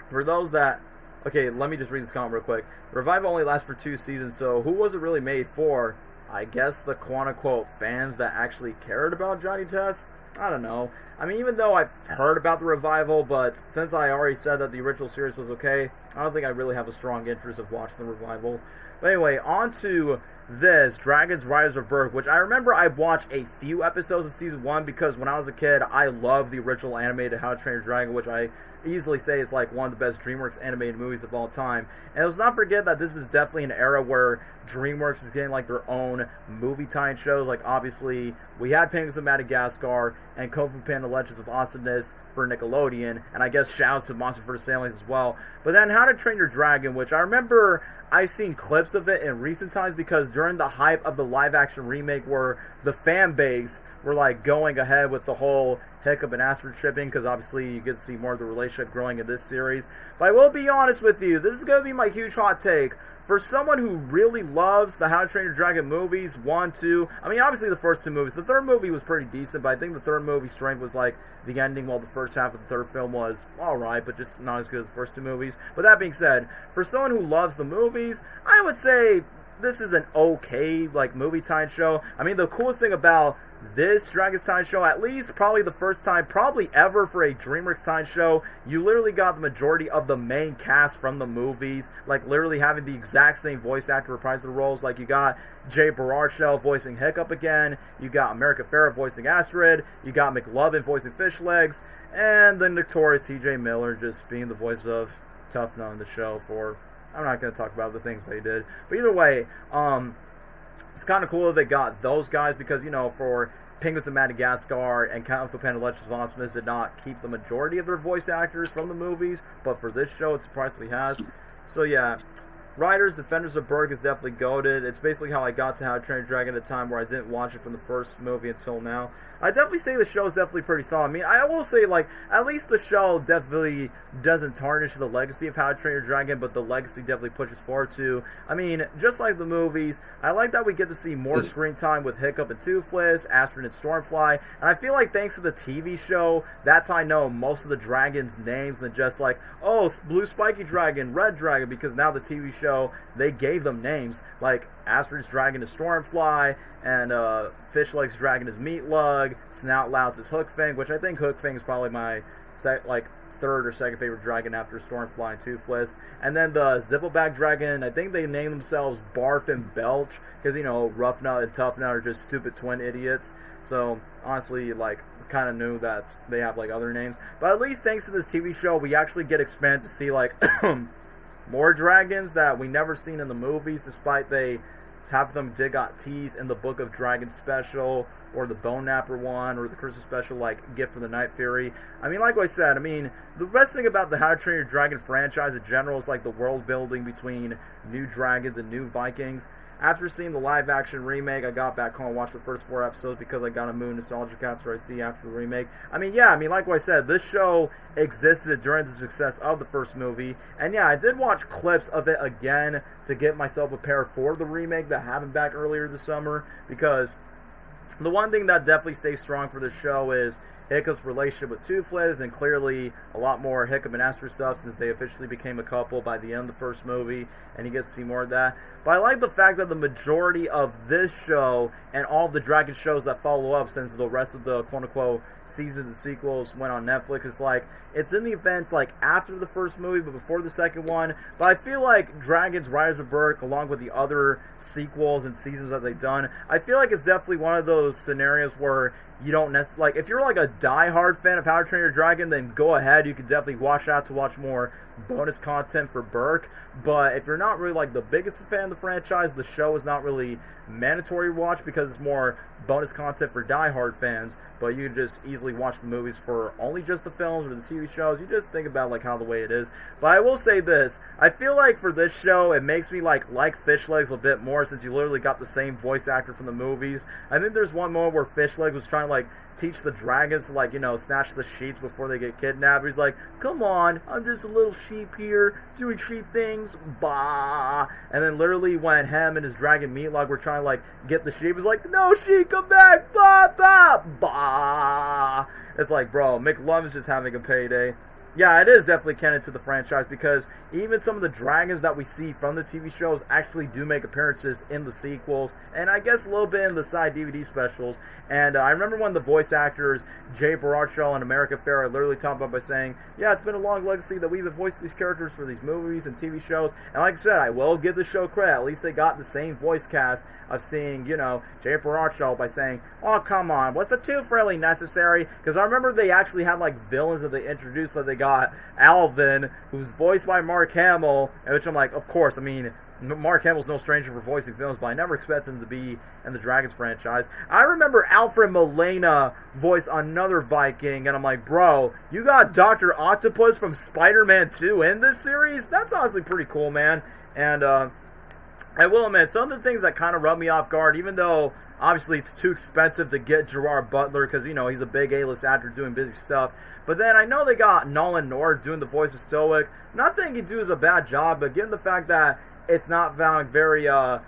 for those that, okay, let me just read this comment real quick. Revival only lasts for 2 seasons, so who was it really made for? I guess the quote-unquote fans that actually cared about Johnny Test? I don't know. I mean, even though I've heard about the revival, but since I already said that the original series was okay, I don't think I really have a strong interest of watching the revival. But anyway, on to this, Dragons Riders of Berg, which I remember I watched a few episodes of Season 1 because when I was a kid, I loved the original animated How to Train Your Dragon, which I easily say is like one of the best DreamWorks animated movies of all time. And let's not forget that this is definitely an era where DreamWorks is getting like their own movie tie-in shows. Like obviously we had Penguins of Madagascar and Kung Fu Panda Legends of Awesomeness for Nickelodeon, and I guess shouts to Monster vs. Aliens as well. But then How to Train Your Dragon, which I remember I've seen clips of it in recent times because during the hype of the live-action remake where the fan base were like going ahead with the whole Hiccup and Astrid shipping, because obviously you get to see more of the relationship growing in this series. But I will be honest with you, this is going to be my huge hot take. For someone who really loves the How to Train Your Dragon movies, 1, 2, I mean obviously the first 2 movies, the third movie was pretty decent, but I think the third movie's strength was like the ending, while the first half of the third film was alright, but just not as good as the first 2 movies. But that being said, for someone who loves the movies, I would say this is an okay like movie tie-in show. I mean, the coolest thing about this Dragon's tie-in show, at least probably the first time, probably ever for a DreamWorks tie-in show, you literally got the majority of the main cast from the movies, like literally having the exact same voice actor reprise the roles. Like you got Jay Baruchel voicing Hiccup again, you got America Ferrera voicing Astrid, you got McLovin voicing Fish Legs, and the notorious T.J. Miller just being the voice of Tough Nut on the show for, I'm not going to talk about the things they did. But either way, it's kind of cool that they got those guys because, you know, for Penguins of Madagascar and Kung Fu Panda Legends of Awesomeness did not keep the majority of their voice actors from the movies, but for this show it surprisingly has. So yeah, Riders, Defenders of Berg is definitely goated. It's basically how I got to How to Train Your Dragon at a time where I didn't watch it from the first movie until now. I definitely say the show is definitely pretty solid. I mean, I will say, like, at least the show definitely doesn't tarnish the legacy of How to Train Your Dragon, but the legacy definitely pushes forward to. I mean, just like the movies, I like that we get to see more screen time with Hiccup and Toothless, Astrid and Stormfly, and I feel like thanks to the TV show, that's how I know most of the dragons' names than just like, oh, Blue Spiky Dragon, Red Dragon, because now the TV show, they gave them names, like Astrid's dragon is Stormfly, and Fishleg's dragon is Meatlug, Snoutlouts is Hookfang, which I think Hookfang is probably my third or second favorite dragon after Stormfly and Toothless. And then the Zippleback dragon, I think they named themselves Barf and Belch, because, you know, Rough Nut and Tough Nut are just stupid twin idiots. So, honestly, like, kind of knew that they have, like, other names. But at least thanks to this TV show, we actually get expanded to see, like, more dragons that we never seen in the movies, despite half of them did got teased in the Book of Dragons special. or the Bone Napper one, or the Christmas special like Gift from the Night Fury. I mean, like I said, I mean, the best thing about the How to Train Your Dragon franchise in general is like the world building between new dragons and new Vikings. After seeing the live-action remake, I got back home and watched the first 4 episodes because I got a moon nostalgic after I see after the remake. I mean, yeah, like I said, this show existed during the success of the first movie. And yeah, I did watch clips of it again to get myself prepared for the remake that happened back earlier this summer. Because the one thing that definitely stays strong for this show is Hiccup's relationship with Toothless, and clearly a lot more Hiccup and Esther stuff since they officially became a couple by the end of the first movie, and you get to see more of that. But I like the fact that the majority of this show and all of the Dragon shows that follow up, since the rest of the quote-unquote seasons and sequels went on Netflix, it's like, it's in the events like after the first movie but before the second one. But I feel like Dragons Riders of Berk, along with the other sequels and seasons that they've done, I feel like it's definitely one of those scenarios where you don't necessarily, like, if you're like a die-hard fan of How to Train Your Dragon, then go ahead, you can definitely watch out to watch more bonus content for Berk. But if you're not really like the biggest fan of the franchise, the show is not really mandatory to watch because it's more bonus content for die-hard fans. But you can just easily watch the movies for only just the films or the TV shows. You just think about like how the way it is. But I will say this, I feel like for this show it makes me like Fish Legs a bit more, since you literally got the same voice actor from the movies. I think there's one moment where Fish Legs was trying to like teach the dragons to, like, you know, snatch the sheets before they get kidnapped. He's like, come on, I'm just a little sheep here, doing sheep things, bah. And then literally when him and his dragon Meatlog were trying to, like, get the sheep, he's like, no, sheep, come back, bah, bah, bah. It's like, bro, McLovin's just having a payday. Yeah, it is definitely canon to the franchise, because even some of the dragons that we see from the TV shows actually do make appearances in the sequels, and I guess a little bit in the side DVD specials. And I remember when the voice actors, Jay Baruchel and America Ferrera, literally talked about by saying, yeah, it's been a long legacy that we've voiced these characters for these movies and TV shows. And like I said, I will give the show credit. At least they got the same voice cast of seeing, you know, Jay Baruchel by saying, oh, come on, was the tooth really necessary? Because I remember they actually had, like, villains that they introduced, that they got Alvin, who's voiced by Mark Hamill, which I'm like, of course, I mean, Mark Hamill's no stranger for voicing films, but I never expected him to be in the Dragons franchise. I remember Alfred Molina voice another Viking, and I'm like, bro, you got Dr. Octopus from Spider-Man 2 in this series? That's honestly pretty cool, man. And I will admit, some of the things that kind of rub me off guard, even though obviously it's too expensive to get Gerard Butler, because, you know, he's a big A-list actor doing busy stuff. But then I know they got Nolan North doing the voice of Stoic. Not saying he does a bad job, but given the fact that it's not found very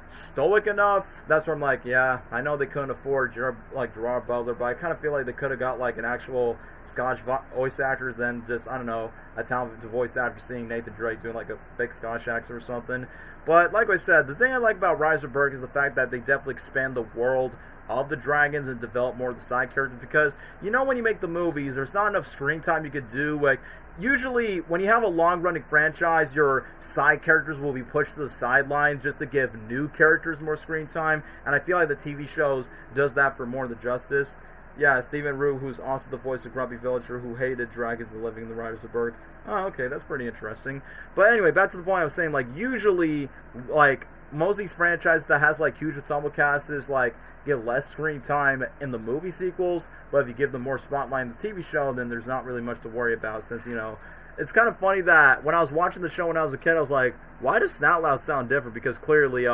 stoic enough, that's where I'm like, yeah, I know they couldn't afford Gerard Butler, but I kind of feel like they could have got like an actual Scottish voice actor than just, I don't know, a talented voice actor seeing Nathan Drake doing like a fake Scottish accent or something. But like I said, the thing I like about Rise of Berk is the fact that they definitely expand the world of the dragons and develop more of the side characters, because, you know, when you make the movies, there's not enough screen time you could do. Like, usually when you have a long-running franchise, your side characters will be pushed to the sidelines just to give new characters more screen time, and I feel like the TV shows does that for more of the justice. Yeah, Stephen Root, who's also the voice of Grumpy Villager, who hated dragons and living in the Riders of Berk. Oh, okay, that's pretty interesting. But anyway, back to the point I was saying, like, usually, like, most of these franchises that has, like, huge ensemble casts, like, get less screen time in the movie sequels, but if you give them more spotlight in the TV show, then there's not really much to worry about, since, you know, it's kind of funny that when I was watching the show when I was a kid, I was like, why does Snotlout sound different? Because clearly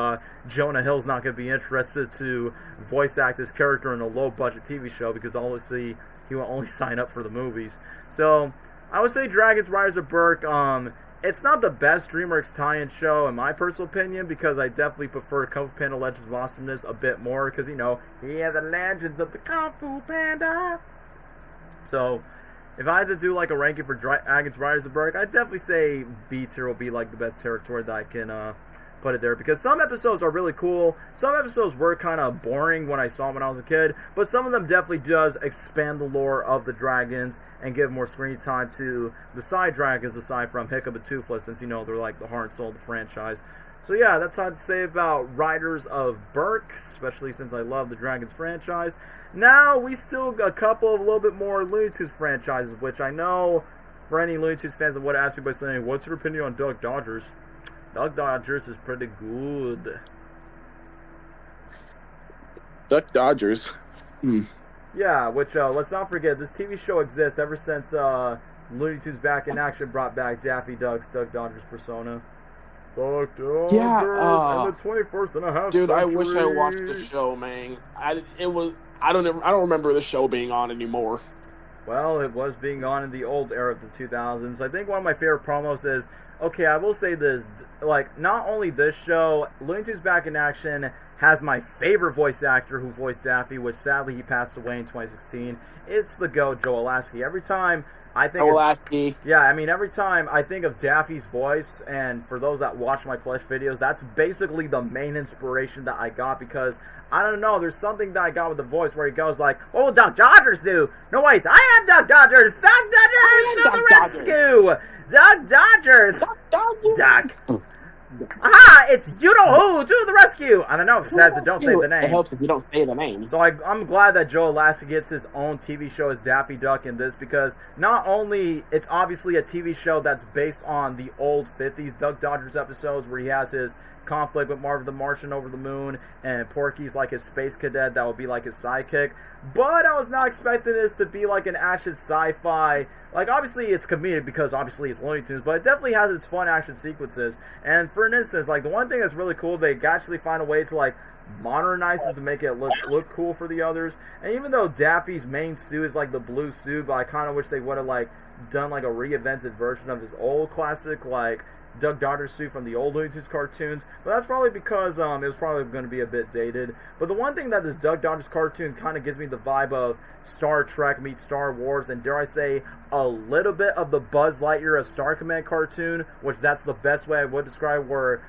Jonah Hill's not going to be interested to voice act his character in a low-budget TV show, because obviously he will only sign up for the movies. So I would say Dragons Riders of Berk, it's not the best DreamWorks tie-in show in my personal opinion, because I definitely prefer Kung Fu Panda Legends of Awesomeness a bit more, because, you know, yeah, the legends of the Kung Fu Panda. So if I had to do like a ranking for Dragons Riders of Berk, I'd definitely say B tier will be like the best territory that I can put it there, because some episodes are really cool. Some episodes were kind of boring when I saw them when I was a kid, but some of them definitely does expand the lore of the dragons and give more screen time to the side dragons aside from Hiccup and Toothless, since, you know, they're like the heart and soul of the franchise. So yeah, that's all I'd say about Riders of Berk, especially since I love the Dragons franchise. Now, we still got a couple of a little bit more Looney Tunes franchises, which I know for any Looney Tunes fans, I would ask you by saying, what's your opinion on Duck Dodgers? Duck Dodgers is pretty good. Duck Dodgers. Yeah, which let's not forget, this TV show exists ever since Looney Tunes Back in Action brought back Daffy Duck's Duck Dodgers persona. Duck Dodgers in the 21st and a half dude, century. I wish I watched the show, man. I don't remember the show being on anymore. Well, it was being on in the old era of the 2000s. I think one of my favorite promos is, okay, I will say this, like, not only this show, Looney Tunes Back in Action has my favorite voice actor who voiced Daffy, which sadly he passed away in 2016. It's the GOAT, Joe Lasky. Every time I think every time I think of Daffy's voice, and for those that watch my plush videos, that's basically the main inspiration that I got, because I don't know, there's something that I got with the voice where he goes like, "Oh, Duck Dodgers do." No, wait, I am Duck Dodgers. Duck Dodgers to the rescue. Duck Dodgers. Duck. Aha! It's you know who to the rescue. I don't know if it says it. Don't say the name. It helps if you don't say the name. So I'm glad that Joe Lasky gets his own TV show as Daffy Duck in this, because not only it's obviously a TV show that's based on the old 50s Duck Dodgers episodes where he has his conflict with Marv the Martian over the moon, and Porky's like his space cadet that will be like his sidekick. But I was not expecting this to be like an action sci-fi. Like, obviously it's comedic because obviously it's Looney Tunes, but it definitely has its fun action sequences. And for instance, like, the one thing that's really cool, they actually find a way to like modernize it to make it look cool for the others. And even though Daffy's main suit is like the blue suit, but I kind of wish they would have like done like a reinvented version of his old classic like Duck Dodgers suit from the old Looney Tunes cartoons, but that's probably because it was probably going to be a bit dated. But the one thing that this Duck Dodgers cartoon kind of gives me the vibe of Star Trek meets Star Wars, and dare I say, a little bit of the Buzz Lightyear of Star Command cartoon, which that's the best way I would describe, where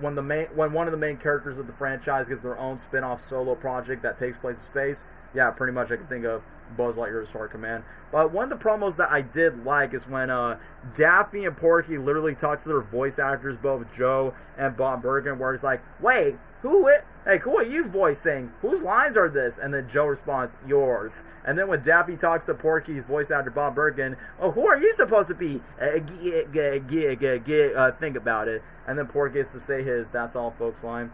when one of the main characters of the franchise gets their own spin-off solo project that takes place in space, yeah, pretty much I can think of Buzz Lightyear of Star Command. But one of the promos that I did like is when Daffy and Porky literally talk to their voice actors, both Joe and Bob Bergen, where it's like, wait, who are you voicing? Whose lines are this? And then Joe responds, yours. And then when Daffy talks to Porky's voice actor, Bob Bergen, oh, who are you supposed to be? Think about it. And then Porky gets to say his "that's all folks" line.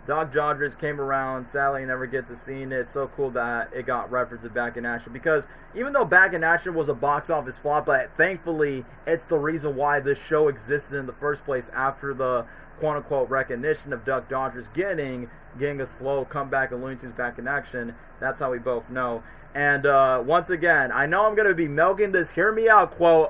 Duck Dodgers came around. Sadly, I never get to see it. It's so cool that it got referenced to Back in Action, because even though Back in Action was a box office flop, but thankfully it's the reason why this show existed in the first place after the quote-unquote recognition of Duck Dodgers getting a slow comeback of Looney Tunes Back in Action. That's how we both know. And once again, I know I'm going to be milking this "hear me out" quote,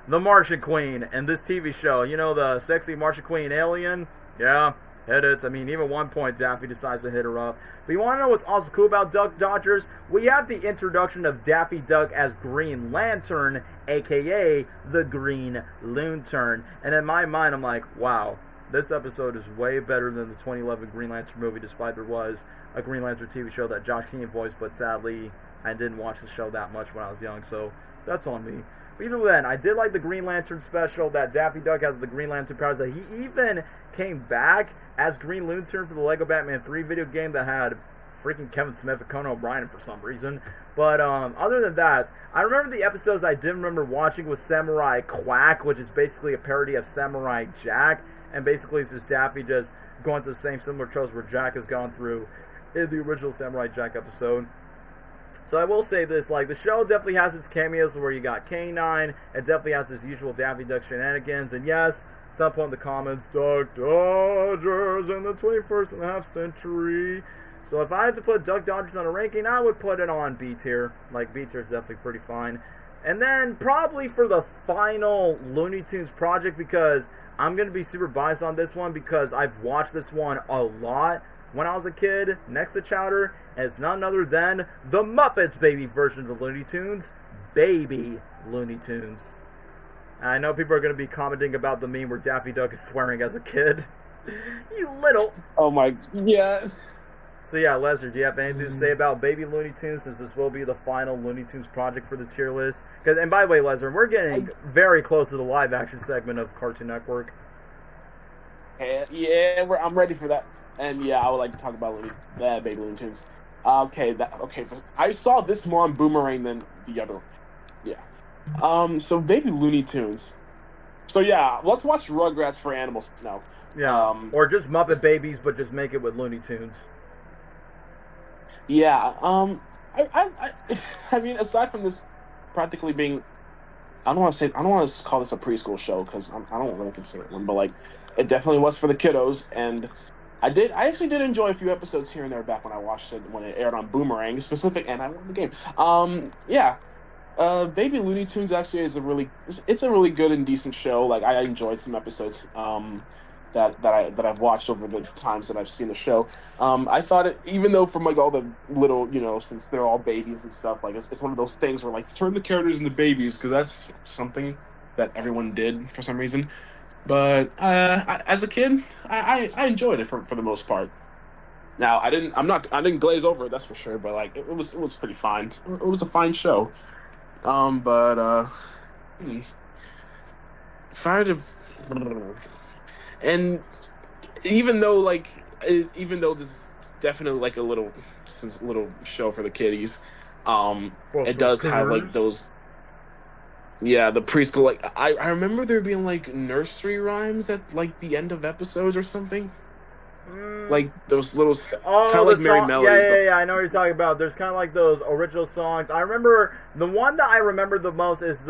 the Martian Queen in this TV show. You know, the sexy Martian Queen alien? Yeah. Hit it. I mean, even one point, Daffy decides to hit her up. But you want to know what's also cool about Duck Dodgers? We have the introduction of Daffy Duck as Green Lantern, a.k.a. the Green Loon-Turn. And in my mind, I'm like, wow, this episode is way better than the 2011 Green Lantern movie, despite there was a Green Lantern TV show that Josh Keenan voiced, but sadly, I didn't watch the show that much when I was young, so that's on me. But either then, I did like the Green Lantern special, that Daffy Duck has the Green Lantern powers, that he even came back as Green Lantern for the Lego Batman 3 video game that had freaking Kevin Smith and Conan O'Brien for some reason. But other than that, I remember the episodes I did remember watching was Samurai Quack, which is basically a parody of Samurai Jack, and basically it's just Daffy just going through the same similar tropes where Jack has gone through in the original Samurai Jack episode. So I will say this, like, the show definitely has its cameos where you got K9, it definitely has its usual Daffy Duck shenanigans, and yes, some point in the comments, Duck Dodgers in the 21st and a half century. So if I had to put Duck Dodgers on a ranking, I would put it on B tier. Like, B tier is definitely pretty fine. And then probably for the final Looney Tunes project, because I'm going to be super biased on this one because I've watched this one a lot when I was a kid, next to Chowder, and it's none other than the Muppets Baby version of the Looney Tunes, Baby Looney Tunes. And I know people are going to be commenting about the meme where Daffy Duck is swearing as a kid. You little... Oh my... Yeah. So yeah, Lesnar, do you have anything to say about Baby Looney Tunes, since this will be the final Looney Tunes project for the tier list? And by the way, Lesnar, we're getting very close to the live-action segment of Cartoon Network. Yeah, I'm ready for that. And yeah, I would like to talk about Baby Looney Tunes. Okay. I saw this more on Boomerang than the other. Yeah. So Baby Looney Tunes. So yeah, let's watch Rugrats for animals now. Yeah. Or just Muppet Babies, but just make it with Looney Tunes. Yeah. I mean, aside from this practically being, I don't want to call this a preschool show because I don't really consider it one, but like, it definitely was for the kiddos, and I actually did enjoy a few episodes here and there back when I watched it when it aired on Boomerang specific, and I won the game. Yeah. Baby Looney Tunes actually is it's a really good and decent show. Like I enjoyed some episodes that I've watched over the times that I've seen the show. I thought it, even though from like all the little, since they're all babies and stuff, like it's one of those things where like turn the characters into babies because that's something that everyone did for some reason. But as a kid, I enjoyed it for the most part. Now I didn't glaze over it, that's for sure. But like it was pretty fine. It was a fine show. Sorry to, and even though this is definitely like a little show for the kiddies, it does have like those. Yeah, the preschool, like I remember there being like nursery rhymes at like the end of episodes or something. Like those little kind of like Merry Melodies. Yeah, I know what you're talking about. There's kind of like those original songs. I remember the one that I remember the most is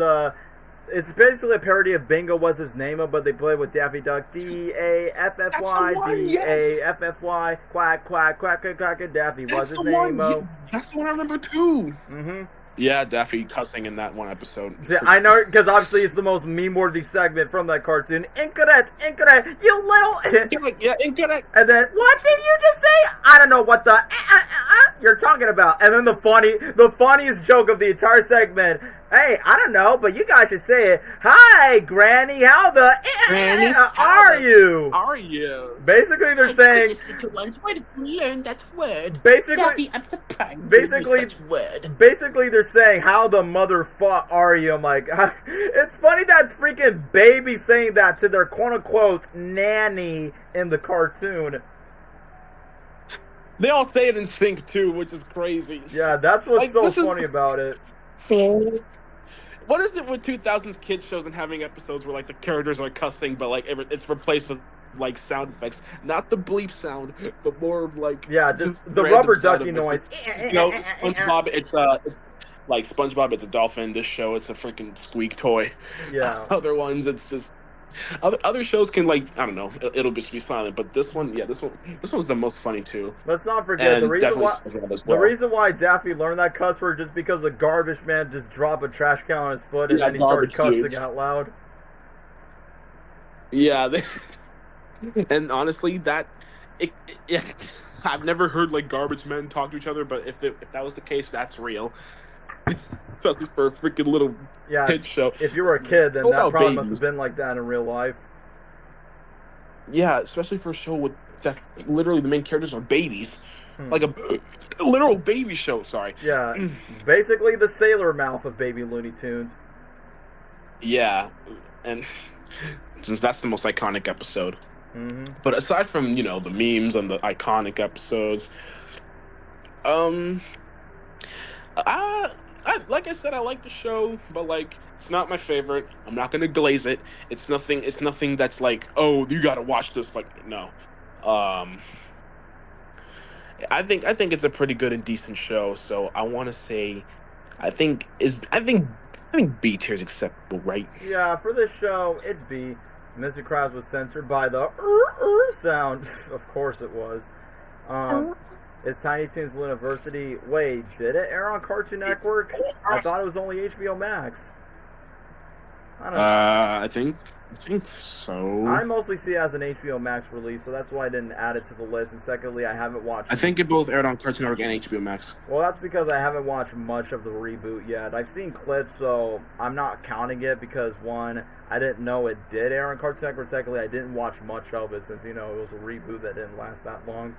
it's basically a parody of Bingo Was His Name, but they play with Daffy Duck. Daffy, Daffy, quack, quack, quack, quack, quack, Daffy was his name. That's the one I remember too. Mm-hmm. Yeah, Daffy cussing in that one episode. Yeah, I know, because obviously it's the most meme-worthy segment from that cartoon. Incorrect, you little... Yeah, incorrect. And then, what did you just say? I don't know what the you're talking about. And then the funniest joke of the entire segment, hey, I don't know, but you guys should say it. Hi, Granny, how the Granny, are you? Are you? Basically, they're saying... Where did we learn that word? Basically, Daffy, I'm surprised. Basically, they're saying, how the motherfuck are you? I'm like, it's funny that's freaking baby saying that to their quote-unquote nanny in the cartoon. They all say it in sync, too, which is crazy. Yeah, that's what's so funny about it. What is it with 2000s kids shows and having episodes where, like, the characters are cussing, but, like, it's replaced with, like, sound effects? Not the bleep sound, but more of, like... Yeah, just the rubber ducky noise. SpongeBob, it's SpongeBob, it's a dolphin. This show, it's a freaking squeak toy. Yeah. Other ones, it's just... Other shows can, like, I don't know, it'll just be silent, but this one's the most funny too. Let's not forget the reason why Daffy learned that cuss word just because the garbage man just dropped a trash can on his foot and then he started cussing out loud. Yeah, and honestly, I've never heard like garbage men talk to each other, but if that was the case, that's real. Especially for a freaking little kid show. If you were a kid, then that probably must have been like that in real life. Yeah, especially for a show with that literally the main characters are babies. Like a literal baby show, sorry. Yeah, basically the sailor mouth of Baby Looney Tunes. Yeah, and since that's the most iconic episode. Mm-hmm. But aside from, the memes and the iconic episodes, like I said, I like the show, but like it's not my favorite. I'm not gonna glaze it. It's nothing that's like, oh, you gotta watch this. Like, no. I think it's a pretty good and decent show. So I want to say, I think B tier is acceptable, right? Yeah, for this show, it's B. Mr. Krabs was censored by the sound. Of course it was. Is Tiny Toons University... Wait, did it air on Cartoon Network? I thought it was only HBO Max. I don't know. I think so. I mostly see it as an HBO Max release, so that's why I didn't add it to the list. And secondly, I haven't watched... I think it both aired on Cartoon Network and HBO Max. Well, that's because I haven't watched much of the reboot yet. I've seen clips, so I'm not counting it because, one, I didn't know it did air on Cartoon Network. Secondly, I didn't watch much of it since, it was a reboot that didn't last that long.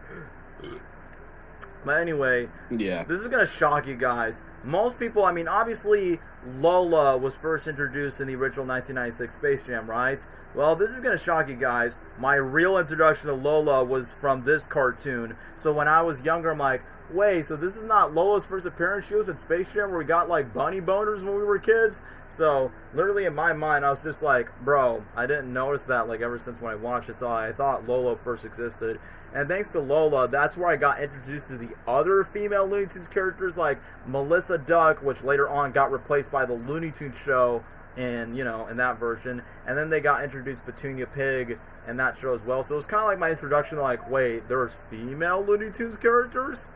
But anyway, yeah, this is going to shock you guys. Most people, obviously, Lola was first introduced in the original 1996 Space Jam, right? Well, this is going to shock you guys. My real introduction to Lola was from this cartoon. So when I was younger, I'm like, wait, so this is not Lola's first appearance. She was in Space Jam where we got like bunny boners when we were kids. So literally in my mind, I was just like, bro, I didn't notice that like ever since when I watched it. So I thought Lola first existed. And thanks to Lola, that's where I got introduced to the other female Looney Tunes characters like Melissa Duck, which later on got replaced by the Looney Tunes Show in that version. And then they got introduced Petunia Pig in that show as well. So it was kind of like my introduction to like, wait, there's female Looney Tunes characters?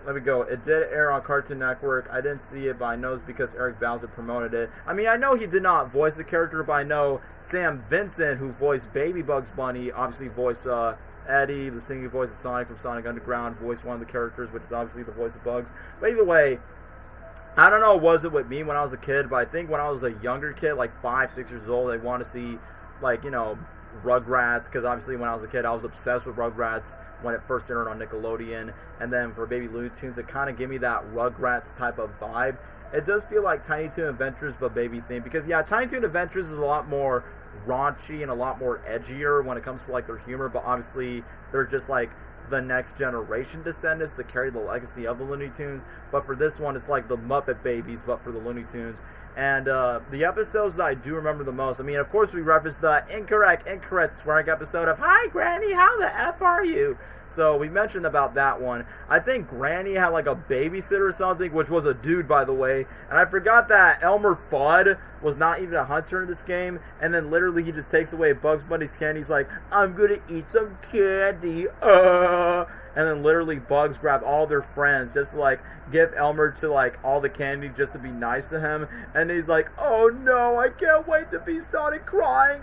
Let me go. It did air on Cartoon Network. I didn't see it, but I know it's because Eric Bowser promoted it. I mean, I know he did not voice the character, but I know Sam Vincent, who voiced Baby Bugs Bunny, obviously voiced Eddy, the singing voice of Sonic from Sonic Underground, voiced one of the characters, which is obviously the voice of Bugs. But either way, I don't know what was it with me when I was a kid, but I think when I was a younger kid, like 5, 6 years old, I want to see, like, Rugrats, because obviously when I was a kid, I was obsessed with Rugrats when it first aired on Nickelodeon. And then for Baby Looney Tunes, it kind of gave me that Rugrats type of vibe. It does feel like Tiny Toon Adventures, but baby themed, because yeah, Tiny Toon Adventures is a lot more raunchy and a lot more edgier when it comes to like their humor, but obviously they're just like the next generation descendants to carry the legacy of the Looney Tunes. But for this one, it's like the Muppet Babies, but for the Looney Tunes. And the episodes that I do remember the most, I mean, of course we referenced the incorrect swearing episode of Hi Granny, how the F are you? So we mentioned about that one. I think Granny had like a babysitter or something, which was a dude, by the way. And I forgot that Elmer Fudd was not even a hunter in this game. And then literally he just takes away Bugs Bunny's candy. He's like, I'm gonna eat some candy. And then literally Bugs grab all their friends just to like give Elmer to like all the candy just to be nice to him. And he's like, oh no, I can't wait to be started crying.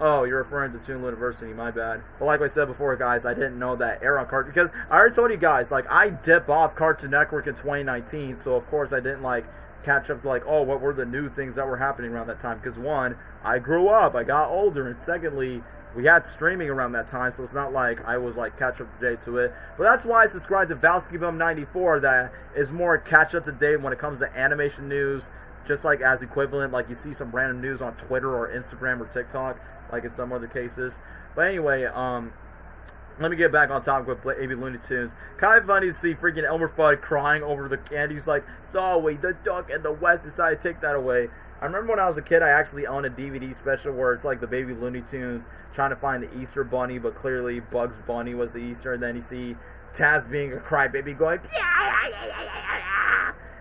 Oh, you're referring to Toon University, my bad. But like I said before, guys, I didn't know that air on Cartoon, because I already told you guys, like, I dip off Cartoon Network in 2019, so of course I didn't, like, catch up to, like, oh, what were the new things that were happening around that time, because one, I grew up, I got older, and secondly, we had streaming around that time, so it's not like I was, like, catch up to date to it. But that's why I subscribe to ValskyBum94, that is more catch up to date when it comes to animation news, just like as equivalent, like you see some random news on Twitter or Instagram or TikTok, like in some other cases. But anyway, let me get back on topic with Baby Looney Tunes. Kind of funny to see freaking Elmer Fudd crying over the candy. He's like, sorry, the duck and the West decided to take that away. I remember when I was a kid, I actually owned a DVD special where it's like the Baby Looney Tunes trying to find the Easter Bunny, but clearly Bugs Bunny was the Easter, and then you see Taz being a crybaby going,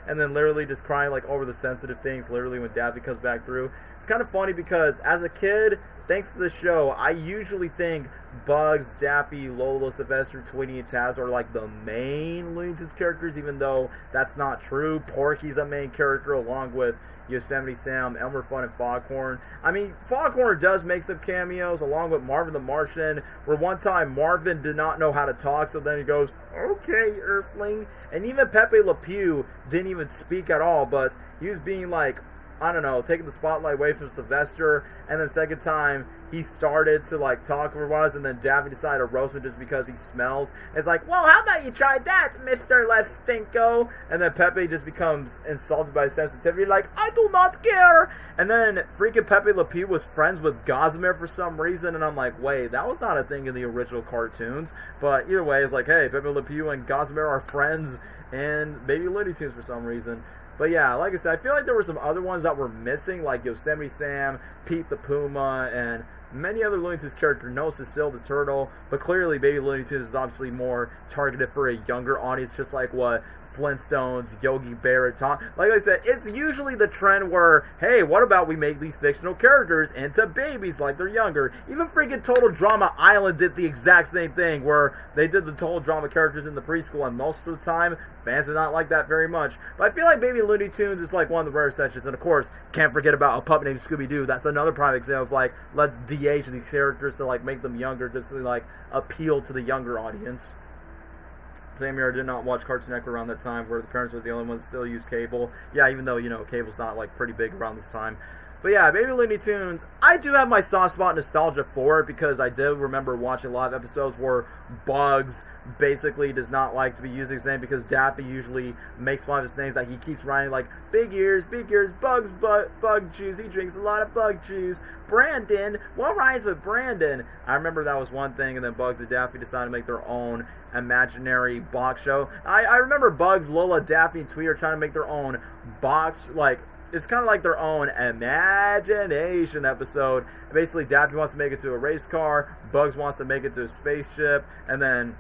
and then literally just crying like over the sensitive things, literally when Daffy comes back through. It's kind of funny because as a kid, thanks to the show, I usually think Bugs, Daffy, Lola, Sylvester, Tweety, and Taz are like the main Looney Tunes characters, even though that's not true. Porky's a main character along with Yosemite Sam, Elmer Fudd, and Foghorn. I mean, Foghorn does make some cameos along with Marvin the Martian, where one time Marvin did not know how to talk, so then he goes, okay, Earthling. And even Pepe Le Pew didn't even speak at all, but he was being like, I don't know, taking the spotlight away from Sylvester, and then second time, he started to, like, talk over was, and then Daffy decided to roast him just because he smells. It's like, well, how about you try that, Mr. Lestinko? And then Pepe just becomes insulted by his sensitivity, like, I do not care! And then freaking Pepe Le Pew was friends with Gossamer for some reason, and I'm like, wait, that was not a thing in the original cartoons. But either way, it's like, hey, Pepe Le Pew and Gossamer are friends in Baby Looney Tunes for some reason. But yeah, like I said, I feel like there were some other ones that were missing, like Yosemite Sam, Pete the Puma, and many other Looney Tunes characters. No Cecile the Turtle, but clearly Baby Looney Tunes is obviously more targeted for a younger audience, just like what Flintstones, Yogi Bear, Tom. Like I said, it's usually the trend where, hey, what about we make these fictional characters into babies like they're younger? Even freaking Total Drama Island did the exact same thing, where they did the Total Drama characters in the preschool, and most of the time, fans did not like that very much. But I feel like Baby Looney Tunes is like one of the rare exceptions, and of course, can't forget about a puppet named Scooby-Doo. That's another prime example of like, let's de-age these characters to like make them younger, just to like appeal to the younger audience. Same year, I did not watch Cartoon Network around that time, where the parents were the only ones that still use cable. Yeah, even though, you know, cable's not, like, pretty big around this time. But yeah, Baby Looney Tunes, I do have my soft spot nostalgia for it because I do remember watching a lot of episodes where Bugs basically does not like to be using his name because Daffy usually makes fun of his names. Like, he keeps writing like, big ears, Bugs, bug juice, he drinks a lot of bug juice. Brandon, what rhymes with Brandon? I remember that was one thing, and then Bugs and Daffy decided to make their own imaginary box show. I remember Bugs, Lola, Daffy, and Tweet are trying to make their own box, like, it's kind of like their own imagination episode. Basically, Daffy wants to make it to a race car, Bugs wants to make it to a spaceship, and then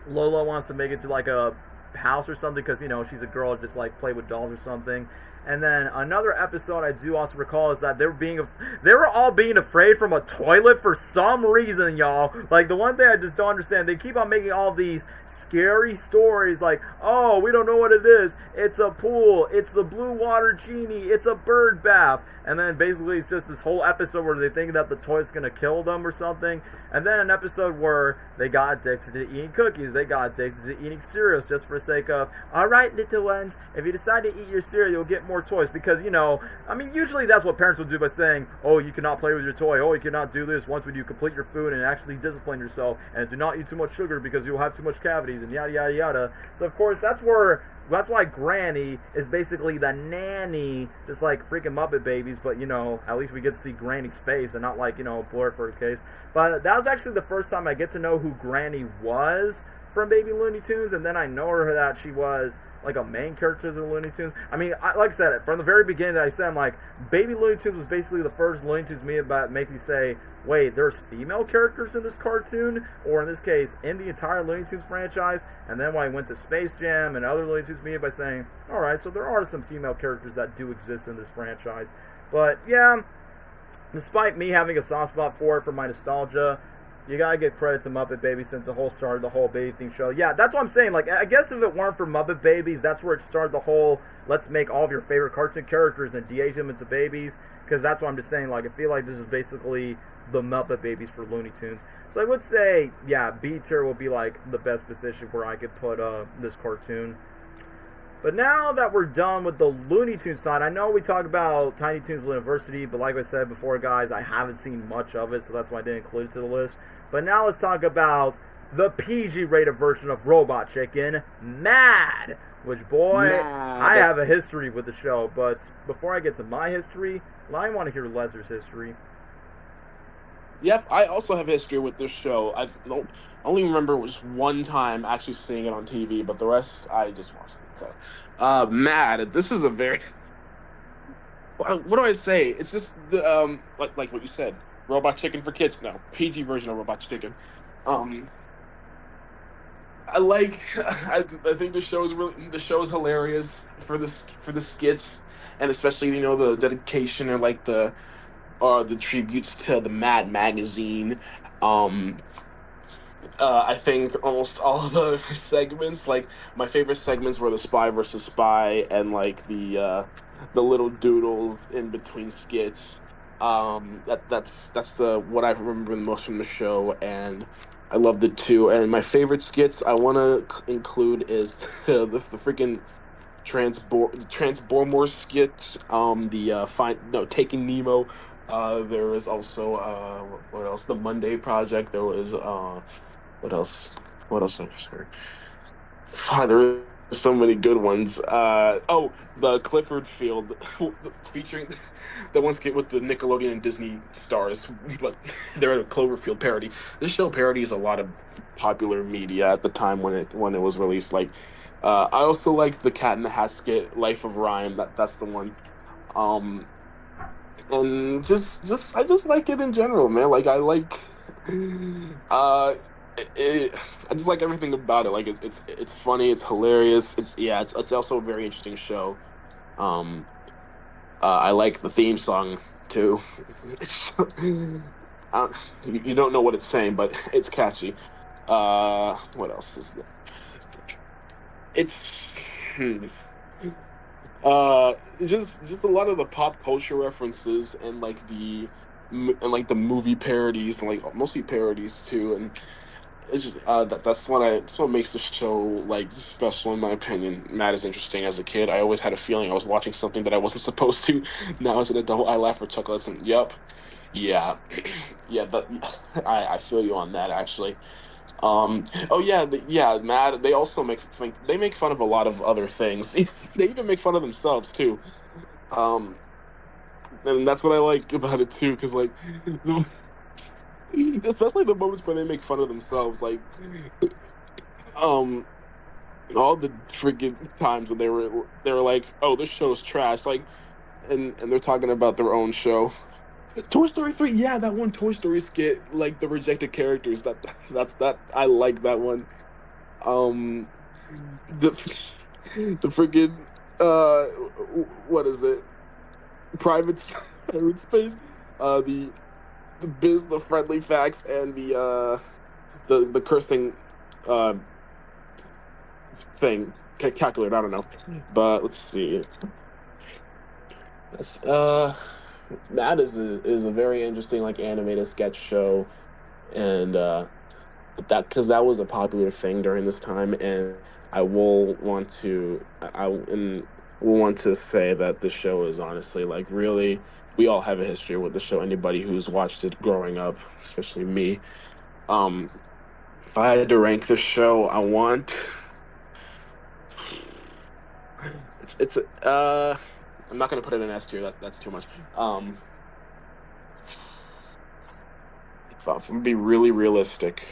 Lola wants to make it to like a house or something because, you know, she's a girl, just like play with dolls or something. And then another episode I do also recall is that they were all being afraid from a toilet for some reason, y'all. Like, the one thing I just don't understand, they keep on making all these scary stories like, oh, we don't know what it is. It's a pool. It's the blue water genie. It's a bird bath. And then basically it's just this whole episode where they think that the toilet's going to kill them or something. And then an episode where they got addicted to eating cookies. They got addicted to eating cereals just for the sake of, all right, little ones, if you decide to eat your cereal, you'll get more toys. Because, you know, I mean, usually that's what parents will do by saying, oh, you cannot play with your toy. Oh, you cannot do this once when you complete your food and actually discipline yourself. And do not eat too much sugar because you'll have too much cavities and yada, yada, yada. So, of course, that's why Granny is basically the nanny, just like freaking Muppet Babies, but, you know, at least we get to see Granny's face and not like, you know, blur for a case. But that was actually the first time I get to know who Granny was from Baby Looney Tunes, and then I know her that she was like a main character of the Looney Tunes. I mean, like I said, from the very beginning that I said, I'm like, Baby Looney Tunes was basically the first Looney Tunes me about make me say, wait, there's female characters in this cartoon, or in this case, in the entire Looney Tunes franchise. And then when I went to Space Jam and other Looney Tunes media by saying, alright, so there are some female characters that do exist in this franchise. But yeah, despite me having a soft spot for it for my nostalgia, you gotta give credit to Muppet Babies since the whole started the whole baby thing show. Yeah, that's what I'm saying. Like, I guess if it weren't for Muppet Babies, that's where it started the whole, let's make all of your favorite cartoon characters and de-age them into babies. Because that's what I'm just saying. Like, I feel like this is basically the Muppet Babies for Looney Tunes. So I would say, yeah, B tier will be like the best position where I could put this cartoon. But now that we're done with the Looney Tunes side, I know we talk about Tiny Toons University, but like I said before, guys, I haven't seen much of it, so that's why I didn't include it to the list. But now let's talk about the PG-rated version of Robot Chicken, Mad, which, boy, I have a history with the show. But before I get to my history, I want to hear Leslie's history. Yep, I also have history with this show. I only remember it was one time actually seeing it on TV, but the rest I just watched it. Mad. This is a very, what do I say? It's just the like what you said, Robot Chicken for kids. No, PG version of Robot Chicken. I think the show is hilarious for the skits, and especially, you know, the dedication and like the tributes to the Mad magazine. I think almost all of the segments, like my favorite segments were the Spy versus Spy and like the little doodles in between skits. That's what I remember the most from the show, and I loved it too. And my favorite skits I want to include is the freaking Transformers skits. Taking Nemo. There was also what else? The Monday Project. There was what else? What else I just heard? There were so many good ones. The Clifford Field featuring the one skit with the Nickelodeon and Disney stars, but they're a Cloverfield parody. This show parodies a lot of popular media at the time when it was released. Like, I also like the Cat in the Hat skit, Life of Rhyme. That's the one. And I just like it in general, man. Like, I like, I just like everything about it. Like, it's funny, it's hilarious. It's also a very interesting show. I like the theme song too. It's you don't know what it's saying, but it's catchy. What else is there? It's just a lot of the pop culture references and like the movie parodies, and like mostly parodies too. And it's just, that's what makes the show like special in my opinion. Mad is interesting. As a kid, I always had a feeling I was watching something that I wasn't supposed to. Now as an adult, I laugh for chuckles and yep, yeah, yeah. I feel you on that actually. Oh yeah, yeah. Mad. They also make fun of a lot of other things. They even make fun of themselves too. Um, and that's what I like about it too, because like, especially the moments where they make fun of themselves, like, um, all the freaking times when they were like, "Oh, this show's trash," like, and they're talking about their own show. Toy Story 3, yeah, that one Toy Story skit, like the rejected characters. That I like that one. Um, the the freaking uh, what is it? Private Private Space. The the friendly facts, and the cursing uh thing calculator. I don't know, but let's see. That's that is a very interesting like animated sketch show, and that because that was a popular thing during this time, and I will want to and will want to say that the show is honestly like really, we all have a history with the show. Anybody who's watched it growing up, especially me. Um, if I had to rank the show, I want it's I'm not gonna put it in S tier. That's too much. If I'm gonna be really realistic,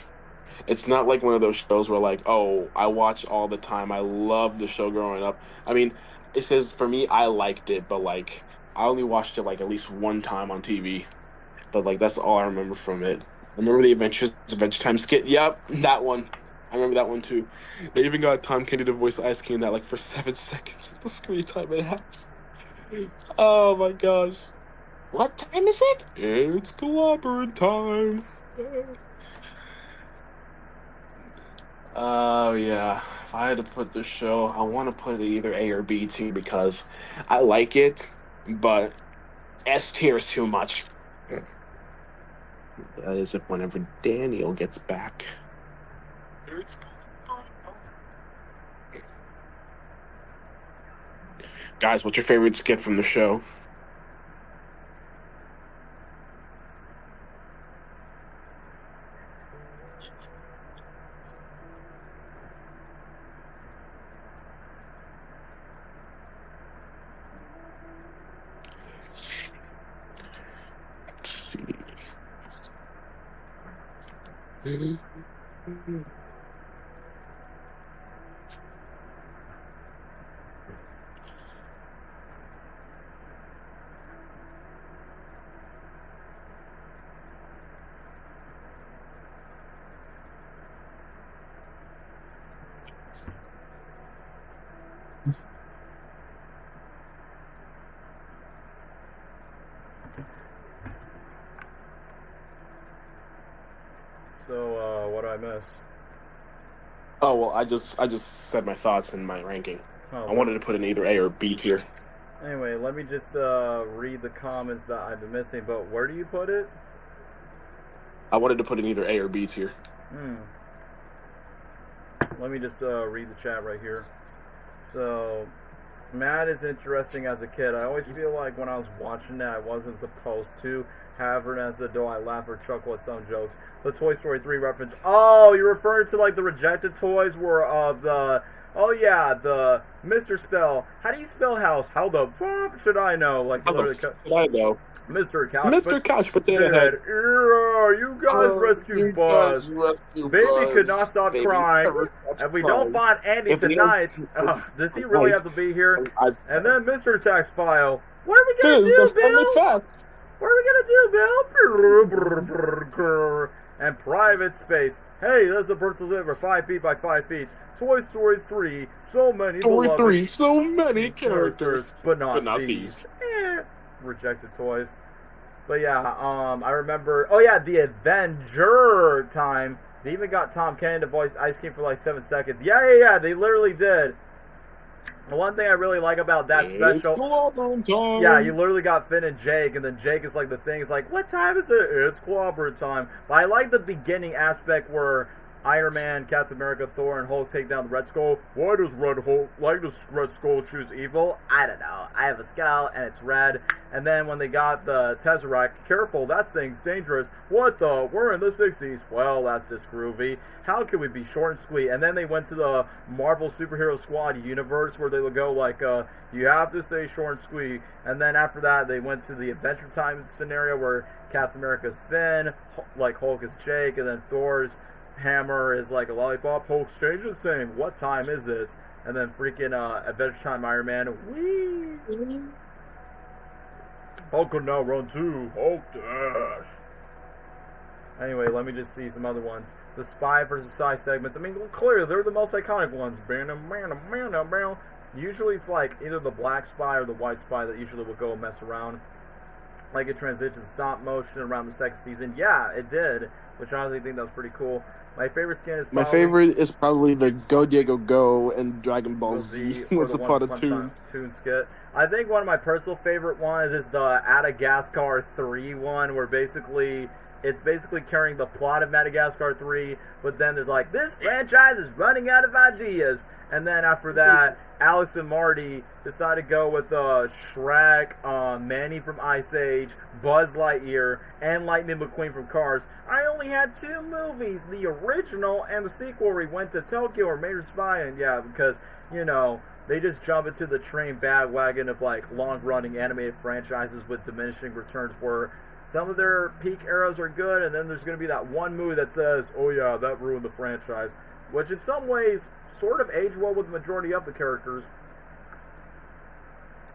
it's not like one of those shows where like, oh, I watch all the time. I love the show growing up. I mean, it says for me, I liked it, but like I only watched it like at least one time on TV. But like that's all I remember from it. I remember the Adventure Time skit. Yep, that one. I remember that one too. They even got Tom Kenny to voice Ice King in that like for 7 seconds. The screen time it has. Oh my gosh. What time is it? It's clobbering time. Oh yeah. If I had to put the show, I want to put it either A or B tier because I like it, but S tier is too much. That is if whenever Daniel gets back. Guys, what's your favorite skit from the show? Let's see. So, what do I miss? Oh well, I just said my thoughts in my ranking. Oh, I wanted to put in either A or B tier. Anyway, let me just read the comments that I've been missing. But where do you put it? I wanted to put in either A or B tier. Let me just read the chat right here. So, Matt is interesting as a kid. I always feel like when I was watching that, I wasn't supposed to. However, as an adult, I laugh or chuckle at some jokes. The Toy Story 3 reference. Oh, you're referring to like the rejected toys were of the... Oh yeah, the Mr. Spell. How do you spell house? How the fuck should I know? Like, How the fuck should I know? Mr. Couch. Mr. Couch Potato Head. You guys rescue Buzz. Baby could not stop crying. If we don't find Andy tonight, does he really have to be here? And then Mr. Tax File. What are we gonna do, Bill? What are we gonna do, Bill? And Private Space. Hey, there's a person over 5 feet by 5 feet. Toy Story 3. So many. Toy 3. So many characters, but not these. Rejected toys. But yeah, I remember. Oh yeah, the Avenger time. They even got Tom Kenny to voice Ice King for like 7 seconds. Yeah. They literally did. The one thing I really like about that special, yeah, you literally got Finn and Jake, and then Jake is like the thing. It's like, what time is it? It's clobbering time. But I like the beginning aspect where Iron Man, Captain America, Thor, and Hulk take down the Red Skull. Why does Red Skull choose evil? I don't know. I have a skull and it's red. And then when they got the Tesseract, careful, that thing's dangerous. What the? We're in the 60s. Well, that's just groovy. How can we be short and sweet? And then they went to the Marvel Superhero Squad universe where they would go like, you have to say short and sweet. And then after that, they went to the Adventure Time scenario where Captain America's Finn, like Hulk is Jake, and then Thor's hammer is like a lollipop. Hulk change the same. What time is it? And then freaking Adventure Time Iron Man. Whee! Hulk can now run too. Hulk dash. Anyway, let me just see some other ones. The Spy versus Spy segments. I mean, clearly they're the most iconic ones. Usually it's like either the black spy or the white spy that usually will go and mess around. Like it transitions stop motion around the second season. Yeah, it did. Which I honestly think that was pretty cool. My favorite skin is probably the Go Diego Go and Dragon Ball Z. What's the part of Toon skit? I think one of my personal favorite ones is the Madagascar 3 one, where it's basically carrying the plot of Madagascar 3, but then there's like, this franchise is running out of ideas. And then after that, Alex and Marty decided to go with Shrek, Manny from Ice Age, Buzz Lightyear, and Lightning McQueen from Cars. I only had 2 movies, the original and the sequel where he went to Tokyo or Major Spy, and yeah, because, you know, they just jump into the train bandwagon of like long-running animated franchises with diminishing returns where some of their peak eras are good, and then there's going to be that one movie that says, oh yeah, that ruined the franchise. Which in some ways sort of aged well with the majority of the characters.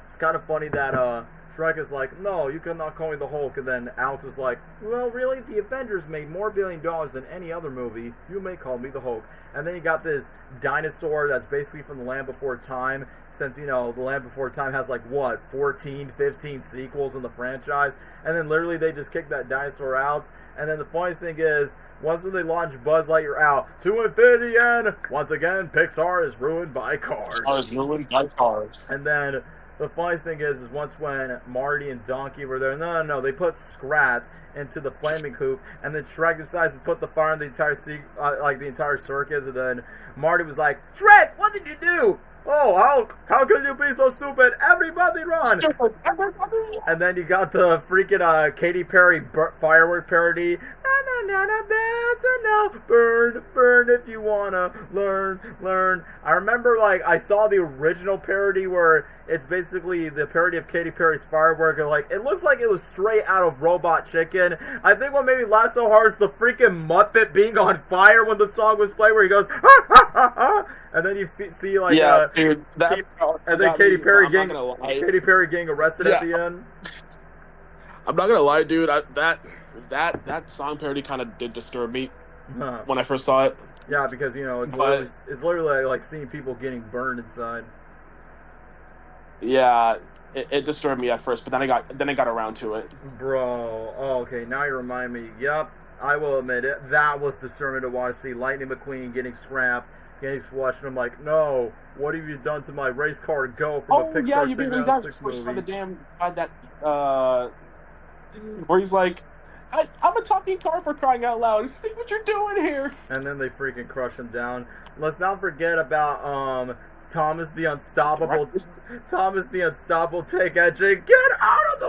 It's kind of funny that Shrek is like, no, you cannot call me the Hulk, and then Alex is like, well, really, the Avengers made more $1 billion than any other movie. You may call me the Hulk. And then you got this dinosaur that's basically from The Land Before Time, since, you know, The Land Before Time has like, what, 14, 15 sequels in the franchise? And then literally they just kick that dinosaur out. And then the funniest thing is, once when they launch Buzz Lightyear out, to infinity and once again, Pixar is ruined by cars. Pixar is ruined by cars. And then the funniest thing is once when Marty and Donkey were there, no, they put Scrat into the flaming hoop, and then Shrek decides to put the fire in the entire the entire circus, and then Marty was like, Shrek, what did you do? Oh, how could you be so stupid? Everybody run! And then you got the freaking Katy Perry firework parody. Burn if you wanna learn. I remember, like, I saw the original parody where it's basically the parody of Katy Perry's firework, and like, it looks like it was straight out of Robot Chicken. I think what made me laugh so hard is the freaking Muppet being on fire when the song was played, where he goes, ha ha ha ha, and then you see like, dude, and then Katy Perry getting arrested at the end. I'm not gonna lie, dude. That song parody kind of did disturb me when I first saw it. Yeah, because, you know, it's literally like seeing people getting burned inside. Yeah, it disturbed me at first, but then I got around to it. Bro, okay, now you remind me. Yep, I will admit it. That was disturbing to watch. See Lightning McQueen getting scrapped, getting squashed, and I'm like, no, what have you done to my race car Go from a Pixar 2006 movie? For the damn that where he's like, I'm a talking car for crying out loud. What you're doing here? And then they freaking crush him down. Let's not forget about Thomas the Unstoppable. Thomas the Unstoppable take edging. Get out of the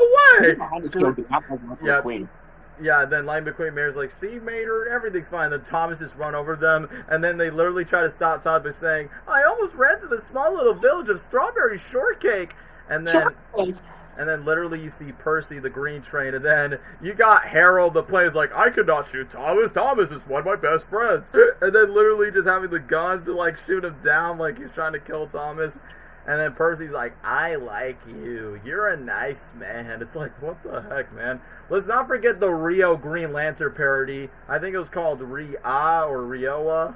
way! Yeah, then Lightning McQueen Mayor's like, see, Mater, everything's fine. Then Thomas just run over them, and then they literally try to stop Thomas by saying, I almost ran to the small little village of Strawberry Shortcake. And then literally you see Percy, the green train, and then you got Harold, the player's like, I could not shoot Thomas. Thomas is one of my best friends. And then literally just having the guns to, like, shoot him down like he's trying to kill Thomas. And then Percy's like, I like you. You're a nice man. It's like, what the heck, man? Let's not forget the Rio Green Lantern parody. I think it was called Ria or Rioa.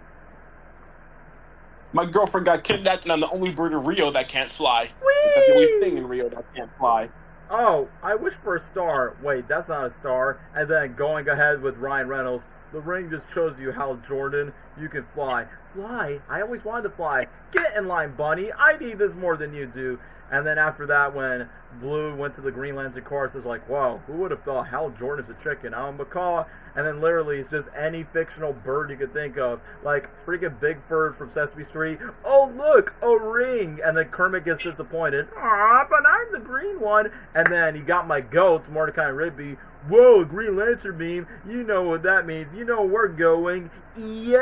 My girlfriend got kidnapped, and I'm the only bird in Rio that can't fly. That's the only thing in Rio that can't fly. Oh, I wish for a star. Wait, that's not a star. And then going ahead with Ryan Reynolds, The ring just shows you how, Jordan, you can fly. Fly? I always wanted to fly. Get in line, bunny. I need this more than you do. And then after that, when Blue went to the Green Lantern chorus, it's like, wow, who would have thought Hal Jordan's a chicken? I'm a macaw. And then literally, it's just any fictional bird you could think of. Like, freaking Bigford from Sesame Street. Oh, look, a ring. And then Kermit gets disappointed. Aw, but I'm the green one. And then you got my goats, Mordecai and Rigby. Whoa, a Green Lantern beam. You know what that means. You know where we're going. Yo!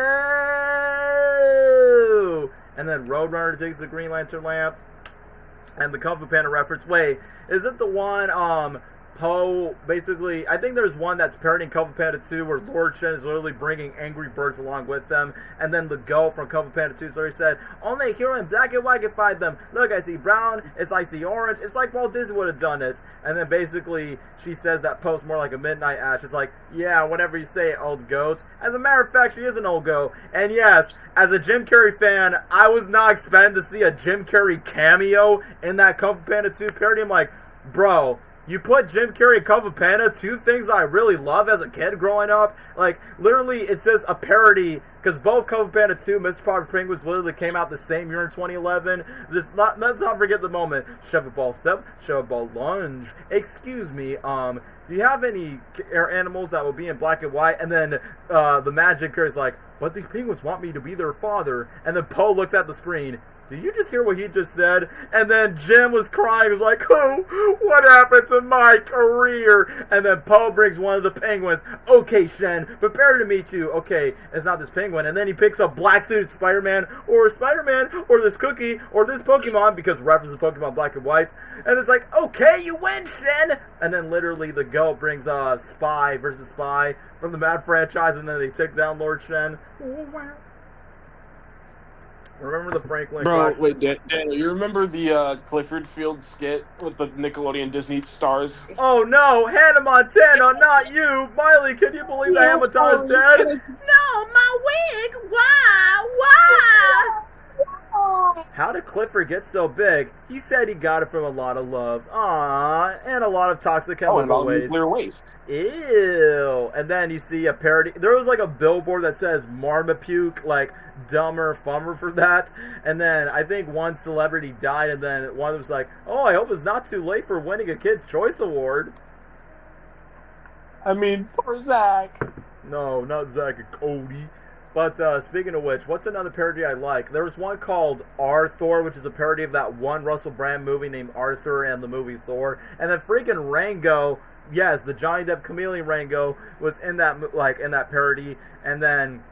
And then Roadrunner takes the Green Lantern lamp. And the Kung Fu Panda reference. Wait, is it the one, Poe, basically, I think there's one that's parodying Kung Fu Panda 2 where Lord Shen is literally bringing angry birds along with them. And then the goat from Kung Fu Panda 2 story said, only a hero in black and white can fight them. Look, I see brown, I see orange. It's like Walt Disney would have done it. And then basically, she says that Poe's more like a midnight ash. It's like, yeah, whatever you say, old goat. As a matter of fact, she is an old goat. And yes, as a Jim Carrey fan, I was not expecting to see a Jim Carrey cameo in that Kung Fu Panda 2 parody. I'm like, bro, you put Jim Carrey and Kung Fu Panda, two things I really loved as a kid growing up. Like, literally, it's just a parody, because both Kung Fu Panda 2 Mr. Poppy Penguins literally came out the same year in 2011. Let's not forget the moment. Shove a ball step, shove a ball lunge. Excuse me, do you have any animals that will be in black and white? And then the Magic Carrey's like, but these penguins want me to be their father. And then Poe looks at the screen. Did you just hear what he just said? And then Jim was crying. He was like, oh, what happened to my career? And then Poe brings one of the penguins. Okay, Shen, prepare to meet you. Okay, it's not this penguin. And then he picks up black-suited Spider-Man, or this cookie, or this Pokemon, because reference to Pokemon Black and White. And it's like, okay, you win, Shen! And then literally the goat brings Spy versus Spy from the Mad franchise, and then they take down Lord Shen. Oh, wow. Remember the Franklin? Bro, wait, Daniel, you remember the Clifford Field skit with the Nickelodeon Disney stars? Oh no, Hannah Montana, not you! Miley, can you believe that Hannah Montana's dead? No, my wig! Why? How did Clifford get so big? He said he got it from a lot of love. Aww, and a lot of toxic chemical waste. Nuclear waste. Ew. And then you see a parody. There was like a billboard that says Marmapuke, like dumber fummer for that. And then I think one celebrity died, and then one was like, oh, I hope it's not too late for winning a Kid's Choice Award. I mean, poor Zach. No, not Zach and Cody. But speaking of which, what's another parody I like? There was one called Arthur, which is a parody of that one Russell Brand movie named Arthur and the movie Thor. And then freaking Rango, yes, the Johnny Depp chameleon Rango was in that parody. And then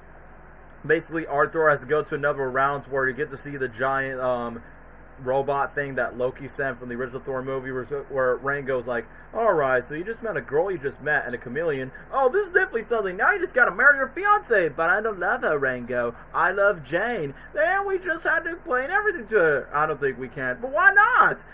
basically Arthur has to go to another rounds where you get to see the giant robot thing that Loki sent from the original Thor movie, where Rango's like, alright, so you just met a girl you just met and a chameleon. Oh, this is definitely something. Now you just gotta marry your fiance. But I don't love her, Rango. I love Jane. Then we just had to explain everything to her. I don't think we can. But why not?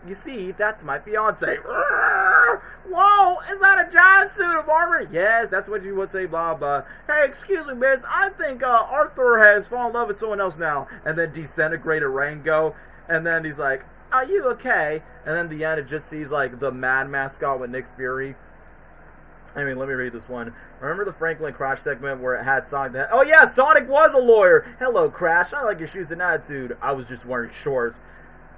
You see, that's my fiance. Whoa, is that a giant suit of armor? Yes, that's what you would say, blah, blah. Hey, excuse me, miss. I think Arthur has fallen in love with someone else now. And then disintegrated Rango. And then he's like, are you okay? And then the end, it just sees, like, the Mad mascot with Nick Fury. I mean, let me read this one. Remember the Franklin Crash segment where it had Sonic? Oh, yeah, Sonic was a lawyer. Hello, Crash. I like your shoes and attitude. I was just wearing shorts.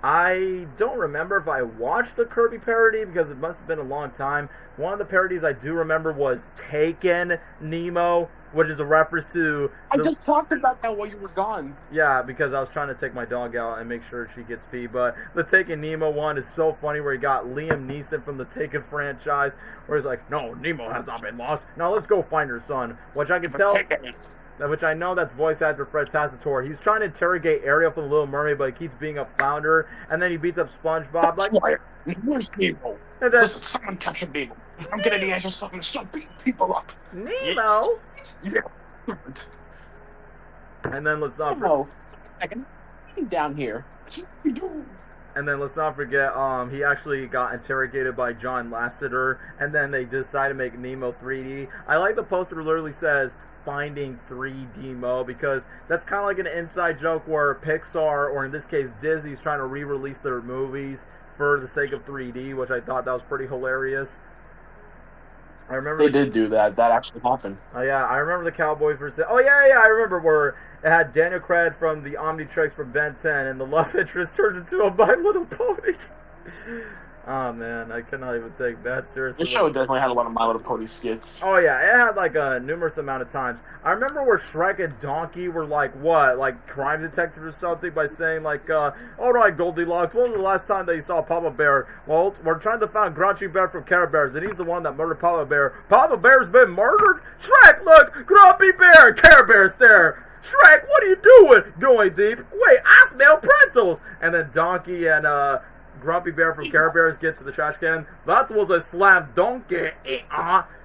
I don't remember if I watched the Kirby parody because it must have been a long time. One of the parodies I do remember was Taken Nemo, which is a reference to... I just talked about that while you were gone. Yeah, because I was trying to take my dog out and make sure she gets pee. But the Taken Nemo one is so funny where you got Liam Neeson from the Taken franchise where he's like, no, Nemo has not been lost. Now let's go find her son. Which I can tell... Which I know that's voice actor Fred Tassitore. He's trying to interrogate Ariel from The Little Mermaid, but he keeps beating up Flounder, and then he beats up SpongeBob. Like, where's Nemo? And then, someone captured Nemo. I'm getting the answer, so I'm gonna start beating people up. Nemo? Yeah. And then let's not Nemo. Second, down here. And then let's not forget, he actually got interrogated by John Lasseter, and then they decided to make Nemo 3D. I like the poster that literally says, Finding 3D Mo, because that's kind of like an inside joke where Pixar, or in this case Disney's trying to re-release their movies for the sake of 3D, which I thought that was pretty hilarious. I remember they did do that. That actually happened. Oh yeah, I remember the Cowboys versus. Oh yeah, I remember where it had Daniel Craig from the Omnitrix from Ben 10, and the love interest turns into a My Little Pony. Oh man, I cannot even take that seriously. This show definitely had a lot of My Little Pony skits. Oh yeah, it had like a numerous amount of times. I remember where Shrek and Donkey were like crime detectives or something by saying like, all right, Goldilocks, when was the last time that you saw Papa Bear? Well, we're trying to find Grouchy Bear from Care Bears, and he's the one that murdered Papa Bear. Papa Bear's been murdered? Shrek, look, Grumpy Bear, Care Bear's there. Shrek, what are you doing? Going deep. Wait, I smell pretzels. And then Donkey and Grumpy Bear from Care Bears get to the trash can. That was a slam donkey,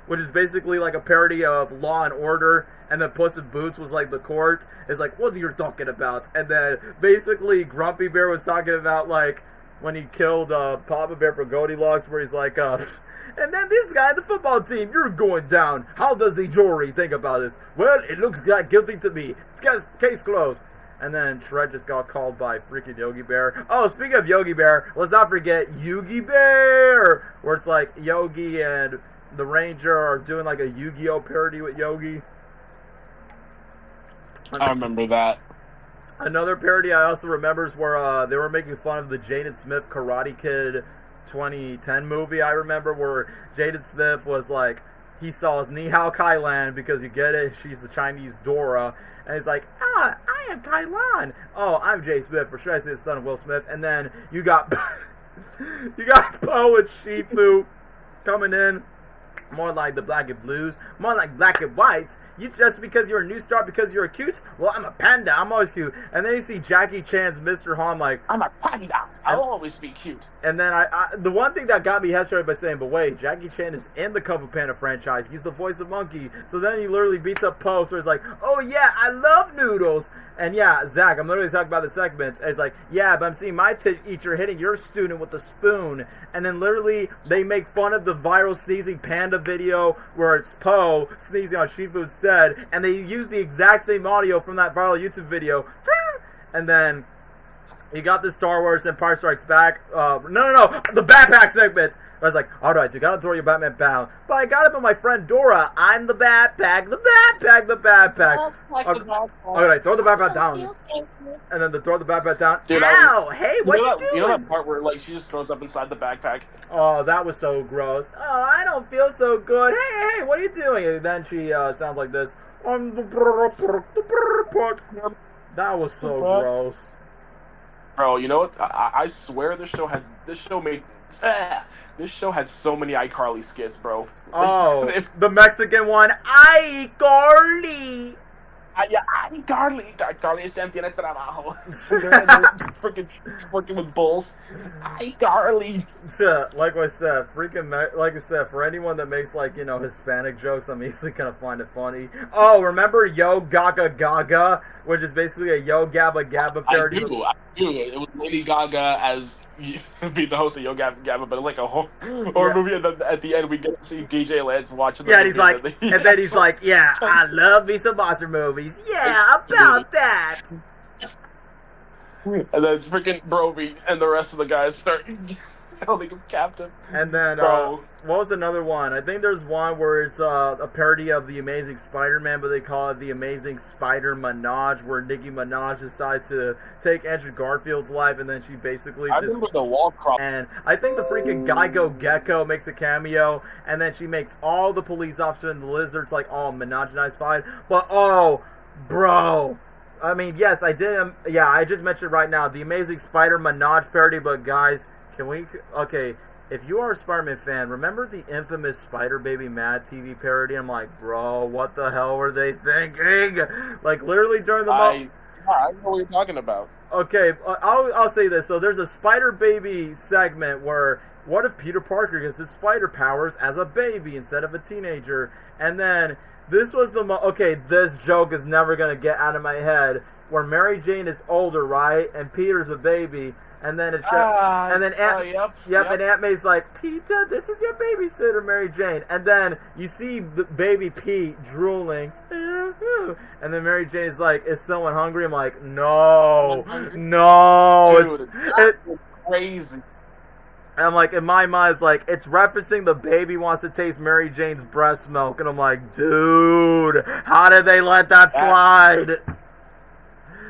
which is basically like a parody of Law and Order. And then Puss in Boots was like the court. It's like, what are you talking about? And then basically Grumpy Bear was talking about like when he killed Papa Bear from Goldilocks, where he's like, and then this guy, the football team, you're going down. How does the jury think about this? Well, it looks guilty to me. Case closed. And then Shred just got called by freaking Yogi Bear. Oh, speaking of Yogi Bear, let's not forget Yogi Bear, where it's like Yogi and the Ranger are doing like a Yu-Gi-Oh parody with Yogi. I remember that. Another parody I also remember is where they were making fun of the Jaden Smith Karate Kid 2010 movie. I remember where Jaden Smith was like, he saw his Ni Hao Kai Lan, because you get it, she's the Chinese Dora. And he's like, I am Kai Lan. Oh, I'm Jay Smith, for sure I say the son of Will Smith. And then you got Poe and Shifu coming in. More like the black and blues, more like black and whites. You just because you're a new star because you're cute? Well, I'm a panda. I'm always cute. And then you see Jackie Chan's Mr. Han like, I'm a panda. I'll always be cute. And then the one thing that got me head started by saying, but wait, Jackie Chan is in the Kung Fu Panda franchise. He's the voice of Monkey. So then he literally beats up Poe. So he's like, oh yeah, I love noodles. And yeah, Zach, I'm literally talking about the segments. And it's like, yeah, but I'm seeing my teacher hitting your student with a spoon. And then literally they make fun of the viral sneezing panda video where it's Poe sneezing on Shifu instead. And they use the exact same audio from that viral YouTube video. And then you got the Star Wars Empire Strikes Back. No, the backpack segment. I was like, alright, you gotta throw your Batman down. But I got it with my friend Dora. I'm the backpack. Alright, throw the backpack down. And then throw the backpack down. Dude, ow! Hey, what you doing? You know that part where like she just throws up inside the backpack? Oh, that was so gross. Oh, I don't feel so good. Hey, what are you doing? And then she sounds like this. That was so gross. Bro, you know what? I swear this show had so many iCarly skits, bro. Oh, the Mexican one, iCarly. iCarly siempre tiene trabajo. Freaking working with bulls. iCarly. Like I said, for anyone that makes like, you know, Hispanic jokes, I'm easily gonna find it funny. Oh, remember Yo Gaga Gaga, which is basically a Yo Gabba Gabba parody? I do. It was Lady Gaga as be the host of Yo Gabba Gabba, but like a horror movie. And then at the end, we get to see DJ Lance watching. The movie, and then he's like, "Yeah, I love me some monster movies. Yeah, about that." And then freaking Broby and the rest of the guys start holding him captive. And then, what was another one? I think there's one where it's a parody of The Amazing Spider-Man, but they call it The Amazing Spider-Manage, where Nicki Minaj decides to take Andrew Garfield's life, and then she basically... I remember the wall crop. And I think the freaking Geico Gecko makes a cameo, and then she makes all the police officers and the lizards, like, all Minaj-fied. But, oh, bro... I mean, yes, I did. I just mentioned right now the Amazing Spider-Manage parody. But guys, can we? Okay, if you are a Spider-Man fan, remember the infamous Spider Baby Mad TV parody? I'm like, bro, what the hell were they thinking? Like literally during the. I know what you're talking about. Okay, I'll say this. So there's a Spider Baby segment where what if Peter Parker gets his spider powers as a baby instead of a teenager, and then. This was the this joke is never going to get out of my head. Where Mary Jane is older, right? And Peter's a baby. And then and then and Aunt May's like, Peter, this is your babysitter, Mary Jane. And then you see the baby Pete drooling. And then Mary Jane's like, is someone hungry? I'm like, no. Dude, it's crazy. And I'm like, in my mind, it's like, it's referencing the baby wants to taste Mary Jane's breast milk. And I'm like, dude, how did they let that slide?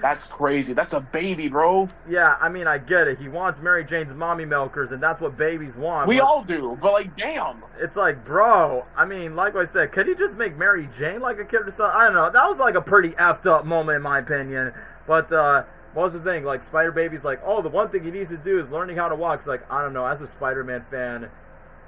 That's crazy. That's a baby, bro. Yeah, I mean, I get it. He wants Mary Jane's mommy milkers, and that's what babies want. We all do, but like, damn. It's like, bro, I mean, like I said, could he just make Mary Jane like a kid or something? I don't know. That was like a pretty effed up moment, in my opinion. But, what was the thing? Like, Spider Baby's like, oh, the one thing he needs to do is learning how to walk. It's like, I don't know. As a Spider-Man fan,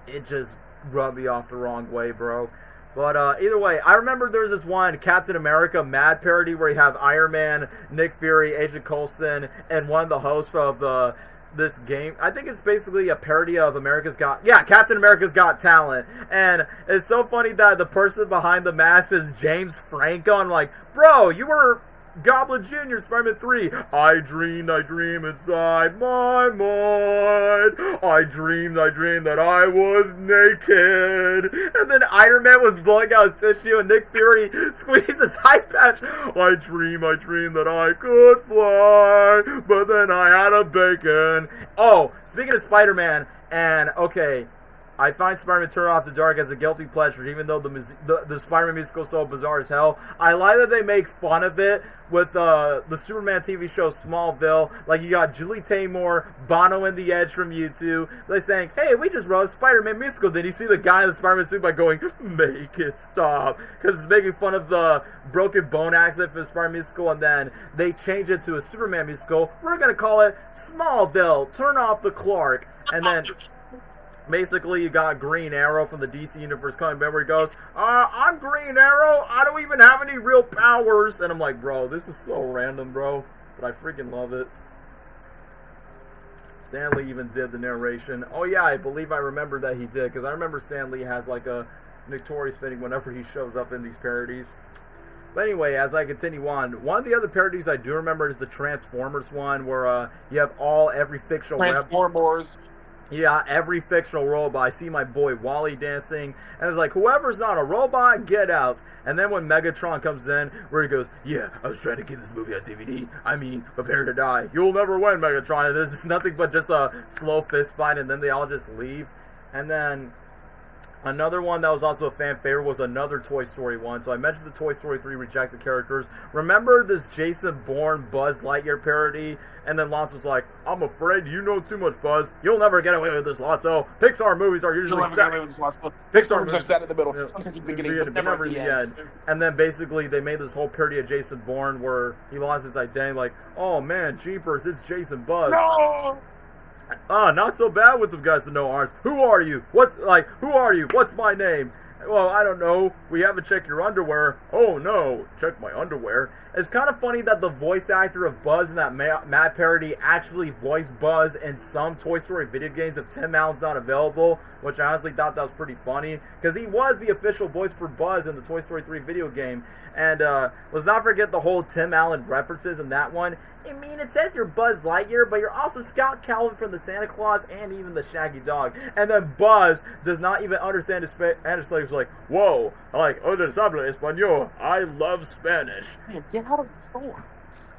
it just rubbed me off the wrong way, bro. But either way, I remember there was this one Captain America Mad parody where you have Iron Man, Nick Fury, Agent Coulson, and one of the hosts of this game. I think it's basically a parody of Captain America's Got Talent. And it's so funny that the person behind the mask is James Franco. I'm like, bro, you were Goblin Jr., Spider-Man 3. I dream inside my mind. I dreamed that I was naked. And then Iron Man was blowing out his tissue, and Nick Fury squeezed his eye patch. I dream that I could fly, but then I had a bacon. Oh, speaking of Spider-Man, and okay, I find Spider-Man Turn Off the Dark as a guilty pleasure, even though the Spider-Man musical is so bizarre as hell. I like that they make fun of it with the Superman TV show Smallville. Like, you got Julie Taymor, Bono and the Edge from U2. They're saying, hey, we just wrote a Spider-Man musical. Then you see the guy in the Spider-Man suit by going, make it stop. Because it's making fun of the broken bone accent for the Spider-Man musical, and then they change it to a Superman musical. We're going to call it Smallville, Turn Off the Clark. And then basically, you got Green Arrow from the DC Universe coming back where he goes, I'm Green Arrow, I don't even have any real powers. And I'm like, bro, this is so random, bro. But I freaking love it. Stan Lee even did the narration. Oh yeah, I believe I remember that he did, because I remember Stan Lee has like a notorious fitting whenever he shows up in these parodies. But anyway, as I continue on, one of the other parodies I do remember is the Transformers one, where you have every fictional Transformers. Yeah, every fictional robot. I see my boy Wally dancing, and it's like, whoever's not a robot, get out. And then when Megatron comes in, where he goes, yeah, I was trying to get this movie on DVD. I mean, prepare to die. You'll never win, Megatron. And this is nothing but just a slow fist fight, and then they all just leave. And then another one that was also a fan favorite was another Toy Story one. So I mentioned the Toy Story 3 rejected characters. Remember this Jason Bourne Buzz Lightyear parody? And then Lance was like, I'm afraid you know too much, Buzz. You'll never get away with this, Lotso. Pixar movies are usually set. Pixar movies are set in the middle. Sometimes at the beginning, but never at the end. And then basically they made this whole parody of Jason Bourne where he lost his identity. Like, oh man, jeepers, it's Jason Buzz. No! Not so bad with some guys to know ours. Who are you? Who are you? What's my name? Well, I don't know. We haven't checked your underwear. Oh no, check my underwear. It's kind of funny that the voice actor of Buzz in that Mad parody actually voiced Buzz in some Toy Story video games if Tim Allen's not available, which I honestly thought that was pretty funny, because he was the official voice for Buzz in the Toy Story 3 video game. And let's not forget the whole Tim Allen references in that one. I mean, it says you're Buzz Lightyear, but you're also Scott Calvin from the Santa Claus and even the Shaggy Dog. And then Buzz does not even understand his Spanish. He's like, whoa, like, oye, habla español. I love Spanish. Man, get out of the store.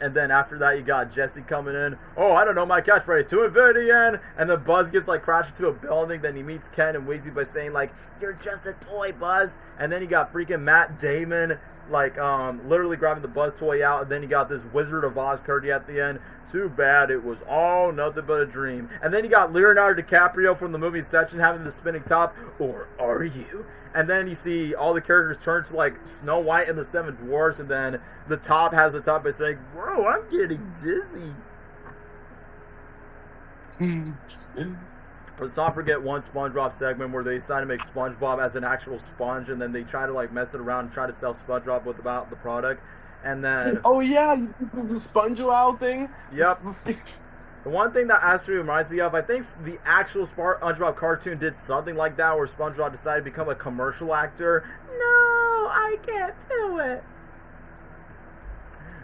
And then after that, you got Jesse coming in. Oh, I don't know my catchphrase. To infinity and... And then Buzz gets, like, crashed into a building. Then he meets Ken and Wheezy by saying, like, you're just a toy, Buzz. And then you got freaking Matt Damon, like, literally grabbing the Buzz toy out. And then you got this Wizard of Oz parody at the end. Too bad it was all nothing but a dream. And then you got Leonardo DiCaprio from the movie Inception having the spinning top. Or are you? And then you see all the characters turn to, like, Snow White and the Seven Dwarfs. And then the top has the top by saying, bro, I'm getting dizzy. Let's not forget one SpongeBob segment where they decided to make SpongeBob as an actual sponge. And then they try to, like, mess it around and try to sell SpongeBob about the product. And then... Oh, yeah, the SpongeBob thing? Yep. The one thing that actually reminds me of, I think the actual SpongeBob cartoon did something like that, where SpongeBob decided to become a commercial actor. No, I can't do it.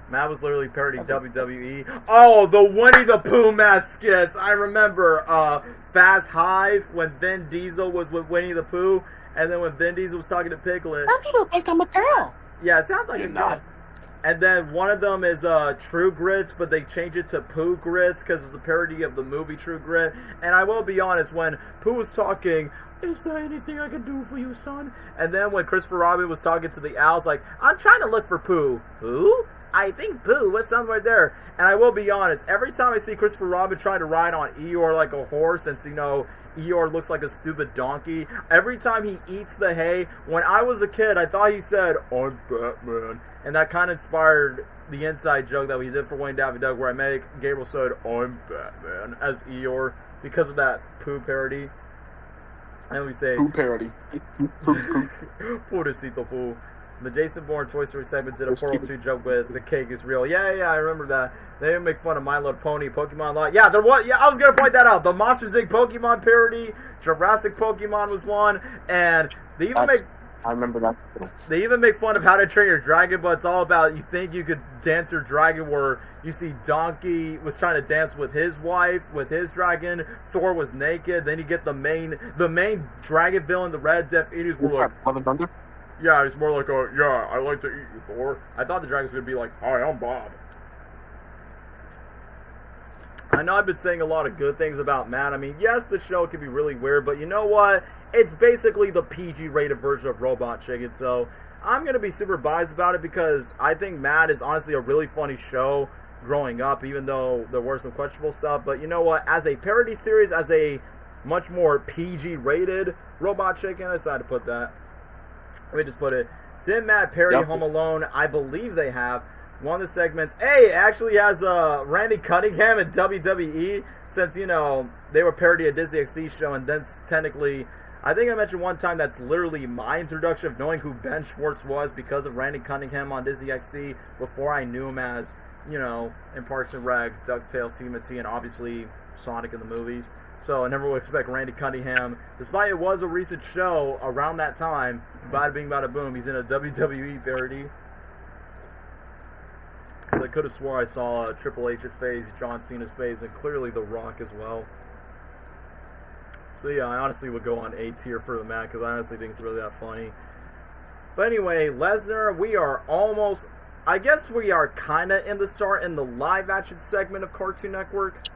Matt was literally parodying WWE. Oh, the Winnie the Pooh Matt skits. I remember Fast Hive when Vin Diesel was with Winnie the Pooh, and then when Vin Diesel was talking to Piglet. Some people think I'm a girl. Yeah, it sounds like You're a not. girl. And then one of them is True Grits, but they change it to Pooh Grits because it's a parody of the movie True Grit. And I will be honest, when Pooh was talking, is there anything I can do for you, son? And then when Christopher Robin was talking to the owls, like, I'm trying to look for Pooh. Who? I think Pooh was somewhere there. And I will be honest, every time I see Christopher Robin trying to ride on Eeyore like a horse, since, you know, Eeyore looks like a stupid donkey, every time he eats the hay, when I was a kid, I thought he said, I'm Batman. And that kind of inspired the inside joke that we did for Wayne Daffy Duck, where I make Gabriel said, I'm Batman, as Eeyore, because of that Pooh parody. And we say, Pooh parody. Pooh. Pobrecito Pooh. The Jason Bourne Toy Story segment did a Portal 2 joke with the cake is real. Yeah, I remember that. They didn't make fun of My Little Pony, Pokemon Lot. Yeah, there was. Yeah, I was gonna point that out. The Monsters Inc. Pokemon parody, Jurassic Pokemon was one, and they even I remember that. They even make fun of How to Train Your Dragon, but it's all about you think you could dance your dragon, where you see Donkey was trying to dance with his wife, with his dragon. Thor was naked. Then you get the main dragon villain, the Red Death Eaters, were like, Love and Thunder? yeah, it's more like a, yeah, I like to eat you, Thor. I thought the dragon's going to be like, hi, I'm Bob. I know I've been saying a lot of good things about Matt. I mean, yes, the show can be really weird, but you know what? It's basically the PG-rated version of Robot Chicken, so I'm going to be super biased about it because I think Matt is honestly a really funny show growing up, even though there were some questionable stuff. But you know what? As a parody series, as a much more PG-rated Robot Chicken, I decided to put that. Let me just put it. Did Matt parody Home Alone? I believe they have. One of the segments. Hey, it actually has Randy Cunningham in WWE, since, you know, they were parody a Disney XD show, and then technically, I think I mentioned one time that's literally my introduction of knowing who Ben Schwartz was because of Randy Cunningham on Disney XD before I knew him as, you know, in Parks and Rec, DuckTales, TMNT, and obviously Sonic in the movies. So I never would expect Randy Cunningham, despite it was a recent show around that time, bada bing bada boom, he's in a WWE parody. I could have swore I saw Triple H's face, John Cena's face, and clearly The Rock as well. So yeah, I honestly would go on A tier for the Matt, because I honestly think it's really that funny. But anyway, Lesnar, we are almost, I guess we are kind of in the live action segment of Cartoon Network.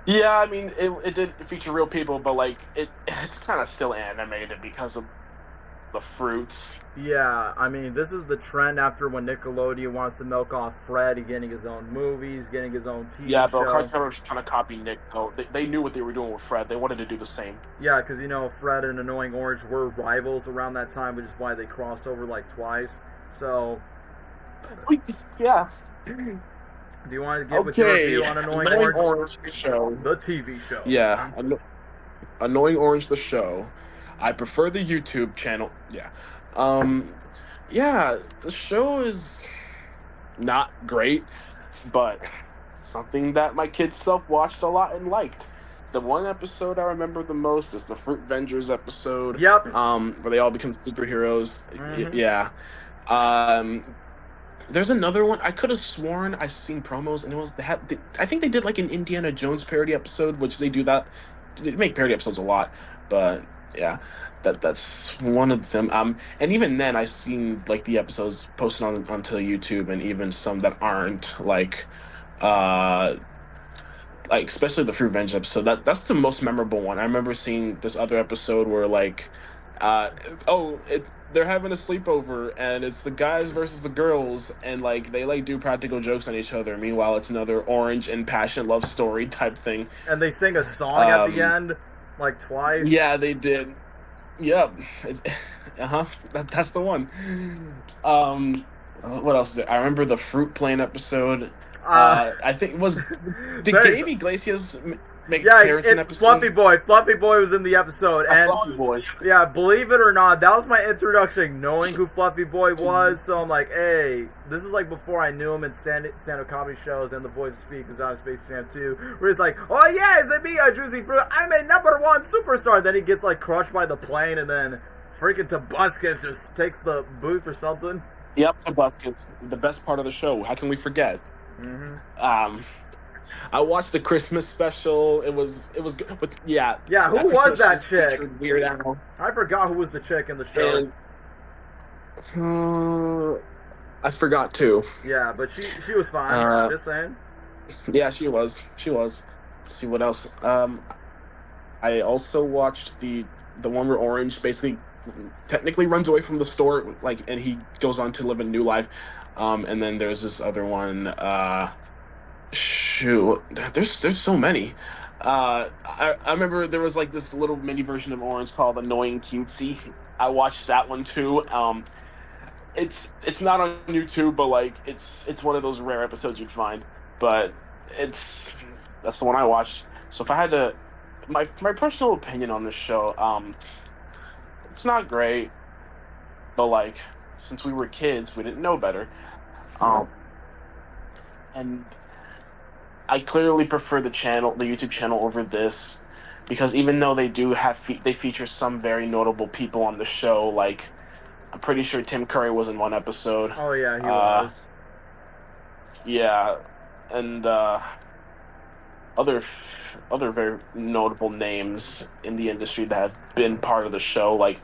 Yeah, I mean, it did feature real people, but, like, it's kind of still animated because of the fruits. Yeah, I mean, this is the trend after when Nickelodeon wants to milk off Fred, getting his own movies, getting his own TV show. Yeah, but Cartoon Network was trying to copy Nick. Oh, they knew what they were doing with Fred. They wanted to do the same. Yeah, because, you know, Fred and Annoying Orange were rivals around that time, which is why they crossed over, like, twice. So... yeah. Do you want to get with your review on Annoying Orange? The show. The TV show. Yeah. Annoying Orange, the show. I prefer the YouTube channel. Yeah. Yeah, the show is not great, but something that my kids self-watched a lot and liked. The one episode I remember the most is the Fruit Vengers episode. Yep. Where they all become superheroes. Mm-hmm. Yeah. There's another one. I could have sworn I've seen promos, and it was I think they did like an Indiana Jones parody episode, which they do that. They make parody episodes a lot, but yeah, that's one of them. And even then, I've seen like the episodes posted onto YouTube, and even some that aren't like especially the Fruit Vengers episode. That's the most memorable one. I remember seeing this other episode where like, they're having a sleepover, and it's the guys versus the girls, and like they like do practical jokes on each other. Meanwhile, it's another orange and passionate love story type thing. And they sing a song at the end, like twice. Yeah, they did. Yep. That's the one. What else is there? I remember the Fruit Plane episode. I think it was. Did Gabe Iglesias make appearance in episode? Fluffy Boy. Fluffy Boy was in the episode, and Fluffy Boy. Yeah, believe it or not, that was my introduction, knowing who Fluffy Boy was. So I'm like, hey, this is like before I knew him in stand-up comedy shows and The Voice of Speak, because I was Space Jam 2, where he's like, oh yeah, is it me, Juicy Fruit? I'm a #1 superstar. Then he gets like crushed by the plane, and then freaking Tobuscus just takes the booth or something. Yep, Tobuscus, the best part of the show. How can we forget? Mm-hmm. I watched the Christmas special. It was good. But yeah. Yeah, who was that chick? Weird Al. I forgot who was the chick in the show. I forgot too. Yeah, but she was fine. Just saying. Yeah, she was. Let's see what else. I also watched the one where Orange basically technically runs away from the store, like, and he goes on to live a new life. And then there's this other one. Shoot, there's so many. I remember there was like this little mini version of Orange called Annoying Cutesy. I watched that one too. It's not on YouTube, but like it's one of those rare episodes you'd find. But that's the one I watched. So if I had to, my personal opinion on this show, it's not great, but like since we were kids, we didn't know better, and I clearly prefer the YouTube channel over this, because even though they do have they feature some very notable people on the show, like I'm pretty sure Tim Curry was in one episode. Oh yeah, he was. Yeah, and other very notable names in the industry that have been part of the show, like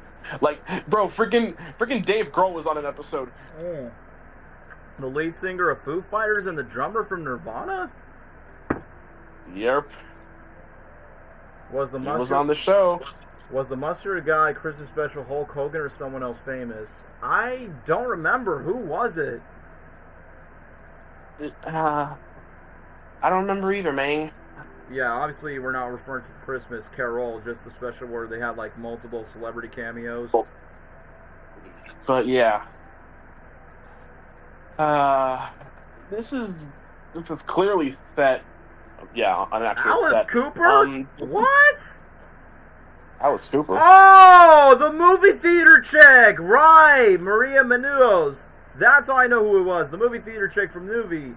bro, freaking Dave Grohl was on an episode. Mm. The lead singer of Foo Fighters and the drummer from Nirvana? Yep. He was on the show. Was the mustard guy Chris's special Hulk Hogan or someone else famous? I don't remember. Who was it? I don't remember either, man. Yeah, obviously we're not referring to the Christmas Carol, just the special where they had like multiple celebrity cameos. But yeah. This is clearly set. Yeah, on an actual Alice set. Cooper? What? Alice Cooper. Oh, the movie theater chick, right? Maria Menounos. That's how I know who it was. The movie theater chick from Movie.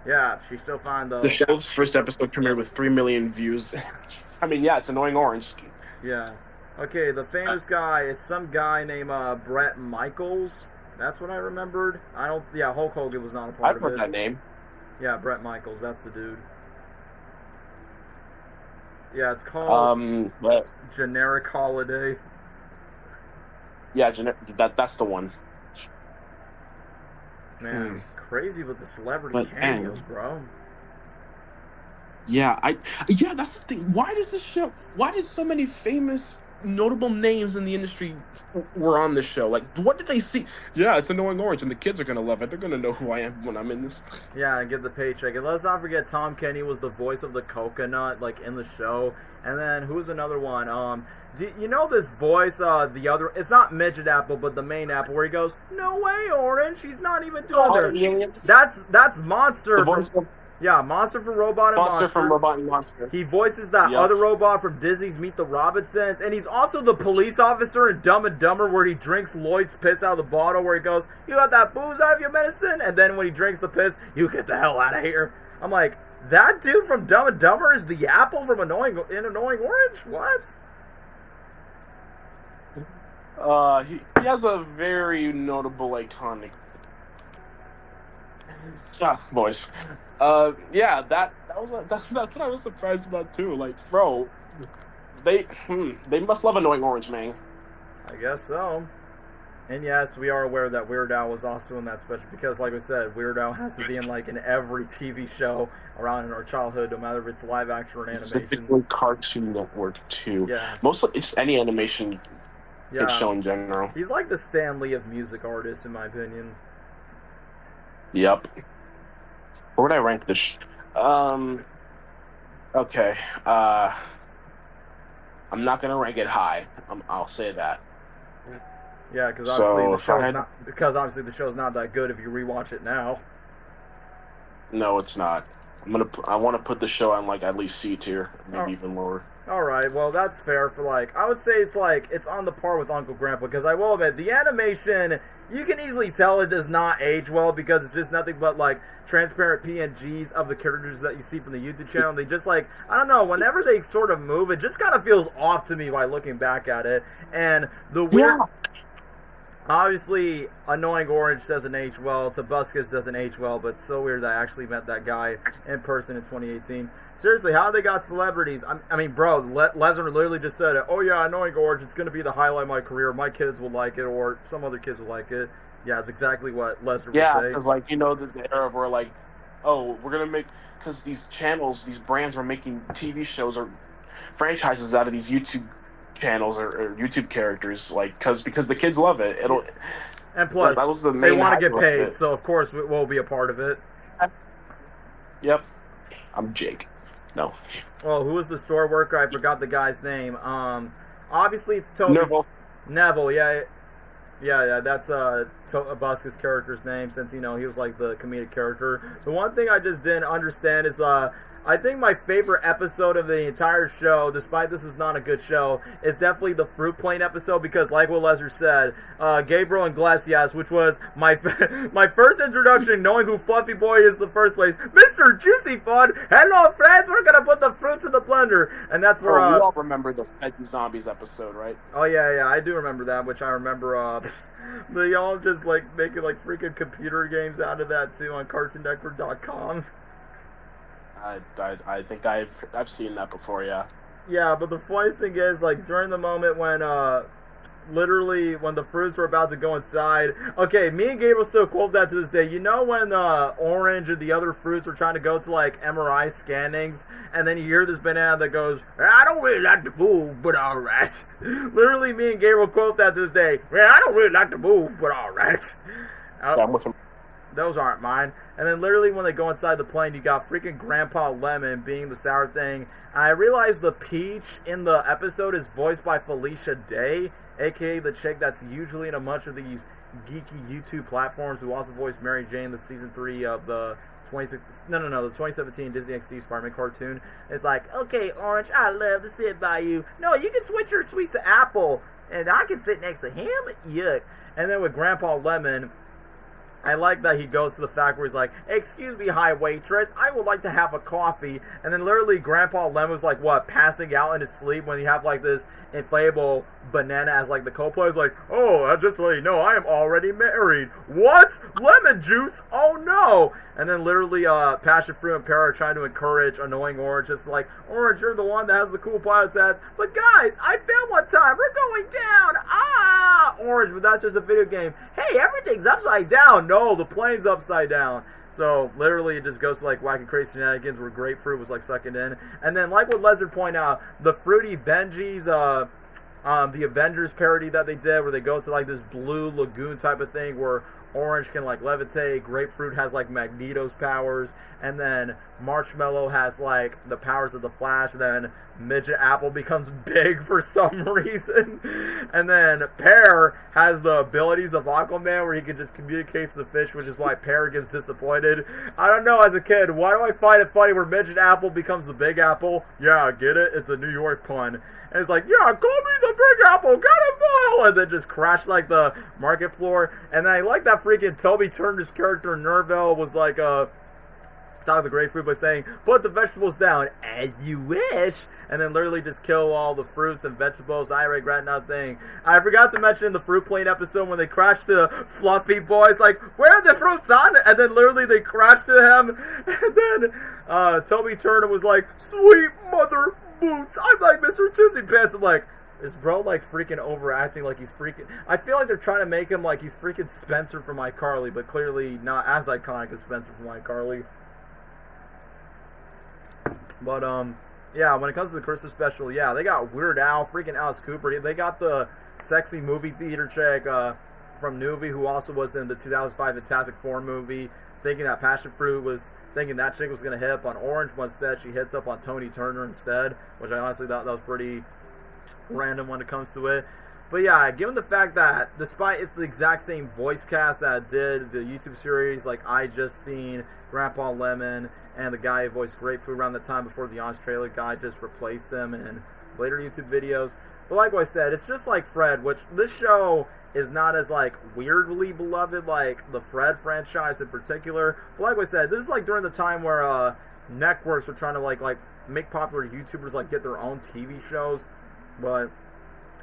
Yeah, she's still fine though. The show's first episode premiered with 3 million views. I mean, yeah, it's Annoying Orange. Yeah. Okay, the famous guy. It's some guy named Bret Michaels. That's what I remembered. Yeah, Hulk Hogan was not a part of it. I've heard that name. Yeah, Bret Michaels. That's the dude. Yeah, it's called Generic Holiday. Yeah, that's the one. Man, crazy with the celebrity cameos, bro. Yeah, that's the thing. Why does so many famous, notable names in the industry were on this show? Like, what did they see? Yeah, it's Annoying Orange, and the kids are gonna love it. They're gonna know who I am when I'm in this. Yeah, and get the paycheck. And let's not forget Tom Kenny was the voice of the coconut, like, in the show. And then, who's another one? Do you know this voice, it's not Midget Apple, but the main apple, where he goes, "No way, Orange, he's not even doing it." That's Monster. Monster from Robot and Monster. Monster from Robot and Monster. He voices that other robot from Disney's Meet the Robinsons, and he's also the police officer in Dumb and Dumber, where he drinks Lloyd's piss out of the bottle, where he goes, "You got that booze out of your medicine?" And then when he drinks the piss, "You get the hell out of here." I'm like, that dude from Dumb and Dumber is the apple from Annoying Orange? What? He has a very notable, iconic voice. That's what I was surprised about too. Like, bro, they must love Annoying Orange, man. I guess so. And yes, we are aware that Weird Al was also in that special, because, like we said, Weird Al has to be in every TV show around in our childhood, no matter if it's live action or animation. Specifically Cartoon Network too. Yeah. Mostly it's any animation show in general. He's like the Stan Lee of music artists, in my opinion. Yep. Where would I rank this? Okay. I'm not gonna rank it high. I'll say that. Yeah, because obviously the show's not that good if you rewatch it now. No, it's not. I want to put the show on at least C tier, maybe even lower. All right, well that's fair for I would say it's on the par with Uncle Grandpa, because I will admit the animation, you can easily tell it does not age well, because it's just nothing but transparent PNGs of the characters that you see from the YouTube channel. They just I don't know, whenever they sort of move, it just kind of feels off to me by looking back at it. And the weird. Yeah. Obviously, Annoying Orange doesn't age well. Tobuscus doesn't age well, but it's so weird that I actually met that guy in person in 2018. Seriously, how they got celebrities? I mean, bro, Lesnar literally just said it. "Oh yeah, Annoying Orange, it's going to be the highlight of my career. My kids will like it, or some other kids will like it." Yeah, it's exactly what Lesnar would Yeah, say. because like the era of where like, oh, we're gonna make because these channels, these brands are making TV shows or franchises out of these YouTube channels or YouTube characters, like because the kids love it. And plus, that was the they main want to hype get of paid, it. so of course we'll be a part of it. Yep, I'm Jake. No, Well, who was the store worker? I forgot the guy's name. Obviously it's Toby. Neville, yeah. That's Buska's character's name, since he was like the comedic character. The one thing I just didn't understand is I think my favorite episode of the entire show, despite this is not a good show, is definitely the fruit plane episode, because like what Lesnar said, Gabriel Iglesias, which was my my first introduction, knowing who Fluffy Boy is in the first place. Mr. Juicy Fun, hello friends, we're gonna put the fruits in the blender, and that's where you all remember the Fed Zombies episode, right? Oh yeah, I do remember that, which I remember they all just like making like freaking computer games out of that too on CartoonNetwork.com. I think I've seen that before, yeah. Yeah, but the funniest thing is, like, during the moment when, literally, when the fruits were about to go inside, okay, me and Gabriel still quote that to this day. You know when, Orange and the other fruits were trying to go to, like, MRI scannings, and then you hear this banana that goes, I don't really like to move, but alright. Literally, me and Gabriel quote that to this day. Man, I don't really like to move, but alright. Yeah, I'm with him. Those aren't mine. And then literally when they go inside the plane, you got freaking Grandpa Lemon being the sour thing. I realized the Peach in the episode is voiced by Felicia Day, aka the chick that's usually in a bunch of these geeky YouTube platforms, who also voiced Mary Jane in the season 3 of the 2017 Disney XD Spider-Man cartoon. It's like, okay, Orange, I love to sit by you. No, you can switch your sweets to Apple, and I can sit next to him. Yuck. And then with Grandpa Lemon, I like that he goes to the fact where he's like, excuse me, hi waitress, I would like to have a coffee. And then literally Grandpa Lemon was like, what, passing out in his sleep when you have like this inflatable banana as like the co-player. He's like, oh, just to let you know, I am already married. What? Lemon juice? Oh no. And then literally Passion Fruit and Pear are trying to encourage annoying Orange. It's like, Orange, you're the one that has the cool pilot's hats. But guys, I failed one time. We're going down. Ah, Orange, but that's just a video game. Hey, everything's upside down. No, the plane's upside down. So literally it just goes to like wacky crazy shenanigans where Grapefruit was like sucking in. And then like what Lesnar pointed out, the Fruity Vengees, the Avengers parody that they did where they go to like this blue lagoon type of thing where Orange can like levitate, Grapefruit has like Magneto's powers, and then Marshmallow has like the powers of the Flash, and then Midget Apple becomes big for some reason, and then Pear has the abilities of Aquaman where he can just communicate to the fish, which is why Pear gets disappointed. I don't know, as a kid, why do I find it funny where Midget Apple becomes the Big Apple? Yeah, I get it, it's a New York pun. And it's like, yeah, call me the Big Apple, get a ball! And then just crash like the market floor. And then I like that freaking Toby Turner's character, Nerville, was like, talking the grapefruit by saying, put the vegetables down, as you wish. And then literally just kill all the fruits and vegetables. I regret nothing. I forgot to mention in the Fruit Plane episode when they crashed to Fluffy Boys, like, where are the fruits on? And then literally they crashed to him. And then Toby Turner was like, sweet mother boots, I'm like Mr. Tootsie Pants. I'm like, is bro like freaking overacting like he's freaking... I feel like they're trying to make him like he's freaking Spencer from iCarly, but clearly not as iconic as Spencer from iCarly. But, yeah, when it comes to the Christmas special, yeah, they got Weird Al, freaking Alice Cooper. They got the sexy movie theater chick from Nuvi, who also was in the 2005 Fantastic Four movie, thinking that Passion Fruit was... thinking that chick was going to hit up on Orange, but instead she hits up on Tony Turner instead, which I honestly thought that was pretty random when it comes to it. But yeah, given the fact that despite it's the exact same voice cast that did the YouTube series, like iJustine, Grandpa Lemon, and the guy who voiced Grapefruit around the time before the Honest Trailer guy just replaced him in later YouTube videos. But like I said, it's just like Fred, which this show is not as like weirdly beloved like the Fred franchise in particular. But like I said, this is like during the time where networks were trying to like make popular YouTubers like get their own TV shows. But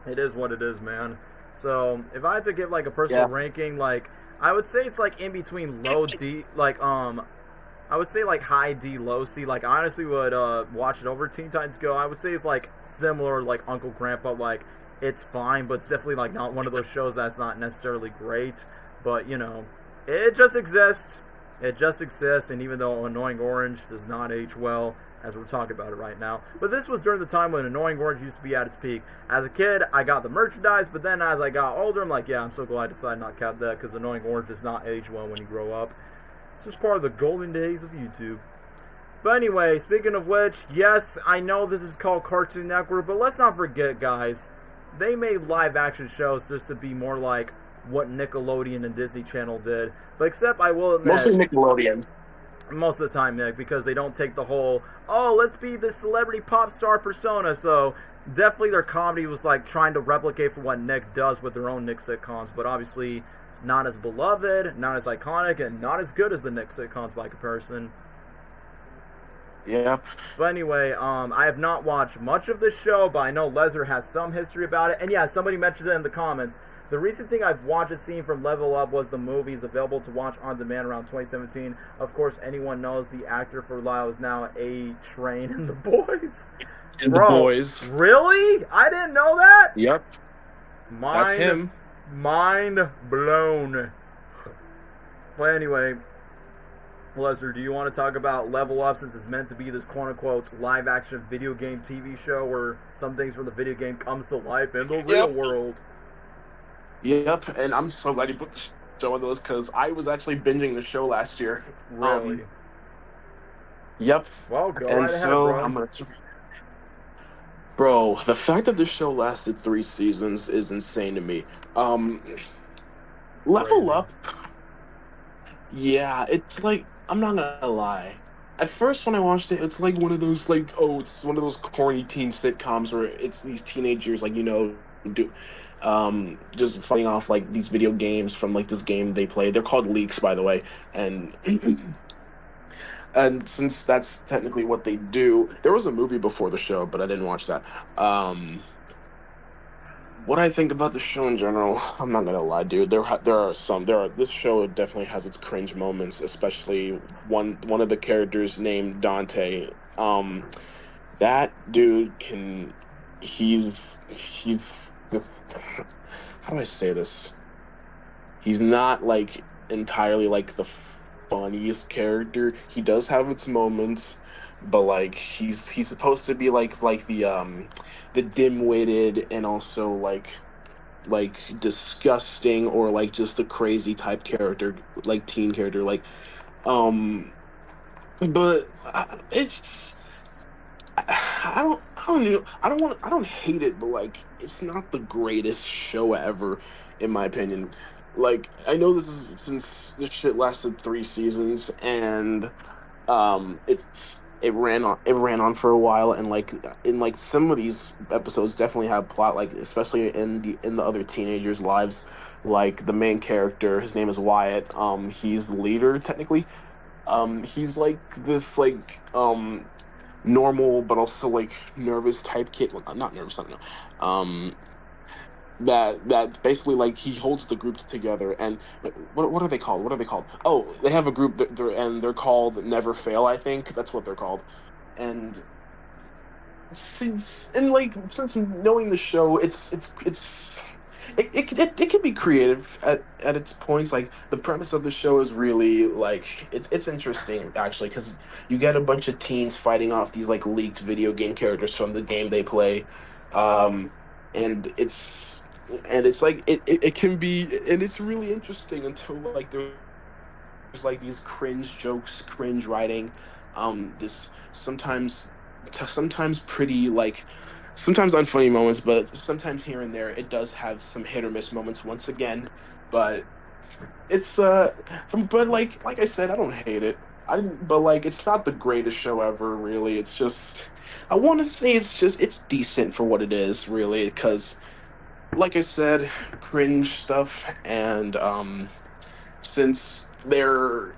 it is what it is, man. So if I had to give like a personal ranking, like I would say it's like in between low D, like I would say like high D, low C. Like I honestly would watch it over Teen Titans Go. I would say it's like similar like Uncle Grandpa. Like it's fine, but it's definitely like not one of those shows that's not necessarily great. But, it just exists. It just exists, and even though Annoying Orange does not age well, as we're talking about it right now. But this was during the time when Annoying Orange used to be at its peak. As a kid, I got the merchandise, but then as I got older, I'm like, yeah, I'm so glad I decided not to count that, because Annoying Orange does not age well when you grow up. This is part of the golden days of YouTube. But anyway, speaking of which, yes, I know this is called Cartoon Network, but let's not forget, guys, they made live-action shows just to be more like what Nickelodeon and Disney Channel did. But except, I will admit... Mostly Nickelodeon. Most of the time, Nick, because they don't take the whole, oh, let's be the celebrity pop star persona. So definitely their comedy was like trying to replicate for what Nick does with their own Nick sitcoms, but obviously not as beloved, not as iconic, and not as good as the Nick sitcoms by comparison. Yep. But anyway, I have not watched much of this show, but I know Lesnar has some history about it. And yeah, somebody mentions it in the comments. The recent thing I've watched a scene from Level Up was the movies available to watch on demand around 2017. Of course, anyone knows the actor for Lyle is now A-Train in The Boys. In Bro, The Boys. Really? I didn't know that? Yep. That's him. Mind blown. But anyway, Lesnar, do you want to talk about Level Up, since it's meant to be this quote-unquote live-action video game TV show where some things from the video game comes to life in the real world? Yep, and I'm so glad you put the show on the list, because I was actually binging the show last year. Really? Yep. Well, go and right ahead, so bro. I'm gonna... Bro, the fact that this show lasted 3 seasons is insane to me. Level Up, yeah, it's like, I'm not gonna lie. At first, when I watched it, it's like one of those, like, it's one of those corny teen sitcoms where it's these teenagers, like, just fighting off like these video games from like this game they play. They're called leaks, by the way, and and since that's technically what they do, there was a movie before the show, but I didn't watch that. What I think about the show in general, I'm not gonna lie, dude. This show definitely has its cringe moments, especially one of the characters named Dante. That dude he's just, how do I say this? He's not like entirely like the funniest character. He does have its moments, but like he's supposed to be like the dim-witted and also like disgusting, or like just a crazy type character, like teen character, like but it's I don't hate it, but like it's not the greatest show ever, in my opinion. Like, I know since this shit lasted 3 seasons, and it ran on for a while, and like some of these episodes definitely have plot, like especially in the other teenagers' lives. Like the main character, his name is Wyatt. He's the leader technically. He's like this like normal but also like nervous type kid. Well, not nervous, I don't know. That basically like he holds the group together. And what are they called? Oh, they have a group they're called Never Fail, I think. That's what they're called. And since knowing the show, it can be creative at its points. Like the premise of the show is really like it's interesting actually, because you get a bunch of teens fighting off these like leaked video game characters from the game they play, and it's like it can be, and it's really interesting until like there's like these cringe jokes, cringe writing, this sometimes pretty like. Sometimes unfunny moments, but sometimes here and there it does have some hit or miss moments once again. But it's but like I said, I don't hate it. But like it's not the greatest show ever, really. It's just, I want to say it's decent for what it is, really, because like I said, cringe stuff, and since they're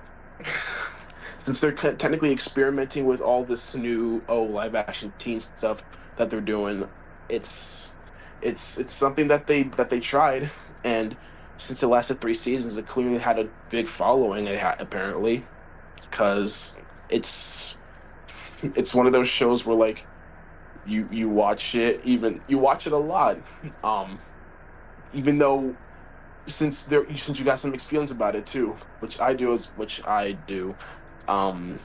technically experimenting with all this new live action teen stuff that they're doing, it's something that they tried, and since it lasted 3 seasons, it clearly had a big following. Apparently, because it's one of those shows where like you watch it a lot, even though since you got some mixed feelings about it too, which I do. Um,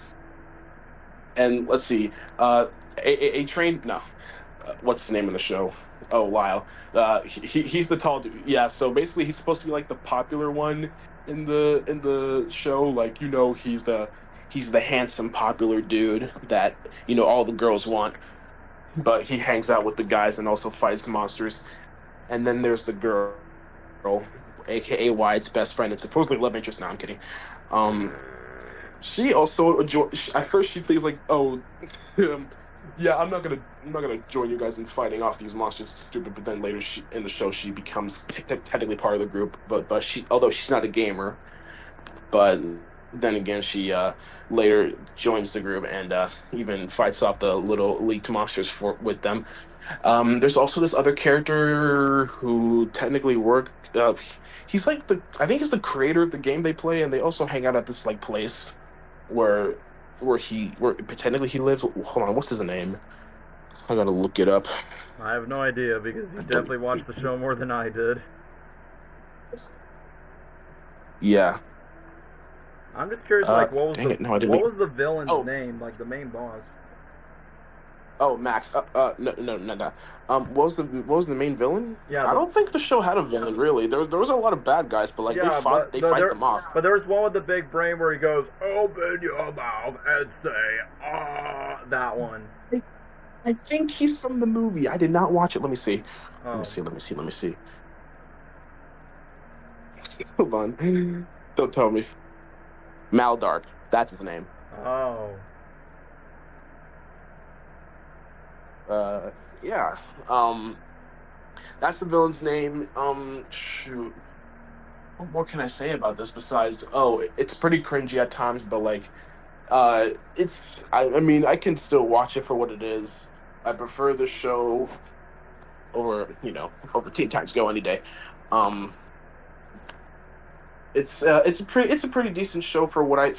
and let's see, a train. No, what's his name in the show? Oh, Lyle. He's the tall dude. Yeah. So basically, he's supposed to be like the popular one in the show. Like he's the handsome popular dude that all the girls want. But he hangs out with the guys and also fights monsters. And then there's the girl, aka Wyatt's best friend and supposedly love interest. No, I'm kidding. She also at first she thinks like, oh, yeah, I'm not gonna join you guys in fighting off these monsters, stupid. But then later in the show she becomes technically part of the group. But although she's not a gamer, but then again she later joins the group and even fights off the little leaked monsters with them. There's also this other character who technically he's like I think he's the creator of the game they play, and they also hang out at this like place where technically he lives. Hold on, what's his name? I gotta look it up. I have no idea because he definitely watched the show more than I did. Yeah. I'm just curious, like, what was the villain's name, like the main boss? Oh, Max. No. What was the main villain? Yeah. I don't think the show had a villain really. There was a lot of bad guys, but like they fight them off. But there's one with the big brain where he goes, "Open your mouth and say ah." That one. I think he's from the movie. I did not watch it. Let me see. Oh. Let me see. Hold on. Don't tell me. Maldark. That's his name. Oh. Yeah. That's the villain's name. Shoot. What more can I say about this besides? It's pretty cringy at times, but like, it's. I mean, I can still watch it for what it is. I prefer the show over Teen Titans Go any day. It's a pretty decent show for what I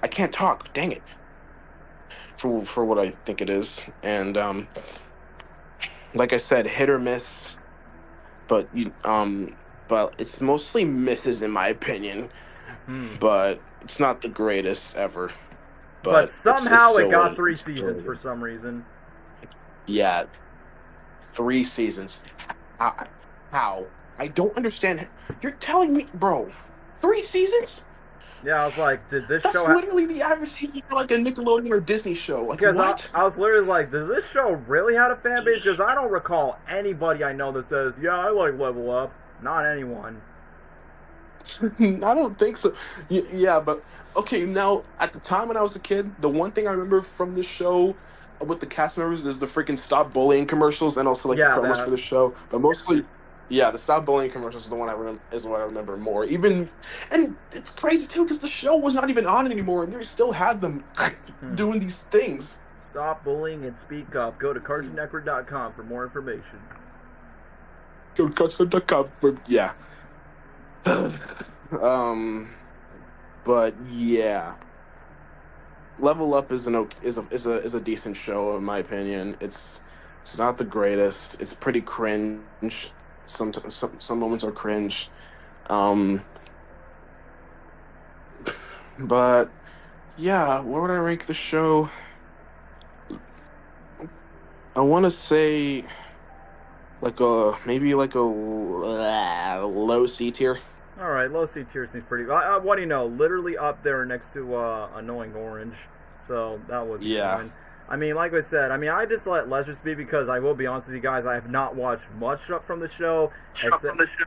can't talk. Dang it. For what I think it is, and like I said, hit or miss, but it's mostly misses in my opinion. But it's not the greatest ever. But somehow it got 3 seasons for some reason. Yeah, 3 seasons. How? I don't understand. You're telling me, bro, 3 seasons? Yeah, I was like, did this That's show... That's literally the average season for like a Nickelodeon or Disney show. Like, because what? I was literally like, does this show really have a fan base? Because I don't recall anybody I know that says, yeah, I like Level Up. Not anyone. I don't think so. Yeah, but... Okay, now, at the time when I was a kid, the one thing I remember from this show with the cast members is the freaking Stop Bullying commercials and also, like, the promos for the show. But mostly... Yeah, the Stop Bullying commercials is the one what I remember more. And it's crazy too because the show was not even on anymore, and they still had them doing these things. Stop bullying and speak up. Go to CartoonNetwork.com for more information. Go to CartoonNetwork.com for but yeah, Level Up is a decent show in my opinion. It's not the greatest. It's pretty cringe. Some moments are cringe, but yeah, where would I rank the show? I want to say maybe like a low C tier. All right, low C tier seems pretty. What do you know? Literally up there next to Annoying Orange, so that would be fine. I mean, like I said, I just let Lester speak because I will be honest with you guys, I have not watched much from the show,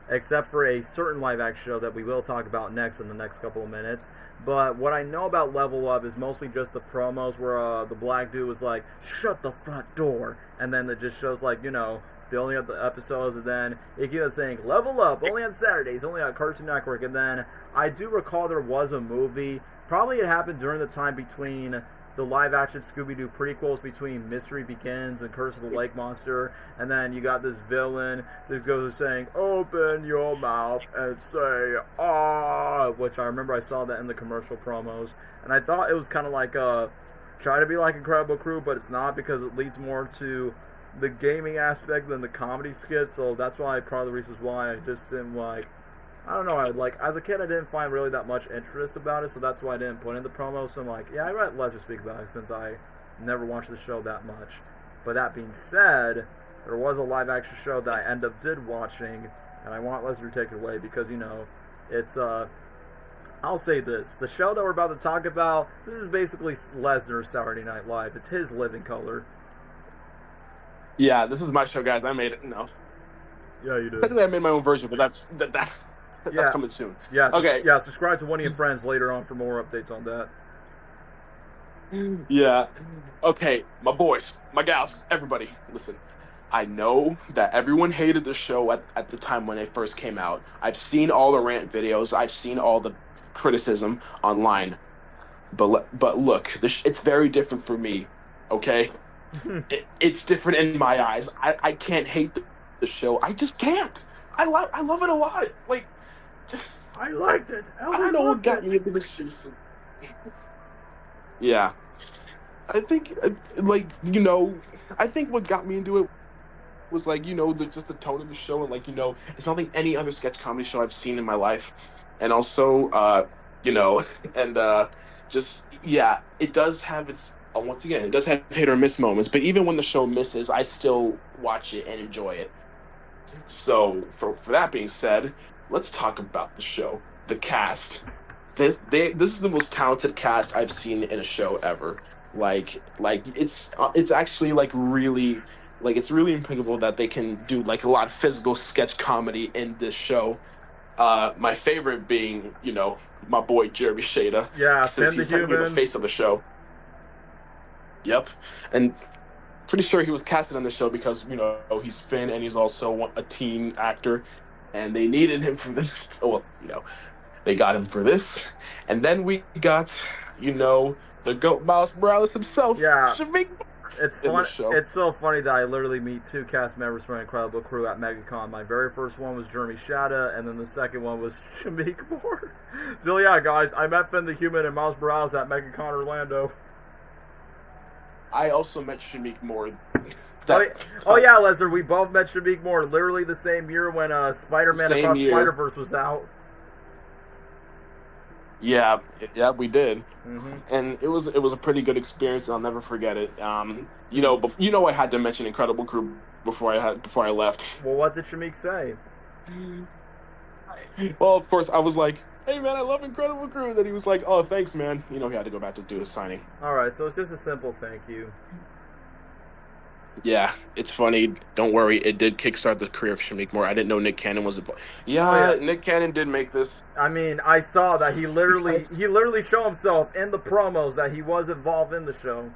except for a certain live-action show that we will talk about next in the next couple of minutes. But what I know about Level Up is mostly just the promos where the black dude was like, shut the front door, and then it just shows, like, building up the episodes, and then it keeps saying, Level Up, only on Saturdays, only on Cartoon Network, and then I do recall there was a movie, probably it happened during the time between the live-action Scooby-Doo prequels between Mystery Begins and Curse of the Lake Monster, and then you got this villain that goes saying, open your mouth and say, ah, which I remember I saw that in the commercial promos, and I thought it was kind of like try to be like Incredible Crew, but it's not because it leads more to the gaming aspect than the comedy skits, so that's why part of the reasons why I just didn't like. I don't know. As a kid, I didn't find really that much interest about it, so that's why I didn't put in the promos. So I'm like, yeah, I let Lesnar speak about it since I never watched the show that much. But that being said, there was a live action show that I did watching, and I want Lesnar to take it away because it's I'll say this: the show that we're about to talk about, this is basically Lesnar's Saturday Night Live. It's his living color. Yeah, this is my show, guys. I made it. No. Yeah, you did. Technically, I made my own version, but that's coming soon. Yeah. Okay. Yeah. Subscribe to One of Your Friends later on for more updates on that. Yeah. Okay, my boys, my gals, everybody, listen. I know that everyone hated the show at the time when it first came out. I've seen all the rant videos. I've seen all the criticism online. But look, it's very different for me, okay? It's different in my eyes. I can't hate the show. I just can't. I love it a lot. Like, I liked it. I don't know what got me into this show. Yeah. I think, I think what got me into it was, just the tone of the show. And, it's not like any other sketch comedy show I've seen in my life. And also, it does have its, once again, it does have hit or miss moments. But even when the show misses, I still watch it and enjoy it. So, for that being said, let's talk about the show. The cast. This is the most talented cast I've seen in a show ever. It's actually really it's really impeccable that they can do a lot of physical sketch comedy in this show. My favorite being my boy Jeremy Shada. Yeah, since he's technically the face of the show. Yep, and pretty sure he was casted on the show because he's Finn and he's also a teen actor, and they needed him for this. Well, they got him for this, and then we got, the GOAT Miles Morales himself. Yeah, Shamik. It's fun. It's so funny that I literally meet two cast members from an incredible crew at MegaCon. My very first one was Jeremy Shada, and then the second one was Shamik Moore. So yeah, guys, I met Finn the Human and Miles Morales at MegaCon Orlando. I also met Shamik Moore. Oh yeah, Lesnar, we both met Shamik Moore literally the same year when Spider-Man Across Spider-Verse was out. Yeah, we did, and it was a pretty good experience. And I'll never forget it. I had to mention Incredible Crew before I left. Well, what did Shamik say? Well, of course, I was like, "Hey, man, I love Incredible Crew." And then he was like, "Oh, thanks, man." He had to go back to do his signing. All right, so it's just a simple thank you. Yeah, it's funny. Don't worry, it did kickstart the career of Shamik Moore. I didn't know Nick Cannon was involved. Yeah, Nick Cannon did make this. I mean, I saw that he literally showed himself in the promos that he was involved in the show.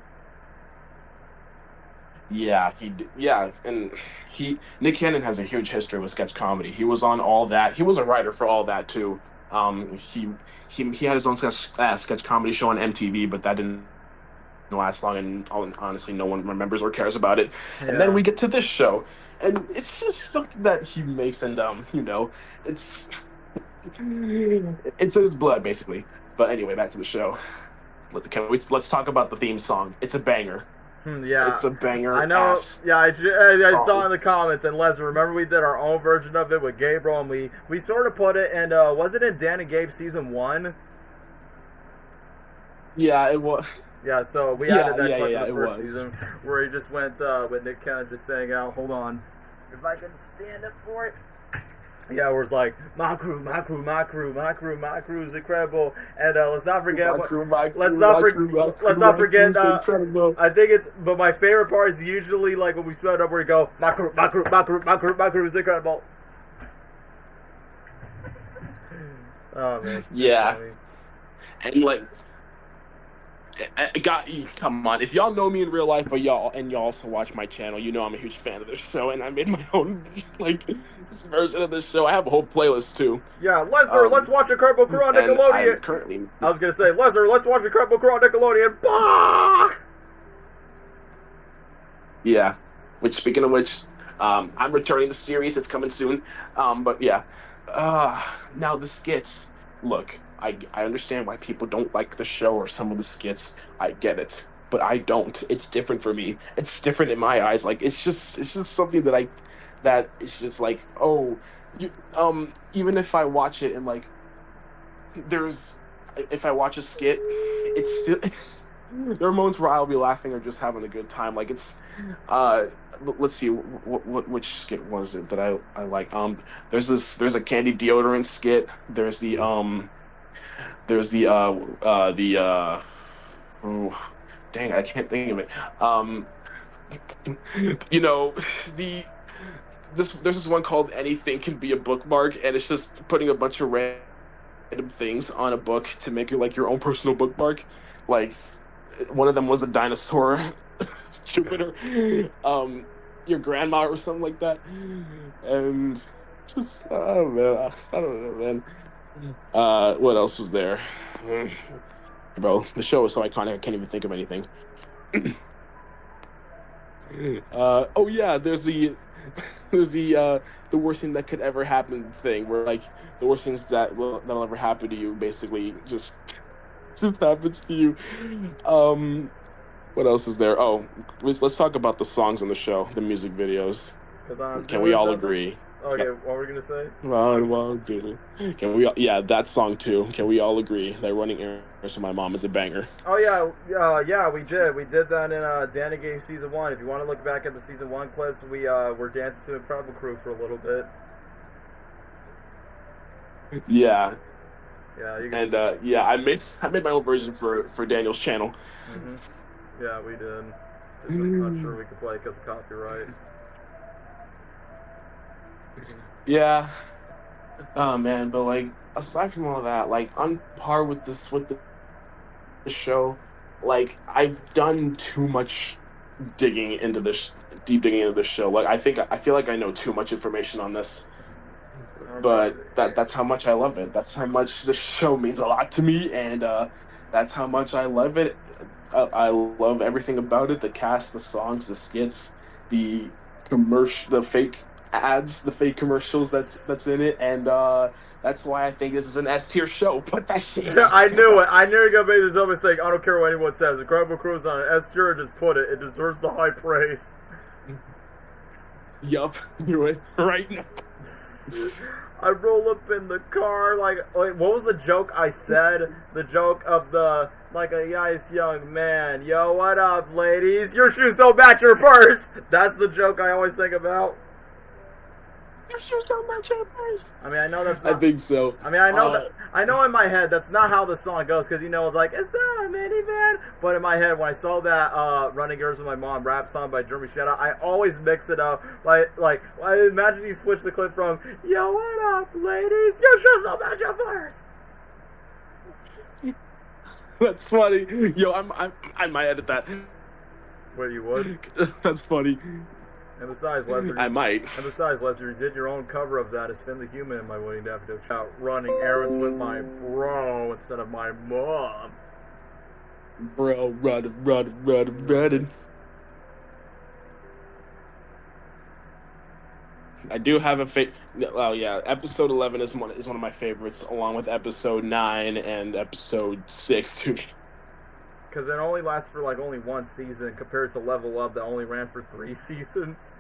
Yeah, and Nick Cannon has a huge history with sketch comedy. He was on All That. He was a writer for All That too. He had his own sketch comedy show on MTV, but that didn't last long, and honestly no one remembers or cares about it. Yeah. And then we get to this show, and it's just something that he makes, and it's in his blood basically. But anyway, back to the show. Let's talk about the theme song. It's a banger. Yeah, it's a banger. I know. Yeah, I saw in the comments, and Lesnar, remember we did our own version of it with Gabriel, and we sort of put it in was it in Dan and Gabe season 1? Yeah, it was. Yeah, so we added that clip in the first season where he just went with Nick Cannon just saying out, hold on, if I can stand up for it. Yeah, where it's like, my crew is incredible, and let's not forget let's not forget. I think it's, but my favorite part is usually like when we split up where we go, my crew is incredible. Oh man, yeah, funny. And come on, if y'all know me in real life, but y'all also watch my channel, I'm a huge fan of this show, and I made my own this version of this show. I have a whole playlist too. Yeah, Lesnar, let's watch Incredible Crew on Nickelodeon. I was gonna say, Lesnar, let's watch Incredible Crew on Nickelodeon. Bah! Yeah. Speaking of which, I'm returning the series. It's coming soon. But yeah. Now the skits. Look, I understand why people don't like the show or some of the skits. I get it. but I don't. It's different for me. It's different in my eyes. Like it's just something that it's just like, oh, you, even if I watch it and like if I watch a skit, it's still there are moments where I'll be laughing or just having a good time. Like it's let's see which skit was it that I like. There's a candy deodorant skit. There's the oh, dang, I can't think of it. You know, there's this one called Anything Can Be a Bookmark, and it's just putting a bunch of random things on a book to make it like your own personal bookmark. Like one of them was a dinosaur, Jupiter, your grandma or something like that, and just oh man, I don't know, man. What else was there? Bro, the show is so iconic I can't even think of anything. Oh yeah, there's the worst thing that could ever happen thing, where like the worst things that'll ever happen to you basically just happens to you. What else is there? Oh, let's talk about the songs on the show, the music videos. Can we all agree? Okay, what were we gonna say? Can we? Yeah, that song too. Can we all agree that Running Errands for My Mom is a banger? Oh yeah, we did. We did that in Danny Game Season 1. If you want to look back at the Season 1 clips, we were dancing to Incredible Crew for a little bit. Yeah. Yeah. And I made my own version for Daniel's channel. Mm-hmm. Yeah, we did. Just I'm not sure we could play because of copyright. Yeah. Oh man, but like aside from all that, like on par with the show, like I've done too much deep digging into this show. Like I feel like I know too much information on this. But that's how much I love it. That's how much the show means a lot to me, and that's how much I love it. I love everything about it: the cast, the songs, the skits, the fake ads, the fake commercials that's in it, and that's why I think this is an S tier show. Put that shit in. I knew it. I knew you were gonna make this up and say, I don't care what anyone says. Incredible Crew's on an S tier. Just put it. It deserves the high praise. Yup, do it right now. I roll up in the car like what was the joke I said? The joke of the like a nice young man. Yo, what up, ladies? Your shoes don't match your purse. That's the joke I always think about. Your shoes don't match your purse. I mean, I know that's not... I think so. I mean, I know that... I know in my head that's not how the song goes, because, it's like, is that a minivan? But in my head, when I saw that Running Girls with My Mom rap song by Jeremy Shadow, I always mix it up. Like, I imagine you switch the clip from, yo, what up, ladies? Your shoes don't match your purse. That's funny. Yo, I might edit that. Wait, you would? That's funny. And besides, Leslie, you did your own cover of that as Finn the Human in my William Daffodil shout, running errands with my bro instead of my mom. Bro, running. I do have a favorite. Oh yeah, episode 11 is one of my favorites, along with episode 9 and episode 6 too. Because it only lasts for only one season compared to Level Up that only ran for 3 seasons.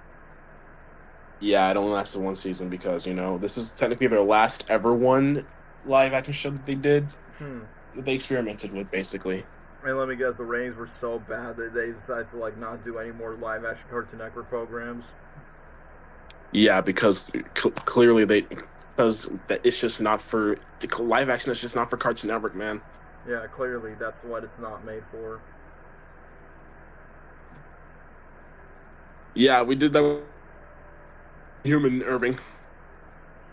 Yeah, it only lasted 1 season because, this is technically their last ever one live action show that they did. That they experimented with, basically. And let me guess, the ratings were so bad that they decided to not do any more live action Cartoon Network programs. Yeah, because clearly because it's just not for live action. It's just not for Cartoon Network, man. Yeah, clearly that's what it's not made for. Yeah, we did that with Human Irving.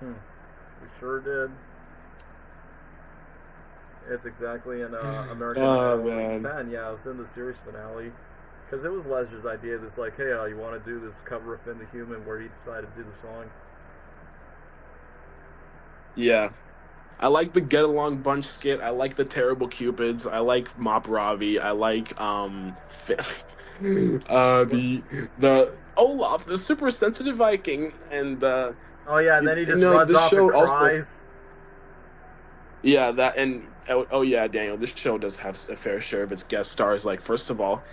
We sure did. It's exactly in American Idol 10. Yeah, it was in the series finale. Because it was Leisure's idea. This hey, you want to do this cover of Finn the Human where he decided to do the song. Yeah. I like the Get Along Bunch skit. I like the Terrible Cupids. I like Mop Robbie. I like the Olaf, the super sensitive Viking, and oh yeah, and then he just runs off and cries. Yeah, that and Oh yeah, Daniel. This show does have a fair share of its guest stars. Like, first of all,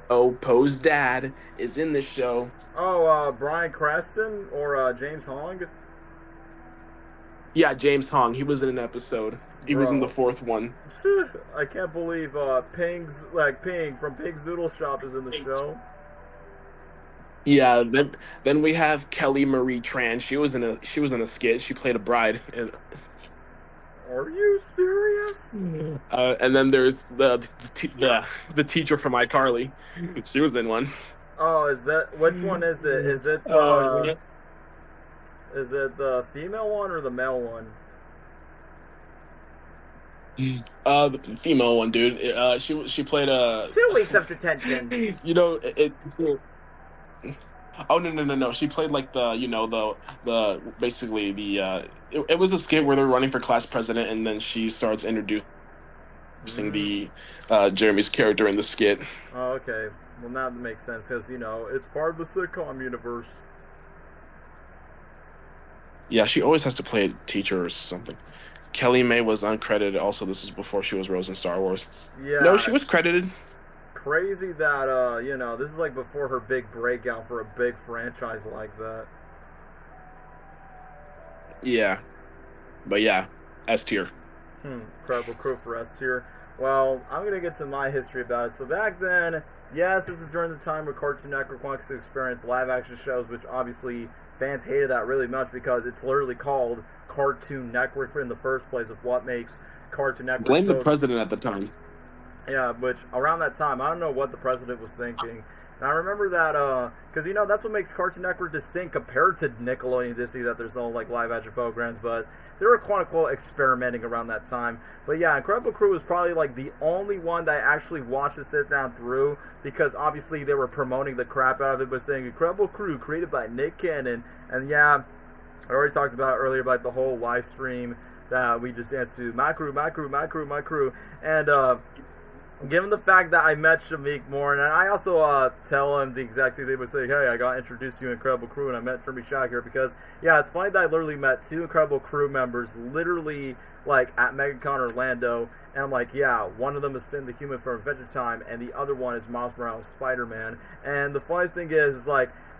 Poe's dad is in this show. Oh, Bryan Cranston or James Hong? Yeah, James Hong. He was in an episode. He was in the fourth one. I can't believe Ping from Ping's Noodle Shop is in the show. Yeah, then we have Kelly Marie Tran. She was in a skit. She played a bride. Are you serious? And then there's the teacher from iCarly. She was in one. Oh, which one is it? Is it the female one or the male one? The female one, dude. She played a 2 weeks of detention. Oh no! She played like the basically the it was a skit where they're running for class president, and then she starts introducing the Jeremy's character in the skit. Oh, okay. Well, now that makes sense because it's part of the sitcom universe. Yeah, she always has to play a teacher or something. Kelly May was uncredited. Also, this is before she was Rose in Star Wars. Yeah. No, she was credited. Crazy that this is like before her big breakout for a big franchise like that. Yeah, but yeah, S tier. Incredible crew for S tier. Well, I'm gonna get to my history about it. So back then, yes, this is during the time where Cartoon Network wanted to experience live action shows, which obviously fans hated that really much because it's literally called Cartoon Network in the first place of what makes Cartoon Network. Blame the president at the time. Yeah, which around that time, I don't know what the president was thinking. And I remember that, because, that's what makes Cartoon Network distinct compared to Nickelodeon and Disney, that there's no, live action programs, but they were, quote-unquote, experimenting around that time. But, yeah, Incredible Crew was probably, the only one that I actually watched to sit down through, because, obviously, they were promoting the crap out of it by saying, Incredible Crew, created by Nick Cannon. And, yeah, I already talked about earlier about the whole live stream that we just danced to, my crew, my crew, my crew, my crew. And, given the fact that I met Shameik Moore, and I also tell him the exact same thing, would say, hey, I got introduced to Incredible Crew, and I met Jeremy Shakir, because, yeah, it's funny that I literally met 2 Incredible Crew members, literally, at MegaCon Orlando, and I'm like, yeah, one of them is Finn the Human from Adventure Time, and the other one is Miles Morales Spider-Man, and the funniest thing is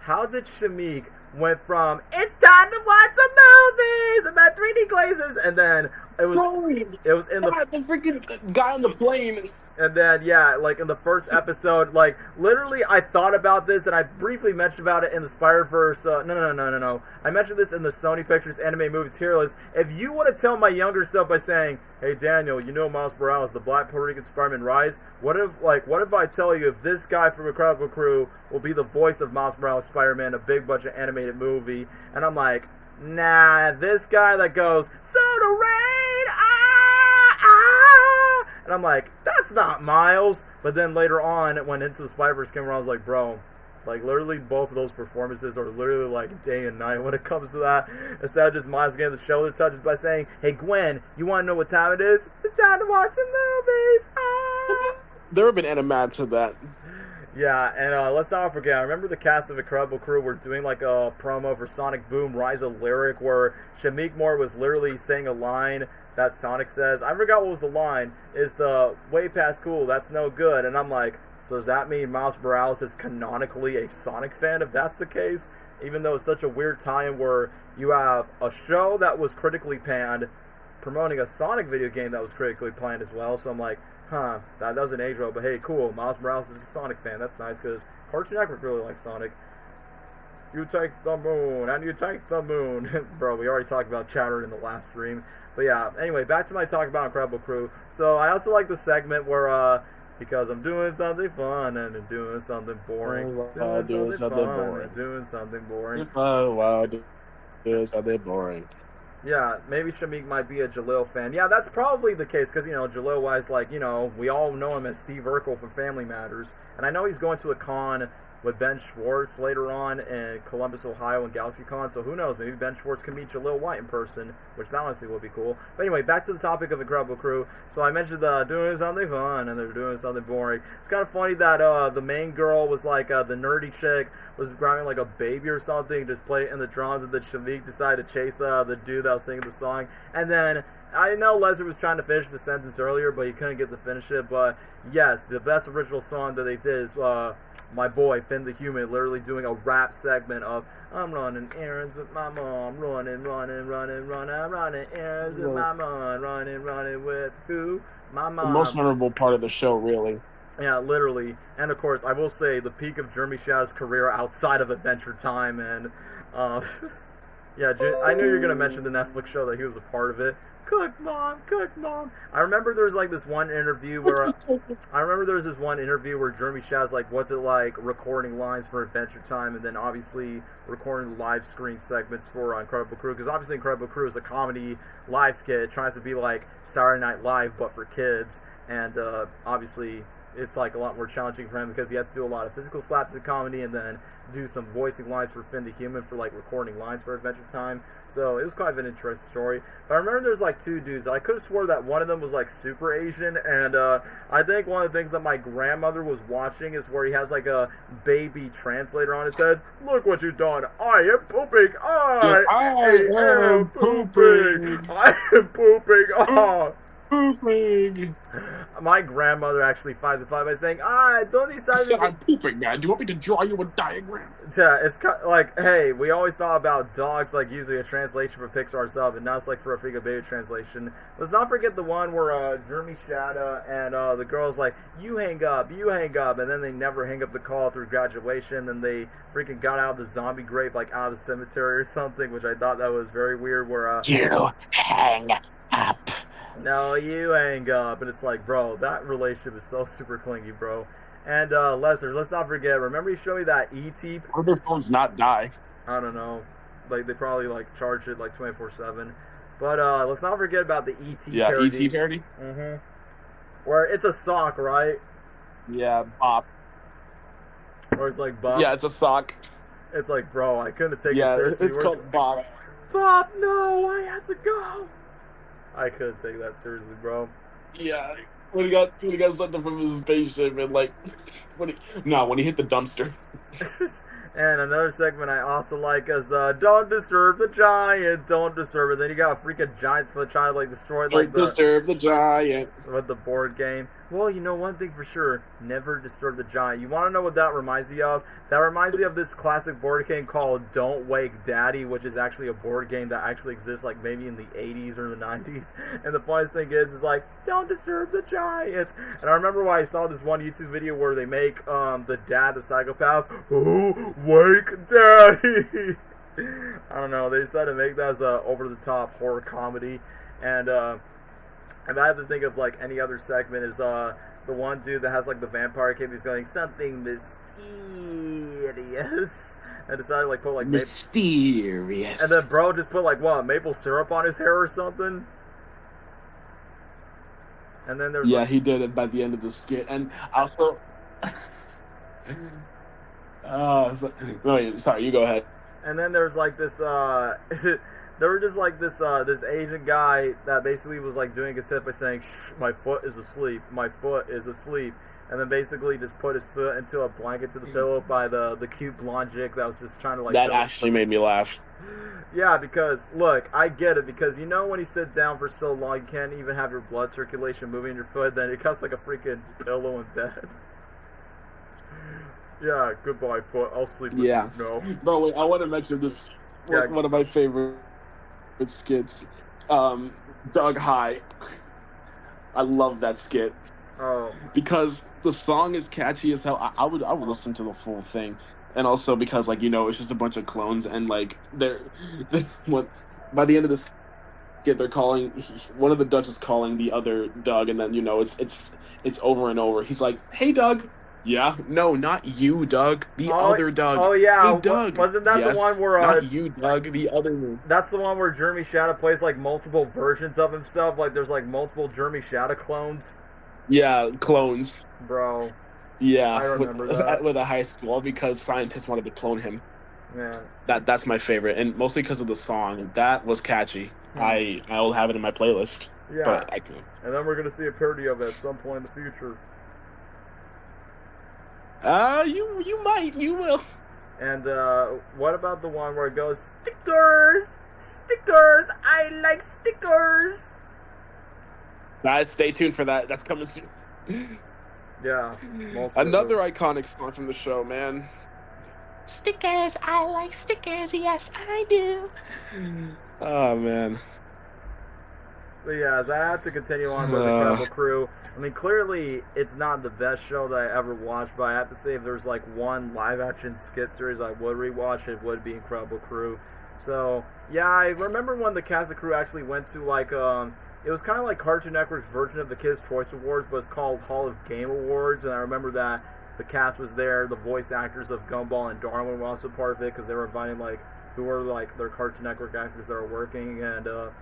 how did Shameik went from, it's time to watch some movies about 3D glazes, and then it was in the freaking guy on the plane. And then, yeah, in the first episode, literally, I thought about this, and I briefly mentioned about it in the Spider-Verse, no. I mentioned this in the Sony Pictures anime movie tier list. If you want to tell my younger self by saying, hey, Daniel, Miles Morales, the Black Puerto Rican Spider-Man Rise, what if I tell you if this guy from Incredible Crew will be the voice of Miles Morales Spider-Man, a big budget animated movie, and I'm like, nah, this guy that goes, Soda Rain, and I'm like, that's not Miles. But then later on, when Into the Spider-Verse came around, I was like, bro, literally both of those performances are literally day and night when it comes to that. Instead of just Miles getting the shoulder touches by saying, hey, Gwen, you want to know what time it is? It's time to watch some movies. There have been animated to that. Yeah, and let's not forget, I remember the cast of Incredible Crew were doing a promo for Sonic Boom Rise of Lyric where Shameik Moore was literally saying a line that Sonic says. I forgot what was the line. Is the way past cool, that's no good. And I'm like, so does that mean Miles Morales is canonically a Sonic fan if that's the case? Even though it's such a weird time where you have a show that was critically panned promoting a Sonic video game that was critically panned as well. So I'm like, that doesn't age well, but hey, cool, Miles Morales is a Sonic fan. That's nice, because Cartoon Network really likes Sonic. You take the moon, and you take the moon. Bro, we already talked about Chowder in the last stream. But yeah, anyway, back to my talk about Incredible Crew. So I also like the segment where, because I'm doing something fun, and I'm doing something boring. Doing something fun, and doing something boring. Oh, wow, doing something boring. Yeah, maybe Shameik might be a Jalil fan. Yeah, that's probably the case, because, Jalil-wise, we all know him as Steve Urkel from Family Matters. And I know he's going to a con with Ben Schwartz later on in Columbus, Ohio, and GalaxyCon. So who knows? Maybe Ben Schwartz can meet Jalil White in person, which honestly would be cool. But anyway, back to the topic of Incredible Crew. So I mentioned doing something fun, and they're doing something boring. It's kind of funny that the main girl was the nerdy chick, was grabbing a baby or something, just play it in the drums, and then Shameik decided to chase the dude that was singing the song. And then I know Leslie was trying to finish the sentence earlier, but he couldn't get to finish it. But yes, the best original song that they did is my boy Finn the Human, literally doing a rap segment of "I'm running errands with my mom, running errands with my mom, running with who? My mom." The most memorable part of the show, really. Yeah, literally. And of course, I will say the peak of Jeremy Shadow's career outside of Adventure Time, and yeah, I knew you were gonna mention the Netflix show that he was a part of it. Cook mom, cook mom. I remember there was like this one interview where Jeremy Shadow's like, "What's it like recording lines for Adventure Time?" and then obviously recording live screen segments for Incredible Crew, because obviously Incredible Crew is a comedy live skit. It tries to be like Saturday Night Live but for kids, and obviously it's like a lot more challenging for him because he has to do a lot of physical slapstick comedy and then do some voicing lines for Finn the Human for like recording lines for Adventure Time. So it was kind of an interesting story. But I remember there's like two dudes. I could have swore that one of them was like super Asian, and I think one of the things that my grandmother was watching is where he has like a baby translator on his head. Look what you've done. I am pooping. I am pooping. I am pooping. Oh. Pooping. My grandmother actually finds it funny by saying, don't decide. I'm pooping, man. Do you want me to draw you a diagram? Yeah, it's kind of like, hey, we always thought about dogs like using a translation for Pixar stuff, and now it's like for a freaking baby translation. Let's not forget the one where Jeremy Shadow and the girl's like, you hang up, and then they never hang up the call through graduation, and they freaking got out of the zombie grave, like out of the cemetery or something, which I thought that was very weird. Where you hang up. No, you hang up. And it's like, bro, that relationship is so super clingy, bro. And Lesnar, let's not forget, remember you showed me that E.T. How do their phones not die? I don't know. Like, they probably, like, charge it, like, 24/7. But let's not forget about the E.T. parody. Yeah, E.T. parody? Mm-hmm. Where it's a sock, right? Yeah, Bop. Or it's like Bop. Yeah, it's a sock. It's like, bro, I couldn't take it Yeah, seriously. it's called Bop. Bop, no, I had to go. I couldn't take that seriously, bro. Yeah, when he got something from his spaceship and like, when he hit the dumpster. And another segment I also like is "Don't disturb the giant, don't disturb it." Then you got a freaking giant's foot trying to like destroy like disturb the giant with the board game. Well, you know one thing for sure: never disturb the giant. You want to know what that reminds me of? That reminds me of this classic board game called "Don't Wake Daddy," which is actually a board game that actually exists like maybe in the 80s or the 90s. And the funniest thing is like, don't disturb the giants. And I remember when I saw this one YouTube video where they make the dad the psychopath. Oh, wake daddy! I don't know. They decided to make that as a over-the-top horror comedy, and if I have to think of like any other segment, is the one dude that has like the vampire cape. He's going something mysterious, and decided to like put like mysterious, and then bro just put like what, maple syrup on his hair or something. And then there's he did it by the end of the skit, and also. Sorry, you go ahead. And then there's like this there were just like this Asian guy that basically was like doing a set by saying, "Shh, my foot is asleep, my foot is asleep," and then basically just put his foot into a blanket to the pillow by the cute blonde chick that was just trying to like. That actually made me laugh. Yeah, because look, I get it, because you know when you sit down for so long, you can't even have your blood circulation moving in your foot. Then it cuts like a freaking pillow in bed. Yeah, goodbye, foot. I'll sleep with you. No. Bro, wait, I want to mention this. One of my favorite skits. Doug High. I love that skit. Oh. Because the song is catchy as hell. I would listen to the full thing. And also because, like, you know, it's just a bunch of clones, and, like, they're by the end of this skit, they're calling, one of the Dutch is calling the other Doug, and then, you know, it's over and over. He's like, "Hey, Doug." "Yeah, no, not you, Doug. The other Doug." Oh yeah, "Hey, Doug." Wasn't that the one where not you, Doug, the other one. That's the one where Jeremy Shadow plays like multiple versions of himself. Like there's like multiple Jeremy Shadow clones. Yeah, clones. Bro. Yeah, I remember that. With a high school, because scientists wanted to clone him. Yeah. That's my favorite, and mostly because of the song. That was catchy. I'll have it in my playlist. Yeah. But I can. And then we're gonna see a parody of it at some point in the future. You will. And what about the one where it goes, "Stickers, stickers, I like stickers"? Guys, stay tuned for that. That's coming soon. Yeah. Another iconic song from the show, man. Stickers, I like stickers. Yes, I do. Oh man. But yeah, as I had to continue on with the Incredible Crew, I mean, clearly it's not the best show that I ever watched, but I have to say if there's like one live-action skit series I would rewatch, it would be Incredible Crew. So, yeah, I remember when the cast of crew actually went to like, it was kind of like Cartoon Network's version of the Kids' Choice Awards, but it's called Hall of Game Awards, and I remember that the cast was there, the voice actors of Gumball and Darwin were also part of it, because they were inviting like, who were like their Cartoon Network actors that were working, and, the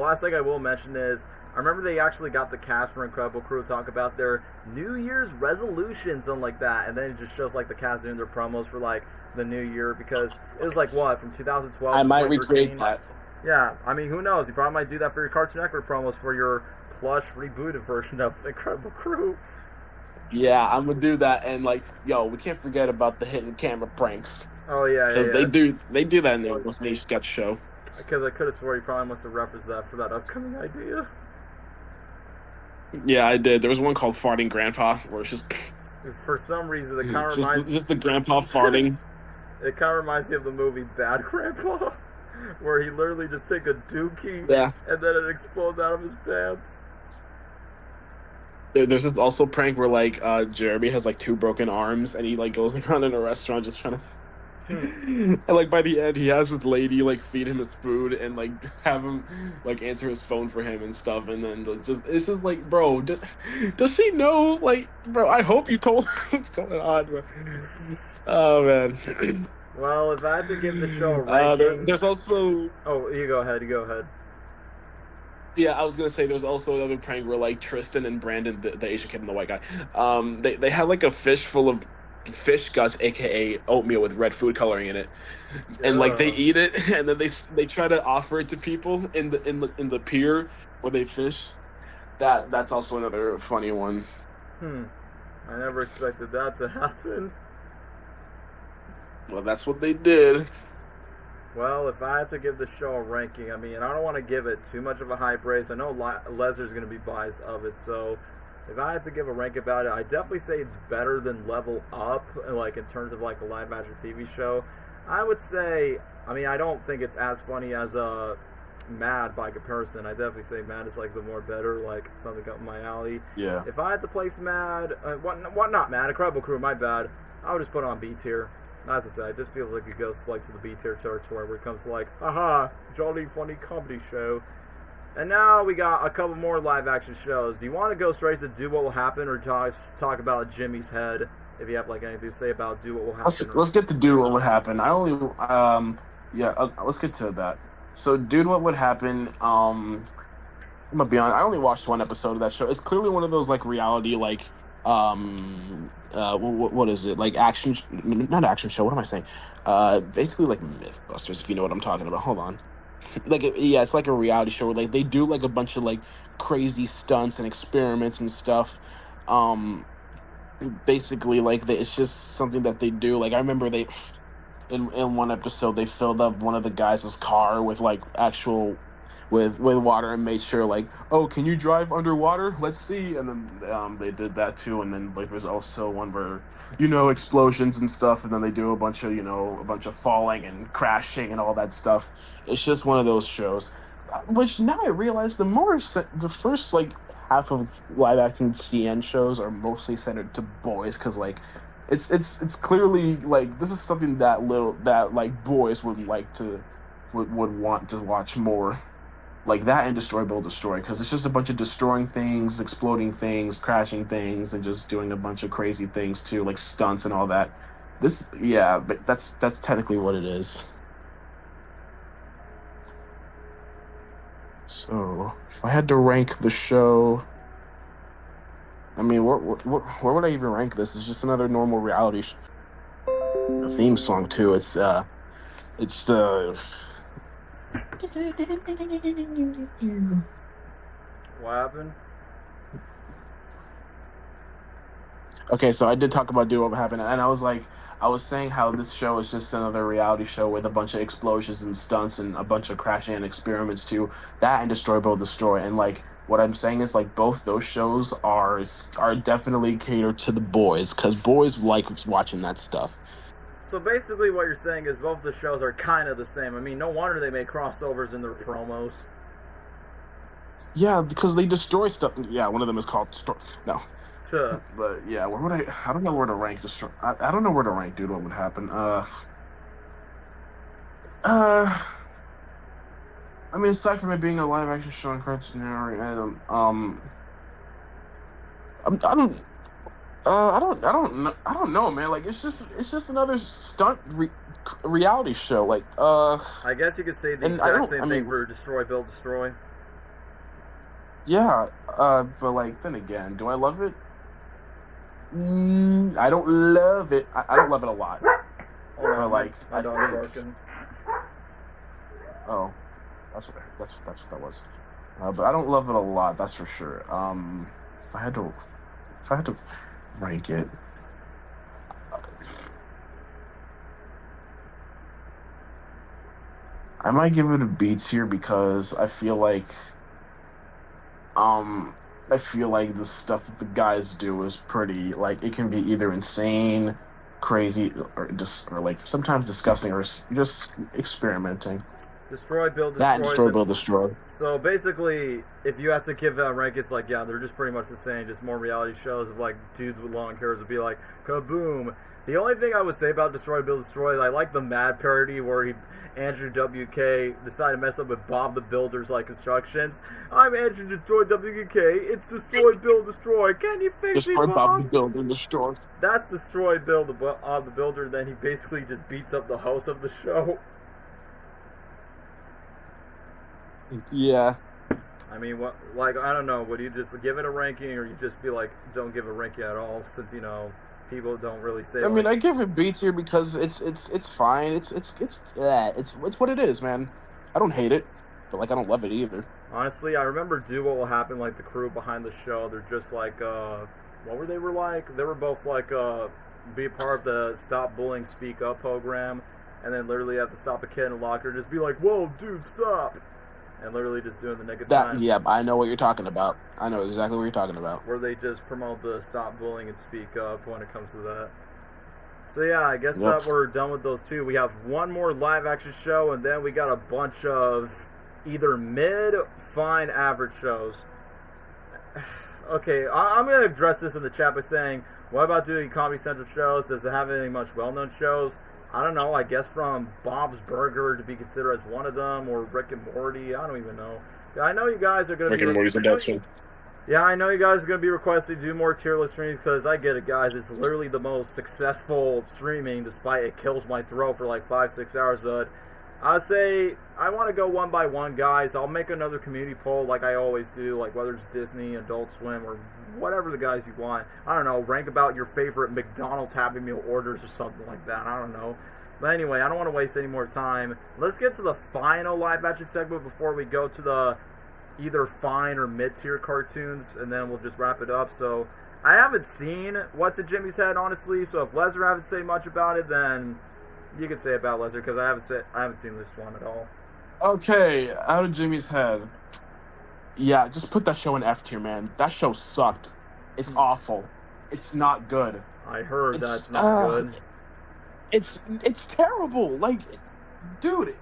last thing I will mention is, I remember they actually got the cast for Incredible Crew to talk about their New Year's resolutions, something like that, and then it just shows like the cast doing their promos for like the new year, because it was like what, from 2012 I to might 2013? recreate that. Yeah, I mean, who knows? You probably might do that for your Cartoon Network promos for your plush rebooted version of Incredible Crew. Yeah, I'm gonna do that, and like, yo, we can't forget about the hidden camera pranks. Oh yeah, Because yeah. they do that in the most niche sketch show. Because I could have swore you probably must have referenced that for that upcoming idea. Yeah, I did. There was one called Farting Grandpa, where it's just For some reason, it kind of reminds just the grandpa farting. It kind of reminds me of the movie Bad Grandpa, where he literally just take a dookie Yeah. and then it explodes out of his pants. There's this also prank where like Jeremy has like 2 broken arms, and he like goes around in a restaurant just trying to. And like by the end, he has this lady like feed him his food and like have him like answer his phone for him and stuff, and then it's just like, bro, does she know? Like, bro, I hope you told her what's going on, bro. Oh man. Well, if I had to give the show a ranking, there's also. Oh, you go ahead. You go ahead. Yeah, I was gonna say there's also another prank where like Tristan and Brandon, the Asian kid and the white guy, they had like a fish full of fish guts, aka oatmeal with red food coloring in it, and like they eat it, and then they try to offer it to people in the pier where they fish. That's also another funny one. I never expected that to happen. Well, that's what they did. Well, if I had to give the show a ranking, I mean, I don't want to give it too much of a high praise. I know Lesnar's going to be biased of it, so if I had to give a rank about it, I'd definitely say it's better than Level Up, like in terms of like a live-action TV show. I would say, I mean, I don't think it's as funny as Mad by comparison. I definitely say Mad is like the more better, like something up my alley. Yeah. If I had to place Mad, what not Mad, Incredible Crew, my bad, I would just put it on B tier. As I said, it just feels like it goes to, like, to the B tier territory where it comes to like, haha, jolly funny comedy show. And now we got a couple more live action shows. Do you want to go straight to Do What Will Happen, or talk about Jimmy's Head? If you have like anything to say about Do What Will Happen. Let's get to Do What Would Happen. Let's get to that. So, Dude, What Would Happen? I'm gonna be honest, I only watched one episode of that show. It's clearly one of those like reality like what is it, like action, not action show, what am I saying, basically like Mythbusters, if you know what I'm talking about. Hold on. It's like a reality show where like they do like a bunch of like crazy stunts and experiments and stuff. Basically like it's just something that they do. Like I remember they in one episode they filled up one of the guys' car with like actual with water and made sure like, oh, can you drive underwater? Let's see. And then they did that too. And then like there's also one where, explosions and stuff, and then they do a bunch of falling and crashing and all that stuff. It's just one of those shows, which now I realize the first like half of live action CN shows are mostly centered to boys, because like it's clearly like this is something that like boys would want to watch more. Like that and Destroy Build Destroy, because it's just a bunch of destroying things, exploding things, crashing things, and just doing a bunch of crazy things too, like stunts and all that. But that's technically what it is. So if I had to rank the show, I mean, where would I even rank this? It's just another normal reality a theme song too. It's the. What happened? Okay, so I did talk about Do What Happened, and I was saying how this show is just another reality show with a bunch of explosions and stunts and a bunch of crashing and experiments too. That and Destroy Build Destroy, and like What I'm saying is, like, both those shows are definitely catered to the boys, because boys like watching that stuff. So basically what you're saying is both the shows are kind of the same. I mean, no wonder they make crossovers in their promos. Yeah, because they destroy stuff. Yeah, one of them is called Destroy. No. So, But yeah, where would I don't know where to rank Destroy. I don't know where to rank, dude, what would happen. I mean, aside from it being a live action show and Cartoon Network, I don't know, man. Like, it's just another stunt reality show. Like, I guess you could say the exact same thing for Destroy, Build, Destroy. Yeah, but like, then again, do I love it? I don't love it. I don't love it a lot. But like, my dog's barking. Oh, that's what that was. But I don't love it a lot. That's for sure. If I had to rank it, I might give it a B tier because I feel like the stuff that the guys do is pretty, like, it can be either insane, crazy, or like sometimes disgusting, or just experimenting. Destroy, Build, Destroy. That Destroy, Build, Destroy. So basically, if you have to give a rank, it's like, yeah, they're just pretty much the same, just more reality shows of like dudes with long hairs would be like, kaboom. The only thing I would say about Destroy, Build, Destroy is I like the Mad parody where Andrew WK decided to mess up with Bob the Builder's like instructions. I'm Andrew Destroy WK. It's Destroy, Build, Destroy. Can you fix me, Bob? Bob the Builder, Destroy. That's Destroy, Build, the Builder. Then he basically just beats up the host of the show. Yeah. I mean, what? Like, I don't know. Would you just give it a ranking, or you just be like, don't give a ranking at all, since people don't really say. I mean, I give it B tier because it's fine. It's what it is, man. I don't hate it, but like I don't love it either. Honestly, I remember Do What Will Happen, like the crew behind the show. They're just like, what were they like? They were both like, be a part of the Stop Bullying, Speak Up program, and then literally have to stop a kid in a locker and just be like, whoa, dude, stop. And literally just doing the nick of time. Yeah, I know what you're talking about. I know exactly what you're talking about. Where they just promote the Stop Bullying and Speak Up when it comes to that. So yeah, I guess that we're done with those two. We have one more live action show, and then we got a bunch of either mid, fine, average shows. Okay, I'm going to address this in the chat by saying, what about doing Comedy Central shows? Does it have any much well-known shows? I don't know, I guess from Bob's Burger to be considered as one of them, or Rick and Morty, I don't even know. I know you guys are going to be... Rick and Morty's a Dexter. Yeah, I know you guys are going to be requested to do more tier list streams, because I get it, guys. It's literally the most successful streaming, despite it kills my throat for like 5-6 hours, but I say I want to go one by one, guys. I'll make another community poll like I always do, like whether it's Disney, Adult Swim, or whatever the guys you want. I don't know, rank about your favorite McDonald's Happy Meal orders or something like that. I don't know. But anyway, I don't want to waste any more time. Let's get to the final live action segment before we go to the either fine or mid-tier cartoons, and then we'll just wrap it up. So I haven't seen What's in Jimmy's Head, honestly, so if Lesnar haven't said much about it, then you can say about Lesnar, because I haven't seen this one at all. Okay, Out of Jimmy's Head. Yeah, just put that show in F tier, man. That show sucked. It's awful. It's not good. I heard that's not good. It's terrible. Like, dude,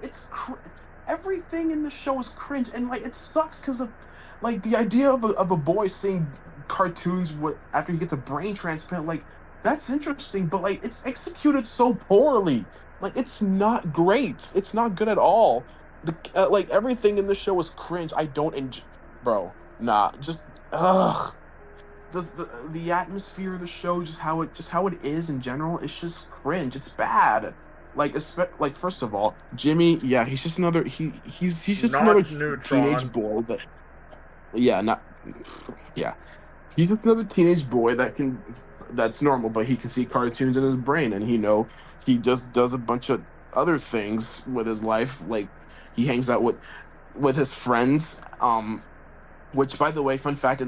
everything in the show is cringe, and like it sucks because of like the idea of a boy seeing cartoons after he gets a brain transplant. Like, that's interesting, but like it's executed so poorly. Like, it's not great. It's not good at all. Like everything in the show is cringe. I don't enjoy, bro. Nah, just ugh. The atmosphere of the show, just how it is in general, it's just cringe. It's bad. Like first of all, Jimmy, yeah, he's just another he's just another teenage boy that he's just another teenage boy that's normal, but he can see cartoons in his brain, and he just does a bunch of other things with his life. Like, he hangs out with his friends, which, by the way, fun fact,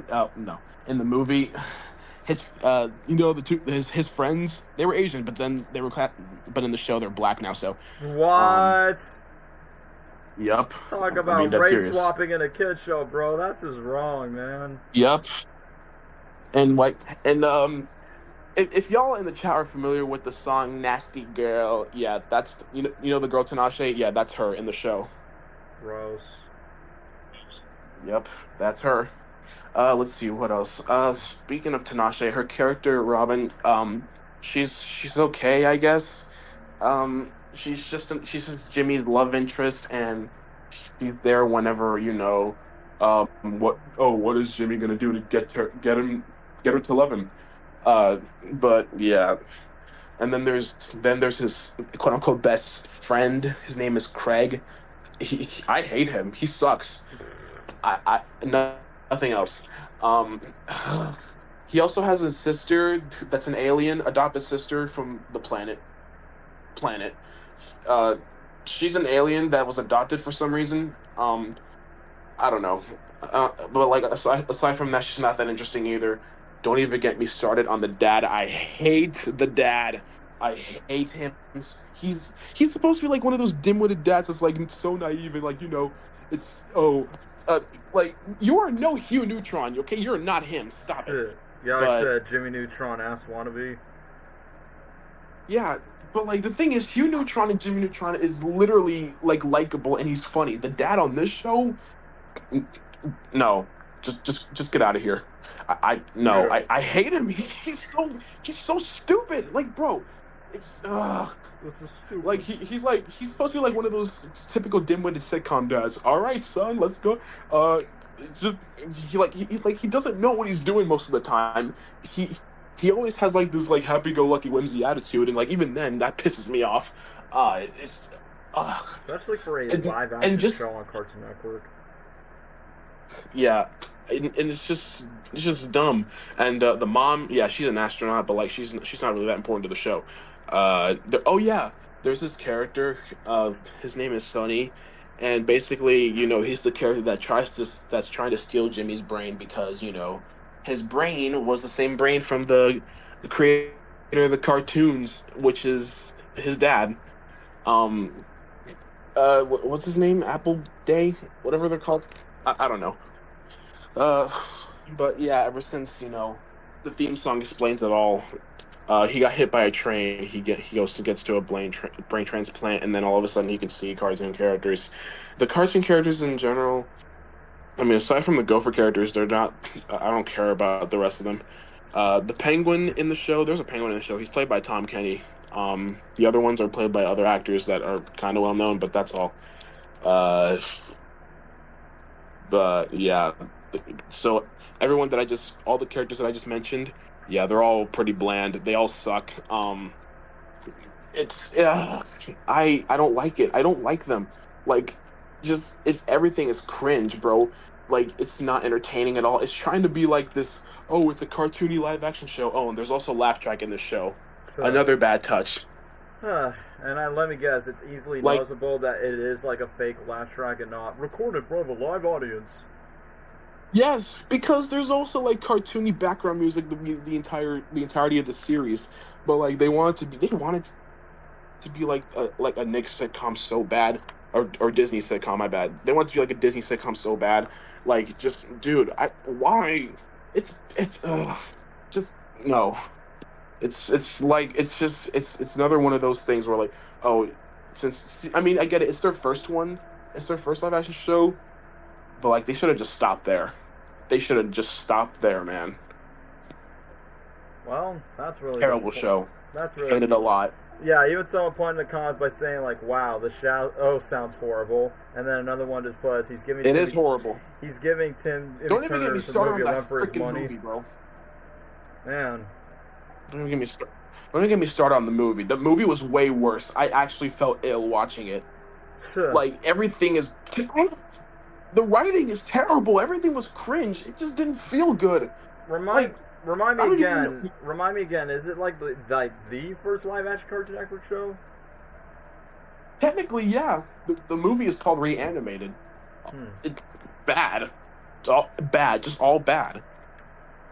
in the movie, his his friends, they were Asian, but then but in the show they're black now. So what? Yep. Talk about that's race serious. swapping in a kid show, bro. That's just wrong, man. Yep. If y'all in the chat are familiar with the song "Nasty Girl," yeah, that's you know the girl Tinashe, yeah, that's her in the show. Gross. Yep, that's her. Let's see what else. Speaking of Tinashe, her character Robin, she's okay, I guess. She's just Jimmy's love interest, and she's there whenever what is Jimmy gonna do to get her to love him? Uh, but yeah, and then there's his quote unquote best friend. His name is Craig. I hate him. He sucks. No, nothing else. Um, he also has a sister that's an alien, adopted sister from the planet. Uh, she's an alien that was adopted for some reason. I don't know. But like aside from that, she's not that interesting either. Don't even get me started on the dad. I hate the dad. I hate him. He's supposed to be like one of those dim-witted dads that's like so naive and like it's like you are no Hugh Neutron. Okay, you're not him. Stop it. Yeah, like I said, Jimmy Neutron ass wannabe. Yeah, but like the thing is, Hugh Neutron and Jimmy Neutron is literally like likable and he's funny. The dad on this show, no, just get out of here. I hate him. He's so stupid. Like, bro, it's This is stupid. like he's supposed to be like one of those typical dim-witted sitcom dads. All right, son, let's go. Just he doesn't know what he's doing most of the time. He always has like this like happy-go-lucky whimsy attitude, and like even then that pisses me off. It's especially for a live action show on Cartoon Network. Yeah, and it's just dumb. And the mom, yeah, she's an astronaut, but like she's not really that important to the show. There's this character. His name is Sonny, and basically, he's the character that's trying to steal Jimmy's brain because his brain was the same brain from the creator of the cartoons, which is his dad. What's his name? Apple Day, whatever they're called. I don't know. But yeah, ever since the theme song explains it all. He got hit by a train. He gets to a brain transplant, and then all of a sudden he can see cartoon characters. The cartoon characters in general, I mean, aside from the Gopher characters, they're not. I don't care about the rest of them. The penguin in the show, there's a penguin in the show. He's played by Tom Kenny. The other ones are played by other actors that are kind of well known, but that's all. But yeah, so all the characters that I just mentioned, yeah, they're all pretty bland. They all suck. I don't like it. I don't like them. Like, everything is cringe, bro. Like, it's not entertaining at all. It's trying to be like this. Oh, it's a cartoony live action show. Oh, and there's also laugh track in this show. So, another bad touch. And let me guess, it's easily noticeable that it is like a fake laugh track and not recorded in front of a live audience. Yes, because there's also like cartoony background music the entirety of the series, but like they wanted to be like a Nick sitcom so bad, or Disney sitcom, my bad. They wanted to be like a Disney sitcom so bad, like just dude, why? It's just no. It's another one of those things where like, oh, I mean, I get it. It's their first one. It's their first live action show, but like they should have just stopped there. They should have just stopped there, man. Well, that's really terrible show. That's really hated a lot. Yeah, even someone pointed in the comments by saying like, "Wow, the show sounds horrible," and then another one just puts, "He's giving." It is horrible. He's giving Tim. Don't even get me started on that freaking movie, bro. Man. Don't even get me started on the movie. The movie was way worse. I actually felt ill watching it. Like everything is. The writing is terrible. Everything was cringe. It just didn't feel good. Remind me again. Is it like the first live action Cartoon Network show? Technically, yeah. The movie is called Reanimated. It's bad. It's all bad. Just all bad.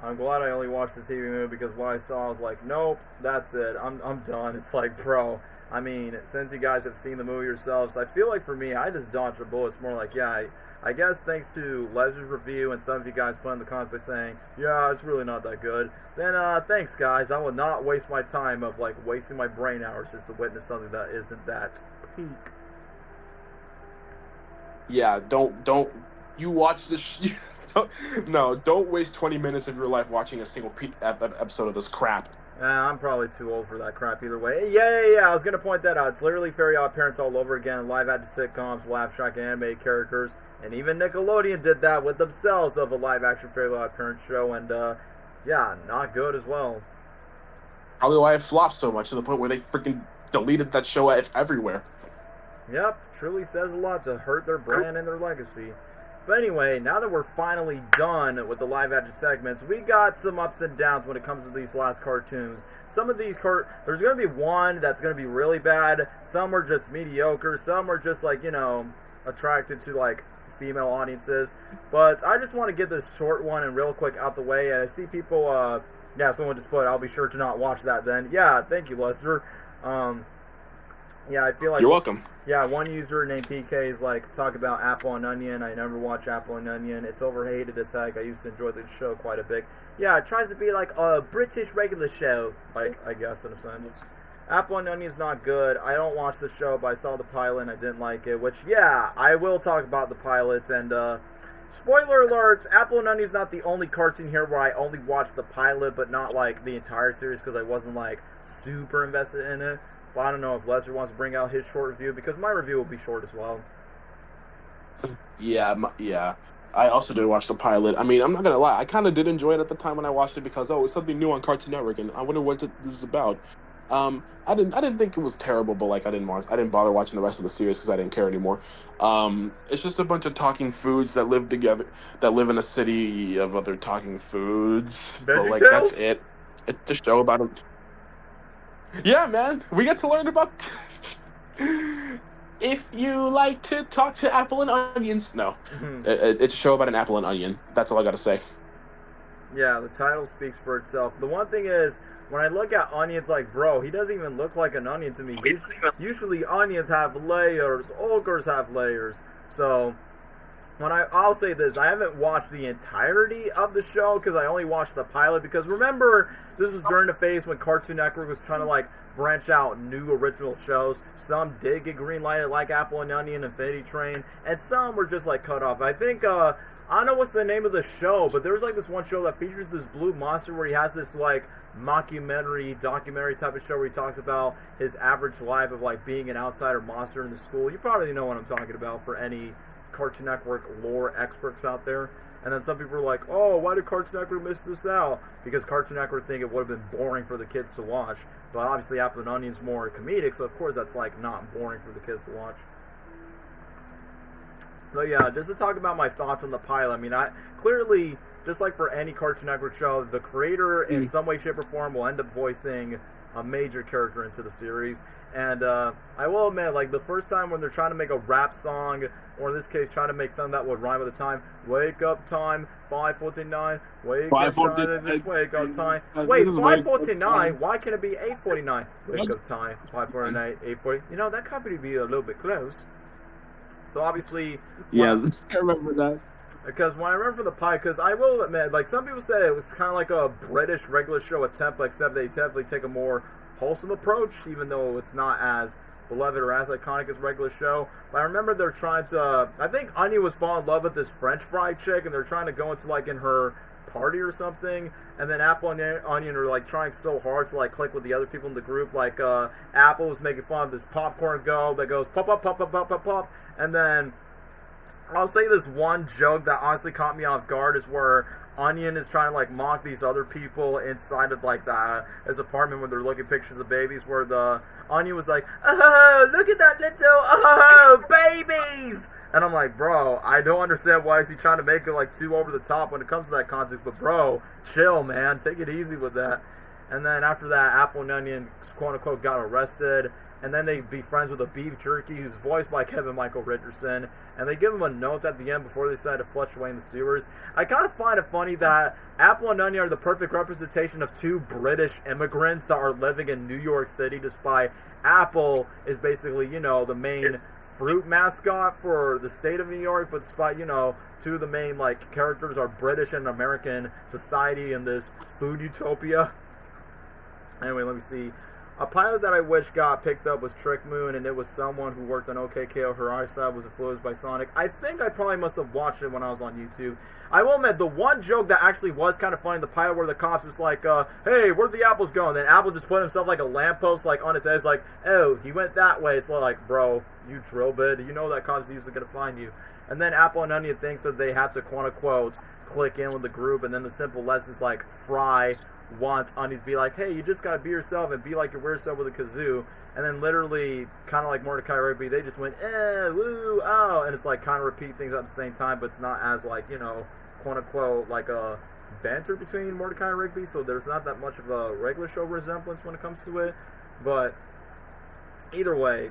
I'm glad I only watched the TV movie because what I saw, I was like, nope, that's it. I'm done. It's like, bro, I mean, since you guys have seen the movie yourselves, I feel like for me, I just dodged a bullet. It's more like, yeah, I guess thanks to Leslie's review and some of you guys put in the comments by saying, yeah, it's really not that good, then thanks, guys. I will not waste my time of, like, wasting my brain hours just to witness something that isn't that peak. Yeah, don't you watch this? Don't waste 20 minutes of your life watching a single episode of this crap. I'm probably too old for that crap either way. Yeah, I was going to point that out. It's literally Fairy Odd Parents all over again. Live-action sitcoms, laugh track animated characters. And even Nickelodeon did that with themselves of a live-action Fairy Odd Parents show. And, yeah, not good as well. Probably why it flopped so much to the point where they freaking deleted that show everywhere. Yep, truly says a lot to hurt their brand and their legacy. But anyway, now that we're finally done with the live-action segments, we got some ups and downs when it comes to these last cartoons. Some of these there's going to be one that's going to be really bad. Some are just mediocre. Some are just, like, you know, attracted to, like, female audiences. But I just want to get this short one and real quick out the way. And I see people, yeah, someone just put, I'll be sure to not watch that then. Yeah, thank you, Lester. Yeah, I feel like... You're welcome. Yeah, one user named PK is like, talk about Apple and Onion. I never watch Apple and Onion. It's overhated as heck. I used to enjoy the show quite a bit. Yeah, it tries to be like a British regular show, like, I guess, in a sense. Apple and Onion's not good. I don't watch the show, but I saw the pilot and I didn't like it, which, yeah, I will talk about the pilot. And, spoiler alert, Apple and Onion's not the only cartoon here where I only watched the pilot, but not, like, the entire series because I wasn't, like, super invested in it. But I don't know if Lester wants to bring out his short review, because my review will be short as well. Yeah. I also did watch the pilot. I mean, I'm not going to lie. I kind of did enjoy it at the time when I watched it because, it's something new on Cartoon Network, and I wonder what this is about. I didn't think it was terrible, but, like, I didn't bother watching the rest of the series because I didn't care anymore. It's just a bunch of talking foods that live together, that live in a city of other talking foods. But, like, that's it. It's a show about them. Yeah, man, we get to learn about... If you like to talk to apple and onions... No, it's a show about an apple and onion. That's all I gotta say. Yeah, the title speaks for itself. The one thing is, when I look at onions, like, bro, he doesn't even look like an onion to me. Usually onions have layers, ogres have layers. So, I'll say this, I haven't watched the entirety of the show because I only watched the pilot. Because remember, this was during the phase when Cartoon Network was trying to, like, branch out new original shows. Some did get greenlighted, like Apple and Onion, Infinity Train, and some were just, like, cut off. I think, I don't know what's the name of the show, but there was, like, this one show that features this blue monster where he has this, like, documentary type of show where he talks about his average life of, like, being an outsider monster in the school. You probably know what I'm talking about for any Cartoon Network lore experts out there. And then some people are like, oh, why did Cartoon Network miss this out? Because Cartoon Network think it would have been boring for the kids to watch. But obviously Apple and Onion's more comedic, so of course that's, like, not boring for the kids to watch. But yeah, just to talk about my thoughts on the pilot, I mean, clearly, just like for any Cartoon Network show, the creator in some way, shape, or form will end up voicing a major character into the series. And I will admit, like, the first time when they're trying to make a rap song, or in this case, trying to make something that would rhyme with the time, wake up time, 5:49, wake up time, this is wake up time. Wait, 5:49, why can't it be 8:49? Wake up time, 5:49, 8:40. You know, that could be a little bit close. So obviously... Yeah, I remember that. Because when I remember the pilot, because I will admit, like, some people say it was kind of like a British regular show attempt, like, except they definitely take a more wholesome approach, even though it's not as beloved or as iconic as regular show. But I remember they're trying to, I think Anya was falling in love with this French fry chick, and they're trying to go into, like, in her party or something, and then Apple and Onion are, like, trying so hard to, like, click with the other people in the group. Like, Apple was making fun of this popcorn go that goes pop, pop, pop, pop, pop, pop, pop, and then I'll say this one joke that honestly caught me off guard is where Onion is trying to, like, mock these other people inside of, like, his apartment where they're looking at pictures of babies, where the Onion was like, oh, look at that little, babies! And I'm like, bro, I don't understand why is he trying to make it, like, too over the top when it comes to that context, but bro, chill, man, take it easy with that. And then after that, Apple and Onion, quote-unquote, got arrested. And then they be friends with a beef jerky who's voiced by Kevin Michael Richardson. And they give him a note at the end before they decide to flush away in the sewers. I kind of find it funny that Apple and Onion are the perfect representation of two British immigrants that are living in New York City, despite Apple is basically, the main fruit mascot for the state of New York, but despite, two of the main, characters are British and American society in this food utopia. Anyway, let me see. A pilot that I wish got picked up was Trick Moon, and it was someone who worked on OKKO. Her eyesight was influenced by Sonic. I think I probably must have watched it when I was on YouTube. I will admit, the one joke that actually was kind of funny, the pilot where the cops is like, hey, where'd the apples go? And then Apple just put himself like a lamppost, on his head. It's like, oh, he went that way. It's like, bro, you drill bit. You know that cop's easily going to find you. And then Apple and Onion thinks that they have to, quote-unquote, click in with the group, and then the simple lessons like Fry wants Onion to be like, hey, you just gotta be yourself and be like your weird self with a kazoo. And then literally, kind of like Mordecai Rigby, they just went, woo, oh, and it's kind of repeat things at the same time, but it's not as quote-unquote, a banter between Mordecai and Rigby, so there's not that much of a regular show resemblance when it comes to it. But either way,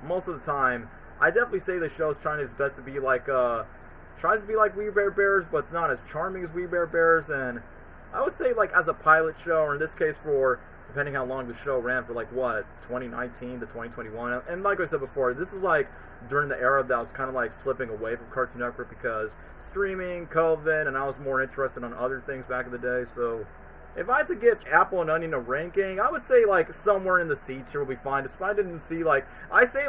most of the time, I definitely say the show's trying its best to be tries to be like We Bare Bears, but it's not as charming as We Bare Bears. And I would say, as a pilot show, or in this case for, depending how long the show ran, for 2019 to 2021. And like I said before, this is during the era that was kind of slipping away from Cartoon Network because streaming, COVID, and I was more interested on other things back in the day. So if I had to give Apple and Onion a ranking, I would say somewhere in the C tier will be fine. Despite I didn't see I say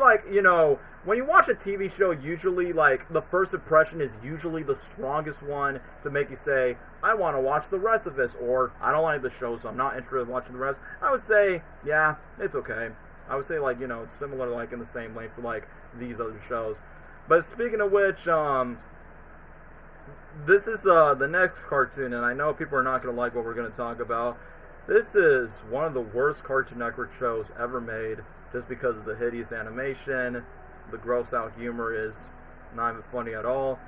when you watch a TV show, usually the first impression is usually the strongest one to make you say, I want to watch the rest of this, or I don't like the show, so I'm not interested in watching the rest. I would say, yeah, it's okay. I would say it's similar in the same lane for these other shows. But speaking of which, this is the next cartoon, and I know people are not going to like what we're going to talk about. This is one of the worst Cartoon Network shows ever made, just because of the hideous animation. The gross out humor is not even funny at all.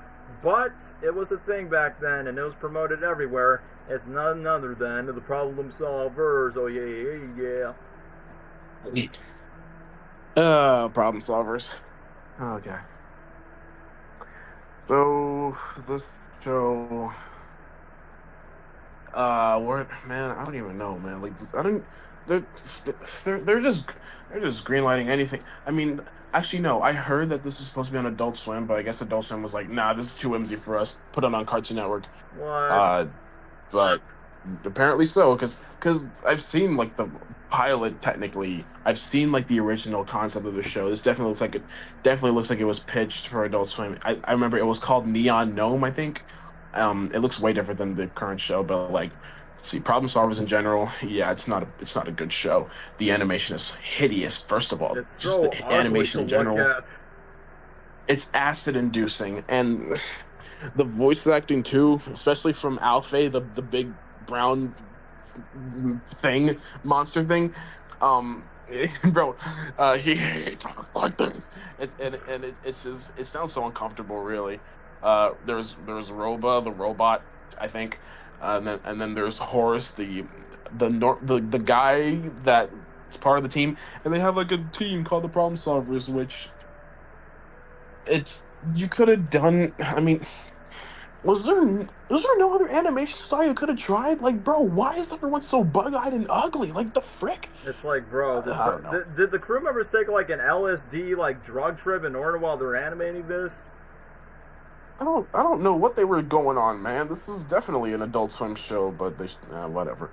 But it was a thing back then, and it was promoted everywhere. It's none other than the Problem Solvers. Oh yeah. Neat. Problem Solvers. Okay. So this show, man, I don't even know, man. They're just greenlighting anything. I mean, actually, no. I heard that this is supposed to be on Adult Swim, but I guess Adult Swim was like, nah, this is too whimsy for us. Put it on Cartoon Network. What? But apparently so, because I've seen the pilot. Technically, I've seen the original concept of the show. This definitely looks like it was pitched for Adult Swim. I remember it was called Neon Gnome, I think. It looks way different than the current show, but see, Problem Solvers in general, yeah, it's not a good show. The animation is hideous. First of all, it's just so the animation in general. Look at. It's acid-inducing, and the voice acting too, especially from Alfie, the big brown monster thing. Bro, he talks like this, it sounds so uncomfortable, really. There's Roba, the robot, I think, and then there's Horace, the guy that's part of the team, and they have a team called the Problem Solvers, which you could have done. I mean, was there no other animation style you could have tried? Bro, why is everyone so bug-eyed and ugly? The frick? It's bro, did the crew members take an LSD drug trip in order while they're animating this? I don't know what they were going on, man. This is definitely an Adult Swim show, but they whatever.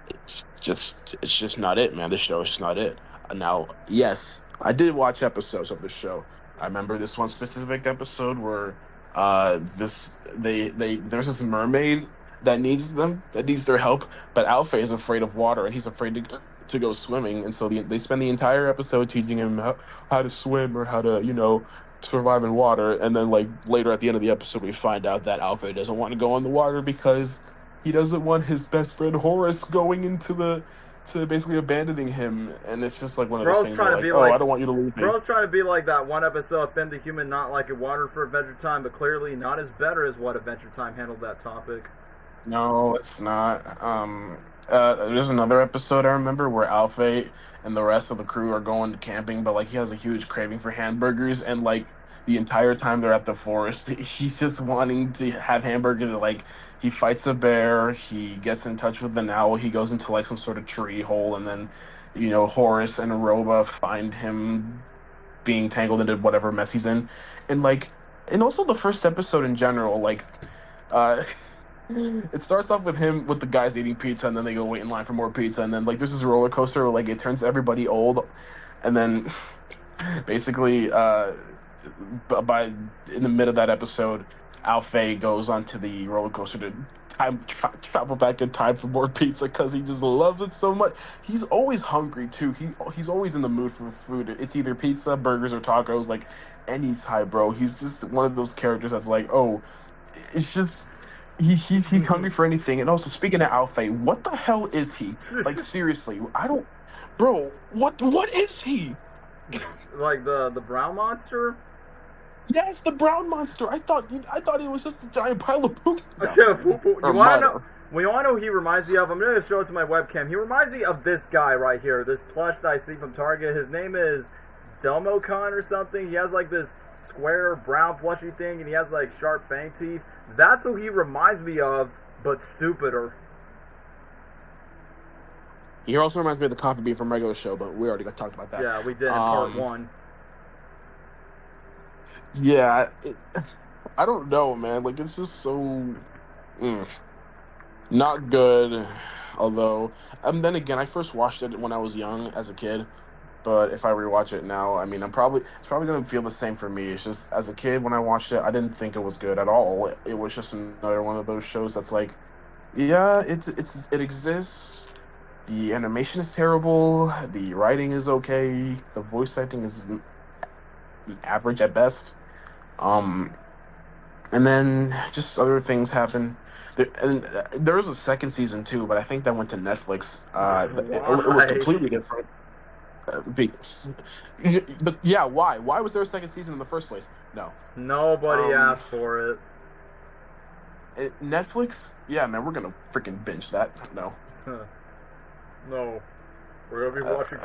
It's just not it, man. This show is just not it. Now, yes, I did watch episodes of this show. I remember this one specific episode where there's this mermaid that needs their help, but Alfie is afraid of water and he's afraid to go swimming, and so they spend the entire episode teaching him how to swim or how to survive in water, and then later at the end of the episode we find out that Alfie doesn't want to go in the water because he doesn't want his best friend Horace going into to basically abandoning him, and it's just one of those things where I don't want you to leave me. Bro's trying to be like that one episode of Finn the Human Not Liking Water for Adventure Time, but clearly not as better as what Adventure Time handled that topic. No, it's not. There's another episode I remember where Alfie and the rest of the crew are going camping, but like he has a huge craving for hamburgers, and like the entire time they're at the forest, he's just wanting to have hamburgers. Like he fights a bear, he gets in touch with an owl, he goes into like some sort of tree hole, and then Horace and Aroba find him being tangled into whatever mess he's in, and and also the first episode in general, uh it starts off with him with the guys eating pizza, and then they go wait in line for more pizza, and then like there's this roller coaster where like it turns everybody old, and then basically by in the mid of that episode, Alfie goes onto the roller coaster to travel back in time for more pizza because he just loves it so much. He's always hungry too. He's always in the mood for food. It's either pizza, burgers, or tacos. Like anytime, bro. He's just one of those characters that's like, oh, it's just he's hungry for anything. And also, speaking of Alfie, what the hell is he? Like seriously, I don't, bro. What is he? Like the brown monster? Yes, the brown monster. I thought it was just a giant pile of poop. No. You want to know? We all know who he reminds me of. I'm going to show it to my webcam. He reminds me of this guy right here, this plush that I see from Target. His name is Delmocon or something. He has like this square brown plushy thing, and he has like sharp fang teeth. That's who he reminds me of, but stupider. He also reminds me of the coffee bean from Regular Show, but we already talked about that. Yeah, we did in part 1. Yeah, I don't know, man. Like, it's just so not good. Although, then again, I first watched it when I was young as a kid. But if I rewatch it now, I mean, it's probably gonna feel the same for me. It's just as a kid when I watched it, I didn't think it was good at all. It was just another one of those shows that's like, yeah, it exists. The animation is terrible. The writing is okay. The voice acting is average at best. And then just other things happen. There was a second season too, but I think that went to Netflix. It was completely different. But yeah, why? Why was there a second season in the first place? No. Nobody asked for it. Netflix? Yeah, man, we're gonna freaking binge that. No. No. We're gonna be watching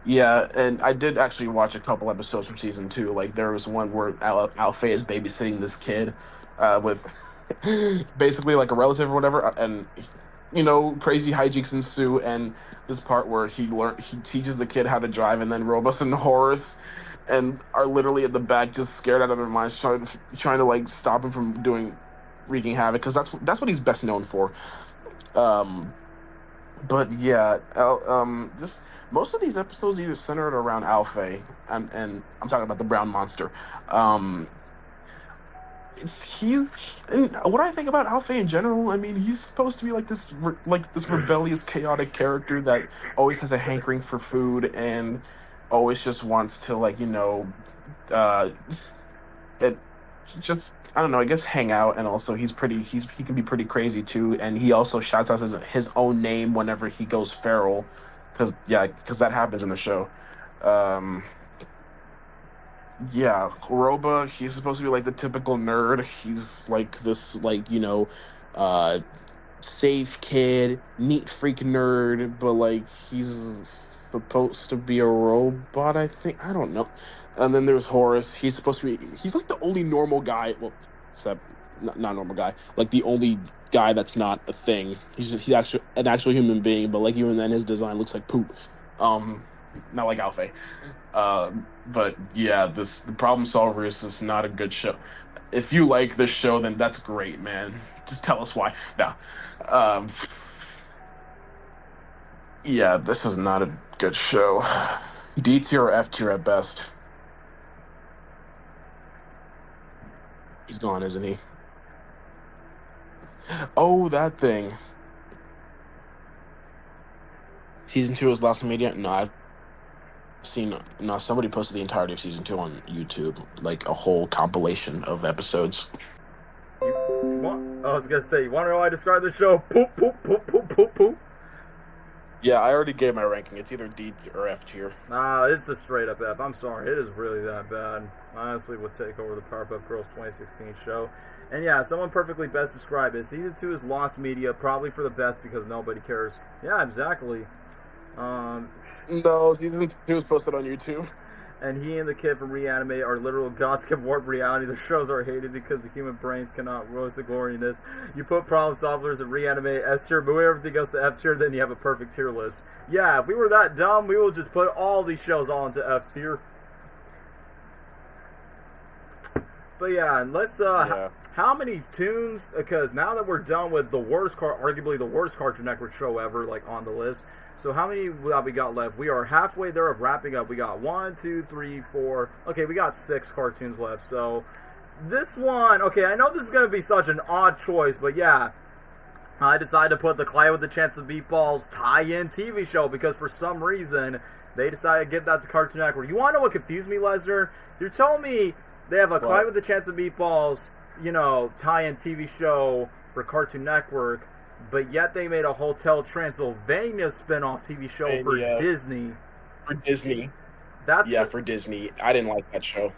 Yeah, and I did actually watch a couple episodes from season 2. Like, there was one where Alfie is babysitting this kid with basically like a relative or whatever, and crazy hijinks ensue. And this part where he teaches the kid how to drive, and then Robus and Horace and are literally at the back, just scared out of their minds, trying to like stop him from wreaking havoc, because that's what he's best known for. But yeah, just most of these episodes either centered around Alfie, and I'm talking about the brown monster. What I think about Alfie in general, I mean, he's supposed to be like this rebellious, chaotic character that always has a hankering for food and always just wants to it just, I don't know, I guess hang out. And also he can be pretty crazy too, and he also shouts out his own name whenever he goes feral, because that happens in the show. Kuroba, he's supposed to be like the typical nerd. He's like this safe kid, neat freak nerd, but like he's supposed to be a robot, I think. I don't know. And then there's Horace. He's like the only normal guy, well, except not normal guy, like the only guy that's not a thing. He's actually an actual human being, but like even then his design looks like poop. Not like Alfie. But yeah, the Problem Solver is just not a good show. If you like this show, then that's great, man. Just tell us why. No. Yeah, this is not a good show. D tier or F tier at best. He's gone, isn't he? Oh, that thing. Season 2 is Lost in Media? No, I've seen... No, somebody posted the entirety of Season 2 on YouTube. Like, a whole compilation of episodes. I was gonna say, you wanna know how I describe the show? Poop, poop, poop, poop, poop, poop. Yeah, I already gave my ranking. It's either D or F tier. Nah, it's a straight up F. I'm sorry, it is really that bad. Honestly, would take over the Powerpuff Girls 2016 show. And yeah, someone perfectly best described it. Season 2 is lost media, probably for the best because nobody cares. Yeah, exactly. No, season 2 was posted on YouTube. And he and the kid from Reanimate are literal gods can warp reality. The shows are hated because the human brains cannot rose to glory in this. You put problem solvers and Reanimate S tier, but when everything goes to F tier, then you have a perfect tier list. Yeah, if we were that dumb, we would just put all these shows all into F tier. But yeah, and let's, how many tunes, because now that we're done with the worst, arguably the worst Cartoon Network show ever, like, on the list, so how many have we got left? We are halfway there of wrapping up. We got 1, 2, 3, 4, okay, we got 6 cartoons left, so this one, okay, I know this is going to be such an odd choice, but yeah, I decided to put the Clyde with the Chance of Meatballs tie-in TV show, because for some reason, they decided to give that to Cartoon Network. You want to know what confused me, Lesnar? You're telling me they have a Clyde with the Chance of Meatballs, you know, tie-in TV show for Cartoon Network, but yet they made a Hotel Transylvania spin-off TV show for Disney. For Disney. That's for Disney. I didn't like that show.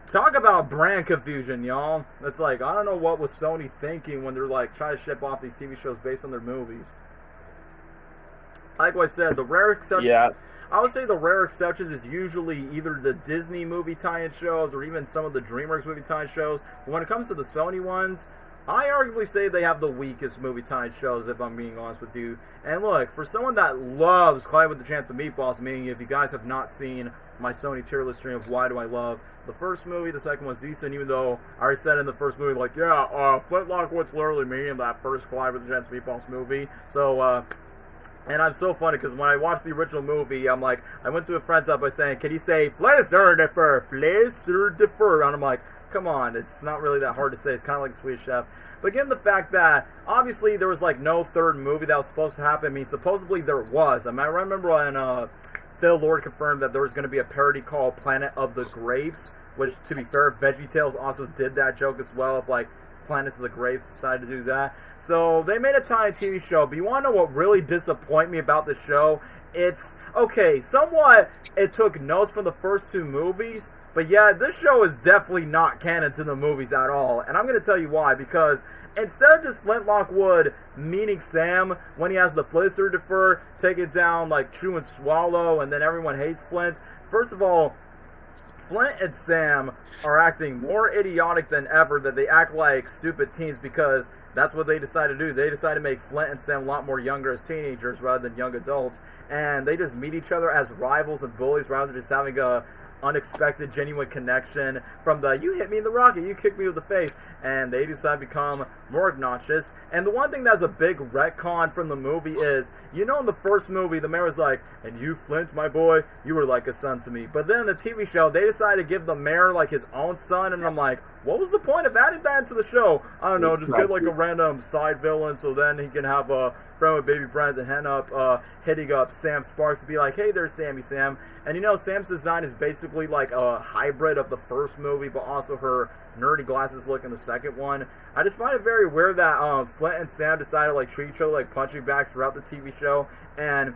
Talk about brand confusion, y'all. It's like, I don't know what was Sony thinking when they're like trying to ship off these TV shows based on their movies. Like I said, the rare exception. Yeah. I would say the rare exceptions is usually either the Disney movie tie-in shows or even some of the DreamWorks movie tie-in shows. But when it comes to the Sony ones, I arguably say they have the weakest movie tie-in shows, if I'm being honest with you. And look, for someone that loves Clyde with the Chance of Meatballs, meaning if you guys have not seen my Sony tier list stream of why do I love the first movie, the second one's decent, even though I already said in the first movie, like, yeah, Flintlock Wood's literally me in that first Clyde with the Chance of Meatballs movie. So, and I'm so funny because when I watched the original movie, I'm like, I went to a friend's up by saying, can you say Flister defer? And I'm like, come on, it's not really that hard to say. It's kind of like Swedish Chef. But again, the fact that obviously there was like no third movie that was supposed to happen. I mean, supposedly there was. I mean, I remember when Phil Lord confirmed that there was going to be a parody called Planet of the Grapes, which, to be fair, VeggieTales also did that joke as well of like, Planets of the Grapes decided to do that. So they made a tie-in TV show, but you want to know what really disappointed me about the show? It's, okay, somewhat it took notes from the first 2 movies, but yeah, this show is definitely not canon to the movies at all. And I'm going to tell you why, because instead of just Flintlock Wood meaning Sam, when he has the Flister defer, take it down like Chew and Swallow, and then everyone hates Flint, first of all, Flint and Sam are acting more idiotic than ever, that they act like stupid teens because that's what they decided to do. They decided to make Flint and Sam a lot more younger as teenagers rather than young adults, and they just meet each other as rivals and bullies rather than just having a unexpected, genuine connection from the, you hit me in the rocket, you kicked me with the face, and they decide to become more obnoxious. And the one thing that's a big retcon from the movie is, you know, in the first movie, the mayor was like, and you, Flint, my boy, you were like a son to me. But then in the TV show, they decided to give the mayor, like, his own son, and I'm like, what was the point of adding that into the show? I don't know, just get, like, a random side villain so then he can have a friend with Baby Brent and end up hitting up Sam Sparks to be like, hey there, Sammy Sam. And you know, Sam's design is basically like a hybrid of the first movie, but also her nerdy glasses look in the second one. I just find it very weird that Flint and Sam decided to like treat each other like punching bags throughout the TV show. And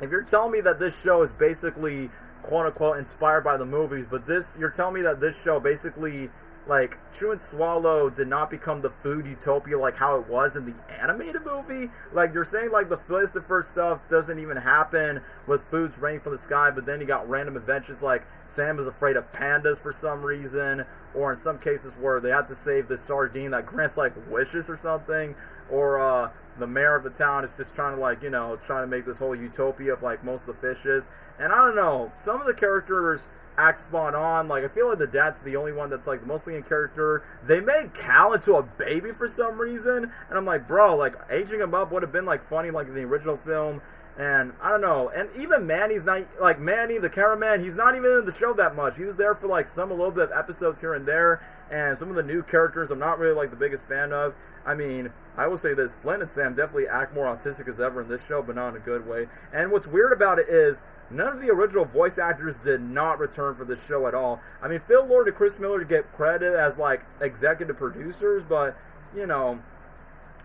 if you're telling me that this show is basically quote-unquote inspired by the movies, but you're telling me that this show basically, like, Chew and Swallow did not become the food utopia like how it was in the animated movie? Like, you're saying, like, the first stuff doesn't even happen with foods raining from the sky, but then you got random adventures like Sam is afraid of pandas for some reason, or in some cases where they have to save this sardine that grants, like, wishes or something, or, the mayor of the town is just trying to, like, you know, trying to make this whole utopia of, like, most of the fishes. And I don't know, some of the characters act spot on. Like, I feel like the dad's the only one that's, like, the mostly in character. They made Cal into a baby for some reason, and I'm like, bro, like, aging him up would have been, like, funny, like, in the original film. And I don't know. And even Manny's not, like, Manny, the cameraman, he's not even in the show that much. He was there for, like, a little bit of episodes here and there. And some of the new characters I'm not really, like, the biggest fan of. I mean, I will say this, Flint and Sam definitely act more autistic as ever in this show, but not in a good way. And what's weird about it is, none of the original voice actors did not return for this show at all. I mean, Phil Lord and Chris Miller get credit as, like, executive producers, but, you know,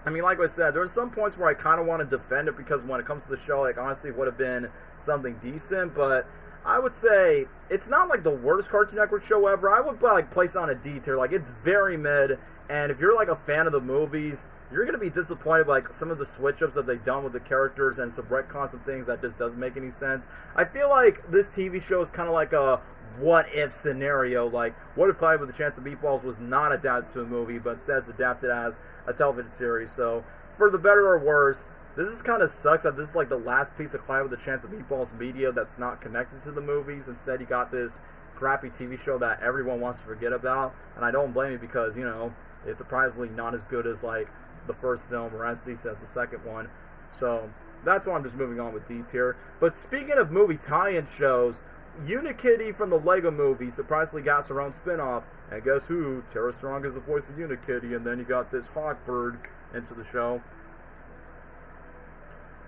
I mean, like I said, there were some points where I kind of want to defend it because when it comes to the show, like, honestly, it would have been something decent, but I would say it's not, like, the worst Cartoon Network show ever. I would, like, place it on a D tier. Like, it's very mid, and if you're, like, a fan of the movies, you're going to be disappointed by, like, some of the switch-ups that they've done with the characters and some retcons and things that just doesn't make any sense. I feel like this TV show is kind of like a what-if scenario. Like, what if Clyde with a Chance of Meatballs was not adapted to a movie, but instead it's adapted as a television series? So, for the better or worse, this is kind of sucks that this is like the last piece of Clyde with a Chance of Meatballs media that's not connected to the movies. Instead, you got this crappy TV show that everyone wants to forget about, and I don't blame you because, you know, it's surprisingly not as good as, like, the first film or as decent as the second one. So, that's why I'm just moving on with D tier. But speaking of movie tie-in shows, Unikitty from the Lego Movie surprisingly got her own spin-off, and guess who? Tara Strong is the voice of Unikitty, and then you got this hawk bird into the show.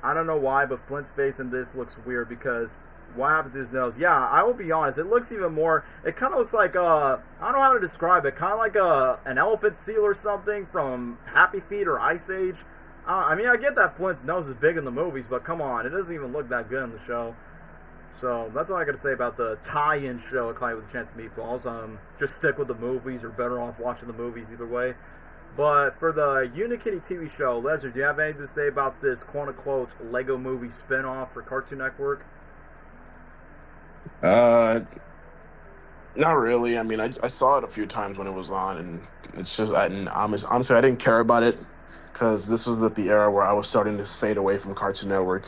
I don't know why, but Flint's face in this looks weird because what happens to his nose? Yeah, I will be honest, it looks even more, it kind of looks like, I don't know how to describe it, kind of like an elephant seal or something from Happy Feet or Ice Age. I mean, I get that Flint's nose is big in the movies, but come on, it doesn't even look that good in the show. So, that's all I got to say about the tie-in show, A Clyde with a Chance of Meatballs. Just stick with the movies, or better off watching the movies either way. But for the Unikitty TV show, Leslie, do you have anything to say about this quote-unquote Lego Movie spin-off for Cartoon Network? Not really. I mean, I saw it a few times when it was on, and it's just, honestly, I didn't care about it, because this was at the era where I was starting to fade away from Cartoon Network.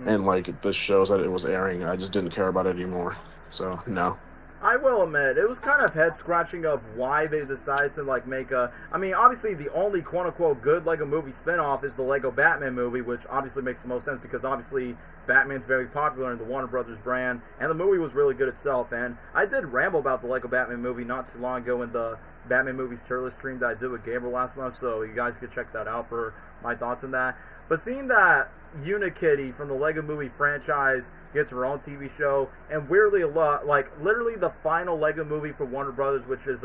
And, like, the shows that it was airing, I just didn't care about it anymore. So, no. I will admit, it was kind of head-scratching of why they decided to, like, make a... I mean, obviously, the only quote-unquote good Lego Movie spin-off is the Lego Batman movie, which obviously makes the most sense because, obviously, Batman's very popular in the Warner Brothers brand, and the movie was really good itself. And I did ramble about the Lego Batman movie not too long ago in the Batman Movies tier list stream that I did with Gabriel last month, so you guys could check that out for my thoughts on that. But seeing that Unikitty from the Lego Movie franchise gets her own TV show, and weirdly a lot, like, literally the final Lego movie for Warner Brothers, which is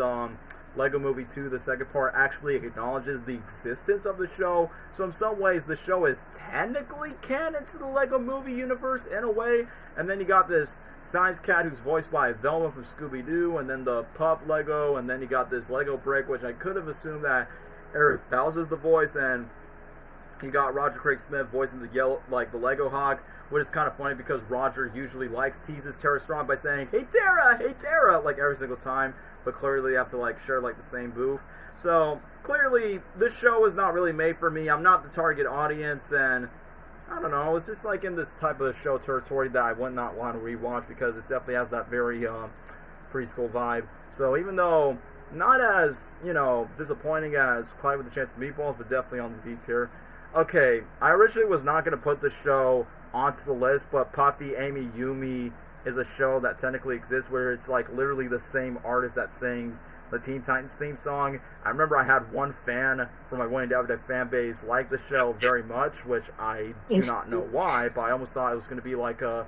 Lego Movie 2, the second part, actually acknowledges the existence of the show. So in some ways, the show is technically canon to the Lego Movie universe in a way. And then you got this science cat who's voiced by Velma from Scooby-Doo, and then the pup Lego, and then you got this Lego brick, which I could have assumed that Eric Bowles is the voice, and you got Roger Craig Smith voicing the Lego Hawk, which is kind of funny because Roger usually teases Tara Strong by saying, "Hey Tara," like every single time, but clearly they have to like share like the same booth. So clearly this show is not really made for me. I'm not the target audience, and I don't know, it's just like in this type of show territory that I would not want to rewatch because it definitely has that very preschool vibe. So even though not as, you know, disappointing as Clyde with a Chance of Meatballs, but definitely on the D tier. Okay, I originally was not going to put this show onto the list, but Puffy Amy Yumi is a show that technically exists where it's like literally the same artist that sings the Teen Titans theme song. I remember I had one fan from my Wayne David fan base like the show very much, which I do not know why, but I almost thought it was going to be like a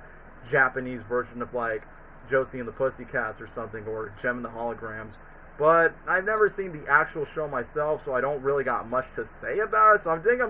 Japanese version of like Josie and the Pussycats or something, or Gem and the Holograms. But I've never seen the actual show myself, so I don't really got much to say about it. So I think I'm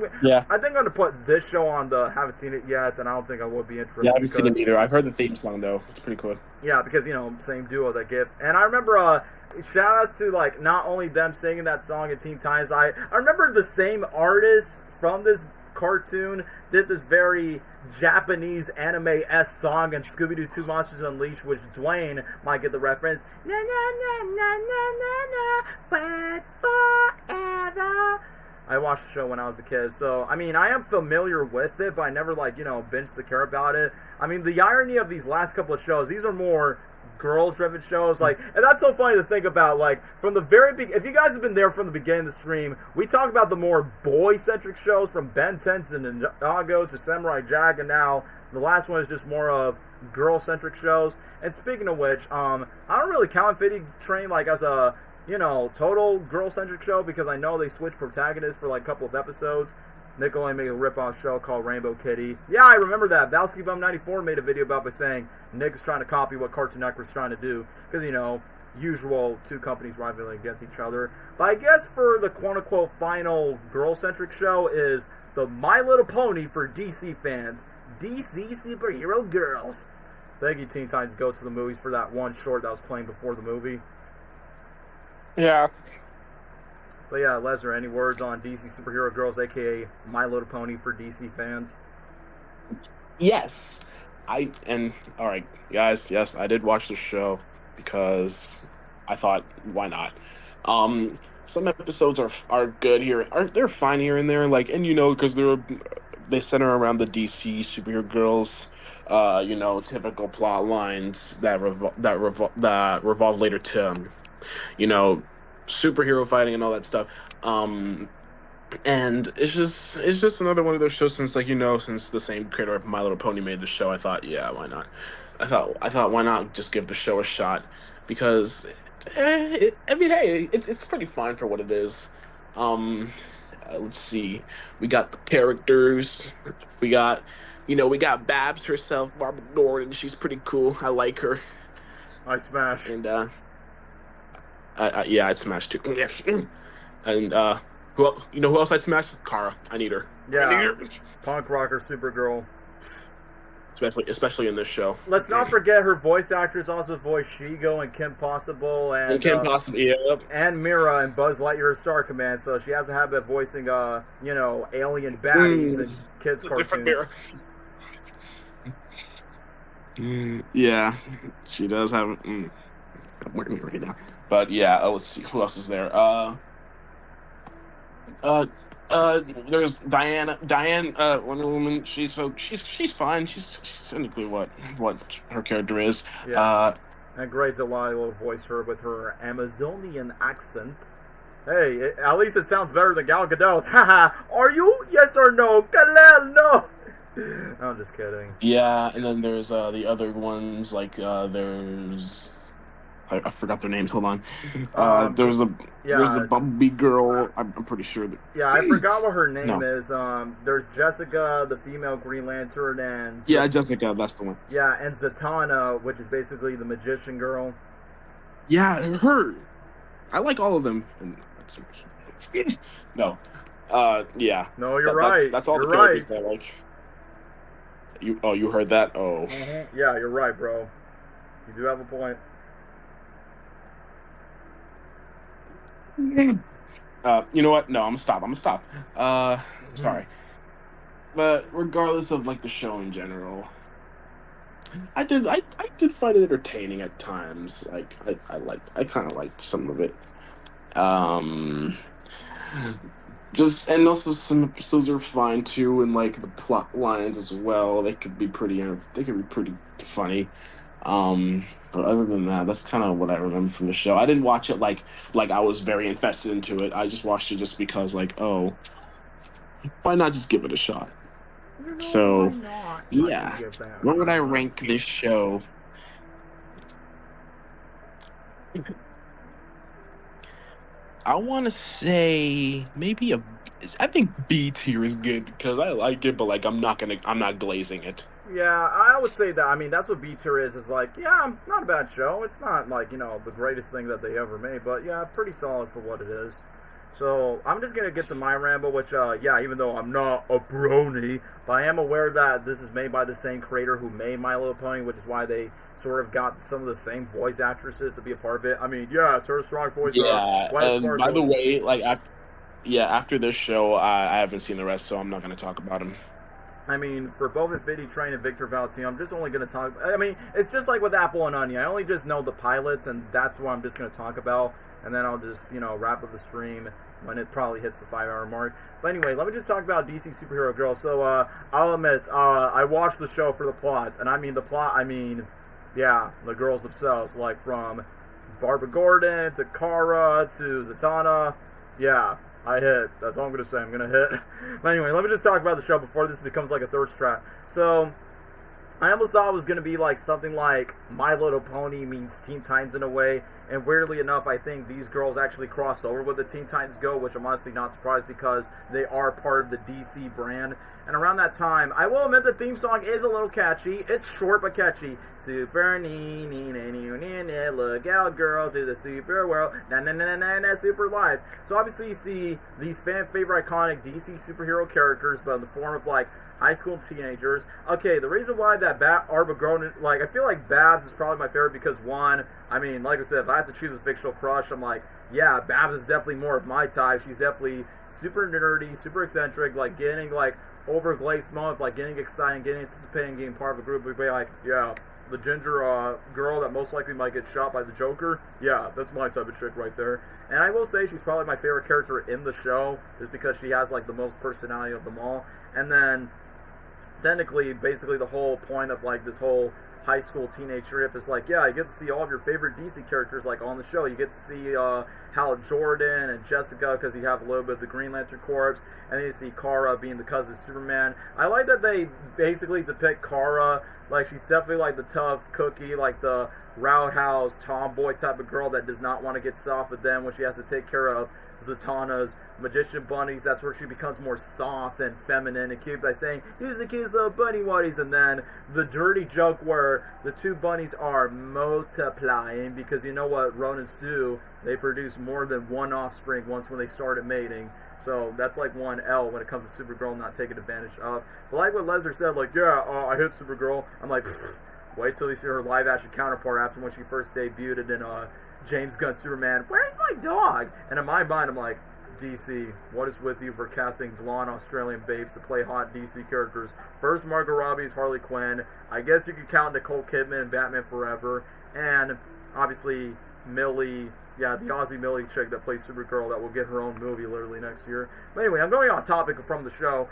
going to put this show on the haven't seen it yet, and I don't think I would be interested. Yeah, I haven't seen it either. I've heard the theme song though; it's pretty cool. Yeah, because you know, same duo that give. And I remember shout outs to like not only them singing that song in Teen Titans. I remember the same artist from this cartoon did this very Japanese anime-esque song in Scooby-Doo 2 Monsters Unleashed, which Dwayne might get the reference. Na na na na na na na, friends forever. I watched the show when I was a kid, so I mean I am familiar with it, but I never like, you know, binged to care about it. I mean the irony of these last couple of shows, these are more girl-driven shows, like, and that's so funny to think about, like, from the very beginning. If you guys have been there from the beginning of the stream, we talk about the more boy-centric shows from Ben 10 to Ninjago to Samurai Jack, and now the last one is just more of girl-centric shows. And speaking of which, I don't really count Infinity Train, like, as a, you know, total girl-centric show, because I know they switched protagonists for, like, a couple of episodes. Nickelodeon made a rip-off show called Rainbow Kitty. Yeah, I remember that. Valsky Bum 94 made a video about by saying Nick is trying to copy what Cartoon Network's trying to do. Because, you know, usual two companies rivaling against each other. But I guess for the quote-unquote final girl-centric show is the My Little Pony for DC fans. DC Superhero Girls. Thank you, Teen Titans Go to the Movies, for that one short that was playing before the movie. Yeah. But yeah, Lesnar, any words on DC Superhero Girls, aka My Little Pony for DC fans? Yes. Alright, guys, yes, I did watch the show because I thought, why not? Some episodes are good here. They're fine here and there, like, and because they center around the DC superhero girls, typical plot lines that revolve later to, superhero fighting and all that stuff. And it's just another one of those shows since since the same creator of My Little Pony made the show. I thought, yeah, why not? I thought why not just give the show a shot, because it's pretty fine for what it is. Let's see, we got the characters, we got Babs herself, Barbara Gordon. She's pretty cool. I like her. I smash. And I'd smash too. Yeah. And who else I'd smash? Kara. I need her. Yeah. I need her. Punk rocker, Supergirl. Especially in this show. Let's not forget her voice actors also voiced Shigo and Kim Possible and Kim Possible, yep. and Mira and Buzz Lightyear Star Command. So she has a habit of voicing alien baddies and kids cartoons. Yeah, she does have. I'm working right now, but yeah. Let's see who else is there. There's Diane, Wonder Woman. She's fine. She's technically what her character is. Yeah. And Grey Delilah voiced her with her Amazonian accent. Hey, at least it sounds better than Gal Gadot's. Haha, are you? Yes or no? Kalel, no! I'm just kidding. Yeah, and then there's the other ones, like there's... I forgot their names. Hold on. There's the Bumblebee girl. I'm pretty sure that. Yeah, I forgot what her name is. There's Jessica, the female Green Lantern, and Jessica. That's the one. Yeah, and Zatanna, which is basically the magician girl. Yeah, her. I like all of them. No. Yeah. No, you're right. That's all you're the characters right. I like. You heard that? Oh. Mm-hmm. Yeah, you're right, bro. You do have a point. You know what? No, I'm gonna stop. Sorry. But regardless of the show in general, I did find it entertaining at times. I kind of liked some of it. And also some episodes are fine too, and the plot lines as well. They could be pretty funny. But other than that, that's kind of what I remember from the show. I didn't watch it like I was very invested into it. I just watched it just because why not just give it a shot? So yeah, where would I rank this show? I want to say maybe I think B tier is good because I like it, but I'm not glazing it. Yeah, I would say that. I mean, that's what B tier is not a bad show. It's not the greatest thing that they ever made, but yeah, pretty solid for what it is. So I'm just gonna get to my ramble, which even though I'm not a brony, but I am aware that this is made by the same creator who made My Little Pony, which is why they sort of got some of the same voice actresses to be a part of it. I mean, yeah, it's her strong voice. Yeah, and by the way, after this show, I haven't seen the rest, so I'm not gonna talk about him. I mean, for Boba Fett, Train, and Victor Valentino, I'm just only going to talk... I mean, it's just like with Apple and Onion. I only just know the pilots, and that's what I'm just going to talk about. And then I'll just, wrap up the stream when it probably hits the 5-hour mark. But anyway, let me just talk about DC Superhero Girls. So, I'll admit, I watched the show for the plot. And I mean the girls themselves. From Barbara Gordon to Kara to Zatanna. Yeah. I hit. That's all I'm going to say. I'm going to hit. But anyway, let me just talk about the show before this becomes like a thirst trap. So, I almost thought it was going to be like something like My Little Pony meets Teen Titans in a way, and weirdly enough, I think these girls actually crossed over with the Teen Titans Go, which I'm honestly not surprised because they are part of the DC brand. And around that time, I will admit the theme song is a little catchy. It's short but catchy. Super nee nee nee nee nee nee, look out girls to the super world, na na na na na super life. So obviously you see these fan favorite iconic DC superhero characters, but in the form of like high school teenagers. Okay, the reason why that I feel like Babs is probably my favorite because one, I mean, like I said, if I had to choose a fictional crush, I'm like, yeah, Babs is definitely more of my type. She's definitely super nerdy, super eccentric, like getting like overglazed moment, like getting excited, getting anticipating, getting part of a group. We'd be like, yeah, the ginger girl that most likely might get shot by the Joker. Yeah, that's my type of chick right there. And I will say she's probably my favorite character in the show, just because she has like the most personality of them all. And then technically, basically the whole point of like this whole high school teenage trip is like, yeah, you get to see all of your favorite DC characters like on the show. You get to see Hal Jordan and Jessica because you have a little bit of the Green Lantern Corps, and then you see Kara being the cousin of Superman. I like that they basically depict Kara like she's definitely like the tough cookie, like the roundhouse tomboy type of girl that does not want to get soft, but then when she has to take care of Zatanna's magician bunnies, that's where she becomes more soft and feminine and cute by saying, "Here's the cute little bunny waddies," and then the dirty joke where the two bunnies are multiplying, because you know what rodents do, they produce more than one offspring once when they started mating. So that's like one L when it comes to Supergirl not taking advantage of. But like what Lesnar said, like, yeah, I hit Supergirl. I'm like, wait till you see her live action counterpart after when she first debuted in James Gunn's Superman. Where's my dog? And in my mind, I'm like, DC, what is with you for casting blonde Australian babes to play hot DC characters? First, Margot Robbie's Harley Quinn. I guess you could count Nicole Kidman and Batman Forever. And obviously, Millie, yeah, the Aussie Millie chick that plays Supergirl that will get her own movie literally next year. But anyway, I'm going off topic from the show.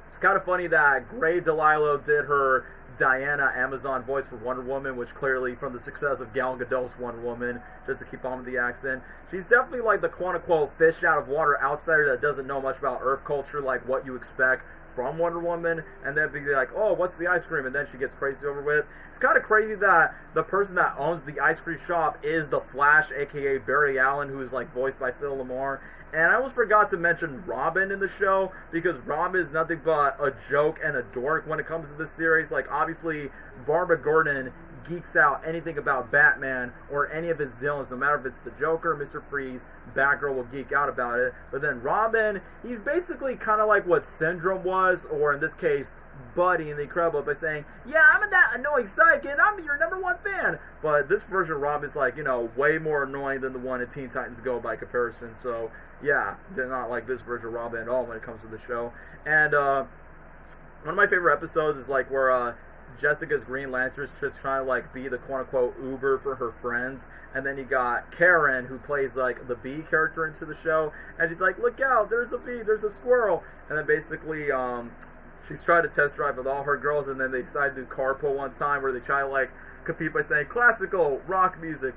It's kind of funny that Grey DeLillo did her Diana Amazon voice for Wonder Woman, which clearly from the success of Gal Gadot's Wonder Woman, just to keep on with the accent, she's definitely like the quote-unquote fish out of water outsider that doesn't know much about Earth culture, like what you expect from Wonder Woman, and then be like, oh, what's the ice cream? And then she gets crazy over with. It's kind of crazy that the person that owns the ice cream shop is the Flash, aka Barry Allen, who is like voiced by Phil Lamar. And I almost forgot to mention Robin in the show, because Robin is nothing but a joke and a dork when it comes to this series. Like, obviously, Barbara Gordon geeks out anything about Batman or any of his villains, no matter if it's the Joker, Mr. Freeze, Batgirl will geek out about it. But then Robin, he's basically kind of like what Syndrome was, or in this case, Buddy in The Incredible, by saying, yeah, I'm that annoying sidekick, I'm your #1 fan. But this version of Robin is like, you know, way more annoying than the one in Teen Titans Go by comparison. So, yeah, they're not like this version of Robin at all when it comes to the show. And one of my favorite episodes is like where Jessica's Green Lantern's just trying to like be the quote-unquote Uber for her friends, and then you got Karen, who plays like the bee character into the show, and she's like, look out, there's a bee, there's a squirrel, and then basically she's trying to test drive with all her girls, and then they decide to do carpool one time where they try to like compete by saying classical rock music,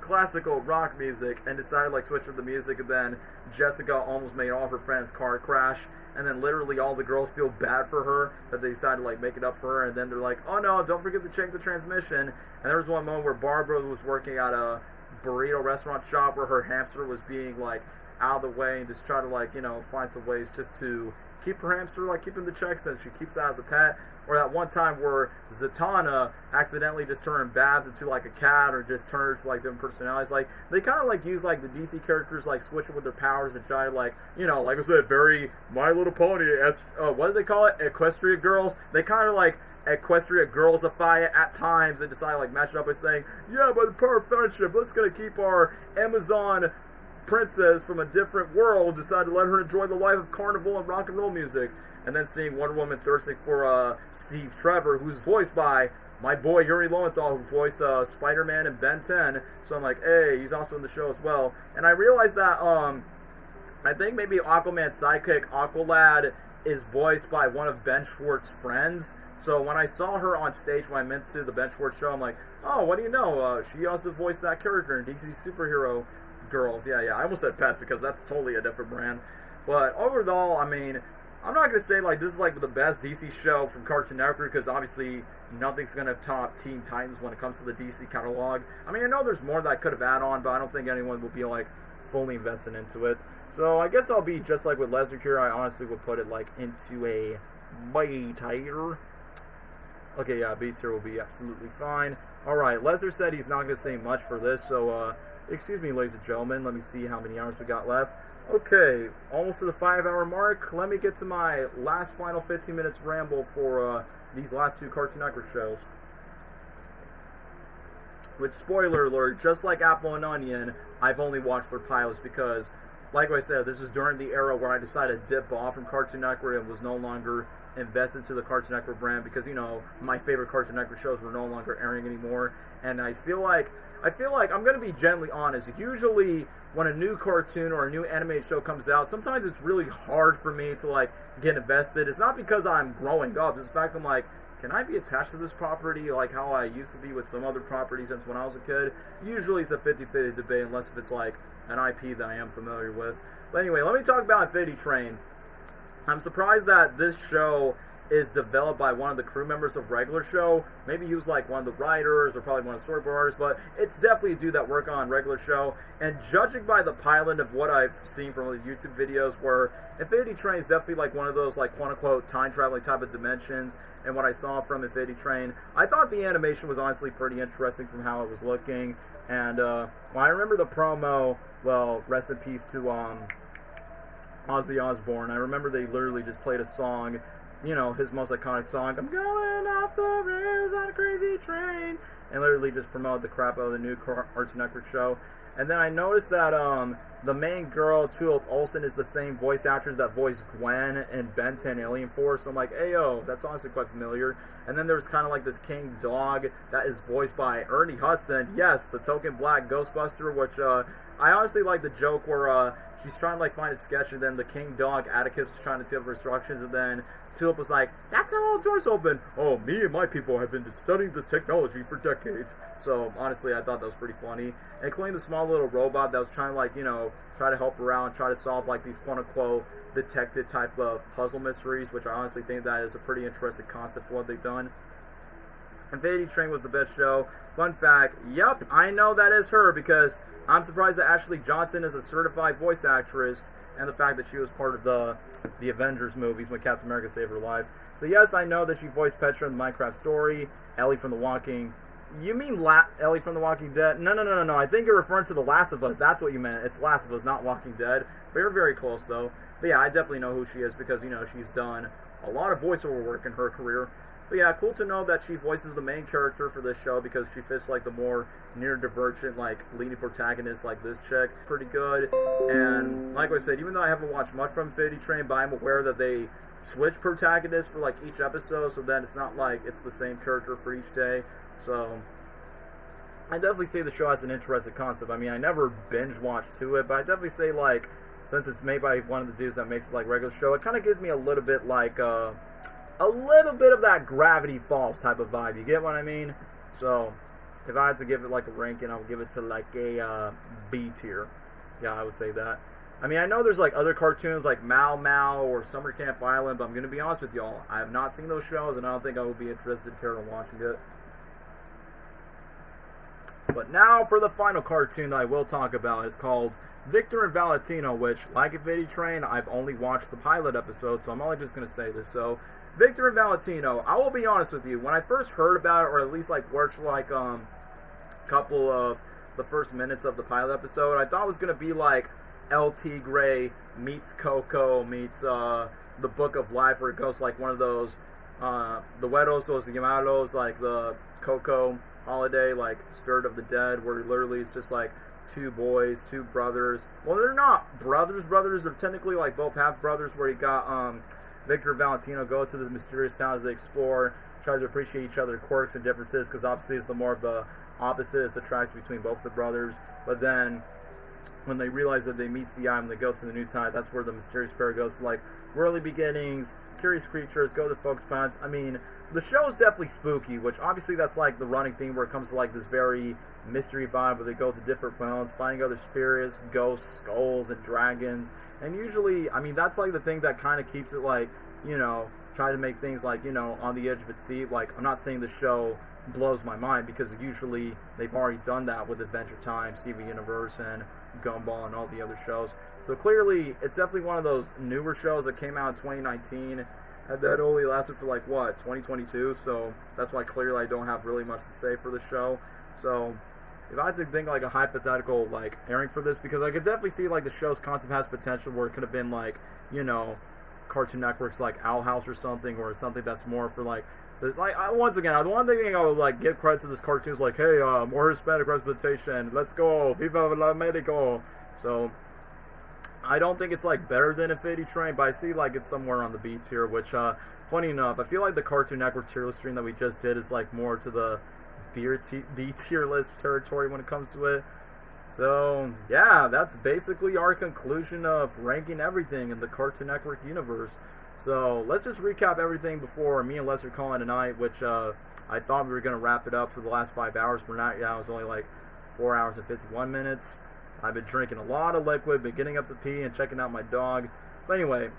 and decided like switch up the music, and then Jessica almost made all of her friends' car crash, and then literally all the girls feel bad for her that they decided to like make it up for her, and then they're like, oh no, don't forget to check the transmission. And there was one moment where Barbara was working at a burrito restaurant shop where her hamster was being like out of the way, and just try to like, you know, find some ways just to keep her hamster like keeping the check since she keeps that as a pet. Or that one time where Zatanna accidentally just turned Babs into like a cat, or just turned her to like different personalities. Like, they kind of like use like the DC characters like switching with their powers and try to like, you know, like I said, very My Little Pony, what do they call it? Equestria girls. They kind of like Equestria girlsify it at times and decide to like match it up by saying, yeah, by the power of friendship, let's gonna keep our Amazon princess from a different world, decide to let her enjoy the life of carnival and rock and roll music. And then seeing Wonder Woman thirsting for Steve Trevor, who's voiced by my boy Yuri Lowenthal, who voiced Spider-Man and Ben 10. So I'm like, hey, he's also in the show as well. And I realized that I think maybe Aquaman's sidekick, Aqualad, is voiced by one of Ben Schwartz's friends. So when I saw her on stage when I went to the Ben Schwartz show, I'm like, oh, what do you know? She also voiced that character in DC Superhero Girls. Yeah, I almost said Pet because that's totally a different brand. But overall, I mean, I'm not gonna say like this is like the best DC show from Cartoon Network, because obviously nothing's gonna top Teen Titans when it comes to the DC catalog. I mean, I know there's more that I could have added on, but I don't think anyone will be like fully invested into it. So I guess I'll be just like with Lesnar here. I honestly would put it like into a B tier. Okay, yeah, B tier will be absolutely fine. Alright, Lesnar said he's not going to say much for this, so, excuse me, ladies and gentlemen, let me see how many hours we got left. Okay, almost to the 5-hour mark. Let me get to my last final 15 minutes ramble for, these last 2 Cartoon Network shows. Which, spoiler alert, just like Apple and Onion, I've only watched their pilots because, like I said, this is during the era where I decided to dip off from Cartoon Network and was no longer invested to the Cartoon Network brand because, you know, my favorite Cartoon Network shows were no longer airing anymore. And I feel like I'm going to be gently honest. Usually when a new cartoon or a new animated show comes out, sometimes it's really hard for me to like get invested. It's not because I'm growing up. It's the fact I'm like, can I be attached to this property like how I used to be with some other properties since when I was a kid? Usually it's a 50-50 debate unless if it's like an IP that I am familiar with. But anyway, let me talk about Infinity Train. I'm surprised that this show is developed by one of the crew members of regular show. Maybe he was like one of the writers or probably one of the storyboarders, but it's definitely a dude that worked on regular show. And judging by the pilot of what I've seen from the YouTube videos, where Infinity Train is definitely like one of those like quote-unquote time-traveling type of dimensions, and what I saw from Infinity Train, I thought the animation was honestly pretty interesting from how it was looking. And well, I remember the promo, well, rest in peace to Ozzy Osbourne. I remember they literally just played a song, you know, his most iconic song, I'm going off the rails on a crazy train, and literally just promoted the crap out of the new Cartoon Network show. And then I noticed that the main girl, Tulip Olsen, is the same voice actress that voiced Gwen in Ben 10 Alien Force. So I'm like, hey, yo, that's honestly quite familiar. And then there's kind of like this king dog that is voiced by Ernie Hudson. Yes, the token black Ghostbuster, which I honestly like the joke where she's trying to like find a sketch, and then the king dog Atticus was trying to tell her instructions, and then Tulip was like, that's how all the doors open. Oh, me and my people have been studying this technology for decades. So honestly, I thought that was pretty funny, including the small little robot that was trying to like, you know, try to help her out and try to solve like these quote-unquote detective type of puzzle mysteries, which I honestly think that is a pretty interesting concept for what they've done. Infinity Train was the best show. Fun fact, yep, I know that is her because I'm surprised that Ashley Johnson is a certified voice actress, and the fact that she was part of the Avengers movies when Captain America saved her life. So yes, I know that she voiced Petra in the Minecraft story, Ellie from The Walking... You mean Ellie from The Walking Dead? No. I think you're referring to The Last of Us. That's what you meant. It's Last of Us, not Walking Dead. But you're very close, though. But yeah, I definitely know who she is because, you know, she's done a lot of voiceover work in her career. But yeah, cool to know that she voices the main character for this show because she fits like the more near-divergent, like, leading protagonist like this chick. Pretty good. And like I said, even though I haven't watched much from Infinity Train, but I'm aware that they switch protagonists for like each episode, so then it's not like it's the same character for each day. So I definitely say the show has an interesting concept. I mean, I never binge watched to it, but I definitely say, like, since it's made by one of the dudes that makes it like regular show, it kind of gives me a little bit like a little bit of that Gravity Falls type of vibe. You get what I mean? So if I had to give it like a ranking, I would give it to like a B tier. Yeah, I would say that. I mean, I know there's like other cartoons like Mau Mau or Summer Camp Island, but I'm going to be honest with y'all, I have not seen those shows, and I don't think I would be interested in watching it. But now for the final cartoon that I will talk about. It's called Victor and Valentino, which, like Infinity Train, I've only watched the pilot episode, so I'm only just going to say this. So, Victor and Valentino, I will be honest with you, when I first heard about it, or at least like watched like a couple of the first minutes of the pilot episode, I thought it was going to be like El Tigre meets Coco meets the Book of Life, where it goes like one of those the Hueros, those Llamados, like the Coco holiday, like Spirit of the Dead, where literally it's just like two boys, two brothers. Well, they're not brothers. They're technically like both half brothers, where you got Victor and Valentino go to this mysterious town as they explore, try to appreciate each other's quirks and differences, because obviously it's the more of the opposites attracts between both the brothers. But then when they realize that they meet the island, they go to the new town, that's where the mysterious pair goes to like Worldly Beginnings, Curious Creatures, Go to Folks Pants. I mean, the show is definitely spooky, which obviously that's like the running theme where it comes to like this very mystery vibe where they go to different realms, finding other spirits, ghosts, skulls, and dragons. And usually, I mean, that's like the thing that kind of keeps it like, you know, try to make things like, you know, on the edge of its seat. Like, I'm not saying the show blows my mind because usually they've already done that with Adventure Time, CV Universe, and Gumball, and all the other shows. So clearly, it's definitely one of those newer shows that came out in 2019, and that only lasted for like, what, 2022? So that's why clearly I don't have really much to say for the show. So if I had to think like a hypothetical like airing for this, because I could definitely see like the show's concept has potential where it could have been like, you know, Cartoon Network's like Owl House or something, or something that's more for like once again, the one thing I would like give credit to this cartoon is like, hey, more Hispanic representation, let's go, Viva la Mexico. So I don't think it's like better than Infinity Train, but I see like it's somewhere on the B tier, which funny enough, I feel like the Cartoon Network tier list stream that we just did is like more to the B tier list territory when it comes to it. So yeah, that's basically our conclusion of ranking everything in the Cartoon Network universe. So let's just recap everything before me and Lester call it a night, which I thought we were going to wrap it up for the last 5 hours. We're not. Yeah, it was only like 4 hours and 51 minutes. I've been drinking a lot of liquid, been getting up to pee and checking out my dog. But anyway,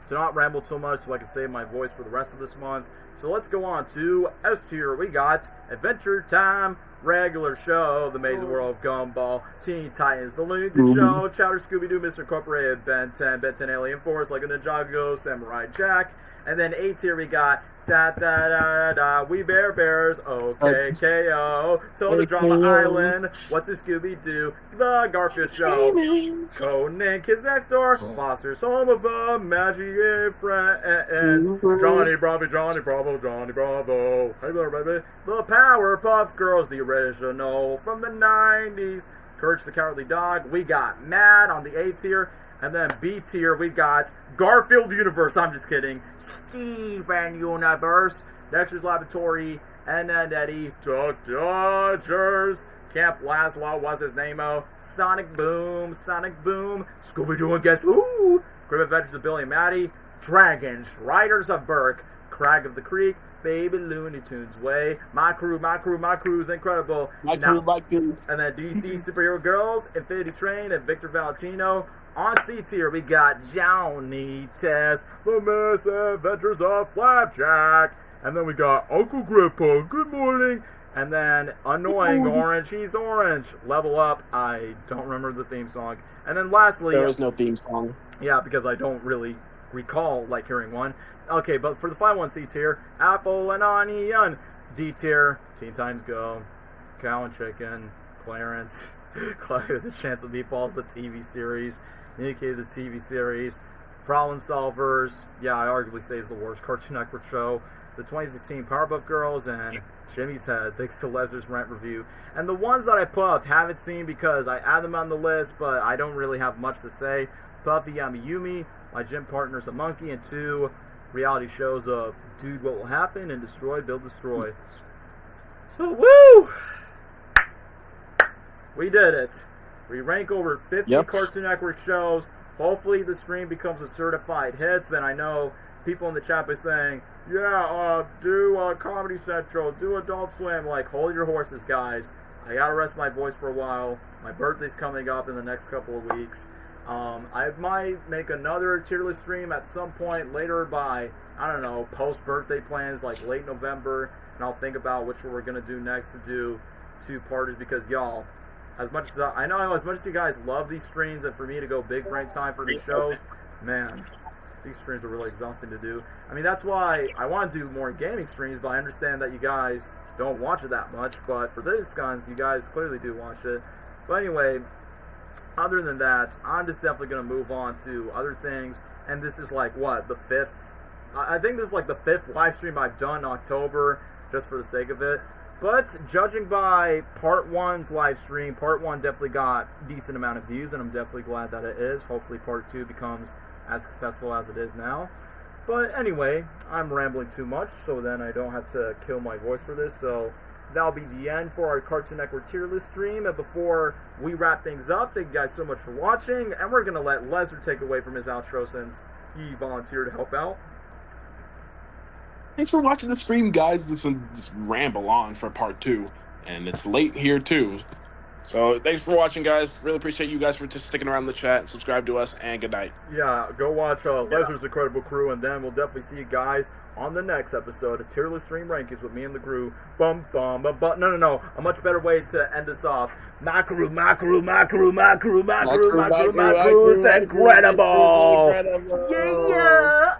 to not ramble too much so I can save my voice for the rest of this month. So let's go on to S tier. We got Adventure Time, Regular Show, The Amazing World of Gumball, Teen Titans, The Looney Tunes Show, Chowder, Scooby-Doo, Mr. Incorporated, Ben 10 Alien Force, Like a Ninjago, Samurai Jack. And then A tier we got Da Da Da Da, We Bear Bears, OK KO, Total Drama Island, What's a Scooby-Doo, The Garfield Show, Conan, Kids Next Door, Foster's Home of Imaginary Friends, Johnny Bravo, Johnny Bravo, Johnny Bravo, hey there baby, The Powerpuff Girls, the original from the 90s, Courage the Cowardly Dog. We got Mad on the A tier. And then B tier, we got Garfield Universe. I'm just kidding. Steven Universe, Dexter's Labatory, and then Eddy, Duck Dodgers, Camp Laszlo was his name-o, Sonic Boom, Scooby-Doo and Guess Who, Grim Adventures of Billy and Maddie, Dragons, Riders of Burke, Crag of the Creek, Baby Looney Tunes Way, My Crew's incredible. My crew. And then DC Superhero Girls, Infinity Train, and Victor Valentino. On C tier, we got Johnny Test, The Misadventures of Flapjack. And then we got Uncle Grandpa, Good Morning. And then Annoying Orange, He's Orange. Level Up, I don't remember the theme song. And then lastly... There is no theme song. Yeah, because I don't really recall like hearing one. Okay, but for the final one, C tier, Apple and Onion. D tier, Teen Titans Go, Cow and Chicken, Clarence, Claire the Chance of Meatballs, the TV series, Indicated the TV series, Problem Solvers, yeah, I arguably say is the worst Cartoon Network show, the 2016 Powerpuff Girls, and Jimmy's Head, thanks to Leslie's Rant Review. And the ones that I puffed haven't seen because I add them on the list, but I don't really have much to say. Puffy Yami Yumi, My Gym Partner's a Monkey, and 2 reality shows of Dude, What Will Happen, and Destroy, Build, Destroy. So, woo! We did it. We rank over 50 Cartoon Network shows. Hopefully the stream becomes a certified hit. And I know people in the chat are saying, yeah, do Comedy Central, do Adult Swim. Like, hold your horses, guys. I gotta rest my voice for a while. My birthday's coming up in the next couple of weeks. I might make another tier list stream at some point later by, I don't know, post-birthday plans, like late November. And I'll think about which one we're gonna do next to do 2-parters because, y'all, as much as I know, as much as you guys love these streams, and for me to go big brain time for these shows, man, these streams are really exhausting to do. I mean, that's why I want to do more gaming streams, but I understand that you guys don't watch it that much. But for this guns, you guys clearly do watch it. But anyway, other than that, I'm just definitely going to move on to other things. And this is like, what, the 5th? I think this is like the 5th live stream I've done in October, just for the sake of it. But judging by Part 1's live stream, Part 1 definitely got a decent amount of views, and I'm definitely glad that it is. Hopefully Part 2 becomes as successful as it is now. But anyway, I'm rambling too much, so then I don't have to kill my voice for this. So that'll be the end for our Cartoon Network tier list stream. And before we wrap things up, thank you guys so much for watching. And we're going to let Lesnar take away from his outro since he volunteered to help out. Thanks for watching the stream, guys. This ramble on for part 2, and it's late here too. So thanks for watching, guys. Really appreciate you guys for just sticking around in the chat and subscribe to us, and good night. Yeah, go watch Leslie's Incredible Crew, and then we'll definitely see you guys on the next episode of Tier List Stream Rankings with me and the crew. No. A much better way to end us off. My crew. It's incredible. Yeah.